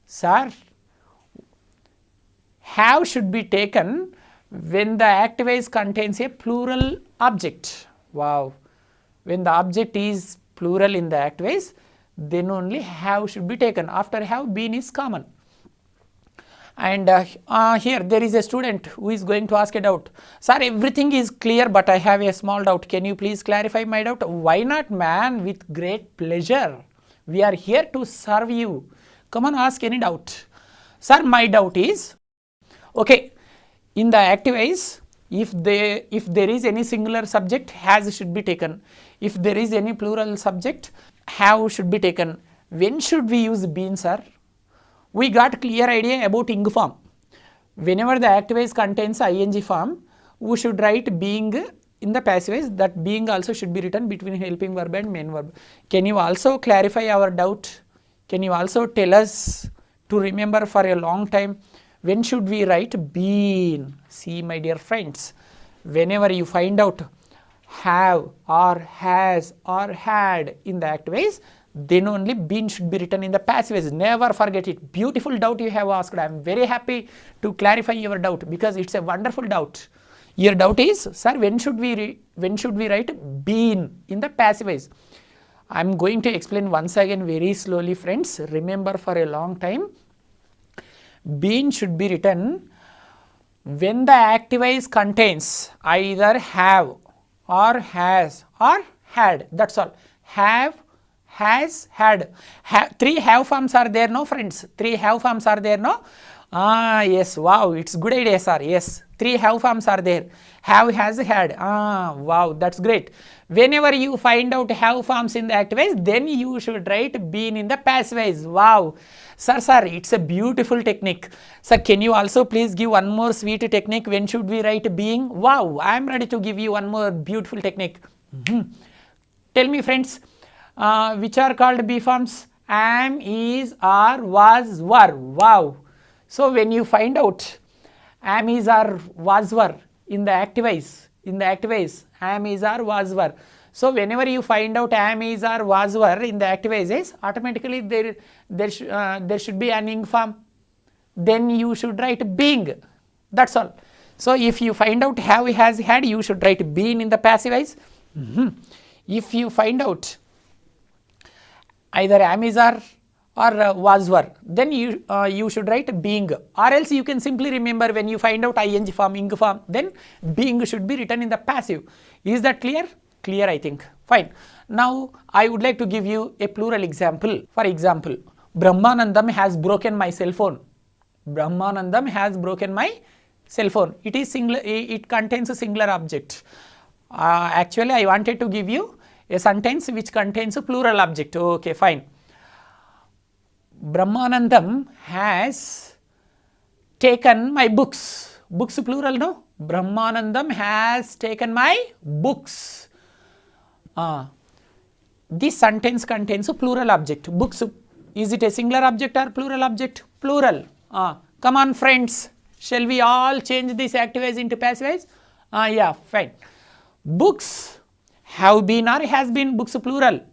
Sir, have should be taken when the active voice contains a plural object. Wow. When the object is plural in the active voice, then only have should be taken. After have, been is common. And here there is a student who is going to ask a doubt. Sir, everything is clear, but I have a small doubt. Can you please clarify my doubt? Why not, man? With great pleasure. We are here to serve you. Come on, ask any doubt. Sir, my doubt is, okay, in the active voice, if there is any singular subject, has should be taken. If there is any plural subject, have should be taken. When should we use been, sir? We got clear idea about ing form. Whenever the active voice contains ing form, we should write being in the passive voice. That being also should be written between helping verb and main verb. Can you also clarify our doubt? Can you also tell us to remember for a long time, when should we write been? See my dear friends, whenever you find out have or has or had in the active ways, then only been should be written in the passive ways. Never forget it. Beautiful doubt you have asked. I am very happy to clarify your doubt because it's a wonderful doubt. Your doubt is, sir, when should we write been in the passive ways? I am going to explain once again very slowly, friends. Remember for a long time, been should be written when the active voice contains either have or has or had. That's all. Have, has, had. Three have forms are there, no friends? Three have forms are there, no? Yes, wow, it's good idea, sir. Yes, three have forms are there. Have, has, had. Wow, that's great. Whenever you find out have forms in the active voice, then you should write been in the passive voice. Wow. Sir, it's a beautiful technique. Sir, can you also please give one more sweet technique? When should we write being? Wow, I am ready to give you one more beautiful technique. Tell me, friends, which are called be forms? Am, is, are, was, were. Wow. So when you find out am, is, are, was, were in the active voice, am, is, are, was, were. So whenever you find out am, is, are, was, were in the active voices, automatically there should be an ing form. Then you should write being. That's all. So if you find out have, has, had, you should write been in the passive voice. If you find out either am, is, are, or was, were, then you should write being, or else you can simply remember when you find out ing form, ing form, then being should be written in the passive. Is that clear? Clear, I think. Fine. Now I would like to give you a plural example. For example, Brahmanandam has broken my cell phone. Brahmanandam has broken my cell phone. It is singular. It contains a singular object. Actually, I wanted to give you a sentence which contains a plural object. Okay, fine. Brahmanandam has taken my books. Books plural, no? Brahmanandam has taken my books. This sentence contains a plural object. Books, is it a singular object or plural object? Plural. Come on, friends. Shall we all change this active voice into passive voice? Yeah, fine. Books have been or has been, books plural.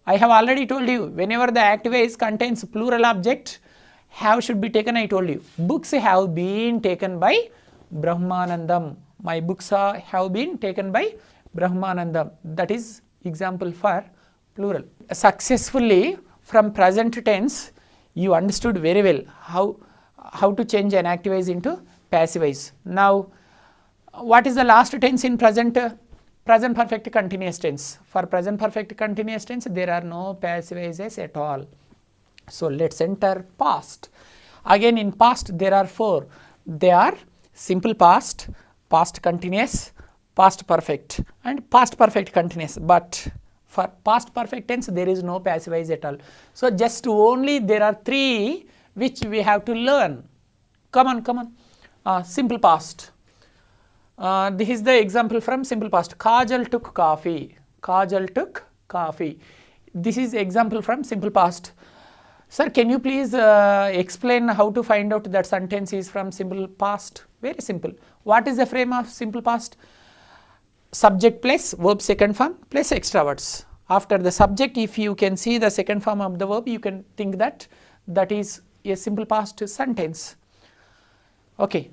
I have already told you, whenever the active voice contains plural object, have should be taken, I told you. Books have been taken by Brahmanandam. My books have been taken by Brahmanandam. That is example for plural. Successfully from present tense, you understood very well how to change an active voice into passive voice. Now, what is the last tense in present perfect continuous tense? For present perfect continuous tense, there are no passive voices at all. So let's enter past. Again, in past there are four. They are simple past, past continuous, past perfect, and past perfect continuous. But for past perfect tense, there is no passive voice at all. So just only there are three which we have to learn. Come on. Simple past. This is the example from simple past. Kajal took coffee. Kajal took coffee. This is example from simple past. Sir, can you please explain how to find out that sentence is from simple past? Very simple. What is the frame of simple past? Subject plus verb second form plus extra words. After the subject, if you can see the second form of the verb, you can think that that is a simple past sentence. Okay.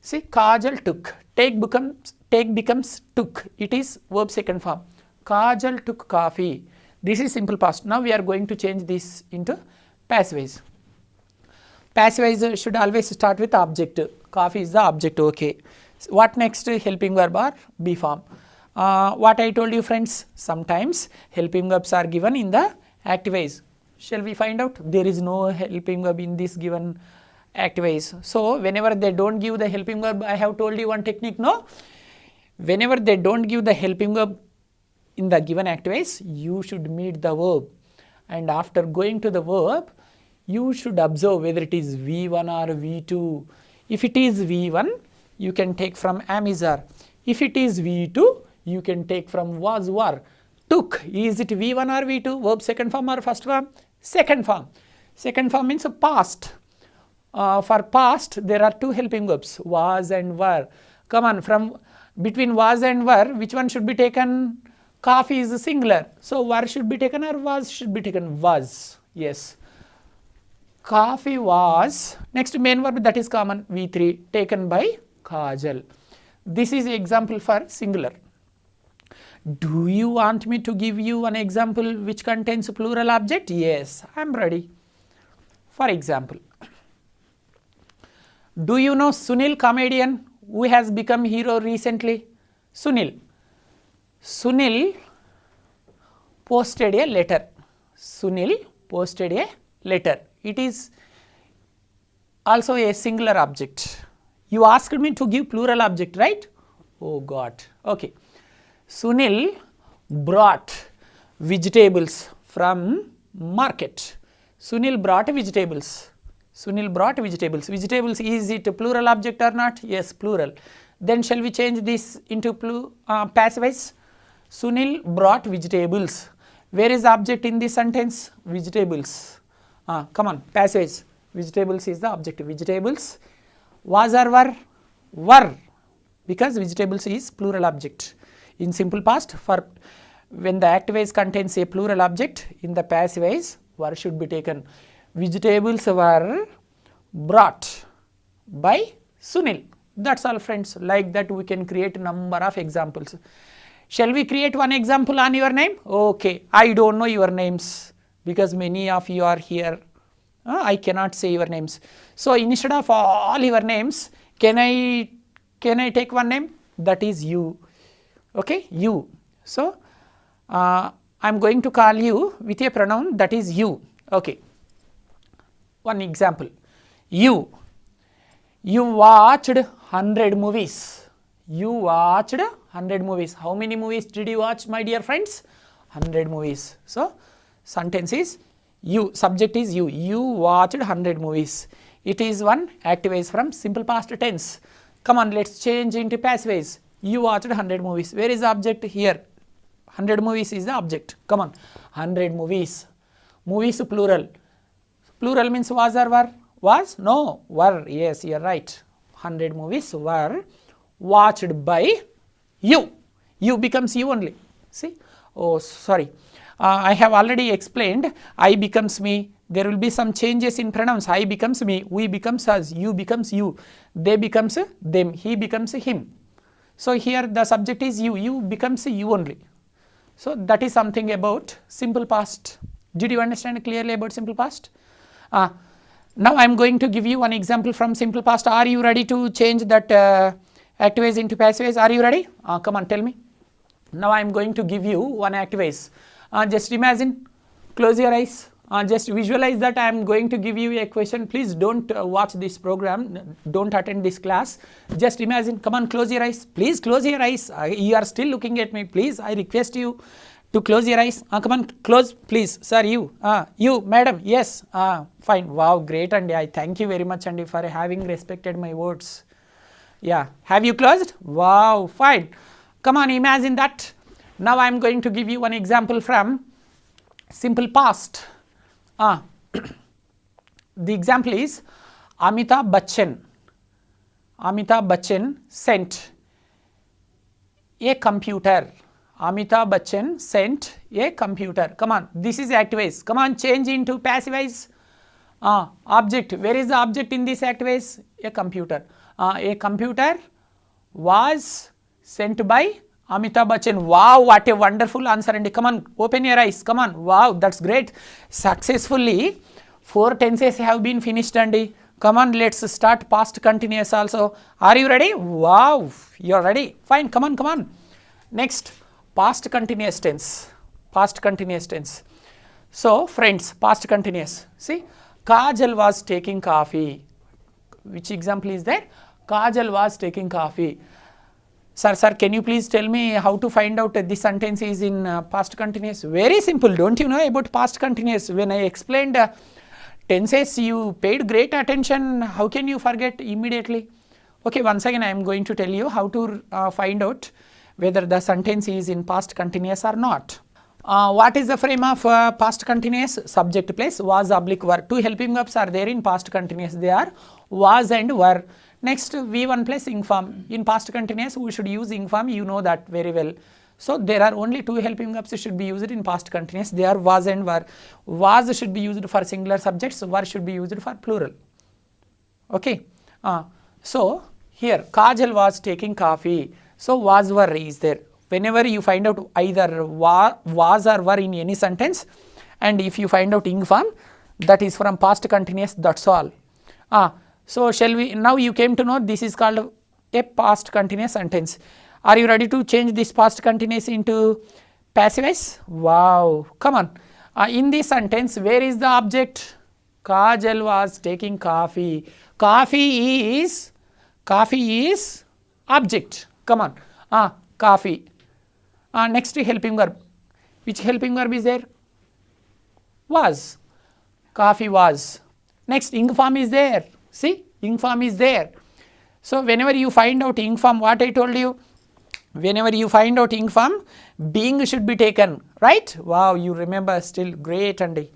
See, Kajal took. Take becomes took. It is verb second form. Kajal took coffee. This is simple past. Now we are going to change this into passive voice. Passive voice should always start with object. Coffee is the object. Okay. What next? Helping verb or be form. What I told you, friends, sometimes helping verbs are given in the active voice. Shall we find out? There is no helping verb in this given active voice. So whenever they don't give the helping verb, I have told you one technique, no? Whenever they don't give the helping verb in the given active voice, you should meet the verb. And after going to the verb, you should observe whether it is V1 or V2. If it is V1, you can take from am, is, are. If it is V2, you can take from was, were. Took, is it V1 or V2? Verb second form or first form? Second form. Second form means past. For past, there are two helping verbs, was and were. Come on, from between was and were, which one should be taken? Coffee is singular. So, were should be taken or was should be taken? Was. Yes. Coffee was. Next main verb, that is common, V3, taken by Kajal. This is example for singular. Do you want me to give you an example which contains plural object? Yes, I am ready. For example, do you know Sunil, comedian who has become hero recently? Sunil. Sunil posted a letter. Sunil posted a letter. It is also a singular object. You asked me to give plural object, right? Oh God. Okay. Sunil brought vegetables from market. Sunil brought vegetables. Sunil brought vegetables. Vegetables, is it a plural object or not? Yes, plural. Then shall we change this into passive voice? Sunil brought vegetables. Where is the object in this sentence? Vegetables. Come on, passive voice. Vegetables is the object. Vegetables. Was or were? Were. Because vegetables is plural object. In simple past, for when the active voice contains a plural object, in the passive voice, were should be taken. Vegetables were brought by Sunil. That's all, friends. Like that we can create a number of examples. Shall we create one example on your name? Okay, I don't know your names because many of you are here. I cannot say your names. So instead of all your names, can I take one name? That is you. Okay, you. So I am going to call you with a pronoun that is you. Okay. One example. You watched 100 movies. You watched 100 movies. How many movies did you watch, my dear friends? 100 movies. So sentence is you, subject is you. You watched 100 movies. It is one active voice from simple past tense. Come on, let's change into passive voice. You watched 100 movies. Where is the object? Here. 100 movies is the object. Come on. 100 movies. Movies plural. Plural means was or were? Was? No. Were. Yes, you are right. 100 movies were watched by you. You becomes you only. See? Oh, sorry. I have already explained I becomes me. There will be some changes in pronouns. I becomes me. We becomes us. You becomes you. They becomes them. He becomes him. So here the subject is you. You becomes you only. So that is something about simple past. Did you understand clearly about simple past? Now I am going to give you one example from simple past. Are you ready to change that active voice into passive voice? Are you ready? Come on, tell me. Now I am going to give you one active voice. Just imagine, close your eyes. Just visualize that I am going to give you a question. Please don't watch this program, don't attend this class. Just imagine, come on, close your eyes. Please close your eyes. You are still looking at me. Please, I request you to close your eyes. Come on, close, please. Sir, you. You, madam, yes. Fine. Wow, great, and I thank you very much, Andy, for having respected my words. Yeah. Have you closed? Wow, fine. Come on, imagine that. Now I am going to give you one example from simple past. The example is Amitabh Bachchan. Amitabh Bachchan sent a computer. Amitabh Bachchan sent a computer. Come on, this is active voice. Come on, change into passive voice. Object. Where is the object in this active voice? A computer. A computer was sent by Amitabh Bachchan. Wow, what a wonderful answer, Andy. Come on, open your eyes. Come on. Wow, that's great. Successfully 4 tenses have been finished, Andy. Come on, let's start past continuous also. Are you ready? Wow, you're ready. Fine, come on, come on. Next, past continuous tense. Past continuous tense. So, friends, past continuous. See, Kajal was taking coffee. Which example is there? Kajal was taking coffee. Sir, can you please tell me how to find out this sentence is in past continuous? Very simple. Don't you know about past continuous? When I explained tenses, you paid great attention. How can you forget immediately? Okay, once again I am going to tell you how to find out whether the sentence is in past continuous or not. What is the frame of past continuous? Subject plus was oblique were. Two helping verbs are there in past continuous. They are was and were. Next, V1 plus ing form. In past continuous, we should use ing form. You know that very well. So there are only two helping verbs should be used in past continuous. They are was and were. Was should be used for singular subjects. Were should be used for plural. Okay. So here Kajal was taking coffee. So was were is there. Whenever you find out either was or were in any sentence, and if you find out ing form, that is from past continuous. That's all. So shall we now you came to know this is called a past continuous sentence. Are you ready to change this past continuous into passive voice? Wow, come on. In this sentence, where is the object? Kajal was taking coffee. Coffee is object. Come on. Coffee. Next helping verb. Which helping verb is there? Was. Coffee was. Next ing form is there. See, ing form is there. So whenever you find out ing form, what I told you, whenever you find out ing form, being should be taken, right? Wow, you remember still, great. And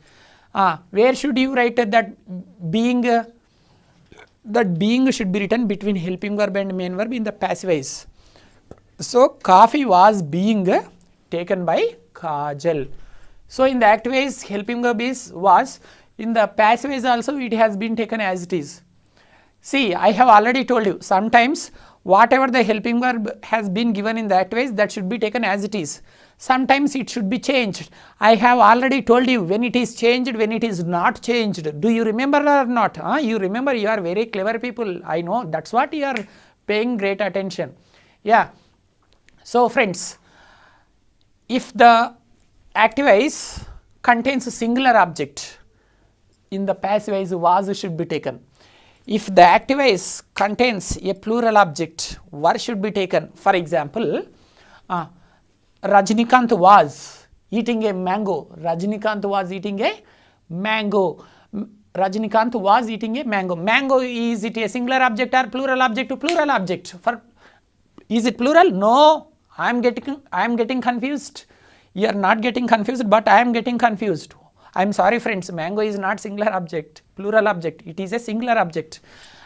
where should you write that being? That being should be written between helping verb and main verb in the passive voice. So coffee was being taken by Kajal. So in the active voice, helping verb is was. In the passive voice also, it has been taken as it is. See, I have already told you, sometimes whatever the helping verb has been given in the active voice, that should be taken as it is. Sometimes it should be changed. I have already told you when it is changed, when it is not changed. Do you remember or not? You remember, you are very clever people. I know, that's what you are paying great attention. Yeah. So friends, if the active voice contains a singular object, in the passive voice was should be taken. If the active voice contains a plural object, were should be taken. For example, Rajnikant was eating a mango. Rajnikant was eating a mango. Rajnikant was eating a mango. Mango, is it a singular object or plural object? Plural object. Is it plural? No. I am getting confused. You are not getting confused, but I am getting confused. I am sorry friends, mango is not singular object, plural object. It is a singular object.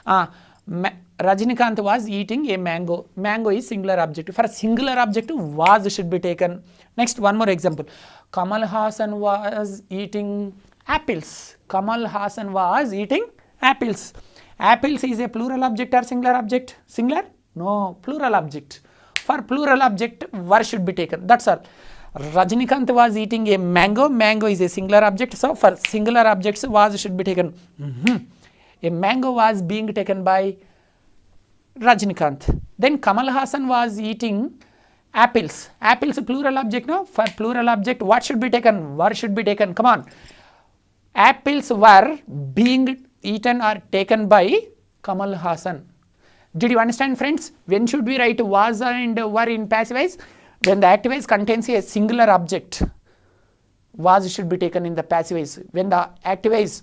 Rajnikant was eating a mango. Mango is singular object. For singular object, was should be taken. Next, one more example. Kamal Hassan was eating apples. Kamal Hassan was eating apples. Apples is a plural object or singular object? Singular? No, plural object. For plural object, were should be taken. That's all. Rajnikant was eating a mango. Mango is a singular object. So for singular objects, was should be taken. A mango was being taken by Rajnikant. Then Kamal Hassan was eating apples. Apples plural object, no? For plural object, what should be taken? Were should be taken. Come on. Apples were being eaten or taken by Kamal Hassan. Did you understand friends? When should we write was and were in passive voice? When the active voice contains a singular object, was should be taken in the passive voice. When the active voice,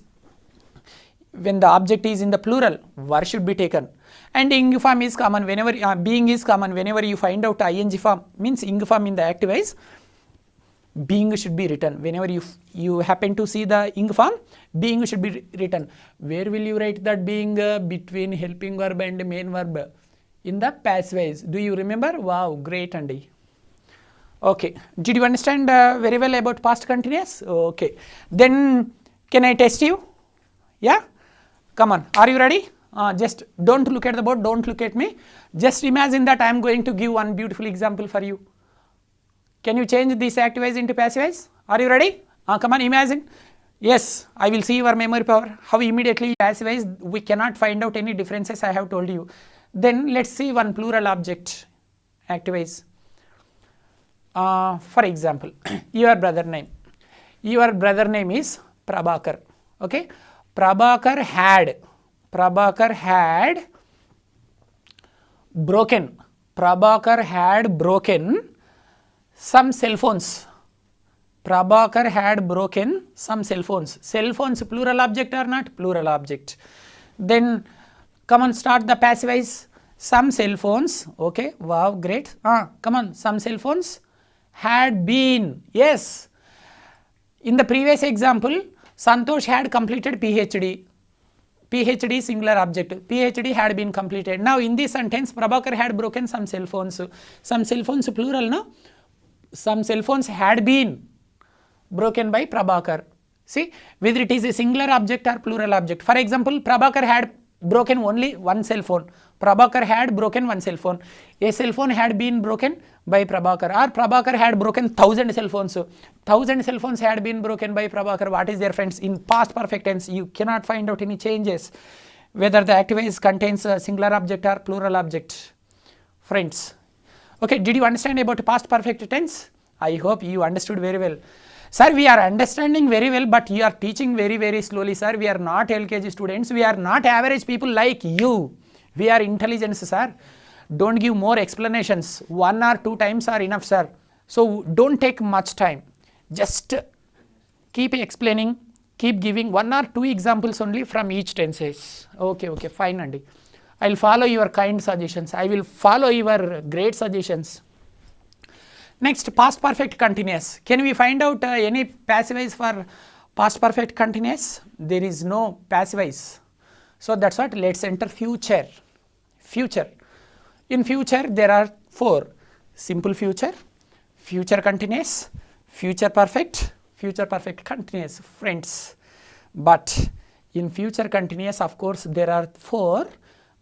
when the object is in the plural, were should be taken. And ing form is common whenever being is common whenever you find out ing form, means ing form in the active voice, being should be written. Whenever you happen to see the ing form, being should be written. Where will you write that being? Between helping verb and main verb in the passive voice. Do you remember? Wow, great Andy. Okay, did you understand very well about past continuous? Okay, then can I test you? Yeah, come on, are you ready? Just don't look at the board, don't look at me. Just imagine that I am going to give one beautiful example for you. Can you change this active voice into passive voice? Are you ready? Come on, imagine. Yes, I will see your memory power. How immediately passive voice, we cannot find out any differences, I have told you. Then let's see one plural object, active voice. For example, your brother name. Your brother name is Prabhakar. Okay, Prabhakar had broken. Prabhakar had broken some cell phones. Prabhakar had broken some cell phones. Cell phones plural object or not? Plural object. Then come on, start the passive voice. Some cell phones. Okay, wow, great. Come on, some cell phones had been. Yes, In the previous example, Santosh had completed PhD. PhD singular object. PhD had been completed. Now in this sentence, Prabhakar had broken some cell phones. Some cell phones plural, no? Some cell phones had been broken by Prabhakar. See, whether it is a singular object or plural object. For example, Prabhakar had broken only one cell phone. Prabhakar had broken one cell phone. A cell phone had been broken by Prabhakar, or Prabhakar had broken 1000 cell phones. 1000 cell phones had been broken by Prabhakar. What is there, friends? In past perfect tense, you cannot find out any changes, whether the active voice contains a singular object or plural object. Friends, okay, did you understand about past perfect tense? I hope you understood very well. Sir, we are understanding very well, but you are teaching very, very slowly, sir. We are not LKG students. We are not average people like you. We are intelligent, sir. Don't give more explanations. 1 or 2 times are enough, sir. So don't take much time. Just keep explaining, keep giving 1 or 2 examples only from each tenses. Okay, okay, fine, Andy. I will follow your kind suggestions. I will follow your great suggestions. Next, past perfect continuous. Can we find out any passive voice for past perfect continuous? There is no passive voice. So that's what. Let's enter future. Future. In future, there are 4: simple future, future continuous, future perfect continuous, friends. But in future continuous, of course, there are 4,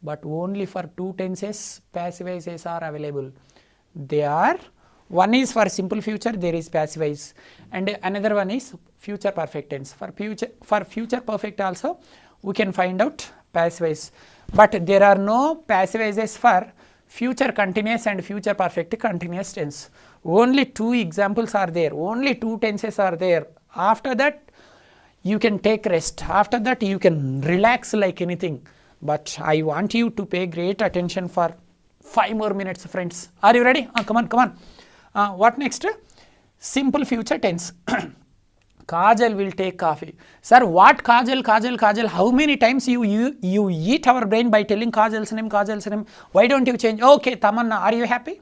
but only for 2 tenses passive voices are available. They are, one is for simple future, there is passive voice, and another one is future perfect tense. For future perfect also, we can find out passive voice, but there are no passive voices for future continuous and future perfect continuous tense. Only 2 examples are there, only 2 tenses are there. After that, you can take rest. After that, you can relax like anything. But I want you to pay great attention for 5 more minutes, friends. Are you ready? Come on, come on. What next? Simple future tense. Kajal will take coffee. Sir, what Kajal, Kajal, Kajal? How many times you eat our brain by telling Kajal's name, Kajal's name? Why don't you change? Okay, Tamanna, are you happy?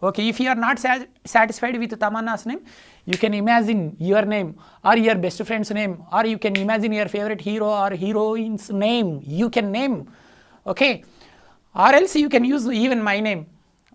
Okay, if you are not satisfied with Tamanna's name, you can imagine your name or your best friend's name, or you can imagine your favorite hero or heroine's name. You can name. Okay, or else you can use even my name.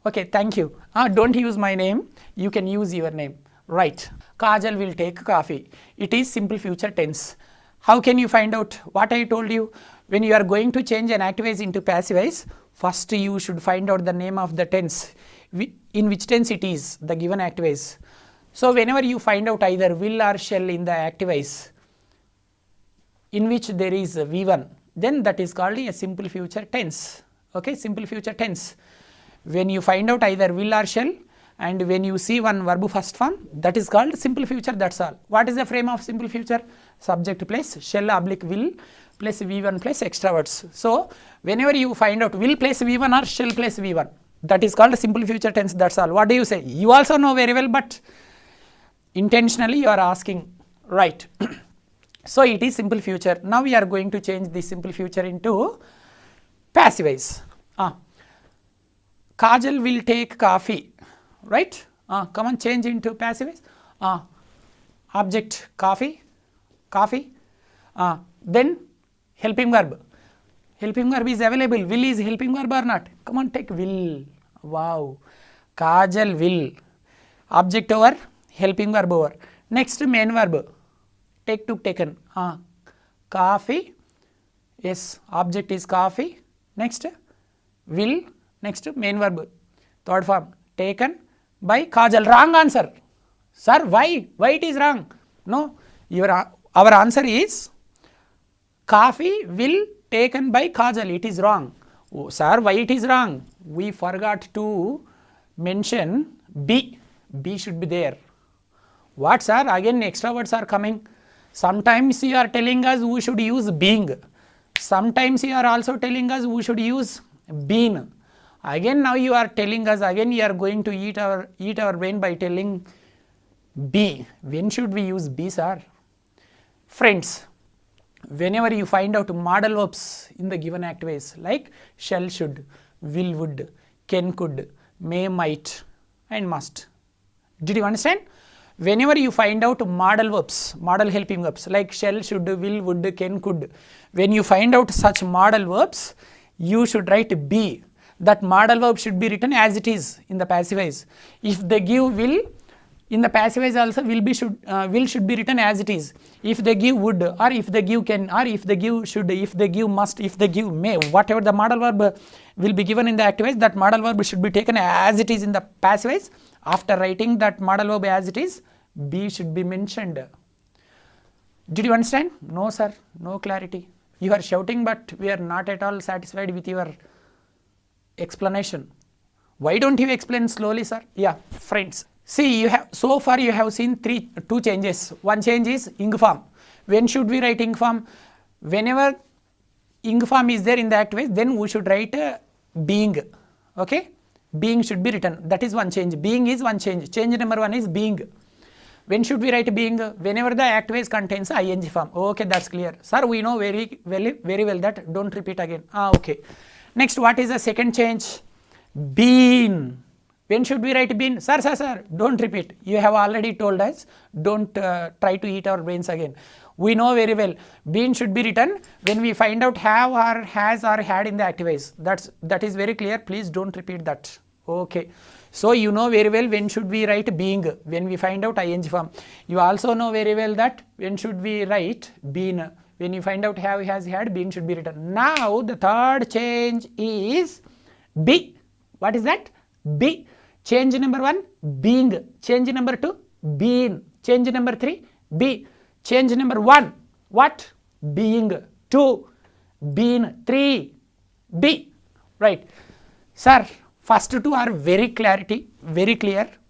Okay, thank you. Don't use my name. You can use your name. Right. Kajal will take coffee. It is simple future tense. How can you find out? What I told you, when you are going to change an active voice into passive voice, first you should find out the name of the tense, in which tense it is, the given active voice. So whenever you find out either will or shall in the active voice, in which there is a V1, then that is called a simple future tense. Okay, simple future tense. When you find out either will or shall, and when you see one verb first form, that is called simple future, that's all. What is the frame of simple future? Subject plus shall oblique will plus V1 plus extra words. So whenever you find out will plus V1 or shall plus V1, that is called simple future tense, that's all. What do you say? You also know very well, but intentionally you are asking, right? So it is simple future. Now we are going to change this simple future into passive voice. Kajal will take coffee. Right? Come on, change into passive voice. Object coffee, coffee. Then helping verb. Helping verb is available. Will is helping verb or not? Come on, take will. Wow. Kajal will. Object over, helping verb over. Next main verb. Take took taken. Coffee. Yes, object is coffee. Next will. Next main verb. Third form. Taken by Kajal. Wrong answer. Sir, why? Why it is wrong? No, our answer is coffee will taken by Kajal. It is wrong. Oh, sir, why it is wrong? We forgot to mention be. Be should be there. What, sir? Again extra words are coming. Sometimes you are telling us we should use being. Sometimes you are also telling us we should use been. Again now you are telling us, again you are going to eat our brain by telling be. When should we use be, sir? Friends, whenever you find out modal verbs in the given active voice like shall, should, will, would, can, could, may, might and must. Did you understand? whenever you find out modal verbs, modal helping verbs like shall, should, will, would, can, could, when you find out such modal verbs, you should write be. That modal verb should be written as it is in the passive voice. If they give will, in the passive voice also will should be written as it is. If they give would, or if they give can, or if they give should, if they give must, if they give may, whatever the modal verb will be given in the active voice, that modal verb should be taken as it is in the passive voice. After writing that modal verb as it is, be should be mentioned. Did you understand? No sir, no clarity. You are shouting, but we are not at all satisfied with your explanation. Why don't you explain slowly, sir? Yeah, friends. See, you have so far you have seen two changes. One change is ing form. When should we write ing form? Whenever ing form is there in the active voice, then we should write being. Okay, being should be written. That is one change. Being is one change. Change number one is being. When should we write being? Whenever the active voice contains ing form. Okay, that's clear. Sir, we know very well that. Don't repeat again. Okay. Next, what is the second change? Been. When should we write been? Sir, don't repeat. You have already told us. Don't try to eat our brains again. We know very well. Been should be written when we find out have or has or had in the active voice. That is very clear. Please don't repeat that. Okay. So you know very well when should we write being, when we find out ing form. You also know very well that when should we write been, when you find out have, has, had, being should be written. Now the third change is be. What is that? Be. Change number one, being. Change number two, been. Change number three, be. Change number one, what? Being. Two, been. Three, be. Right. Sir, first two are very clear.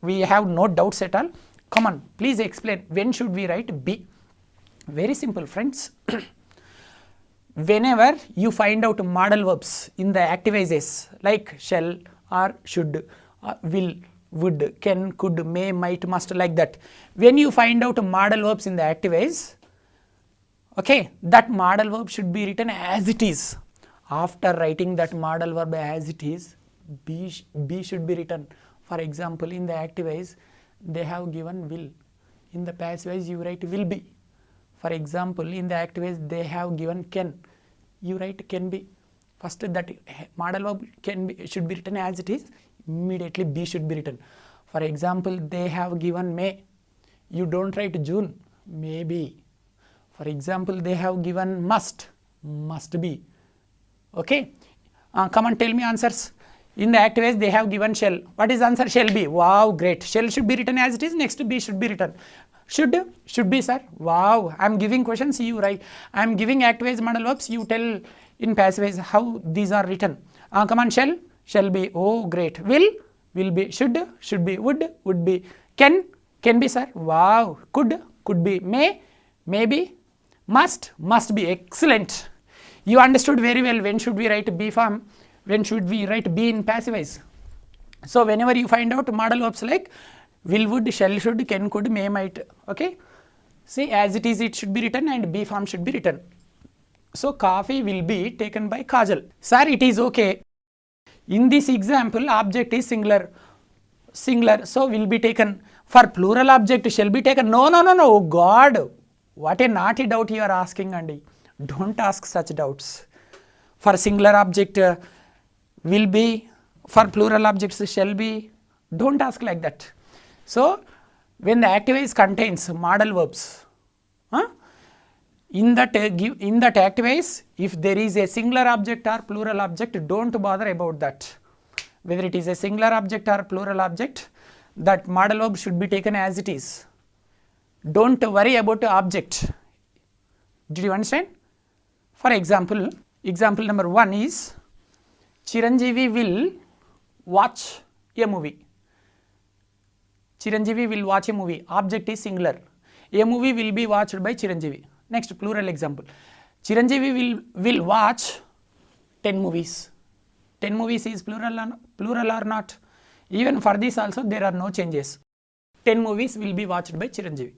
We have no doubts at all. Come on, please explain. When should we write be? Very simple, friends. Whenever you find out modal verbs in the active voices like shall or should, will, would, can, could, may, might, must, like that. When you find out modal verbs in the active voice, okay, that modal verb should be written as it is. After writing that modal verb as it is, be should be written. For example, in the active voice, they have given will. In the passive voice, you write will be. For example, in the active voice, they have given can. You write can be. First, that modal verb should be written as it is. Immediately be should be written. For example, they have given may. You don't write June, maybe. For example, they have given must be. Okay. Come on, tell me answers. In the active voice, they have given shall. What is answer? Shall be. Wow, great. Shall should be written as it is. Next, be should be written. Should be, sir. Wow. I am giving questions, you write. I am giving active voice modal verbs. You tell in passive voice how these are written. Come on, shall be. Oh, great. Will be. Should be. Would be. Can be, sir. Wow. Could be. May be. Must be. Excellent. You understood very well when should we write be form, when should we write be in passive voice. So whenever you find out modal verbs like will, would, shall, should, can, could, may, might, okay. See, as it is, it should be written and be form should be written. So coffee will be taken by Kajal. Sir, it is okay. In this example, object is singular, so will be taken. For plural object shall be taken. No. Oh God, what a naughty doubt you are asking, Andy. Don't ask such doubts. For singular object will be, for plural objects shall be. Don't ask like that. So when the active voice contains modal verbs, in that active voice, if there is a singular object or plural object, don't bother about that. Whether it is a singular object or plural object, that modal verb should be taken as it is. Don't worry about the object. Did you understand? For example, example number 1 is Chiranjeevi will watch a movie. Chiranjeevi will watch a movie. Object is singular. A movie will be watched by Chiranjeevi. Next, plural example. Chiranjeevi will watch 10 movies. 10 movies is plural or not? Even for this also there are no changes. 10 movies will be watched by Chiranjeevi.